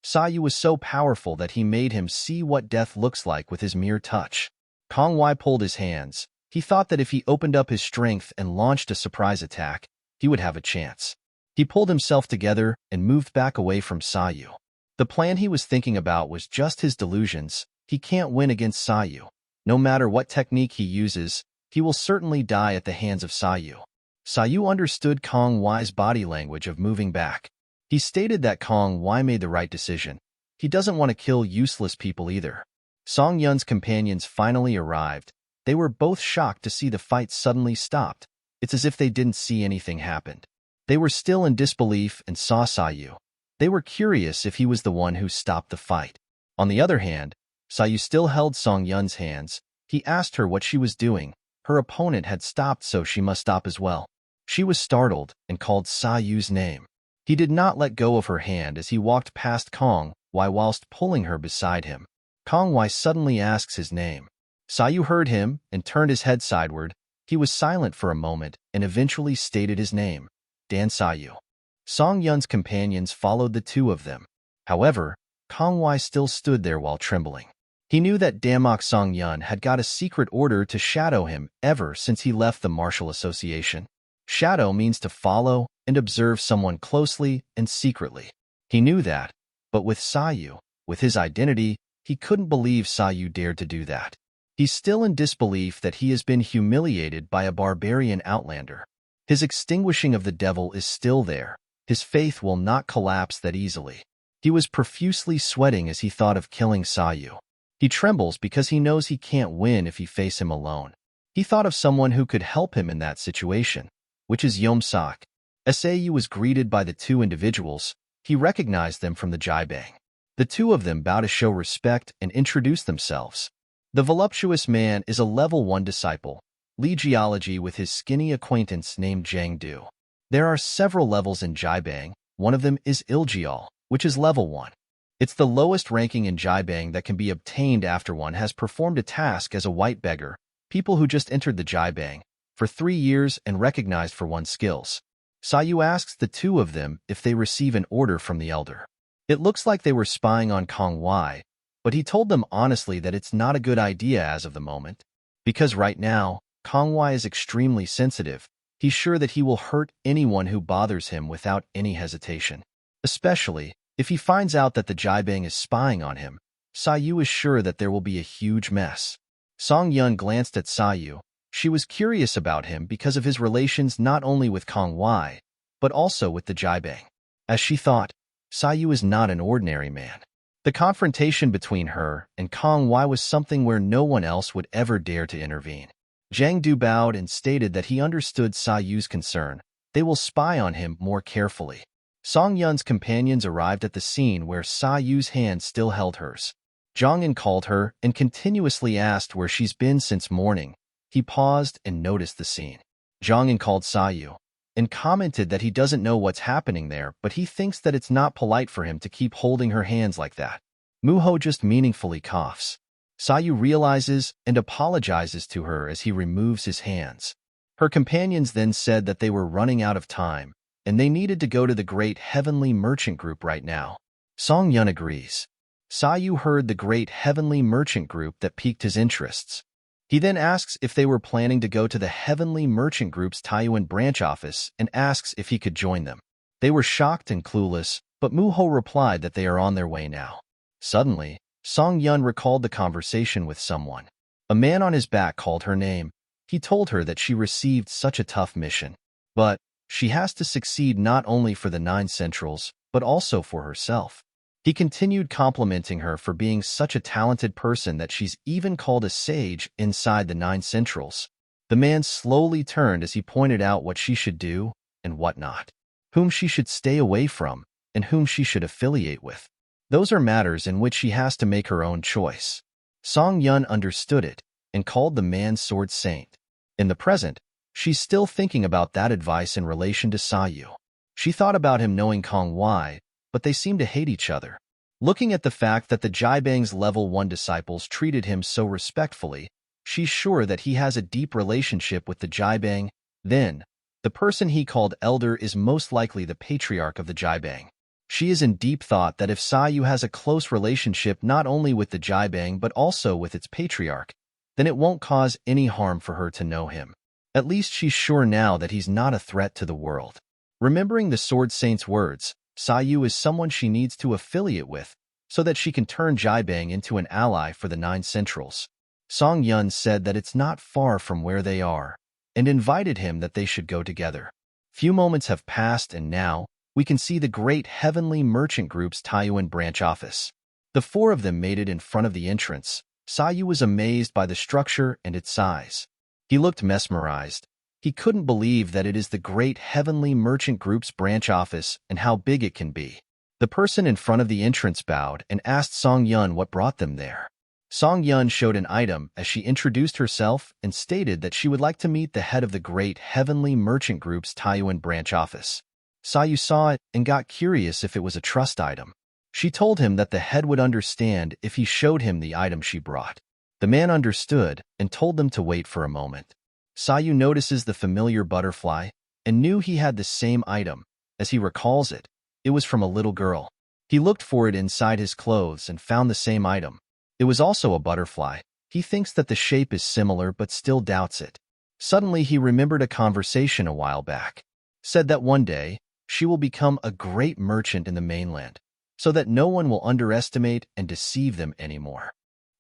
Speaker 2: Sayu was so powerful that he made him see what death looks like with his mere touch. Kong Wai pulled his hands. He thought that if he opened up his strength and launched a surprise attack, he would have a chance. He pulled himself together and moved back away from Sayu. The plan he was thinking about was just his delusions. He can't win against Sayu. No matter what technique he uses, he will certainly die at the hands of Sayu. Sayu understood Kong Wai's body language of moving back. He stated that Kong Wai made the right decision. He doesn't want to kill useless people either. Song Yun's companions finally arrived. They were both shocked to see the fight suddenly stopped. It's as if they didn't see anything happen. They were still in disbelief and saw Sayu. They were curious if he was the one who stopped the fight. On the other hand, Sayu still held Song Yun's hands. He asked her what she was doing. Her opponent had stopped, so she must stop as well. She was startled and called Sayu's name. He did not let go of her hand as he walked past Kong Wai whilst pulling her beside him. Kong Wai suddenly asks his name. Sayu heard him and turned his head sideward. He was silent for a moment and eventually stated his name, Dan Sayu. Song Yun's companions followed the two of them. However, Kong Wai still stood there while trembling. He knew that Damok Song Yun had got a secret order to shadow him ever since he left the martial association. Shadow means to follow and observe someone closely and secretly. He knew that, but with Sayu, with his identity, he couldn't believe Sayu dared to do that. He's still in disbelief that he has been humiliated by a barbarian outlander. His extinguishing of the devil is still there. His faith will not collapse that easily. He was profusely sweating as he thought of killing Sayu. He trembles because he knows he can't win if he face him alone. He thought of someone who could help him in that situation, which is Yomsak. Sayu was greeted by the two individuals. He recognized them from the Jaibang. The two of them bow to show respect and introduce themselves. The voluptuous man is a level 1 disciple, Li Geology, with his skinny acquaintance named Zhang Du. There are several levels in Jaibang. One of them is Ilgeol, which is level 1. It's the lowest ranking in Jaibang that can be obtained after one has performed a task as a white beggar, people who just entered the Jaibang, for 3 years and recognized for one's skills. Sayu asks the two of them if they receive an order from the elder. It looks like they were spying on Kong Wai, but he told them honestly that it's not a good idea as of the moment. Because right now, Kong Wai is extremely sensitive. He's sure that he will hurt anyone who bothers him without any hesitation. Especially, if he finds out that the Jaibang is spying on him, Sayu is sure that there will be a huge mess. Song Yun glanced at Sayu. She was curious about him because of his relations not only with Kong Wai, but also with the Jaibang. As she thought, Sayu is not an ordinary man. The confrontation between her and Kong Wai was something where no one else would ever dare to intervene. Zhang Du bowed and stated that he understood Sayu's concern. They will spy on him more carefully. Song Yun's companions arrived at the scene where Sayu's hand still held hers. Zhang En called her and continuously asked where she's been since morning. He paused and noticed the scene. Zhang En called Sayu and commented that he doesn't know what's happening there, but he thinks that it's not polite for him to keep holding her hands like that. Muho just meaningfully coughs. Sayu realizes and apologizes to her as he removes his hands. Her companions then said that they were running out of time, and they needed to go to the Great Heavenly Merchant Group right now. Song Yun agrees. Sayu heard the Great Heavenly Merchant Group that piqued his interests. He then asks if they were planning to go to the Heavenly Merchant Group's Taiyuan branch office and asks if he could join them. They were shocked and clueless, but Muho replied that they are on their way now. Suddenly, Song Yun recalled the conversation with someone. A man on his back called her name. He told her that she received such a tough mission. But she has to succeed not only for the 9 Centrals, but also for herself. He continued complimenting her for being such a talented person that she's even called a sage inside the 9 Centrals. The man slowly turned as he pointed out what she should do and what not, whom she should stay away from, and whom she should affiliate with. Those are matters in which she has to make her own choice. Song Yun understood it and called the man Sword Saint. In the present, she's still thinking about that advice in relation to Sayu. She thought about him knowing Kong Wai, but they seem to hate each other. Looking at the fact that the Jaibang's level 1 disciples treated him so respectfully, she's sure that he has a deep relationship with the Jaibang. Then, the person he called elder is most likely the patriarch of the Jaibang. She is in deep thought that if Sayu has a close relationship not only with the Jaibang but also with its patriarch, then it won't cause any harm for her to know him. At least she's sure now that he's not a threat to the world. Remembering the Sword Saint's words, Sayu is someone she needs to affiliate with so that she can turn Jaibang into an ally for the 9 Centrals. Song Yun said that it's not far from where they are and invited him that they should go together. Few moments have passed and now, we can see the Great Heavenly Merchant Group's Taiyuan branch office. The 4 of them made it in front of the entrance. Sayu was amazed by the structure and its size. He looked mesmerized. He couldn't believe that it is the Great Heavenly Merchant Group's branch office and how big it can be. The person in front of the entrance bowed and asked Song Yun what brought them there. Song Yun showed an item as she introduced herself and stated that she would like to meet the head of the Great Heavenly Merchant Group's Taiyuan branch office. Sayu saw it and got curious if it was a trust item. She told him that the head would understand if he showed him the item she brought. The man understood and told them to wait for a moment. Sayu notices the familiar butterfly and knew he had the same item. As he recalls it, it was from a little girl. He looked for it inside his clothes and found the same item. It was also a butterfly. He thinks that the shape is similar but still doubts it. Suddenly he remembered a conversation a while back. Said that one day, she will become a great merchant in the mainland, so that no one will underestimate and deceive them anymore.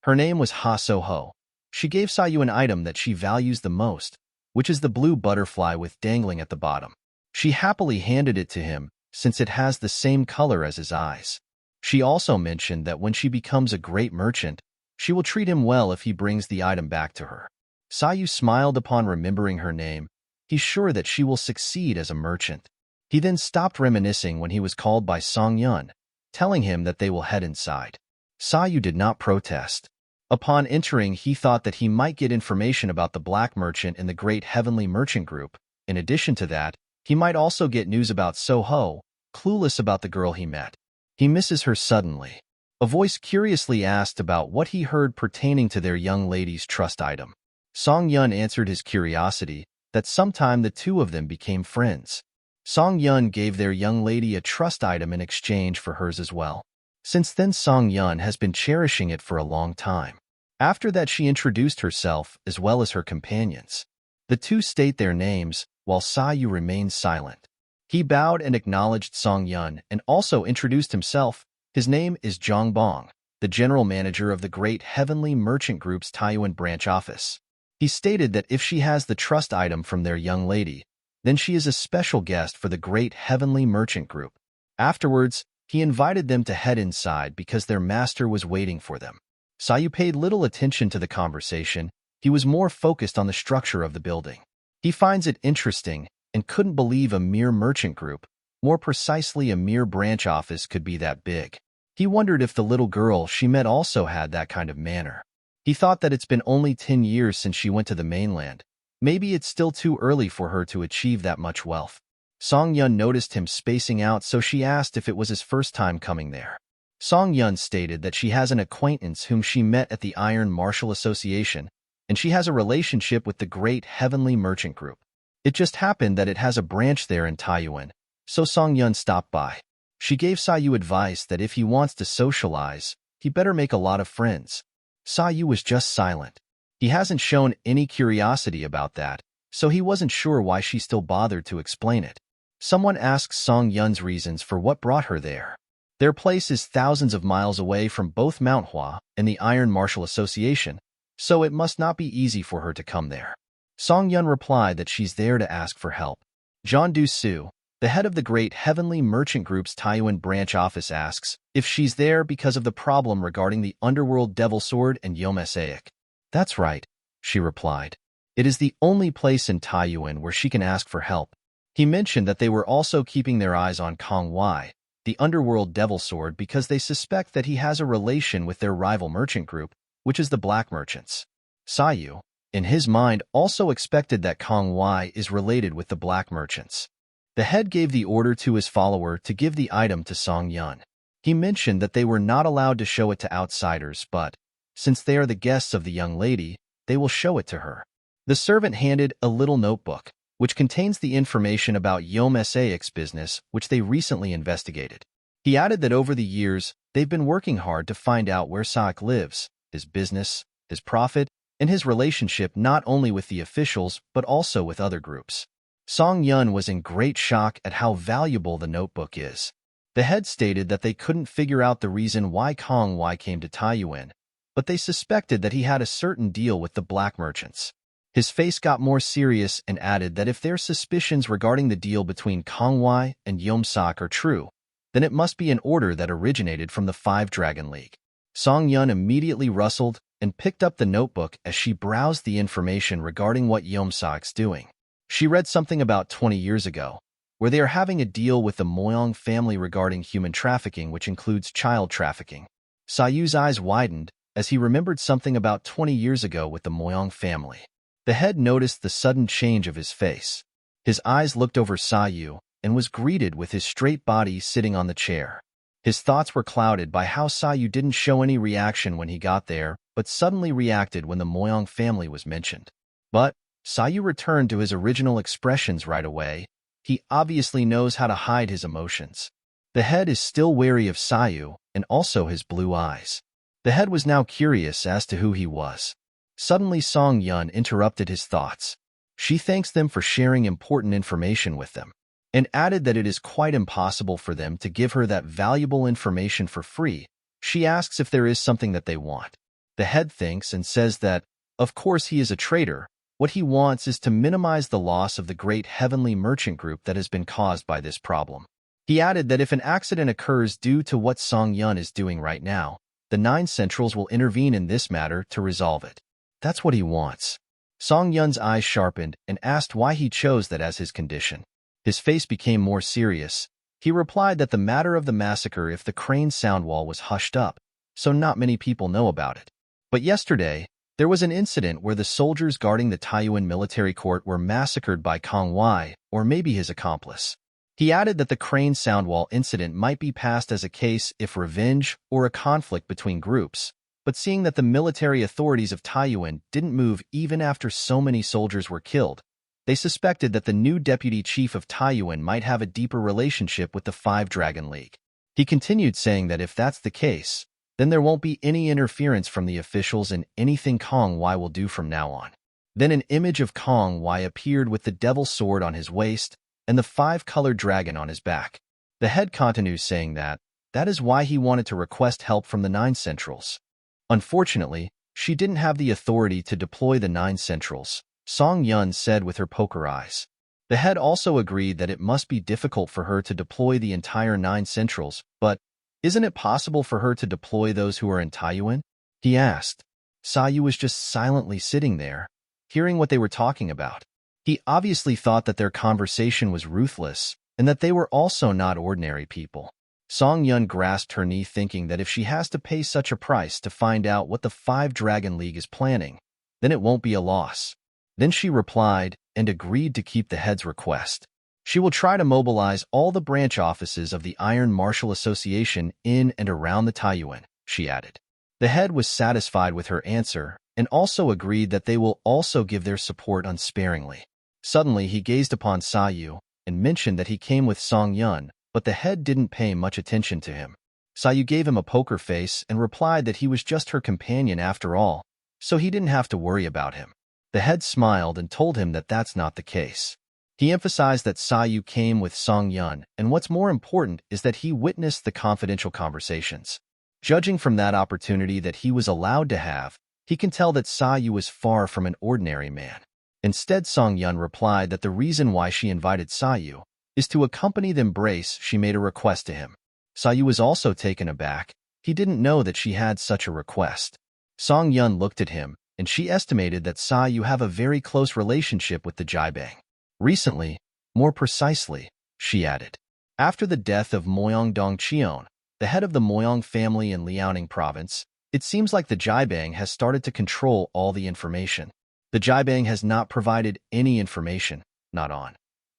Speaker 2: Her name was Ha So-ho. She gave Sayu an item that she values the most, which is the blue butterfly with dangling at the bottom. She happily handed it to him, since it has the same color as his eyes. She also mentioned that when she becomes a great merchant, she will treat him well if he brings the item back to her. Sayu smiled upon remembering her name. He's sure that she will succeed as a merchant. He then stopped reminiscing when he was called by Song Yun, telling him that they will head inside. Sayu did not protest. Upon entering, he thought that he might get information about the black merchant in the Great Heavenly Merchant Group. In addition to that, he might also get news about So-ho, clueless about the girl he met. He misses her suddenly. A voice curiously asked about what he heard pertaining to their young lady's trust item. Song Yun answered his curiosity, that sometime the 2 of them became friends. Song Yun gave their young lady a trust item in exchange for hers as well. Since then, Song Yun has been cherishing it for a long time. After that, she introduced herself as well as her companions. The two state their names, while Sayu remained silent. He bowed and acknowledged Song Yun and also introduced himself. His name is Zhang Bong, the general manager of the Great Heavenly Merchant Group's Taiyuan branch office. He stated that if she has the trust item from their young lady, then she is a special guest for the Great Heavenly Merchant Group. Afterwards, he invited them to head inside because their master was waiting for them. Sayu paid little attention to the conversation. He was more focused on the structure of the building. He finds it interesting and couldn't believe a mere merchant group, more precisely a mere branch office, could be that big. He wondered if the little girl she met also had that kind of manner. He thought that it's been only 10 years since she went to the mainland. Maybe it's still too early for her to achieve that much wealth. Song Yun noticed him spacing out, so she asked if it was his first time coming there. Song Yun stated that she has an acquaintance whom she met at the Iron Martial Association, and she has a relationship with the Great Heavenly Merchant Group. It just happened that it has a branch there in Taiyuan, so Song Yun stopped by. She gave Sayu advice that if he wants to socialize, he better make a lot of friends. Sayu was just silent. He hasn't shown any curiosity about that, so he wasn't sure why she still bothered to explain it. Someone asked Song Yun's reasons for what brought her there. Their place is thousands of miles away from both Manhwa and the Iron Martial Association, so it must not be easy for her to come there. Song Yun replied that she's there to ask for help. John Du-Su, the head of the Great Heavenly Merchant Group's Taiyuan branch office, asks if she's there because of the problem regarding the Underworld Devil Sword and Mosaic. That's right, she replied. It is the only place in Taiyuan where she can ask for help. He mentioned that they were also keeping their eyes on Kong Wai, the Underworld Devil Sword, because they suspect that he has a relation with their rival merchant group, which is the Black Merchants. Sayu, in his mind, also expected that Kong Wai is related with the Black Merchants. The head gave the order to his follower to give the item to Song Yun. He mentioned that they were not allowed to show it to outsiders, but, since they are the guests of the young lady, they will show it to her. The servant handed a little notebook, which contains the information about Mosaic's business, which they recently investigated. He added that over the years, they've been working hard to find out where Saik lives, his business, his profit, and his relationship not only with the officials but also with other groups. Song Yun was in great shock at how valuable the notebook is. The head stated that they couldn't figure out the reason why Kong Wai came to Taiyuan, but they suspected that he had a certain deal with the Black Merchants. His face got more serious and added that if their suspicions regarding the deal between Kong Wai and Yomsak are true, then it must be an order that originated from the Five Dragon League. Song Yun immediately rustled and picked up the notebook as she browsed the information regarding what Yomsak's doing. She read something about 20 years ago, where they are having a deal with the Moyong family regarding human trafficking, which includes child trafficking. Sayu's eyes widened as he remembered something about 20 years ago with the Moyong family. The head noticed the sudden change of his face. His eyes looked over Sayu and was greeted with his straight body sitting on the chair. His thoughts were clouded by how Sayu didn't show any reaction when he got there, but suddenly reacted when the Moyong family was mentioned. But Sayu returned to his original expressions right away. He obviously knows how to hide his emotions. The head is still wary of Sayu and also his blue eyes. The head was now curious as to who he was. Suddenly Song Yun interrupted his thoughts. She thanks them for sharing important information with them, and added that it is quite impossible for them to give her that valuable information for free. She asks if there is something that they want. The head thinks and says that, of course he is a traitor. What he wants is to minimize the loss of the Great Heavenly Merchant Group that has been caused by this problem. He added that if an accident occurs due to what Song Yun is doing right now, the 9 Centrals will intervene in this matter to resolve it. That's what he wants. Song Yun's eyes sharpened and asked why he chose that as his condition. His face became more serious. He replied that the matter of the massacre if the Crane sound wall was hushed up, so not many people know about it. But yesterday, there was an incident where the soldiers guarding the Taiyuan military court were massacred by Kong Wai, or maybe his accomplice. He added that the Crane sound wall incident might be passed as a case if revenge or a conflict between groups. But seeing that the military authorities of Taiyuan didn't move even after so many soldiers were killed, They suspected that the new deputy chief of Taiyuan might have a deeper relationship with the Five Dragon League. He continued saying that if that's the case, then there won't be any interference from the officials and anything Kong Wai will do from now on. Then an image of Kong Wai appeared with the devil's sword on his waist and the five-colored dragon on his back. The head continues saying that is why he wanted to request help from the 9 Centrals. Unfortunately, she didn't have the authority to deploy the 9 Centrals, Song Yun said with her poker eyes. The head also agreed that it must be difficult for her to deploy the entire 9 Centrals, but isn't it possible for her to deploy those who are in Taiyuan? He asked. Sayu was just silently sitting there, hearing what they were talking about. He obviously thought that their conversation was ruthless and that they were also not ordinary people. Song Yun grasped her knee, thinking that if she has to pay such a price to find out what the Five Dragon League is planning, then it won't be a loss. Then she replied and agreed to keep the head's request. She will try to mobilize all the branch offices of the Iron Martial Association in and around the Taiyuan, she added. The head was satisfied with her answer and also agreed that they will also give their support unsparingly. Suddenly, he gazed upon Sayu and mentioned that he came with Song Yun, but the head didn't pay much attention to him. Sayu gave him a poker face and replied that he was just her companion after all, so he didn't have to worry about him. The head smiled and told him that that's not the case. He emphasized that Sayu came with Song Yun, and what's more important is that he witnessed the confidential conversations. Judging from that opportunity that he was allowed to have, he can tell that Sayu was far from an ordinary man. Instead, Song Yun replied that the reason why she invited Sayu is to accompany the embrace she made a request to him. Sayu was also taken aback. He didn't know that she had such a request. Song Yun looked at him, and she estimated that Sayu have a very close relationship with the Jaibang. Recently, more precisely, she added. After the death of Moyang Dongcheon, the head of the Moyang family in Liaoning province, it seems like the Jaibang has started to control all the information. The Jaibang has not provided any information, not on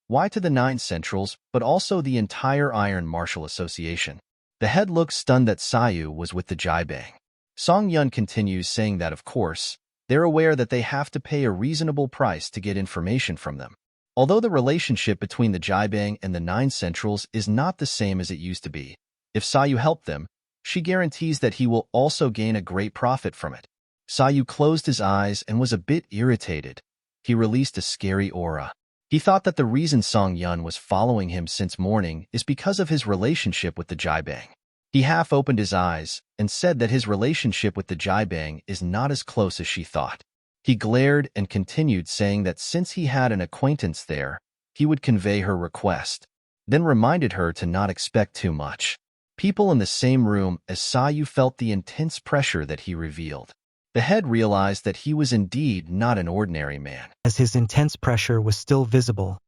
Speaker 2: why to the 9 Centrals, but also the entire Iron Martial Association. The head looked stunned that Sayu was with the Jaibang. Song Yun continues saying that, of course, they're aware that they have to pay a reasonable price to get information from them. Although the relationship between the Jaibang and the 9 Centrals is not the same as it used to be, if Sayu helped them, she guarantees that he will also gain a great profit from it. Sayu closed his eyes and was a bit irritated. He released a scary aura. He thought that the reason Song Yun was following him since morning is because of his relationship with the Jaibang. He half opened his eyes and said that his relationship with the Jaibang is not as close as she thought. He glared and continued saying that since he had an acquaintance there, he would convey her request, then reminded her to not expect too much. People in the same room as Sayu felt the intense pressure that he revealed. The head realized that he was indeed not an ordinary man.
Speaker 3: As his intense pressure was still visible,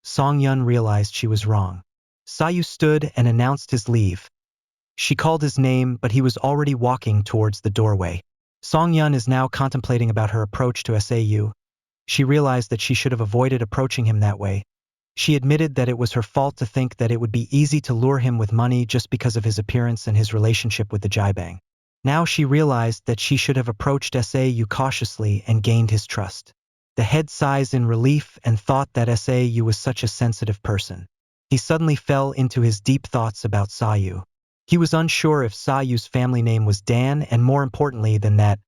Speaker 3: Song Yun realized she was wrong. Sayu stood and announced his leave. She called his name, but he was already walking towards the doorway. Song Yun is now contemplating about her approach to Sau. She realized that she should have avoided approaching him that way. She admitted that it was her fault to think that it would be easy to lure him with money just because of his appearance and his relationship with the Jaibang. Now she realized that she should have approached Sau cautiously and gained his trust. The head sighed in relief and thought that Sau was such a sensitive person. He suddenly fell into his deep thoughts about Sayu. He was unsure if Sayu's family name was Dan, and more importantly than that,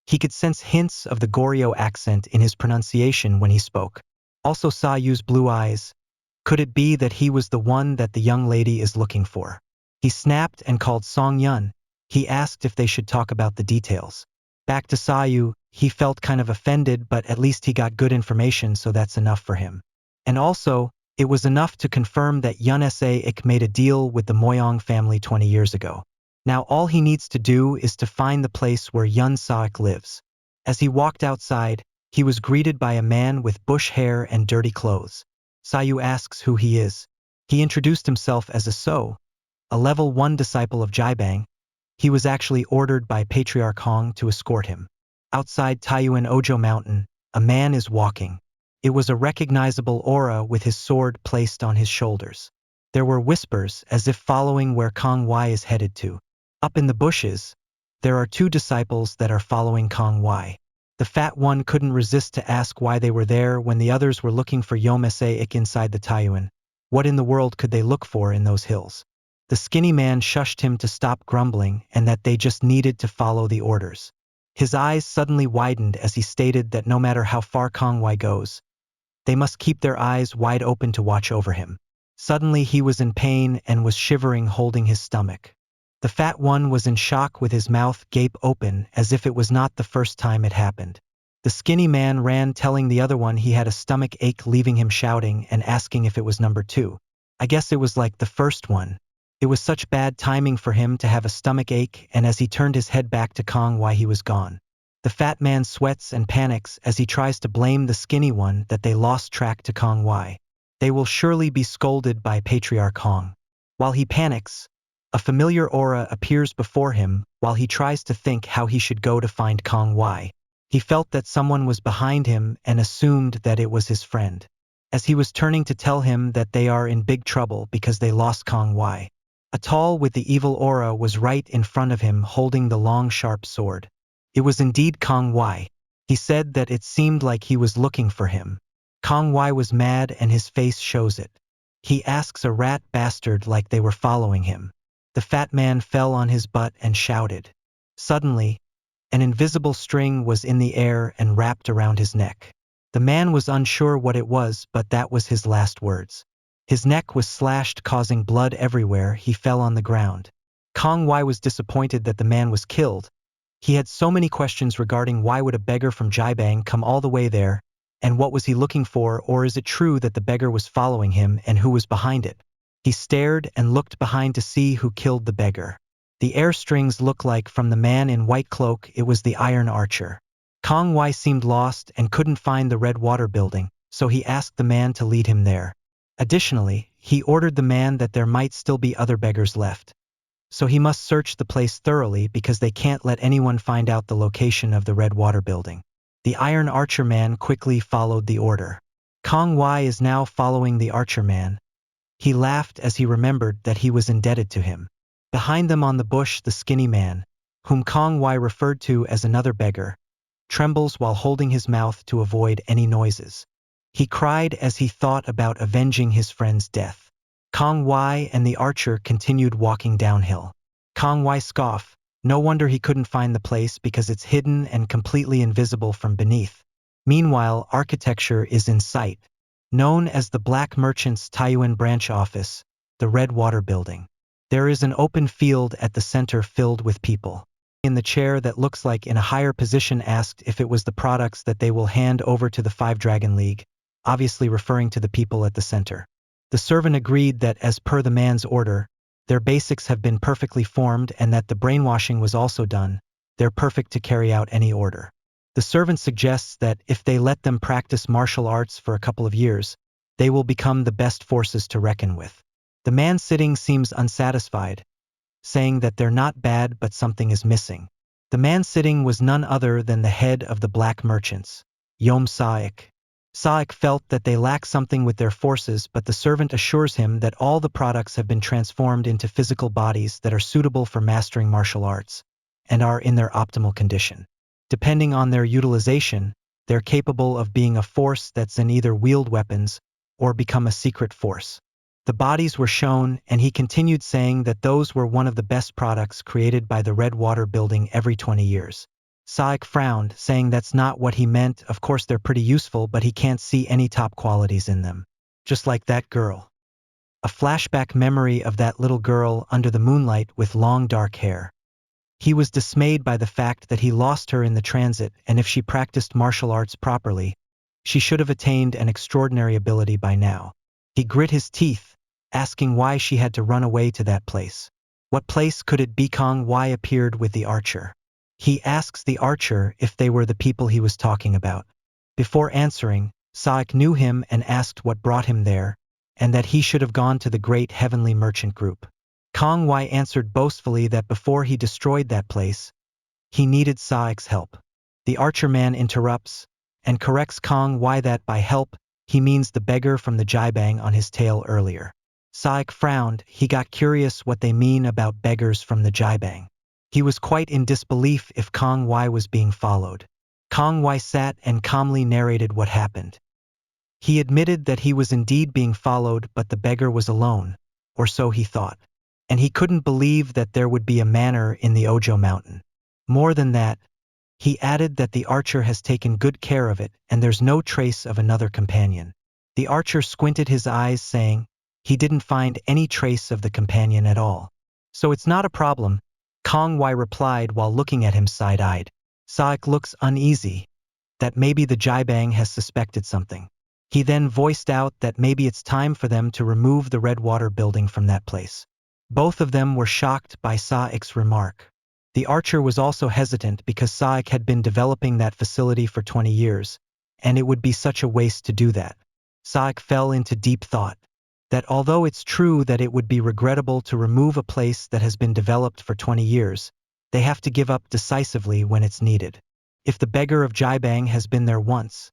Speaker 3: he could sense hints of the Goryeo accent in his pronunciation when he spoke. Also Sayu's blue eyes. Could it be that he was the one that the young lady is looking for? He snapped and called Song Yun. He asked if they should talk about the details. Back to Sayu, he felt kind of offended, but at least he got good information, so that's enough for him. And also, it was enough to confirm that Yun Sa-ik made a deal with the Moyang family 20 years ago. Now all he needs to do is to find the place where Yun Sa-ik lives. As he walked outside, he was greeted by a man with bush hair and dirty clothes. Sayu asks who he is. He introduced himself as a level 1 disciple of Jaibang. He was actually ordered by Patriarch Hong to escort him. Outside Taiyuan Ojo Mountain, a man is walking. It was a recognizable aura with his sword placed on his shoulders. There were whispers as if following where Kong Wai is headed to. Up in the bushes, there are 2 disciples that are following Kong Wai. The fat one couldn't resist to ask why they were there when the others were looking for Yomese-ik inside the Taiyuan. What in the world could they look for in those hills? The skinny man shushed him to stop grumbling and that they just needed to follow the orders. His eyes suddenly widened as he stated that no matter how far Kong Wai goes, they must keep their eyes wide open to watch over him. Suddenly he was in pain and was shivering, holding his stomach. The fat one was in shock with his mouth gape open as if it was not the first time it happened. The skinny man ran telling the other one he had a stomach ache, leaving him shouting and asking if it was number 2. I guess it was like the first one. It was such bad timing for him to have a stomach ache, and as he turned his head back to Kong Wai, he was gone. The fat man sweats and panics as he tries to blame the skinny one that they lost track to Kong Wai. They will surely be scolded by Patriarch Hong. While he panics, a familiar aura appears before him while he tries to think how he should go to find Kong Wai. He felt that someone was behind him and assumed that it was his friend. As he was turning to tell him that they are in big trouble because they lost Kong Wai, a tall with the evil aura was right in front of him holding the long sharp sword. It was indeed Kong Wai. He said that it seemed like he was looking for him. Kong Wai was mad and his face shows it. He asks a rat bastard like they were following him. The fat man fell on his butt and shouted. Suddenly, an invisible string was in the air and wrapped around his neck. The man was unsure what it was, but that was his last words. His neck was slashed, causing blood everywhere. He fell on the ground. Kong Wai was disappointed that the man was killed. He had so many questions regarding why would a beggar from Jiabang come all the way there, and what was he looking for, or is it true that the beggar was following him and who was behind it? He stared and looked behind to see who killed the beggar. The air strings looked like from the man in white cloak. It was the Iron Archer. Kong Wai seemed lost and couldn't find the Red Water Building, so he asked the man to lead him there. Additionally, he ordered the man that there might still be other beggars left. So he must search the place thoroughly because they can't let anyone find out the location of the Red Water Building. The Iron Archer man quickly followed the order. Kong Wai is now following the Archer man. He laughed as he remembered that he was indebted to him. Behind them on the bush, the skinny man, whom Kong Wai referred to as another beggar, trembles while holding his mouth to avoid any noises. He cried as he thought about avenging his friend's death. Kong Wai and the archer continued walking downhill. Kong Wai scoffed. No wonder he couldn't find the place because it's hidden and completely invisible from beneath. Meanwhile, architecture is in sight. Known as the Black Merchant's Taiyuan branch office, the Red Water Building. There is an open field at the center filled with people. In the chair that looks like in a higher position asked if it was the products that they will hand over to the Five Dragon League, obviously referring to the people at the center. The servant agreed that as per the man's order, their basics have been perfectly formed and that the brainwashing was also done. They're perfect to carry out any order. The servant suggests that if they let them practice martial arts for a couple of years, they will become the best forces to reckon with. The man sitting seems unsatisfied, saying that they're not bad but something is missing. The man sitting was none other than the head of the Black Merchants, Yom Saik. Saik felt that they lack something with their forces, but the servant assures him that all the products have been transformed into physical bodies that are suitable for mastering martial arts, and are in their optimal condition. Depending on their utilization, they're capable of being a force that's in either wield weapons or become a secret force. The bodies were shown, and he continued saying that those were one of the best products created by the Red Water Building every 20 years. Saik frowned, saying that's not what he meant. Of course they're pretty useful, but he can't see any top qualities in them. Just like that girl. A flashback memory of that little girl under the moonlight with long dark hair. He was dismayed by the fact that he lost her in the transit, and if she practiced martial arts properly, she should have attained an extraordinary ability by now. He grit his teeth, asking why she had to run away to that place. What place could it be? Kong Wai appeared with the archer. He asks the archer if they were the people he was talking about. Before answering, Saik knew him and asked what brought him there, and that he should have gone to the Great Heavenly Merchant Group. Kong Wai answered boastfully that before he destroyed that place, he needed Saik's help. The archer man interrupts and corrects Kong Wai that by help, he means the beggar from the Jiabang on his tail earlier. Saik frowned. He got curious what they mean about beggars from the Jiabang. He was quite in disbelief if Kong Wai was being followed. Kong Wai sat and calmly narrated what happened. He admitted that he was indeed being followed, but the beggar was alone, or so he thought. And he couldn't believe that there would be a manor in the Ojo Mountain. More than that, he added that the archer has taken good care of it and there's no trace of another companion. The archer squinted his eyes, saying he didn't find any trace of the companion at all. So it's not a problem, Kong Wai replied while looking at him side-eyed. Saik looks uneasy, that maybe the Jibang has suspected something. He then voiced out that maybe it's time for them to remove the Red Water building from that place. Both of them were shocked by Saik's remark. The archer was also hesitant because Saik had been developing that facility for 20 years, and it would be such a waste to do that. Saik fell into deep thought, that although it's true that it would be regrettable to remove a place that has been developed for 20 years, they have to give up decisively when it's needed. If the beggar of Jibang has been there once,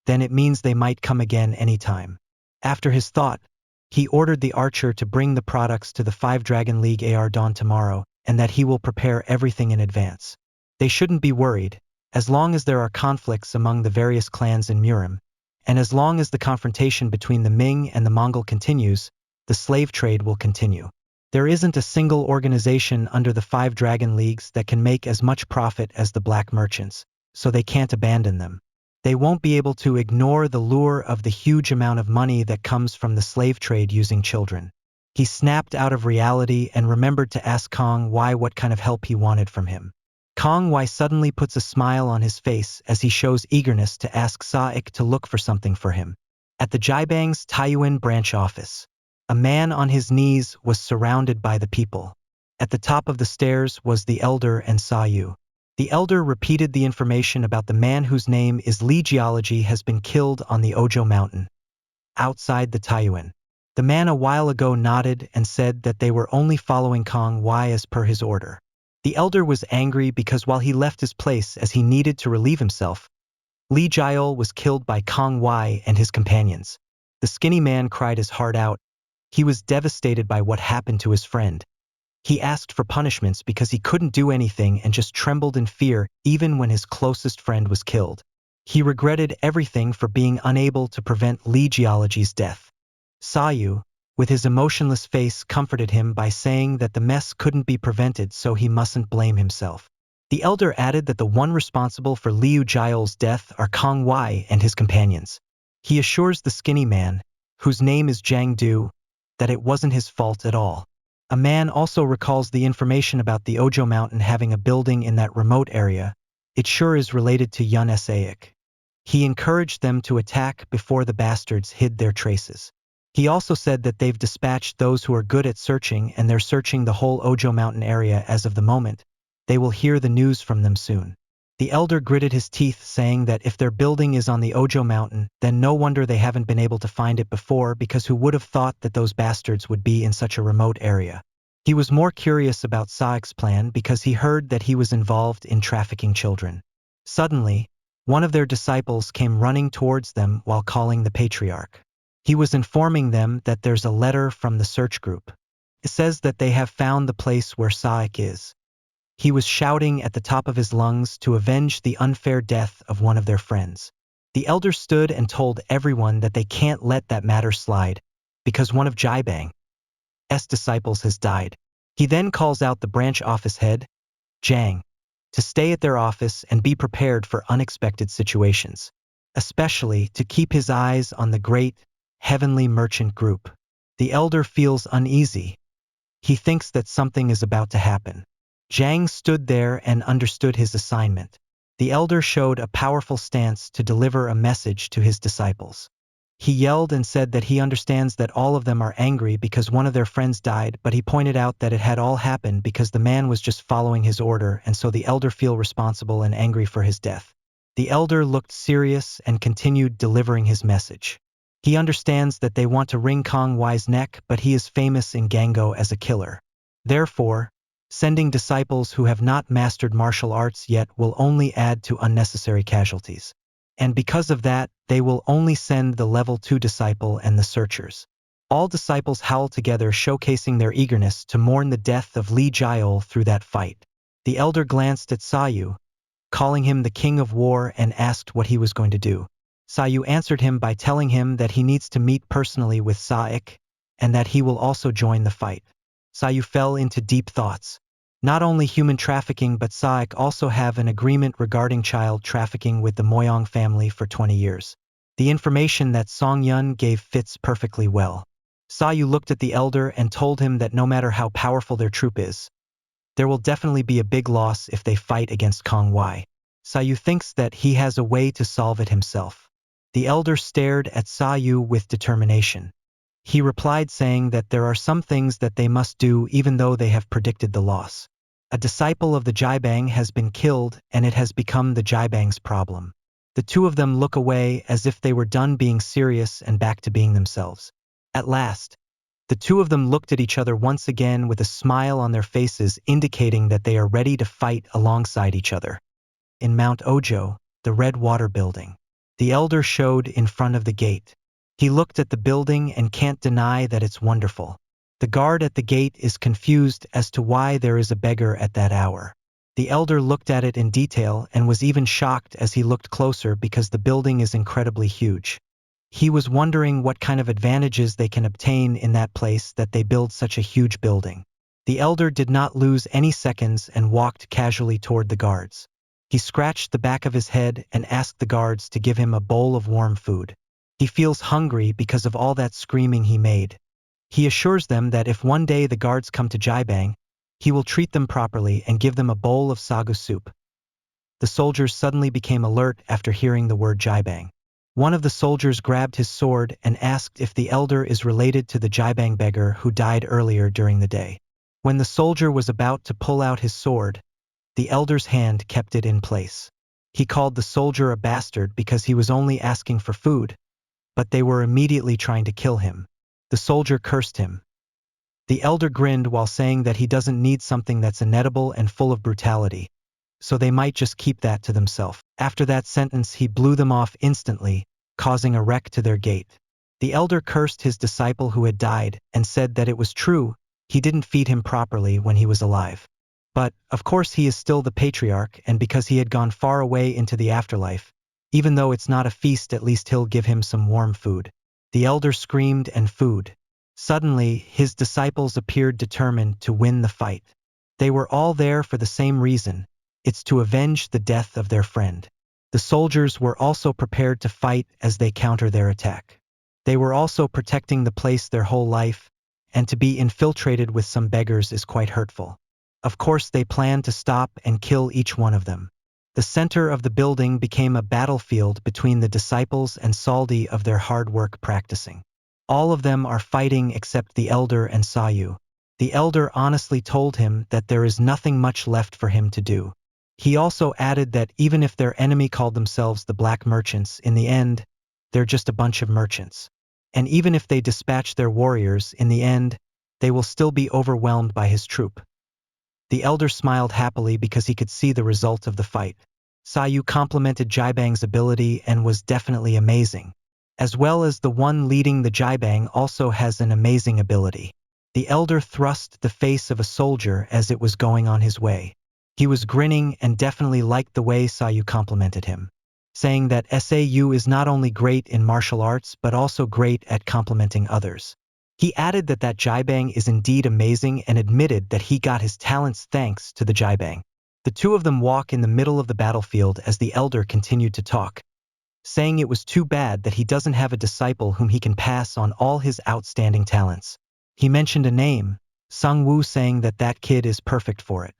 Speaker 3: then it means they might come again anytime. After his thought, he ordered the archer to bring the products to the 5 Dragon League AR Dawn tomorrow, and that he will prepare everything in advance. They shouldn't be worried, as long as there are conflicts among the various clans in Murim, and as long as the confrontation between the Ming and the Mongol continues, the slave trade will continue. There isn't a single organization under the 5 Dragon Leagues that can make as much profit as the black merchants, so they can't abandon them. They won't be able to ignore the lure of the huge amount of money that comes from the slave trade using children. He snapped out of reality and remembered to ask Kong Wai what kind of help he wanted from him. Kong Wai suddenly puts a smile on his face as he shows eagerness to ask Saik to look for something for him. At the Jibang's Taiyuan branch office, a man on his knees was surrounded by the people. At the top of the stairs was the elder and Sayu. The elder repeated the information about the man whose name is Li Geology has been killed on the Ojo Mountain, outside the Taiyuan. The man a while ago nodded and said that they were only following Kong Wai as per his order. The elder was angry because while he left his place as he needed to relieve himself, Li Jiol was killed by Kong Wai and his companions. The skinny man cried his heart out. He was devastated by what happened to his friend. He asked for punishments because he couldn't do anything and just trembled in fear even when his closest friend was killed. He regretted everything for being unable to prevent Li Geology's death. Sayu, with his emotionless face, comforted him by saying that the mess couldn't be prevented, so he mustn't blame himself. The elder added that the one responsible for Liu Jiol's death are Kong Wai and his companions. He assures the skinny man, whose name is Jiang Du, that it wasn't his fault at all. A man also recalls the information about the Ojo Mountain having a building in that remote area. It sure is related to Yun Saik. He encouraged them to attack before the bastards hid their traces. He also said that they've dispatched those who are good at searching and they're searching the whole Ojo Mountain area as of the moment. They will hear the news from them soon. The elder gritted his teeth, saying that if their building is on the Ojo Mountain, then no wonder they haven't been able to find it before, because who would have thought that those bastards would be in such a remote area? He was more curious about Saik's plan because he heard that he was involved in trafficking children. Suddenly, one of their disciples came running towards them while calling the patriarch. He was informing them that there's a letter from the search group. It says that they have found the place where Saik is. He was shouting at the top of his lungs to avenge the unfair death of one of their friends. The elder stood and told everyone that they can't let that matter slide, because one of Jibang's disciples has died. He then calls out the branch office head, Jiang, to stay at their office and be prepared for unexpected situations, especially to keep his eyes on the great, heavenly merchant group. The elder feels uneasy. He thinks that something is about to happen. Jiang stood there and understood his assignment. The elder showed a powerful stance to deliver a message to his disciples. He yelled and said that he understands that all of them are angry because one of their friends died, but he pointed out that it had all happened because the man was just following his order, and so the elder feel responsible and angry for his death. The elder looked serious and continued delivering his message. He understands that they want to wring Kong Wai's neck, but he is famous in Gango as a killer. Therefore, sending disciples who have not mastered martial arts yet will only add to unnecessary casualties. And because of that, they will only send the level 2 disciple and the searchers. All disciples howl together, showcasing their eagerness to mourn the death of Li Jiol through that fight. The elder glanced at Sayu, calling him the king of war, and asked what he was going to do. Sayu answered him by telling him that he needs to meet personally with Saik, and that he will also join the fight. Sayu fell into deep thoughts. Not only human trafficking but Saik also have an agreement regarding child trafficking with the Moyong family for 20 years. The information that Song Yun gave fits perfectly well. Sayu looked at the elder and told him that no matter how powerful their troop is, there will definitely be a big loss if they fight against Kong Wai. Sayu thinks that he has a way to solve it himself. The elder stared at Sayu with determination. He replied saying that there are some things that they must do even though they have predicted the loss. A disciple of the Jaibang has been killed and it has become the Jaibang's problem. The two of them look away as if they were done being serious and back to being themselves. At last, the two of them looked at each other once again with a smile on their faces indicating that they are ready to fight alongside each other. In Mount Ojo, the Red Water Building, the elder showed in front of the gate. He looked at the building and can't deny that it's wonderful. The guard at the gate is confused as to why there is a beggar at that hour. The elder looked at it in detail and was even shocked as he looked closer because the building is incredibly huge. He was wondering what kind of advantages they can obtain in that place that they build such a huge building. The elder did not lose any seconds and walked casually toward the guards. He scratched the back of his head and asked the guards to give him a bowl of warm food. He feels hungry because of all that screaming he made. He assures them that if one day the guards come to Jaibang, he will treat them properly and give them a bowl of sagu soup. The soldiers suddenly became alert after hearing the word Jaibang. One of the soldiers grabbed his sword and asked if the elder is related to the Jaibang beggar who died earlier during the day. When the soldier was about to pull out his sword, the elder's hand kept it in place. He called the soldier a bastard because he was only asking for food, but they were immediately trying to kill him. The soldier cursed him. The elder grinned while saying that he doesn't need something that's inedible and full of brutality, so they might just keep that to themselves. After that sentence, he blew them off instantly, causing a wreck to their gate. The elder cursed his disciple who had died and said that it was true, he didn't feed him properly when he was alive. But, of course, he is still the patriarch, and because he had gone far away into the afterlife, even though it's not a feast, at least he'll give him some warm food. The elder screamed and food. Suddenly, his disciples appeared determined to win the fight. They were all there for the same reason. It's to avenge the death of their friend. The soldiers were also prepared to fight as they counter their attack. They were also protecting the place their whole life, and to be infiltrated with some beggars is quite hurtful. Of course, they planned to stop and kill each one of them. The center of the building became a battlefield between the disciples and Saldi of their hard work practicing. All of them are fighting except the elder and Sayu. The elder honestly told him that there is nothing much left for him to do. He also added that even if their enemy called themselves the Black Merchants, in the end, they're just a bunch of merchants. And even if they dispatch their warriors, in the end, they will still be overwhelmed by his troop. The elder smiled happily because he could see the result of the fight. Sayu complimented Jaibang's ability and was definitely amazing. As well as the one leading the Jaibang also has an amazing ability. The elder thrust the face of a soldier as it was going on his way. He was grinning and definitely liked the way Sayu complimented him, saying that Sau is not only great in martial arts but also great at complimenting others. He added that Jaibang is indeed amazing and admitted that he got his talents thanks to the Jaibang. The two of them walk in the middle of the battlefield as the elder continued to talk, saying it was too bad that he doesn't have a disciple whom he can pass on all his outstanding talents. He mentioned a name, Sungwoo, saying that that kid is perfect for it.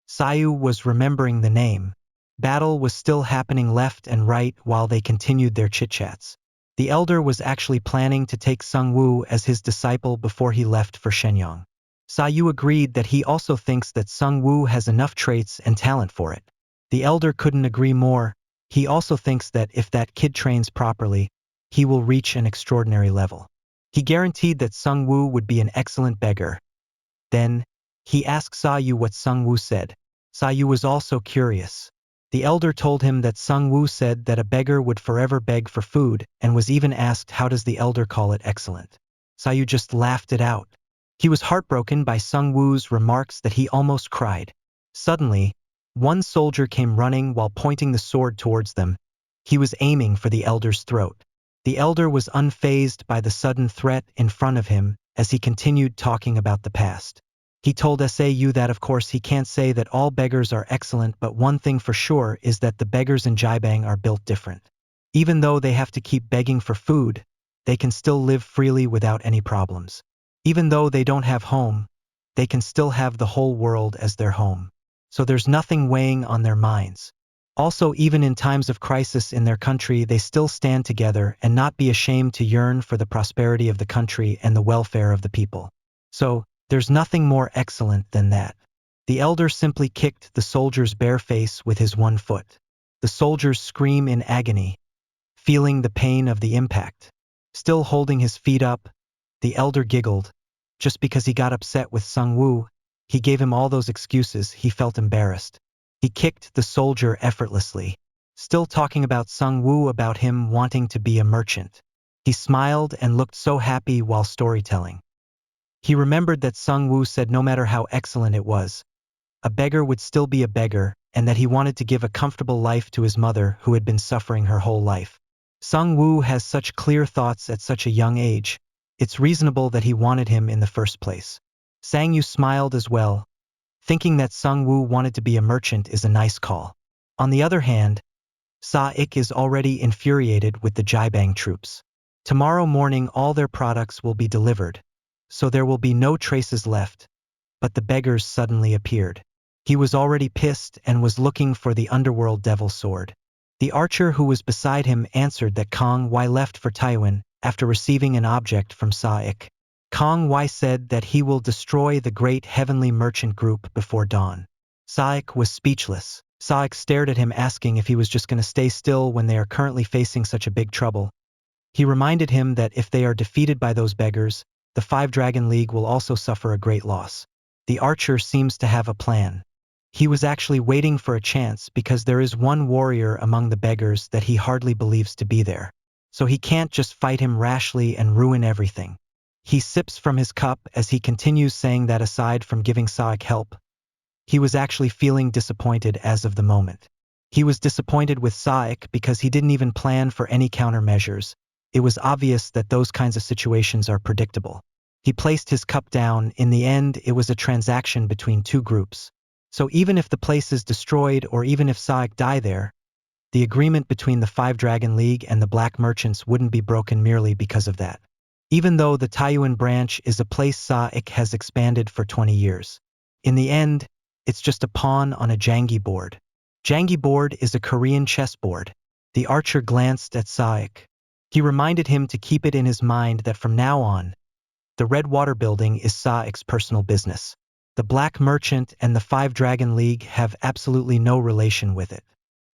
Speaker 3: Sayu was remembering the name. Battle was still happening left and right while they continued their chit-chats. The elder was actually planning to take Sungwoo as his disciple before he left for Shenyang. Sayu agreed that he also thinks that Sungwoo has enough traits and talent for it. The elder couldn't agree more. He also thinks that if that kid trains properly, he will reach an extraordinary level. He guaranteed that Sungwoo would be an excellent beggar. Then, he asked Sayu what Sungwoo said. Sayu was also curious. The elder told him that Sungwoo said that a beggar would forever beg for food, and was even asked how does the elder call it excellent. Sayu just laughed it out. He was heartbroken by Sungwoo's remarks that he almost cried. Suddenly, One soldier came running while pointing the sword towards them. He was aiming for the elder's throat. The elder was unfazed by the sudden threat in front of him as he continued talking about the past. He told Sau that of course he can't say that all beggars are excellent, but one thing for sure is that the beggars in Jibang are built different. Even though they have to keep begging for food, they can still live freely without any problems. Even though they don't have home, they can still have the whole world as their home. So there's nothing weighing on their minds. Also, even in times of crisis in their country, they still stand together and not be ashamed to yearn for the prosperity of the country and the welfare of the people. So, there's nothing more excellent than that. The elder simply kicked the soldier's bare face with his one foot. The soldiers scream in agony, feeling the pain of the impact. Still holding his feet up, the elder giggled. Just because he got upset with Sung Woo, he gave him all those excuses, he felt embarrassed. He kicked the soldier effortlessly, still talking about Sung Woo, about him wanting to be a merchant. He smiled and looked so happy while storytelling. He remembered that Sung Woo said no matter how excellent it was, a beggar would still be a beggar, and that he wanted to give a comfortable life to his mother who had been suffering her whole life. Sung Woo has such clear thoughts at such a young age. It's reasonable that he wanted him in the first place. Sang Yu smiled as well. Thinking that Sung Woo wanted to be a merchant is a nice call. On the other hand, Sa-ik is already infuriated with the Jibang troops. Tomorrow morning all their products will be delivered, so there will be no traces left. But the beggars suddenly appeared. He was already pissed and was looking for the underworld devil sword. The archer who was beside him answered that Kong Wai left for Taiwan after receiving an object from Sa-ik. Kong Wai said that he will destroy the great heavenly merchant group before dawn. Sa-ik was speechless. Sa-ik stared at him, asking if he was just going to stay still when they are currently facing such a big trouble. He reminded him that if they are defeated by those beggars, the Five Dragon League will also suffer a great loss. The archer seems to have a plan. He was actually waiting for a chance because there is one warrior among the beggars that he hardly believes to be there. So he can't just fight him rashly and ruin everything. He sips from his cup as he continues, saying that aside from giving Sa-ik help, he was actually feeling disappointed as of the moment. He was disappointed with Sa-ik because he didn't even plan for any countermeasures. It was obvious that those kinds of situations are predictable. He placed his cup down. In the end, it was a transaction between two groups. So even if the place is destroyed or even if Sa-ik die there, the agreement between the Five Dragon League and the black merchants wouldn't be broken merely because of that. Even though the Taiyuan branch is a place Sa-ik has expanded for 20 years. In the end, it's just a pawn on a jangi board. Jangi board is a Korean chessboard. The archer glanced at Sa-ik. He reminded him to keep it in his mind that from now on, the Red Water Building is Sa-ik's personal business. The Black Merchant and the Five Dragon League have absolutely no relation with it.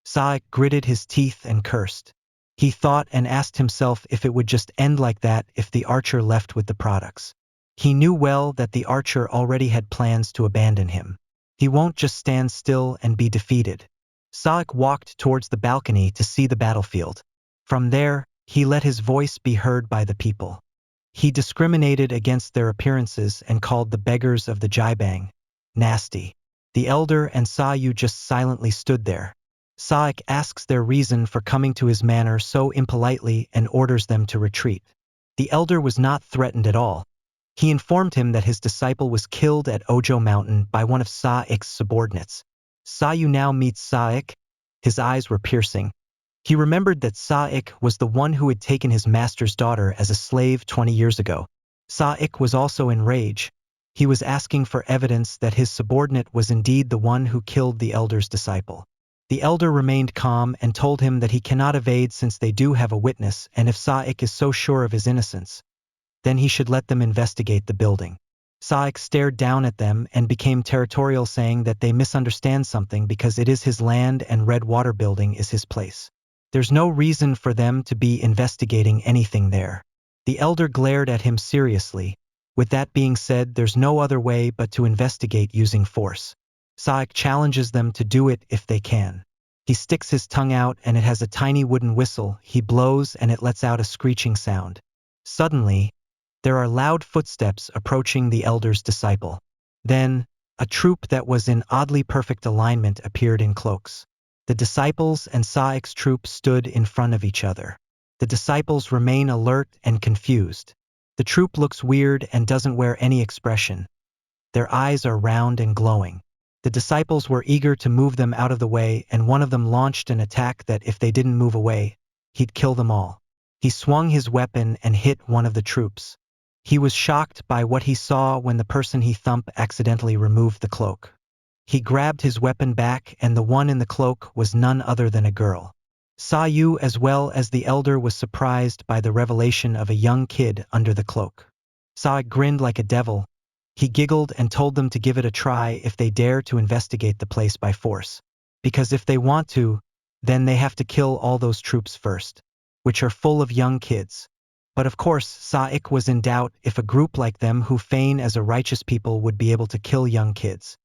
Speaker 3: Sa-ik gritted his teeth and cursed. He thought and asked himself if it would just end like that if the archer left with the products. He knew well that the archer already had plans to abandon him. He won't just stand still and be defeated. Sa-ik walked towards the balcony to see the battlefield. From there, he let his voice be heard by the people. He discriminated against their appearances and called the beggars of the Jibang nasty. The elder and Sa-yu just silently stood there. Sa-ik asks their reason for coming to his manor so impolitely and orders them to retreat. The elder was not threatened at all. He informed him that his disciple was killed at Ojo Mountain by one of Sa-ik's subordinates. Sa-yu now meets Sa-ik. His eyes were piercing. He remembered that Sa-ik was the one who had taken his master's daughter as a slave 20 years ago. Sa-ik was also in rage. He was asking for evidence that his subordinate was indeed the one who killed the elder's disciple. The elder remained calm and told him that he cannot evade since they do have a witness, and if Sa-ik is so sure of his innocence, then he should let them investigate the building. Sa-ik stared down at them and became territorial, saying that they misunderstand something because it is his land and Red Water Building is his place. There's no reason for them to be investigating anything there. The elder glared at him seriously. With that being said, there's no other way but to investigate using force. Sa-ik challenges them to do it if they can. He sticks his tongue out and it has a tiny wooden whistle. He blows and it lets out a screeching sound. Suddenly, there are loud footsteps approaching the elder's disciple. Then, A troop that was in oddly perfect alignment appeared in cloaks. The disciples and Saik's troop stood in front of each other. The disciples remain alert and confused. The troop looks weird and doesn't wear any expression. Their eyes are round and glowing. The disciples were eager to move them out of the way, and one of them launched an attack that if they didn't move away, he'd kill them all. He swung his weapon and hit one of the troops. He was shocked by what he saw when the person he thumped accidentally removed the cloak. He grabbed his weapon back, and the one in the cloak was none other than a girl. Sayu, as well as the elder, was surprised by the revelation of a young kid under the cloak. Saik grinned like a devil. He giggled and told them to give it a try if they dare to investigate the place by force. Because if they want to, then they have to kill all those troops first, which are full of young kids. But of course, Saik was in doubt if a group like them who feign as a righteous people would be able to kill young kids.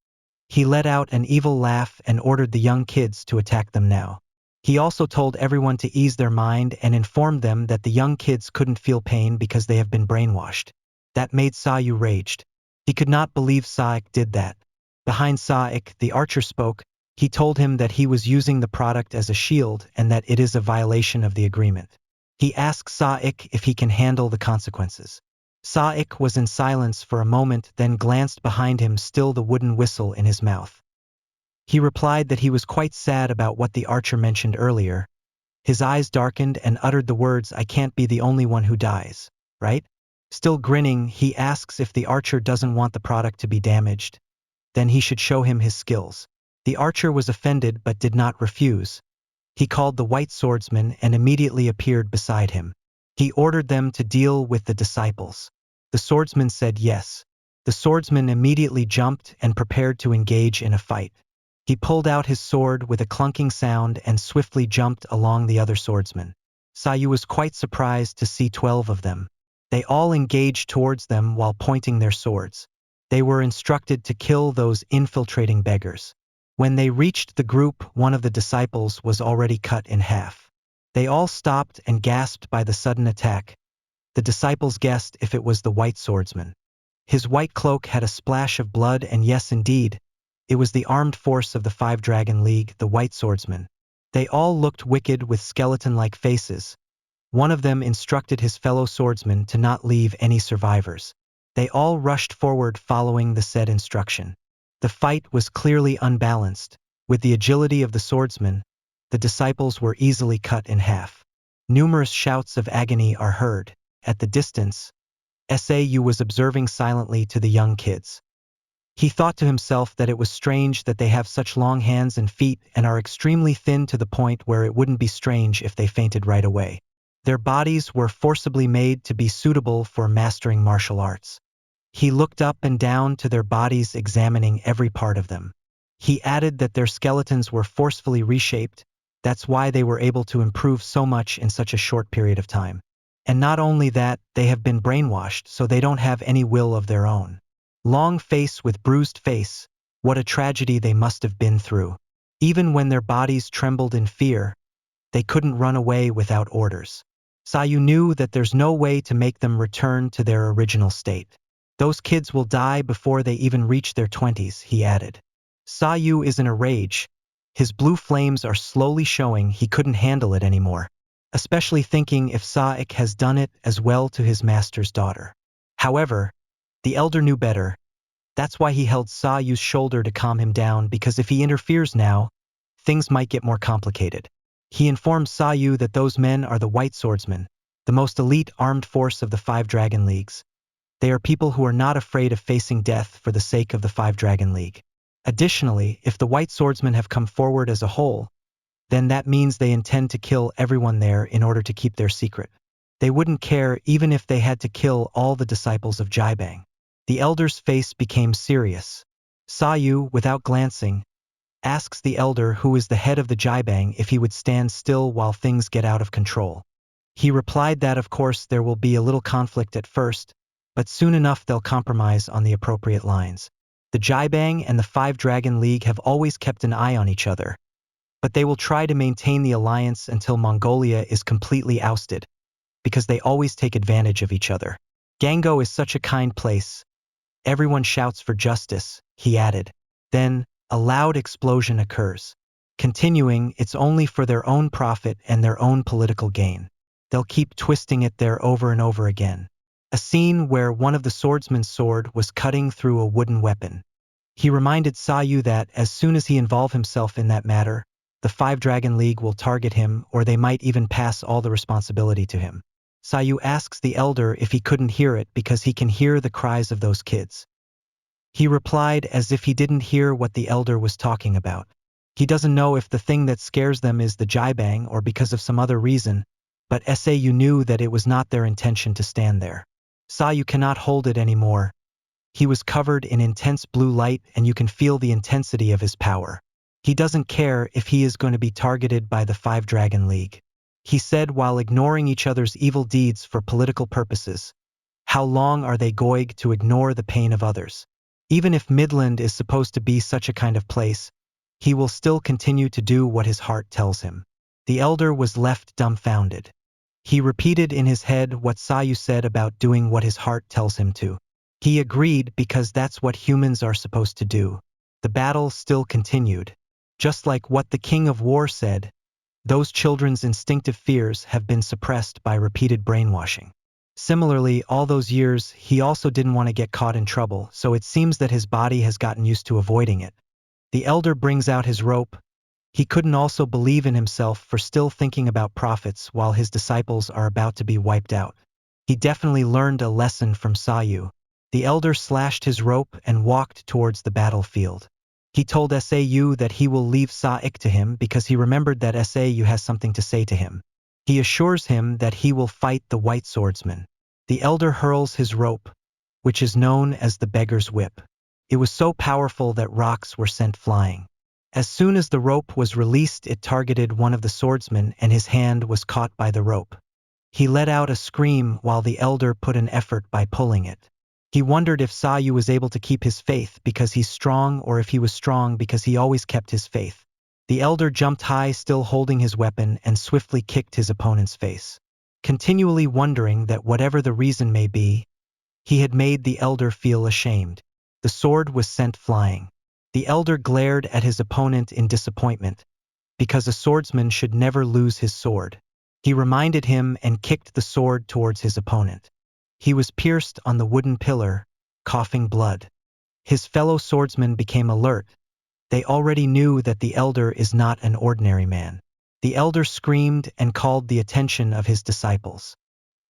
Speaker 3: He let out an evil laugh and ordered the young kids to attack them now. He also told everyone to ease their mind and informed them that the young kids couldn't feel pain because they have been brainwashed. That made Sayu raged. He could not believe Saik did that. Behind Saik, the archer spoke. He told him that he was using the product as a shield and that it is a violation of the agreement. He asked Saik if he can handle the consequences. Saik was in silence for a moment, then glanced behind him, still the wooden whistle in his mouth. He replied that he was quite sad about what the archer mentioned earlier. His eyes darkened and uttered the words, "I can't be the only one who dies, right?" Still grinning, he asks if the archer doesn't want the product to be damaged. Then he should show him his skills. The archer was offended but did not refuse. He called the white swordsman and immediately appeared beside him. He ordered them to deal with the disciples. The swordsman said yes. The swordsman immediately jumped and prepared to engage in a fight. He pulled out his sword with a clunking sound and swiftly jumped along the other swordsmen. Sayu was quite surprised to see 12 of them. They all engaged towards them while pointing their swords. They were instructed to kill those infiltrating beggars. When they reached the group, one of the disciples was already cut in half. They all stopped and gasped by the sudden attack. The disciples guessed if it was the white swordsman. His white cloak had a splash of blood, and yes indeed, it was the armed force of the Five Dragon League, the white swordsman. They all looked wicked with skeleton-like faces. One of them instructed his fellow swordsmen to not leave any survivors. They all rushed forward following the said instruction. The fight was clearly unbalanced. With the agility of the swordsman, the disciples were easily cut in half. Numerous shouts of agony are heard. At the distance, Sau was observing silently to the young kids. He thought to himself that it was strange that they have such long hands and feet and are extremely thin to the point where it wouldn't be strange if they fainted right away. Their bodies were forcibly made to be suitable for mastering martial arts. He looked up and down to their bodies, examining every part of them. He added that their skeletons were forcefully reshaped. That's why they were able to improve so much in such a short period of time. And not only that, they have been brainwashed, so they don't have any will of their own. Long face with bruised face, what a tragedy they must have been through. Even when their bodies trembled in fear, they couldn't run away without orders. Sayu knew that there's no way to make them return to their original state. Those kids will die before they even reach their 20s, he added. Sayu is in a rage. His blue flames are slowly showing. He couldn't handle it anymore, especially thinking if Saik has done it as well to his master's daughter. However, the elder knew better. That's why he held Sayu's shoulder to calm him down, because if he interferes now, things might get more complicated. He informed Sayu that those men are the White Swordsmen, the most elite armed force of the Five Dragon Leagues. They are people who are not afraid of facing death for the sake of the Five Dragon League. Additionally, if the White Swordsmen have come forward as a whole, then that means they intend to kill everyone there in order to keep their secret. They wouldn't care even if they had to kill all the disciples of Jaibang. The elder's face became serious. Sayu, without glancing, asks the elder, who is the head of the Jaibang, if he would stand still while things get out of control. He replied that of course there will be a little conflict at first, but soon enough they'll compromise on the appropriate lines. The Jaibang and the Five Dragon League have always kept an eye on each other, but they will try to maintain the alliance until Mongolia is completely ousted, because they always take advantage of each other. Gango is such a kind place. Everyone shouts for justice. he added. Then, a loud explosion occurs. Continuing, it's only for their own profit and their own political gain. They'll keep twisting it there over and over again. A scene where one of the swordsman's sword was cutting through a wooden weapon. He reminded Sayu that as soon as he involved himself in that matter, the Five Dragon League will target him, or they might even pass all the responsibility to him. Sayu asks the elder if he couldn't hear it because he can hear the cries of those kids. He replied as if he didn't hear what the elder was talking about. He doesn't know if the thing that scares them is the jibang or because of some other reason, but Sayu knew that it was not their intention to stand there. Sayu cannot hold it anymore. He was covered in intense blue light and you can feel the intensity of his power. He doesn't care if he is going to be targeted by the Five Dragon League. He said while ignoring each other's evil deeds for political purposes. How long are they going to ignore the pain of others? Even if Midland is supposed to be such a kind of place, he will still continue to do what his heart tells him. The elder was left dumbfounded. He repeated in his head what Sayu said about doing what his heart tells him to. He agreed because that's what humans are supposed to do. The battle still continued. Just like what the King of War said, those children's instinctive fears have been suppressed by repeated brainwashing. Similarly, all those years, he also didn't want to get caught in trouble, so it seems that his body has gotten used to avoiding it. The elder brings out his rope. He couldn't also believe in himself for still thinking about profits while his disciples are about to be wiped out. He definitely learned a lesson from Sayu. The elder slashed his rope and walked towards the battlefield. He told Sayu that he will leave Sa-ik to him because he remembered that Sayu has something to say to him. He assures him that he will fight the white swordsman. The elder hurls his rope, which is known as the beggar's whip. It was so powerful that rocks were sent flying. As soon as the rope was released, it targeted one of the swordsmen and his hand was caught by the rope. He let out a scream while the elder put an effort by pulling it. He wondered if Sayu was able to keep his faith because he's strong or if he was strong because he always kept his faith. The elder jumped high, still holding his weapon, and swiftly kicked his opponent's face. Continually wondering that whatever the reason may be, he had made the elder feel ashamed. The sword was sent flying. The elder glared at his opponent in disappointment, because a swordsman should never lose his sword. He reminded him and kicked the sword towards his opponent. He was pierced on the wooden pillar, coughing blood. His fellow swordsmen became alert. They already knew that the elder is not an ordinary man. The elder screamed and called the attention of his disciples.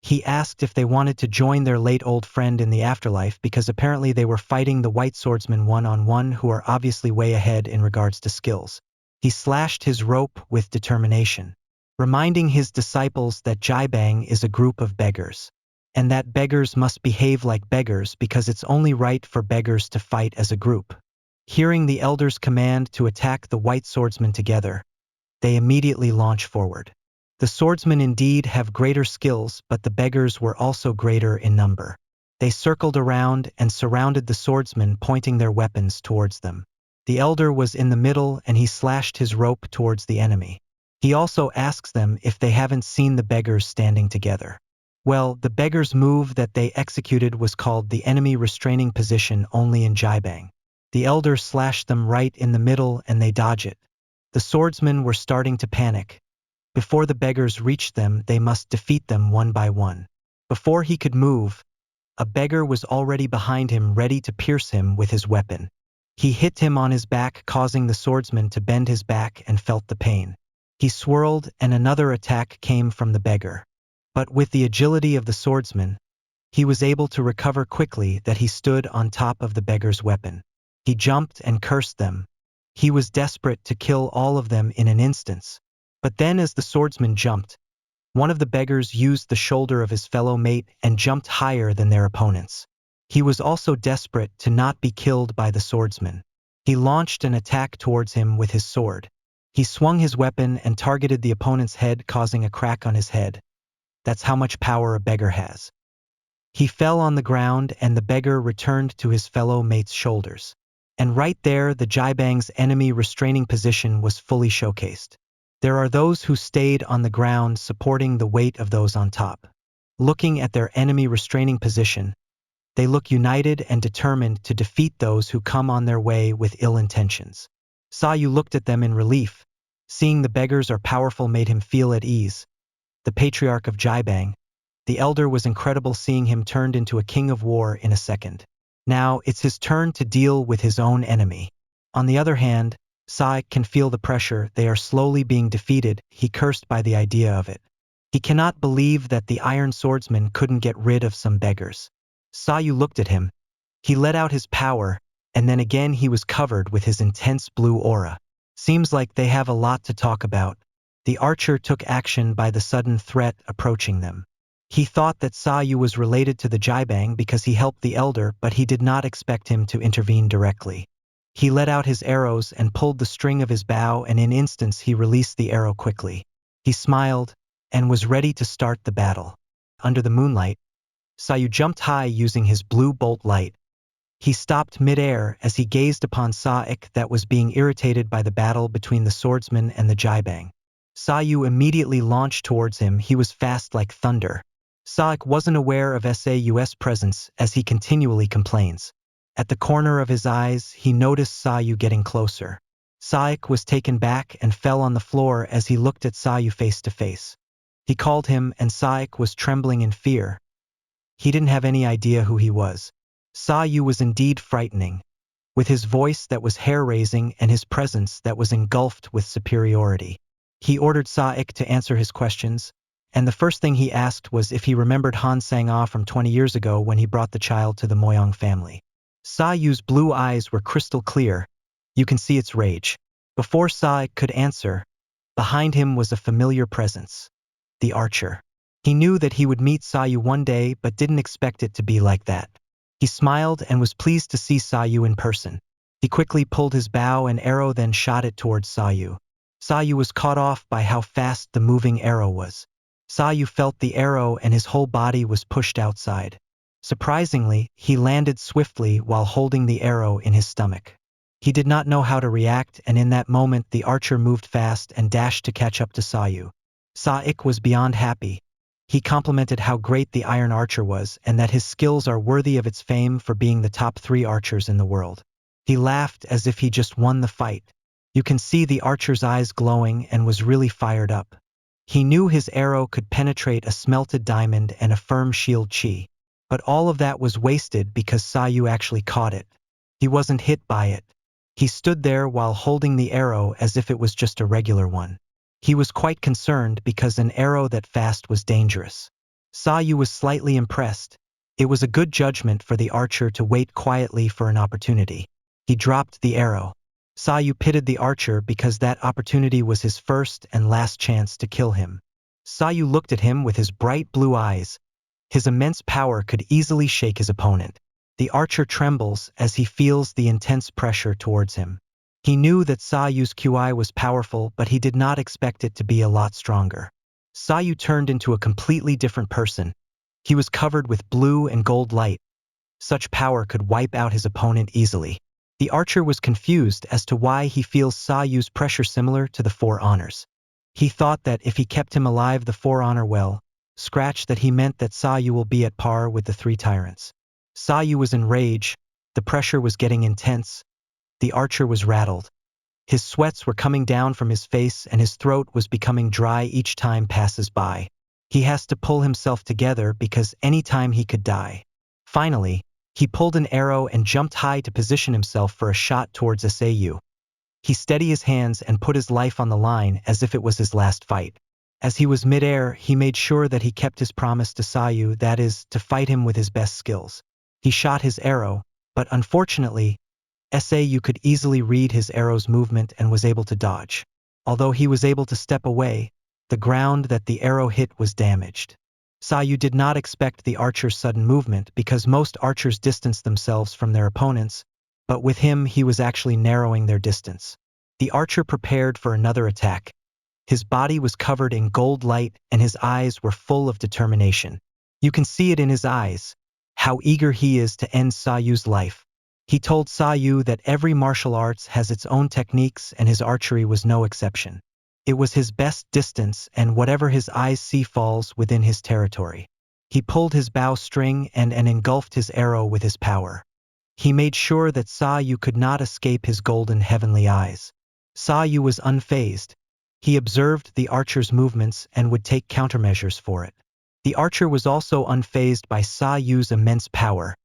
Speaker 3: He asked if they wanted to join their late old friend in the afterlife because apparently they were fighting the white swordsmen one-on-one who are obviously way ahead in regards to skills. He slashed his rope with determination, reminding his disciples that Jibang is a group of beggars, and that beggars must behave like beggars because it's only right for beggars to fight as a group. Hearing the elder's command to attack the white swordsmen together, they immediately launch forward. The swordsmen indeed have greater skills, but the beggars were also greater in number. They circled around and surrounded the swordsmen, pointing their weapons towards them. The elder was in the middle and he slashed his rope towards the enemy. He also asks them if they haven't seen the beggars standing together. Well, the beggars' move that they executed was called the enemy restraining position only in Jibang. The elder slashed them right in the middle and they dodge it. The swordsmen were starting to panic. Before the beggars reached them, they must defeat them one by one. Before he could move, a beggar was already behind him, ready to pierce him with his weapon. He hit him on his back, causing the swordsman to bend his back and felt the pain. He swirled and another attack came from the beggar. But with the agility of the swordsman, he was able to recover quickly that he stood on top of the beggar's weapon. He jumped and cursed them. He was desperate to kill all of them in an instant. But then as the swordsman jumped, one of the beggars used the shoulder of his fellow mate and jumped higher than their opponents. He was also desperate to not be killed by the swordsman. He launched an attack towards him with his sword. He swung his weapon and targeted the opponent's head, causing a crack on his head. That's how much power a beggar has. He fell on the ground and the beggar returned to his fellow mate's shoulders. And right there, the Jibang's enemy restraining position was fully showcased. There are those who stayed on the ground supporting the weight of those on top. Looking at their enemy restraining position, They look united and determined to defeat those who come on their way with ill intentions. Sayu looked at them in relief. Seeing the beggars are powerful made him feel at ease. The patriarch of Jibang, the elder, was incredible, seeing him turned into a king of war in a second. Now it's his turn to deal with his own enemy. On the other hand, Saik can feel the pressure. They are slowly being defeated. He cursed by the idea of it. He cannot believe that the Iron Swordsman couldn't get rid of some beggars. Sayu looked at him. He let out his power, and then again he was covered with his intense blue aura. Seems like they have a lot to talk about. The archer took action by the sudden threat approaching them. He thought that Sayu was related to the Jibang because he helped the elder, but he did not expect him to intervene directly. He let out his arrows and pulled the string of his bow, and in instants he released the arrow quickly. He smiled and was ready to start the battle. Under the moonlight, Sayu jumped high using his blue bolt light. He stopped mid-air as he gazed upon Saik that was being irritated by the battle between the swordsman and the Jibang. Sayu immediately launched towards him. He was fast like thunder. Saik wasn't aware of Sau's presence as he continually complains. At the corner of his eyes, he noticed Sayu getting closer. Saik was taken back and fell on the floor as he looked at Sayu face to face. He called him, and Saik was trembling in fear. He didn't have any idea who he was. Sayu was indeed frightening, with his voice that was hair-raising and his presence that was engulfed with superiority. He ordered Saik to answer his questions, and the first thing he asked was if he remembered Han Sang-ah from 20 years ago when he brought the child to the Moyong family. Sayu's blue eyes were crystal clear. You can see its rage. Before Saik could answer, behind him was a familiar presence. The archer. He knew that he would meet Sayu one day, but didn't expect it to be like that. He smiled and was pleased to see Sayu in person. He quickly pulled his bow and arrow, then shot it towards Sayu. Sayu was caught off by how fast the moving arrow was. Sayu felt the arrow and his whole body was pushed outside. Surprisingly, he landed swiftly while holding the arrow in his stomach. He did not know how to react, and in that moment the archer moved fast and dashed to catch up to Sayu. Saik was beyond happy. He complimented how great the Iron Archer was and that his skills are worthy of its fame for being the top 3 archers in the world. He laughed as if he just won the fight. You can see the archer's eyes glowing and was really fired up. He knew his arrow could penetrate a smelted diamond and a firm shield chi. But all of that was wasted because Sayu actually caught it. He wasn't hit by it. He stood there while holding the arrow as if it was just a regular one. He was quite concerned because an arrow that fast was dangerous. Sayu was slightly impressed. It was a good judgment for the archer to wait quietly for an opportunity. He dropped the arrow. Sayu pitied the archer because that opportunity was his first and last chance to kill him. Sayu looked at him with his bright blue eyes. His immense power could easily shake his opponent. The archer trembles as he feels the intense pressure towards him. He knew that Sayu's QI was powerful, but he did not expect it to be a lot stronger. Sayu turned into a completely different person. He was covered with blue and gold light. Such power could wipe out his opponent easily. The archer was confused as to why he feels Sayu's pressure similar to the 4 honors. He thought that if he kept him alive, the 4 honor well, scratch that he meant that Sayu will be at par with the 3 tyrants. Sayu was in rage. The pressure was getting intense. The archer was rattled. His sweats were coming down from his face and his throat was becoming dry each time passes by. He has to pull himself together because any time he could die. Finally, he pulled an arrow and jumped high to position himself for a shot towards Sayu. He steadied his hands and put his life on the line as if it was his last fight. As he was mid-air, he made sure that he kept his promise to Sayu, that is, to fight him with his best skills. He shot his arrow, but unfortunately, Sayu could easily read his arrow's movement and was able to dodge. Although he was able to step away, the ground that the arrow hit was damaged. Sayu did not expect the archer's sudden movement because most archers distance themselves from their opponents, but with him he was actually narrowing their distance. The archer prepared for another attack. His body was covered in gold light and his eyes were full of determination. You can see it in his eyes, how eager he is to end Sayu's life. He told Sayu that every martial arts has its own techniques and his archery was no exception. It was his best distance and whatever his eyes see falls within his territory. He pulled his bow string and engulfed his arrow with his power. He made sure that Sayu could not escape his golden heavenly eyes. Sayu was unfazed. He observed the archer's movements and would take countermeasures for it. The archer was also unfazed by Sayu's immense power.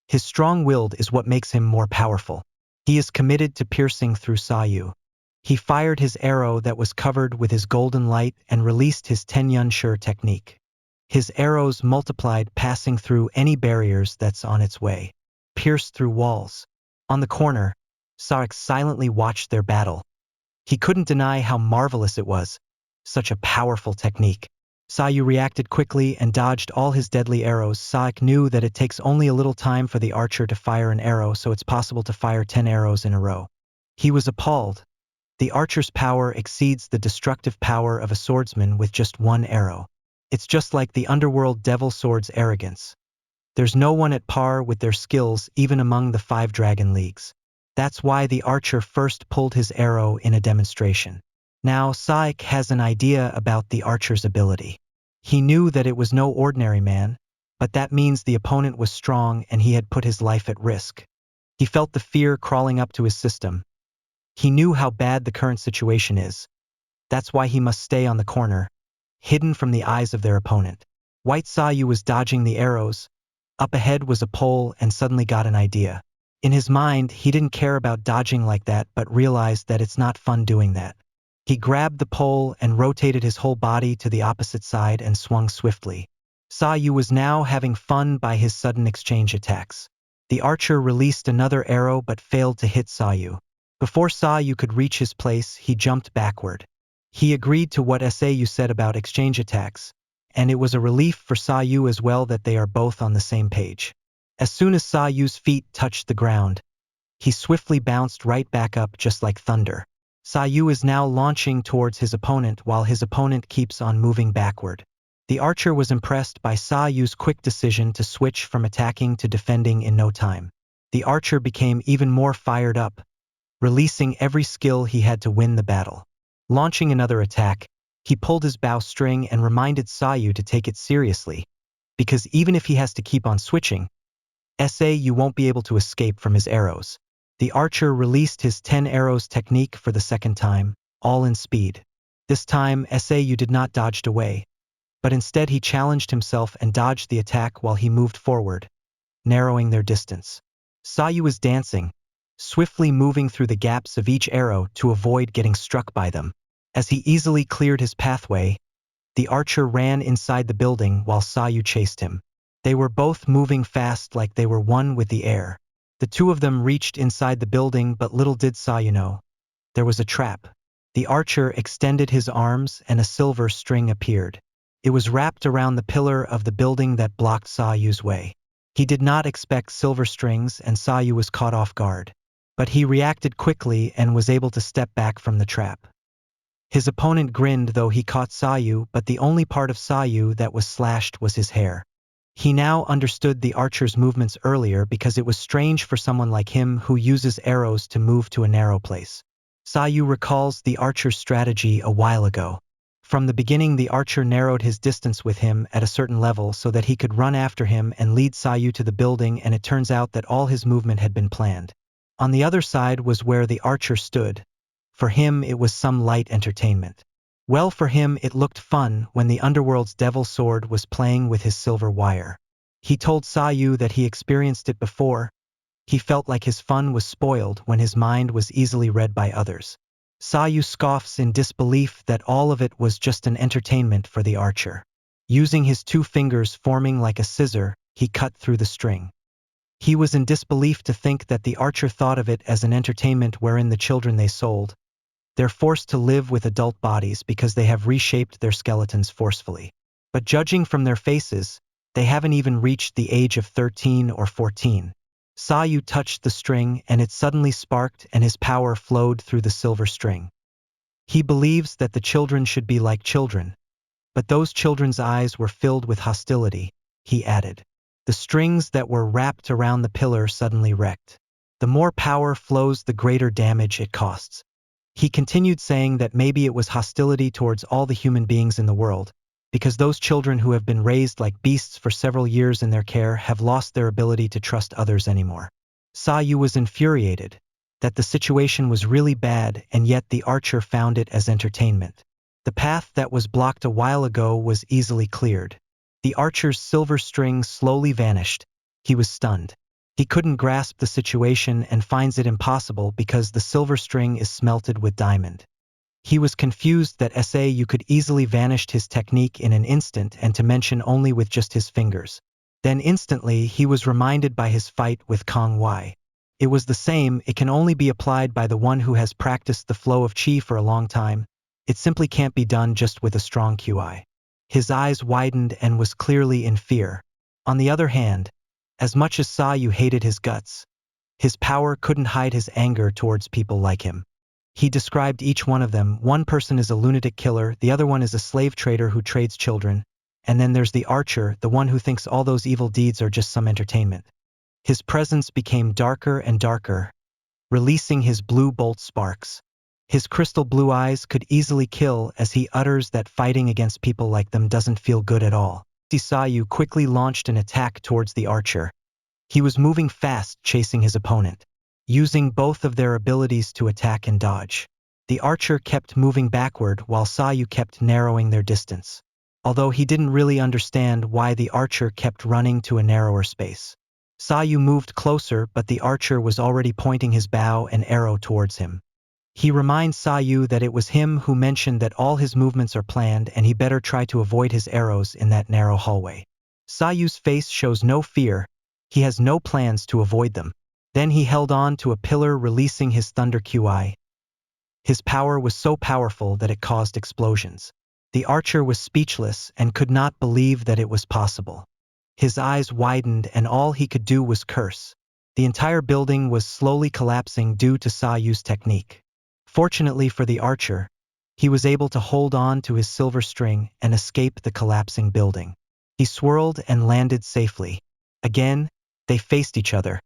Speaker 3: His strong-willed is what makes him more powerful. He is committed to piercing through Sayu. He fired his arrow that was covered with his golden light and released his Tenyunshur technique. His arrows multiplied, passing through any barriers that's on its way. Pierced through walls. On the corner, Saek silently watched their battle. He couldn't deny how marvelous it was. Such a powerful technique. Sayu reacted quickly and dodged all his deadly arrows. Saek knew that it takes only a little time for the archer to fire an arrow, so it's possible to fire 10 arrows in a row. He was appalled. The archer's power exceeds the destructive power of a swordsman with just one arrow. It's just like the underworld devil sword's arrogance. There's no one at par with their skills even among the 5 dragon leagues. That's why the archer first pulled his arrow in a demonstration. Now Saek has an idea about the archer's ability. He knew that it was no ordinary man, but that means the opponent was strong and he had put his life at risk. He felt the fear crawling up to his system. He knew how bad the current situation is. That's why he must stay on the corner, hidden from the eyes of their opponent. White Sayu was dodging the arrows. Up ahead was a pole and suddenly got an idea. In his mind, he didn't care about dodging like that but realized that it's not fun doing that. He grabbed the pole and rotated his whole body to the opposite side and swung swiftly. Sayu was now having fun by his sudden exchange attacks. The archer released another arrow but failed to hit Sayu. Before Sayu could reach his place, he jumped backward. He agreed to what Sayu said about exchange attacks, and it was a relief for Sayu as well that they are both on the same page. As soon as Sayu's feet touched the ground, he swiftly bounced right back up just like thunder. Sayu is now launching towards his opponent while his opponent keeps on moving backward. The archer was impressed by Sayu's quick decision to switch from attacking to defending in no time. The archer became even more fired up, releasing every skill he had to win the battle. Launching another attack, he pulled his bow string and reminded Sayu to take it seriously, because even if he has to keep on switching, you won't be able to escape from his arrows. The archer released his 10 arrows technique for the second time, all in speed. This time, you did not dodge away, but instead he challenged himself and dodged the attack while he moved forward, narrowing their distance. Sayu was dancing, swiftly moving through the gaps of each arrow to avoid getting struck by them. As he easily cleared his pathway, the archer ran inside the building while Sayu chased him. They were both moving fast like they were one with the air. The two of them reached inside the building, but little did Sayu know. There was a trap. The archer extended his arms and a silver string appeared. It was wrapped around the pillar of the building that blocked Sayu's way. He did not expect silver strings and Sayu was caught off guard. But he reacted quickly and was able to step back from the trap. His opponent grinned though he caught Sayu, but the only part of Sayu that was slashed was his hair. He now understood the archer's movements earlier because it was strange for someone like him who uses arrows to move to a narrow place. Sayu recalls the archer's strategy a while ago. From the beginning, the archer narrowed his distance with him at a certain level so that he could run after him and lead Sayu to the building, and it turns out that all his movement had been planned. On the other side was where the archer stood. For him, it was some light entertainment. Well, for him, it looked fun when the underworld's devil sword was playing with his silver wire. He told Sayu that he experienced it before. He felt like his fun was spoiled when his mind was easily read by others. Sayu scoffs in disbelief that all of it was just an entertainment for the archer. Using his 2 fingers forming like a scissor, he cut through the string. He was in disbelief to think that the archer thought of it as an entertainment wherein the children they sold. They're forced to live with adult bodies because they have reshaped their skeletons forcefully. But judging from their faces, they haven't even reached the age of 13 or 14. Sayu touched the string and it suddenly sparked and his power flowed through the silver string. He believes that the children should be like children. But those children's eyes were filled with hostility, he added. The strings that were wrapped around the pillar suddenly wrecked. The more power flows, the greater damage it costs. He continued saying that maybe it was hostility towards all the human beings in the world, because those children who have been raised like beasts for several years in their care have lost their ability to trust others anymore. Sayu was infuriated that the situation was really bad, and yet the archer found it as entertainment. The path that was blocked a while ago was easily cleared. The archer's silver string slowly vanished. He was stunned. He couldn't grasp the situation and finds it impossible because the silver string is smelted with diamond. He was confused that you could easily vanished his technique in an instant, and to mention only with just his fingers. Then instantly he was reminded by his fight with Kong Wai. It was the same, it can only be applied by the one who has practiced the flow of qi for a long time. It simply can't be done just with a strong QI. His eyes widened and was clearly in fear. On the other hand, as much as Sayu hated his guts, his power couldn't hide his anger towards people like him. He described each one of them. One person is a lunatic killer, the other one is a slave trader who trades children, and then there's the archer, the one who thinks all those evil deeds are just some entertainment. His presence became darker and darker, releasing his blue bolt sparks. His crystal blue eyes could easily kill as he utters that fighting against people like them doesn't feel good at all. Sayu quickly launched an attack towards the archer. He was moving fast, chasing his opponent, using both of their abilities to attack and dodge. The archer kept moving backward while Sayu kept narrowing their distance, although he didn't really understand why the archer kept running to a narrower space. Sayu moved closer, but the archer was already pointing his bow and arrow towards him. He reminds Sayu that it was him who mentioned that all his movements are planned and he better try to avoid his arrows in that narrow hallway. Sayu's face shows no fear. He has no plans to avoid them. Then he held on to a pillar, releasing his thunder QI. His power was so powerful that it caused explosions. The archer was speechless and could not believe that it was possible. His eyes widened and all he could do was curse. The entire building was slowly collapsing due to Sayu's technique. Fortunately for the archer, he was able to hold on to his silver string and escape the collapsing building. He swirled and landed safely. Again, they faced each other,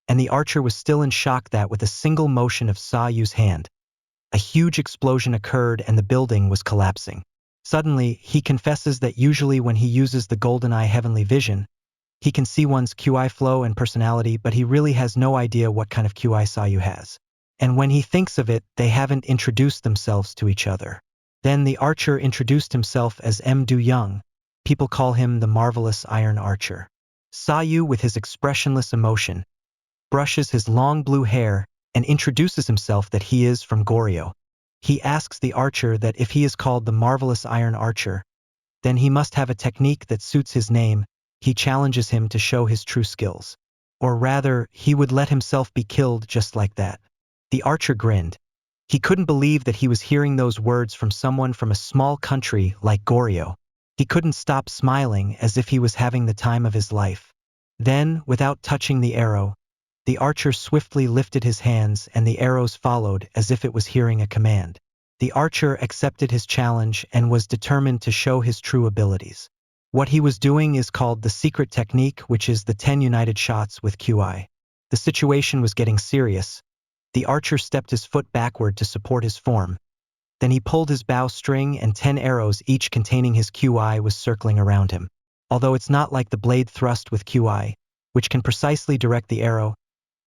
Speaker 3: and the archer was still in shock that with a single motion of Sayu's hand, a huge explosion occurred and the building was collapsing. Suddenly, he confesses that usually when he uses the GoldenEye heavenly vision, he can see one's QI flow and personality, but he really has no idea what kind of QI Sayu has. And when he thinks of it, they haven't introduced themselves to each other. Then the archer introduced himself as Du Young. People call him the marvelous Iron Archer. Sayu, with his expressionless emotion, brushes his long blue hair and introduces himself that he is from Goryeo. He asks the archer that if he is called the marvelous Iron Archer, then he must have a technique that suits his name. He challenges him to show his true skills. Or rather, he would let himself be killed just like that. The archer grinned. He couldn't believe that he was hearing those words from someone from a small country like Goryeo. He couldn't stop smiling as if he was having the time of his life. Then, without touching the arrow, the archer swiftly lifted his hands and the arrows followed as if it was hearing a command. The archer accepted his challenge and was determined to show his true abilities. What he was doing is called the secret technique, which is the 10 united shots with QI. The situation was getting serious. The archer stepped his foot backward to support his form. Then he pulled his bow string and 10 arrows, each containing his QI, was circling around him. Although it's not like the blade thrust with QI, which can precisely direct the arrow,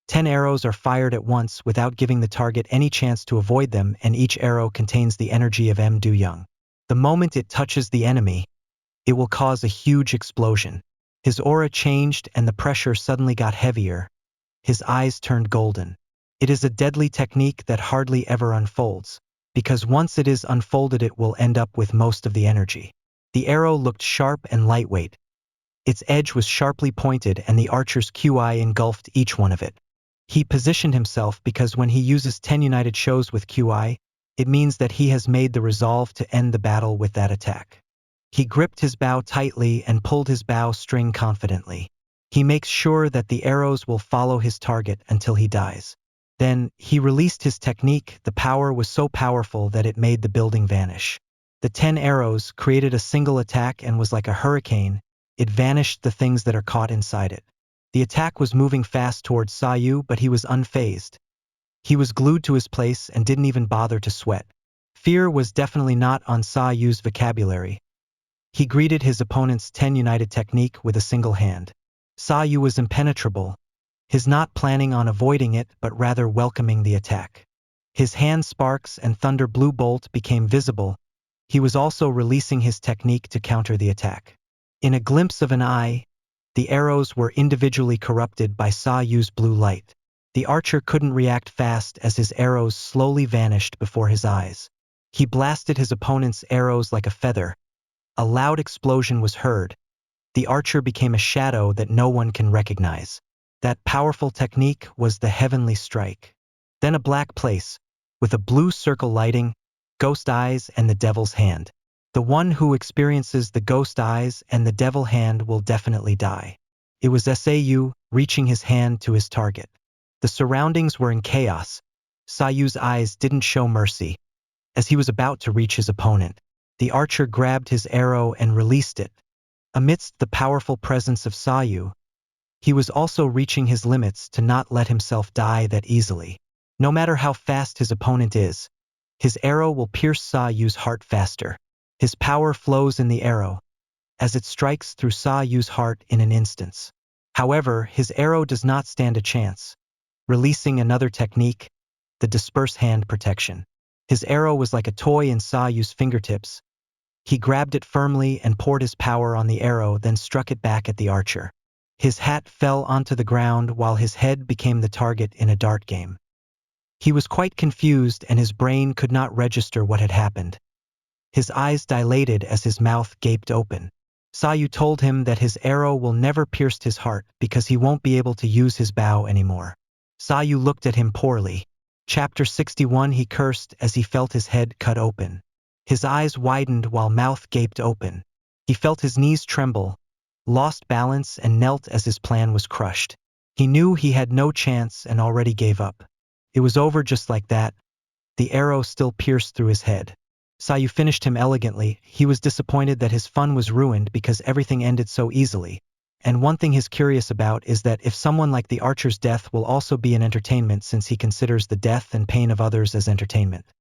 Speaker 3: 10 arrows are fired at once without giving the target any chance to avoid them, and each arrow contains the energy of Du Young. The moment it touches the enemy, it will cause a huge explosion. His aura changed and the pressure suddenly got heavier. His eyes turned golden. It is a deadly technique that hardly ever unfolds, because once it is unfolded it will end up with most of the energy. The arrow looked sharp and lightweight. Its edge was sharply pointed and the archer's QI engulfed each one of it. He positioned himself because when he uses 10 united shows with QI, it means that he has made the resolve to end the battle with that attack. He gripped his bow tightly and pulled his bow string confidently. He makes sure that the arrows will follow his target until he dies. Then, he released his technique. The power was so powerful that it made the building vanish. The 10 arrows created a single attack and was like a hurricane. It vanished the things that are caught inside it. The attack was moving fast towards Sayu, but he was unfazed. He was glued to his place and didn't even bother to sweat. Fear was definitely not on Sayu's vocabulary. He greeted his opponent's 10 united technique with a single hand. Sayu was impenetrable. His not planning on avoiding it but rather welcoming the attack. His hand sparks and thunder blue bolt became visible. He was also releasing his technique to counter the attack. In a glimpse of an eye, the arrows were individually corrupted by Sayu's blue light. The archer couldn't react fast as his arrows slowly vanished before his eyes. He blasted his opponent's arrows like a feather. A loud explosion was heard. The archer became a shadow that no one can recognize. That powerful technique was the heavenly strike. Then a black place, with a blue circle lighting, ghost eyes and the devil's hand. The one who experiences the ghost eyes and the devil hand will definitely die. It was Sau, reaching his hand to his target. The surroundings were in chaos. Sayu's eyes didn't show mercy. As he was about to reach his opponent, the archer grabbed his arrow and released it. Amidst the powerful presence of Sayu, he was also reaching his limits to not let himself die that easily. No matter how fast his opponent is, his arrow will pierce Sayu's heart faster. His power flows in the arrow, as it strikes through Sayu's heart in an instant. However, his arrow does not stand a chance. Releasing another technique, the disperse hand protection. His arrow was like a toy in Sayu's fingertips. He grabbed it firmly and poured his power on the arrow, then struck it back at the archer. His hat fell onto the ground while his head became the target in a dart game. He was quite confused and his brain could not register what had happened. His eyes dilated as his mouth gaped open. Sayu told him that his arrow will never pierce his heart because he won't be able to use his bow anymore. Sayu looked at him poorly. Chapter 61. He cursed as he felt his head cut open. His eyes widened while mouth gaped open. He felt his knees tremble, lost balance and knelt as his plan was crushed. He knew he had no chance and already gave up. It was over just like that. The arrow still pierced through his head. Sayu finished him elegantly. He was disappointed that his fun was ruined because everything ended so easily. And one thing he's curious about is that if someone like the archer's death will also be an entertainment since he considers the death and pain of others as entertainment.